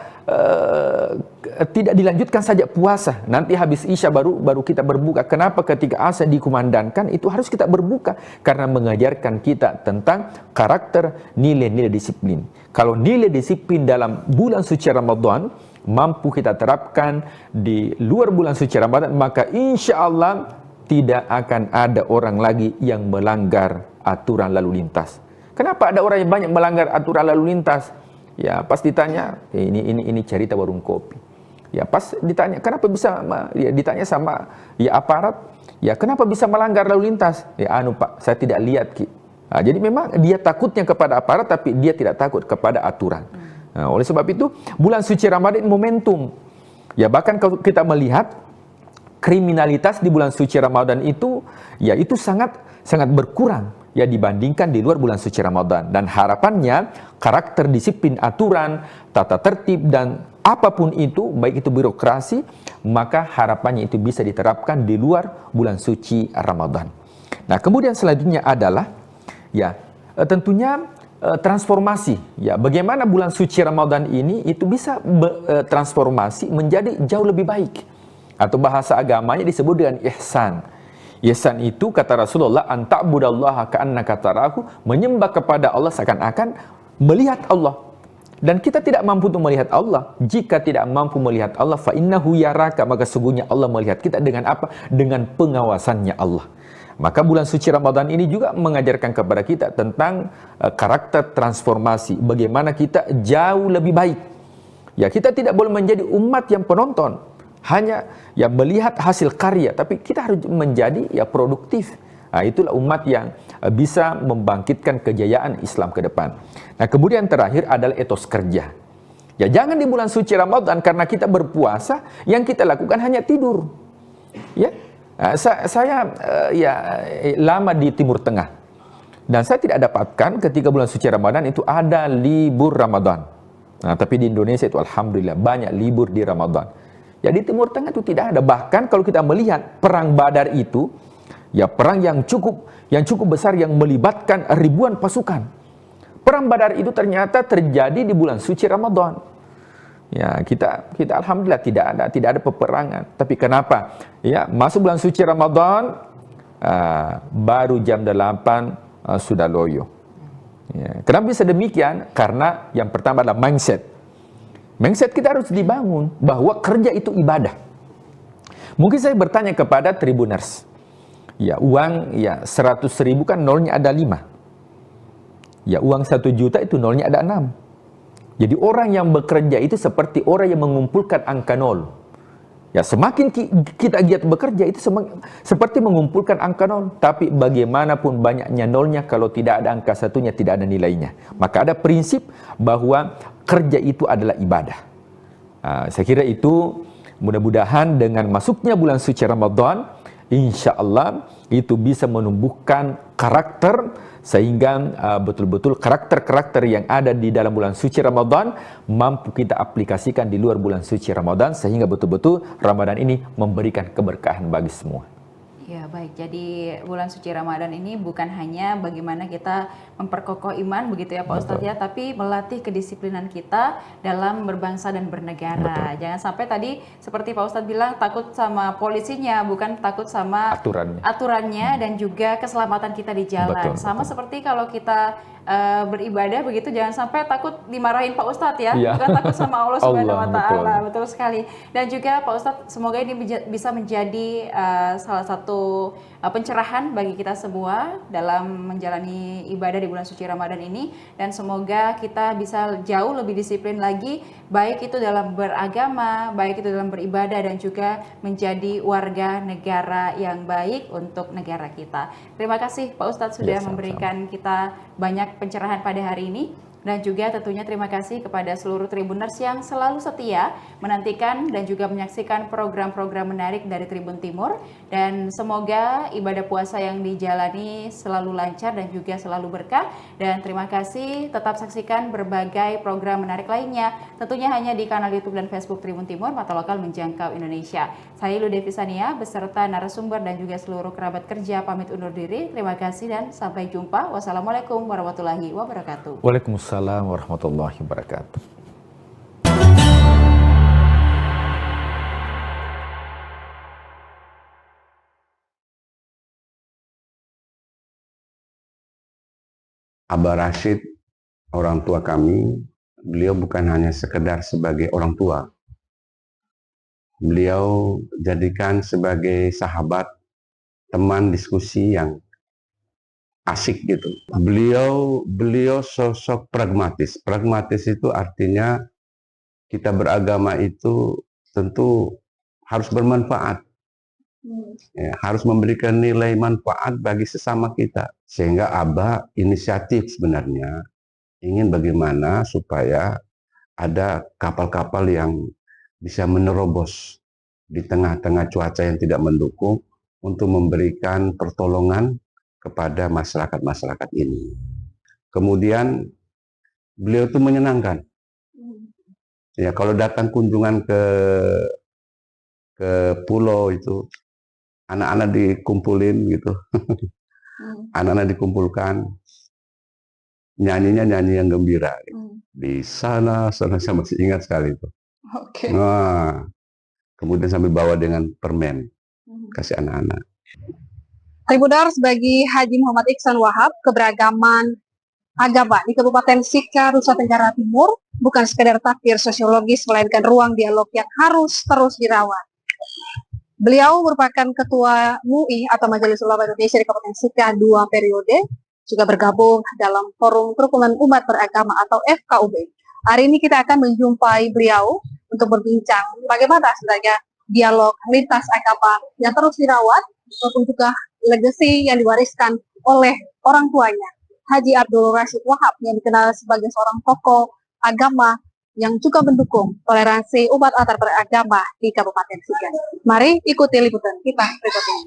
tidak dilanjutkan saja puasa? Nanti habis Isya baru kita berbuka. Kenapa ketika azan dikumandangkan itu harus kita berbuka? Karena mengajarkan kita tentang karakter nilai-nilai disiplin. Kalau nilai disiplin dalam bulan suci Ramadan mampu kita terapkan di luar bulan suci Ramadan, maka insya Allah tidak akan ada orang lagi yang melanggar aturan lalu lintas. Kenapa ada orang yang banyak melanggar aturan lalu lintas? Ya pas ditanya, ini cerita warung kopi. Ya pas ditanya, kenapa bisa, ya ditanya sama ya aparat, ya kenapa bisa melanggar lalu lintas? Ya Pak, saya tidak lihat Ki. Nah, jadi memang dia takutnya kepada aparat, tapi dia tidak takut kepada aturan. Nah, oleh sebab itu, bulan suci Ramadan momentum. Ya bahkan kalau kita melihat kriminalitas di bulan suci Ramadan itu, ya itu sangat berkurang ya dibandingkan di luar bulan suci Ramadan. Dan harapannya karakter disiplin aturan, tata tertib dan apapun itu, baik itu birokrasi, maka harapannya itu bisa diterapkan di luar bulan suci Ramadan. Nah, kemudian selanjutnya adalah ya tentunya transformasi. Ya, bagaimana bulan suci Ramadan ini itu bisa transformasi menjadi jauh lebih baik. Atau bahasa agamanya disebut dengan ihsan. Ihsan itu kata Rasulullah, anta'budallaha ka'annaka tarahu, menyembah kepada Allah seakan-akan melihat Allah. Dan kita tidak mampu untuk melihat Allah. Jika tidak mampu melihat Allah, fa innahu yaraka, maka sungguhnya Allah melihat kita dengan apa? Dengan pengawasannya Allah. Maka bulan suci Ramadan ini juga mengajarkan kepada kita tentang karakter transformasi. Bagaimana kita jauh lebih baik. Ya, kita tidak boleh menjadi umat yang penonton. Hanya ya melihat hasil karya. Tapi kita harus menjadi ya produktif. Nah, itulah umat yang bisa membangkitkan kejayaan Islam ke depan. Nah, kemudian terakhir adalah etos kerja. Ya, jangan di bulan suci Ramadan karena kita berpuasa, yang kita lakukan hanya tidur. Ya. Saya lama di Timur Tengah dan saya tidak dapatkan ketika bulan suci Ramadan itu ada libur Ramadan. Nah, tapi di Indonesia itu alhamdulillah banyak libur di Ramadan. Ya di Timur Tengah itu tidak ada. Bahkan kalau kita melihat perang Badar itu, ya perang yang cukup besar yang melibatkan ribuan pasukan. Perang Badar itu ternyata terjadi di bulan suci Ramadan. Ya, kita alhamdulillah tidak ada peperangan. Tapi kenapa? Ya, masuk bulan suci Ramadan baru jam 8 sudah loyo. Ya, kenapa bisa demikian? Karena yang pertama adalah mindset. Mindset kita harus dibangun bahwa kerja itu ibadah. Mungkin saya bertanya kepada Tribuners. Ya, uang ya 100.000 kan nolnya ada 5. Ya, uang 1 juta itu nolnya ada 6. Jadi orang yang bekerja itu seperti orang yang mengumpulkan angka nol. Ya, semakin kita giat bekerja itu seperti mengumpulkan angka nol. Tapi bagaimanapun banyaknya nolnya, kalau tidak ada angka satunya tidak ada nilainya. Maka ada prinsip bahwa kerja itu adalah ibadah. Saya kira itu mudah-mudahan dengan masuknya bulan suci Ramadan, insya Allah itu bisa menumbuhkan karakter sehingga betul-betul karakter-karakter yang ada di dalam bulan suci Ramadan mampu kita aplikasikan di luar bulan suci Ramadan sehingga betul-betul Ramadan ini memberikan keberkahan bagi semua. Ya baik, jadi bulan suci Ramadan ini bukan hanya bagaimana kita memperkokoh iman begitu ya Pak Ustadz ya, tapi melatih kedisiplinan kita dalam berbangsa dan bernegara. Betul. Jangan sampai tadi seperti Pak Ustadz bilang takut sama polisinya, bukan takut sama aturannya dan juga keselamatan kita di jalan. Sama seperti kalau kita beribadah begitu, jangan sampai takut dimarahin Pak Ustadz ya, bukan takut sama Allah Subhanahu Wa Taala. Betul sekali. Dan juga Pak Ustadz, semoga ini bisa menjadi salah satu pencerahan bagi kita semua dalam menjalani ibadah di bulan suci Ramadan ini, dan semoga kita bisa jauh lebih disiplin lagi, baik itu dalam beragama, baik itu dalam beribadah, dan juga menjadi warga negara yang baik untuk negara kita. Terima kasih Pak Ustadz sudah memberikan kita banyak pencerahan pada hari ini. Dan juga tentunya terima kasih kepada seluruh Tribuners yang selalu setia menantikan dan juga menyaksikan program-program menarik dari Tribun Timur. Dan semoga ibadah puasa yang dijalani selalu lancar dan juga selalu berkah. Dan terima kasih, tetap saksikan berbagai program menarik lainnya. Tentunya hanya di kanal YouTube dan Facebook Tribun Timur, Mata Lokal Menjangkau Indonesia. Saya Lude Visania beserta narasumber dan juga seluruh kerabat kerja pamit undur diri. Terima kasih dan sampai jumpa. Wassalamualaikum warahmatullahi wabarakatuh. Waalaikumsalam warahmatullahi wabarakatuh. Abah Rashid, orang tua kami, beliau bukan hanya sekedar sebagai orang tua. Beliau jadikan sebagai sahabat, teman diskusi yang asik gitu. Beliau sosok pragmatis. Pragmatis itu artinya kita beragama itu tentu harus bermanfaat. Ya, harus memberikan nilai manfaat bagi sesama kita. Sehingga Abah inisiatif sebenarnya ingin bagaimana supaya ada kapal-kapal yang bisa menerobos di tengah-tengah cuaca yang tidak mendukung untuk memberikan pertolongan kepada masyarakat-masyarakat ini. Kemudian beliau itu menyenangkan. Ya, kalau datang kunjungan ke pulau itu, anak-anak dikumpulin gitu, anak-anak dikumpulkan, nyanyinya nyanyi yang gembira. Gitu. Di sana saya masih ingat sekali itu. Oke. Nah, kemudian sambil bawa dengan permen, kasih anak-anak. Tribuners, bagi Haji Muhammad Iksan Wahab, keberagaman agama di Kabupaten Sika, Nusa Tenggara Timur bukan sekedar takdir sosiologis, melainkan ruang dialog yang harus terus dirawat. Beliau merupakan Ketua MUI atau Majelis Ulama Indonesia di Kabupaten Sika 2 periode, juga bergabung dalam Forum Kerukunan Umat Beragama atau FKUB. Hari ini kita akan menjumpai beliau untuk berbincang bagaimana sebenarnya dialog lintas agama yang terus dirawat, maupun juga legasi yang diwariskan oleh orang tuanya, Haji Abdul Rashid Wahab, yang dikenal sebagai seorang tokoh agama yang juga mendukung toleransi umat antar beragama di Kabupaten Sika. Mari ikuti liputan kita berikut ini.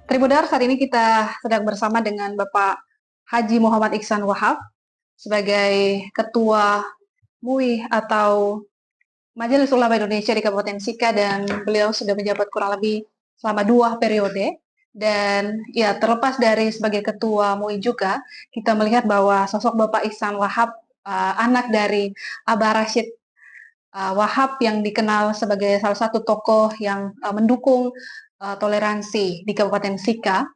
Tribuners, saat ini kita sedang bersama dengan Bapak Haji Muhammad Iksan Wahab sebagai Ketua MUI atau Majelis Ulama Indonesia di Kabupaten Sika, dan beliau sudah menjabat kurang lebih selama 2 periode. Dan ya, terlepas dari sebagai Ketua MUI juga, kita melihat bahwa sosok Bapak Iksan Wahab, anak dari Abah Rashid Wahab, yang dikenal sebagai salah satu tokoh yang mendukung toleransi di Kabupaten Sika,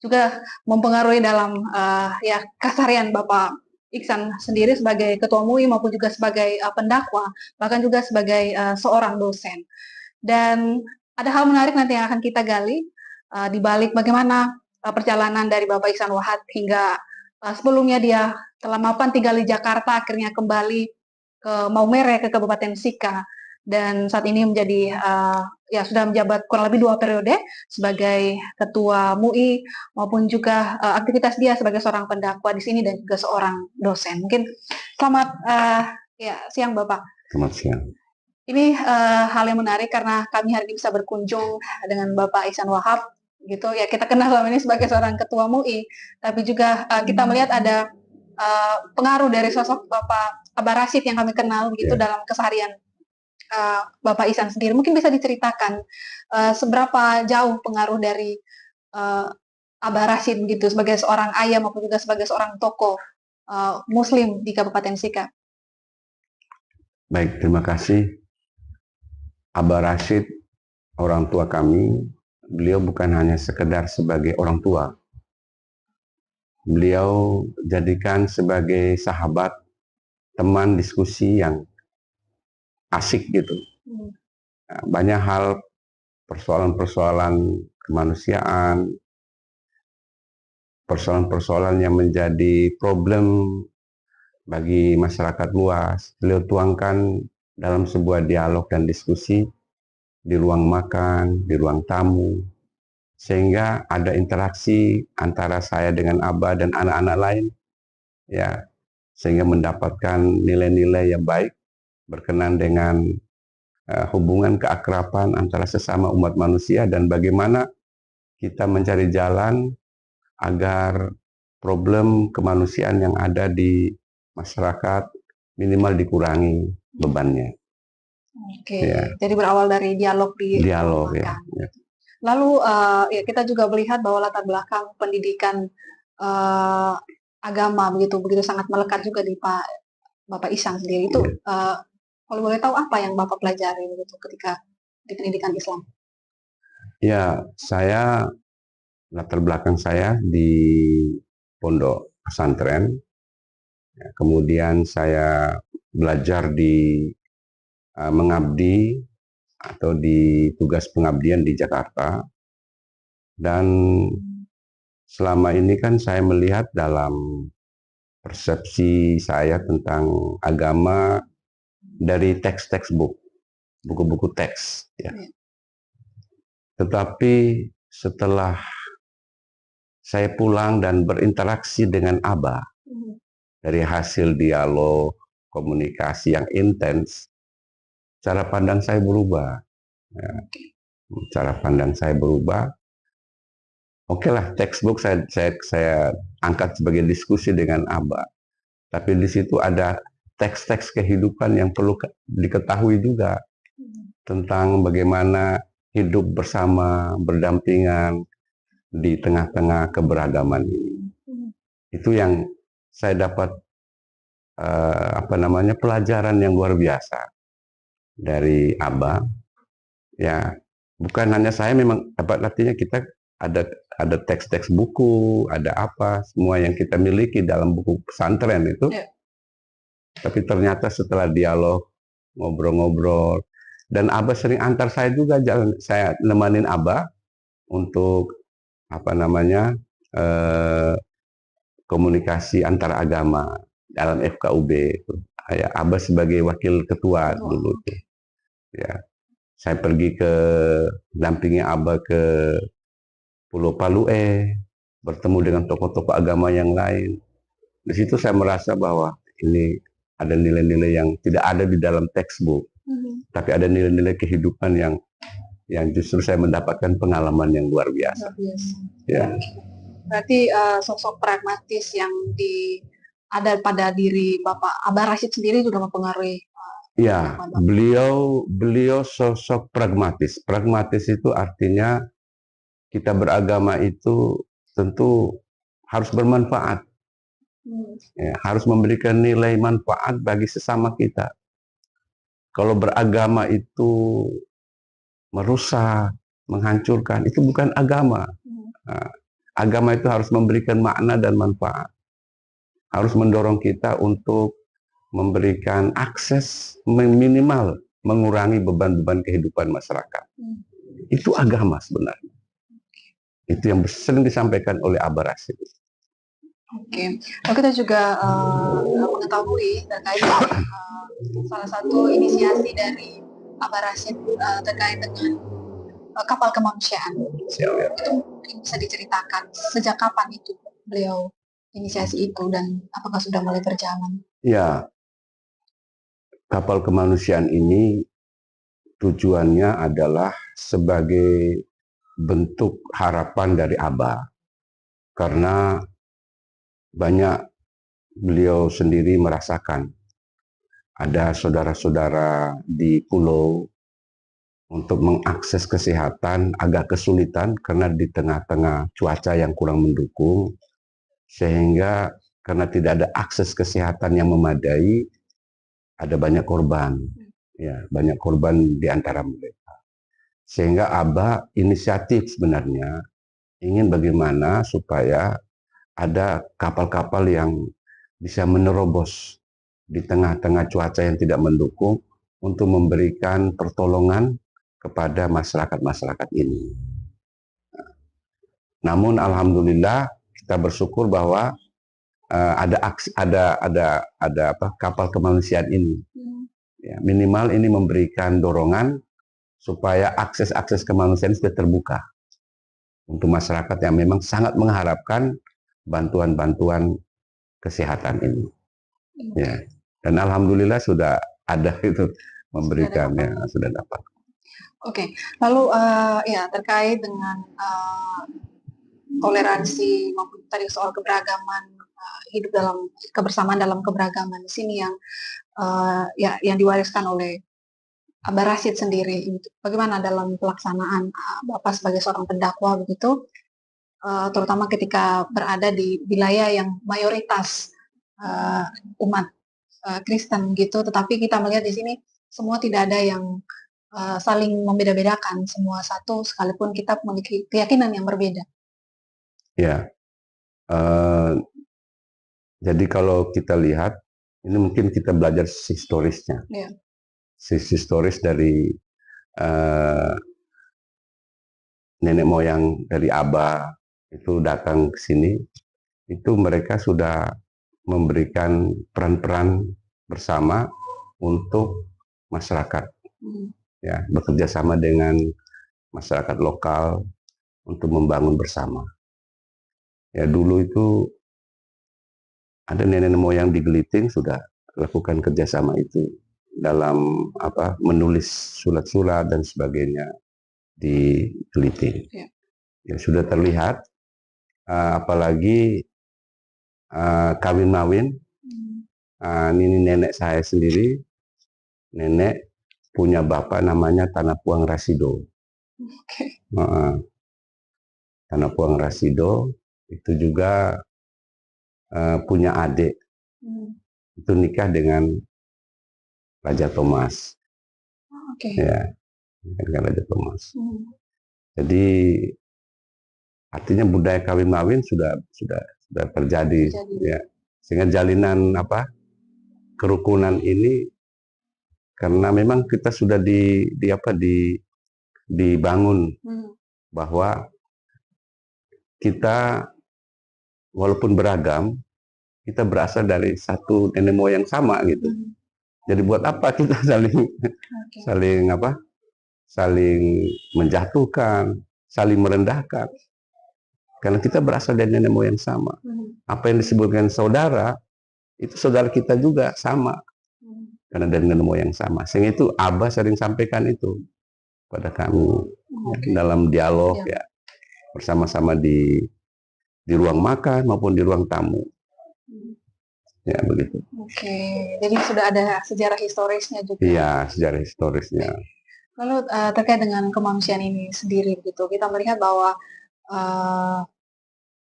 juga mempengaruhi dalam ya keseharian Bapak Iksan sendiri sebagai Ketua MUI maupun juga sebagai pendakwa, bahkan juga sebagai seorang dosen. Dan ada hal menarik nanti yang akan kita gali di balik bagaimana perjalanan dari Bapak Iksan Wahab hingga sebelumnya dia telah mapan tinggal di Jakarta, akhirnya kembali ke Maumere, ke Kabupaten Sika, dan saat ini menjadi ya sudah menjabat kurang lebih 2 periode sebagai Ketua MUI, maupun juga aktivitas dia sebagai seorang pendakwa di sini dan juga seorang dosen. Mungkin selamat ya siang Bapak. Selamat siang. Ini hal yang menarik karena kami hari ini bisa berkunjung dengan Bapak Iksan Wahab, gitu ya. Kita kenal selama ini sebagai seorang Ketua MUI, tapi juga kita melihat ada pengaruh dari sosok Bapak Abah Rashid yang kami kenal begitu dalam keseharian Bapak Iksan sendiri. Mungkin bisa diceritakan seberapa jauh pengaruh dari Abah Rashid gitu sebagai seorang ayah maupun juga sebagai seorang tokoh Muslim di Kabupaten Sika. Baik, terima kasih. Abah Rashid, orang tua kami, beliau bukan hanya sekedar sebagai orang tua. Beliau jadikan sebagai sahabat, teman diskusi yang asik gitu. Banyak hal, persoalan-persoalan kemanusiaan, persoalan-persoalan yang menjadi problem bagi masyarakat luas, beliau tuangkan dalam sebuah dialog dan diskusi di ruang makan, di ruang tamu, sehingga ada interaksi antara saya dengan Abah dan anak-anak lain, ya, sehingga mendapatkan nilai-nilai yang baik berkenan dengan hubungan keakraban antara sesama umat manusia, dan bagaimana kita mencari jalan agar problem kemanusiaan yang ada di masyarakat minimal dikurangi bebannya. Oke, ya. Jadi berawal dari dialog di dialog ya. Lalu ya kita juga melihat bahwa latar belakang pendidikan agama begitu sangat melekat juga di Bapak Ihsan sendiri. Itu kalau boleh tahu apa yang Bapak pelajari begitu ketika di pendidikan Islam? Ya, saya latar belakang saya di pondok pesantren. Ya, kemudian saya belajar di mengabdi atau di tugas pengabdian di Jakarta. Dan selama ini kan saya melihat dalam persepsi saya tentang agama dari teks-teks buku-buku teks. Ya. Tetapi setelah saya pulang dan berinteraksi dengan Abah, dari hasil dialog, komunikasi yang intens, cara pandang saya berubah. Ya. Cara pandang saya berubah. Oke lah, textbook saya angkat sebagai diskusi dengan Abah. Tapi di situ ada teks-teks kehidupan yang perlu diketahui juga tentang bagaimana hidup bersama, berdampingan di tengah-tengah keberagaman ini. Itu yang saya dapat pelajaran yang luar biasa dari Abah. Ya, bukan hanya saya, memang artinya kita ada teks-teks buku, ada apa, semua yang kita miliki dalam buku pesantren itu. Tapi ternyata setelah dialog, ngobrol-ngobrol, dan Abah sering antar saya juga jalan, saya nemanin Abah untuk komunikasi antar agama dalam FKUB. Ya, Abah sebagai wakil ketua dulu tuh. Ya, saya pergi dampingi Abah ke Pulau Palue, bertemu dengan tokoh-tokoh agama yang lain. Di situ saya merasa bahwa ini ada nilai-nilai yang tidak ada di dalam textbook, tapi ada nilai-nilai kehidupan yang justru saya mendapatkan pengalaman yang luar biasa. Ya. Berarti sosok pragmatis yang ada pada diri Bapak Abah Rashid sendiri juga mempengaruhi. Ya, beliau sosok pragmatis. Pragmatis itu artinya kita beragama itu tentu harus bermanfaat. Ya, harus memberikan nilai manfaat bagi sesama kita. Kalau beragama itu merusak, menghancurkan, itu bukan agama. Nah, agama itu harus memberikan makna dan manfaat. Harus mendorong kita untuk memberikan akses minimal, mengurangi beban-beban kehidupan masyarakat. Itu agama sebenarnya. Itu yang sering disampaikan oleh Abah Rashid. Oke, lalu kita juga mengetahui terkait salah satu inisiasi dari Abah Rashid terkait dengan kapal kemanusiaan. Itu mungkin bisa diceritakan sejak kapan itu beliau inisiasi itu dan apakah sudah mulai berjalan? Ya, kapal kemanusiaan ini tujuannya adalah sebagai bentuk harapan dari Abah, karena banyak beliau sendiri merasakan ada saudara-saudara di pulau untuk mengakses kesehatan agak kesulitan karena di tengah-tengah cuaca yang kurang mendukung, sehingga karena tidak ada akses kesehatan yang memadai, ada banyak korban, ya, banyak korban di antara mereka. Sehingga Abah inisiatif sebenarnya ingin bagaimana supaya ada kapal-kapal yang bisa menerobos di tengah-tengah cuaca yang tidak mendukung untuk memberikan pertolongan kepada masyarakat-masyarakat ini. Namun alhamdulillah kita bersyukur bahwa ada kapal kemanusiaan ini. Ya, minimal ini memberikan dorongan supaya akses kemanusiaan sudah terbuka untuk masyarakat yang memang sangat mengharapkan bantuan-bantuan kesehatan ini. Ya. Dan alhamdulillah sudah ada itu memberikannya, sudah dapat. Oke, lalu ya terkait dengan toleransi maupun tadi soal keberagaman, hidup dalam kebersamaan dalam keberagaman di sini yang yang diwariskan oleh Abah Rashid sendiri, bagaimana dalam pelaksanaan Bapak sebagai seorang pendakwah begitu, terutama ketika berada di wilayah yang mayoritas umat Kristen gitu, tetapi kita melihat di sini semua tidak ada yang saling membeda-bedakan, semua satu sekalipun kita memiliki keyakinan yang berbeda. Ya, jadi kalau kita lihat, ini mungkin kita belajar historisnya. Ya. Historis dari nenek moyang dari Abah itu datang ke sini, itu mereka sudah memberikan peran-peran bersama untuk masyarakat, ya, bekerja sama dengan masyarakat lokal untuk membangun bersama. Ya, dulu itu ada nenek moyang di Geliting sudah lakukan kerjasama itu dalam menulis surat-surat dan sebagainya di Geliting. Ya. Ya, sudah terlihat, apalagi kawin-mawin. Ini nenek saya sendiri, nenek punya bapak namanya Tanapuang Rasido. Tanapuang Rasido itu juga punya adik, itu nikah dengan Raja Thomas. Ya, dengan Raja Thomas. Jadi artinya budaya kawin-mawin sudah terjadi, ya. Sehingga jalinan kerukunan ini, karena memang kita sudah dibangun bahwa kita walaupun beragam, kita berasal dari satu nenek moyang sama gitu. Jadi buat apa kita saling menjatuhkan, saling merendahkan? Karena kita berasal dari nenek moyang sama. Apa yang disebutkan saudara, itu saudara kita juga sama. Karena dari nenek moyang sama. Sehingga itu Abah sering sampaikan itu pada kami dalam dialog, ya, bersama-sama di ruang makan maupun di ruang tamu. Ya, begitu. Jadi sudah ada sejarah historisnya juga. Iya, sejarah historisnya. Lalu terkait dengan kemanusiaan ini sendiri gitu, kita melihat bahwa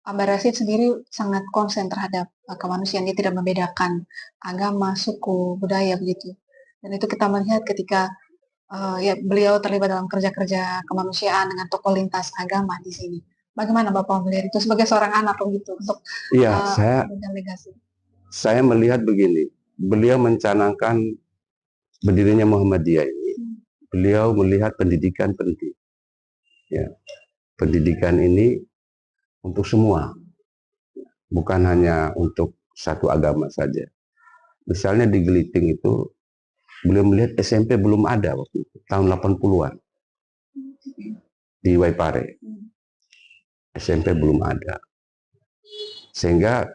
Abah Rashid sendiri sangat konsen terhadap kemanusiaan, dia tidak membedakan agama, suku, budaya begitu. Dan itu kita melihat ketika ya beliau terlibat dalam kerja-kerja kemanusiaan dengan tokoh lintas agama di sini. Bagaimana Bapak melihat itu sebagai seorang anak begitu untuk legasi? Saya melihat begini, beliau mencanangkan berdirinya Muhammadiyah ini, beliau melihat pendidikan penting. Ya, pendidikan ini untuk semua, bukan hanya untuk satu agama saja. Misalnya di Geliting itu, beliau melihat SMP belum ada waktu itu, tahun 80-an. Di Waipare, SMP belum ada. Sehingga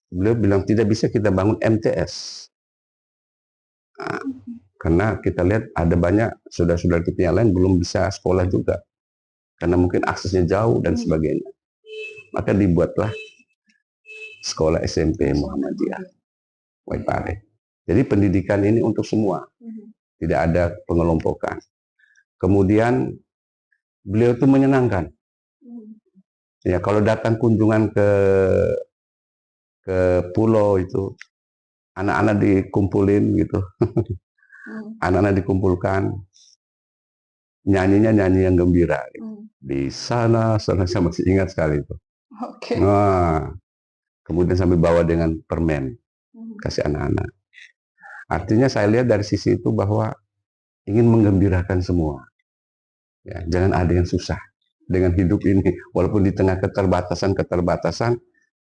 beliau bilang tidak bisa kita bangun MTS. Nah, karena kita lihat ada banyak saudara-saudara kita yang lain belum bisa sekolah juga. Karena mungkin aksesnya jauh dan sebagainya. Maka dibuatlah sekolah SMP Muhammadiyah Waipare. Jadi pendidikan ini untuk semua. Tidak ada pengelompokan. Kemudian beliau itu menyenangkan. Ya, kalau datang kunjungan ke pulau itu, anak-anak dikumpulin gitu. Anak-anak dikumpulkan, nyanyinya nyanyi yang gembira. Gitu. Di sana saya masih ingat sekali itu. Nah, kemudian sampai bawa dengan permen, kasih anak-anak. Artinya saya lihat dari sisi itu bahwa ingin menggembirakan semua. Ya, jangan ada yang susah dengan hidup ini, walaupun di tengah keterbatasan,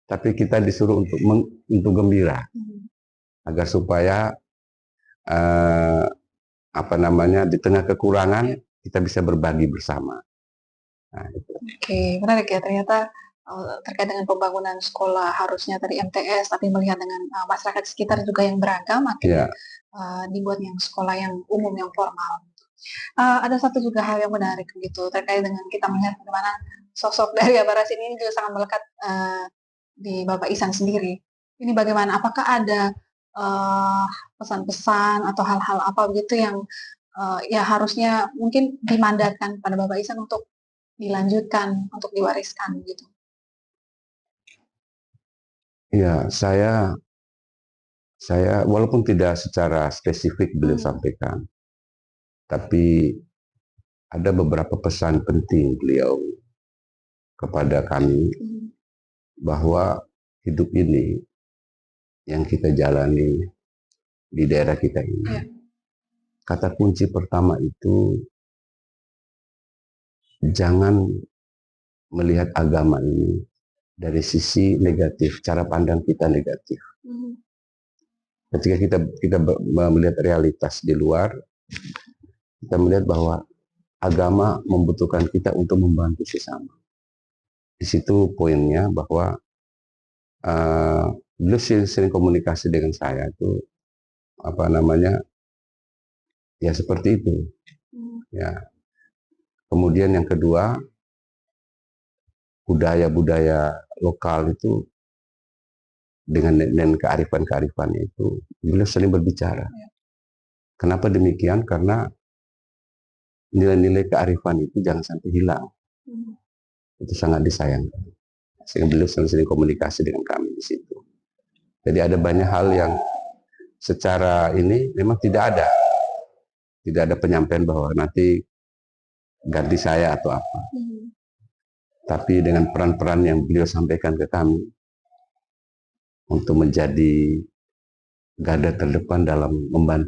tapi kita disuruh untuk gembira, agar supaya di tengah kekurangan kita bisa berbagi bersama. Nah, itu. Menarik ya, ternyata terkait dengan pembangunan sekolah harusnya tadi MTS, tapi melihat dengan masyarakat sekitar juga yang beragam, akhirnya dibuat yang sekolah yang umum, yang formal. Ada satu juga hal yang menarik gitu terkait dengan kita melihat bagaimana sosok dari Abah Rashid ini juga sangat melekat di Bapak Ihsan sendiri. Ini bagaimana? Apakah ada pesan-pesan atau hal-hal apa begitu yang ya harusnya mungkin dimandatkan pada Bapak Ihsan untuk dilanjutkan, untuk diwariskan gitu. Ya, saya walaupun tidak secara spesifik beliau sampaikan, tapi ada beberapa pesan penting beliau kepada kami bahwa hidup ini yang kita jalani di daerah kita ini, kata kunci pertama itu jangan melihat agama ini dari sisi negatif, cara pandang kita negatif. Ketika kita melihat realitas di luar, kita melihat bahwa agama membutuhkan kita untuk membantu sesama. Di situ poinnya bahwa beliau sering komunikasi dengan saya itu ya seperti itu. Ya. Kemudian yang kedua, budaya-budaya lokal itu dengan kearifan-kearifannya itu beliau sering berbicara. Kenapa demikian? Karena nilai-nilai kearifan itu jangan sampai hilang. Itu sangat disayangkan. Sehingga beliau sering komunikasi dengan kami di situ. Jadi ada banyak hal yang secara ini memang tidak ada penyampaian bahwa nanti ganti saya atau apa. Tapi dengan peran-peran yang beliau sampaikan ke kami untuk menjadi garda terdepan dalam membantu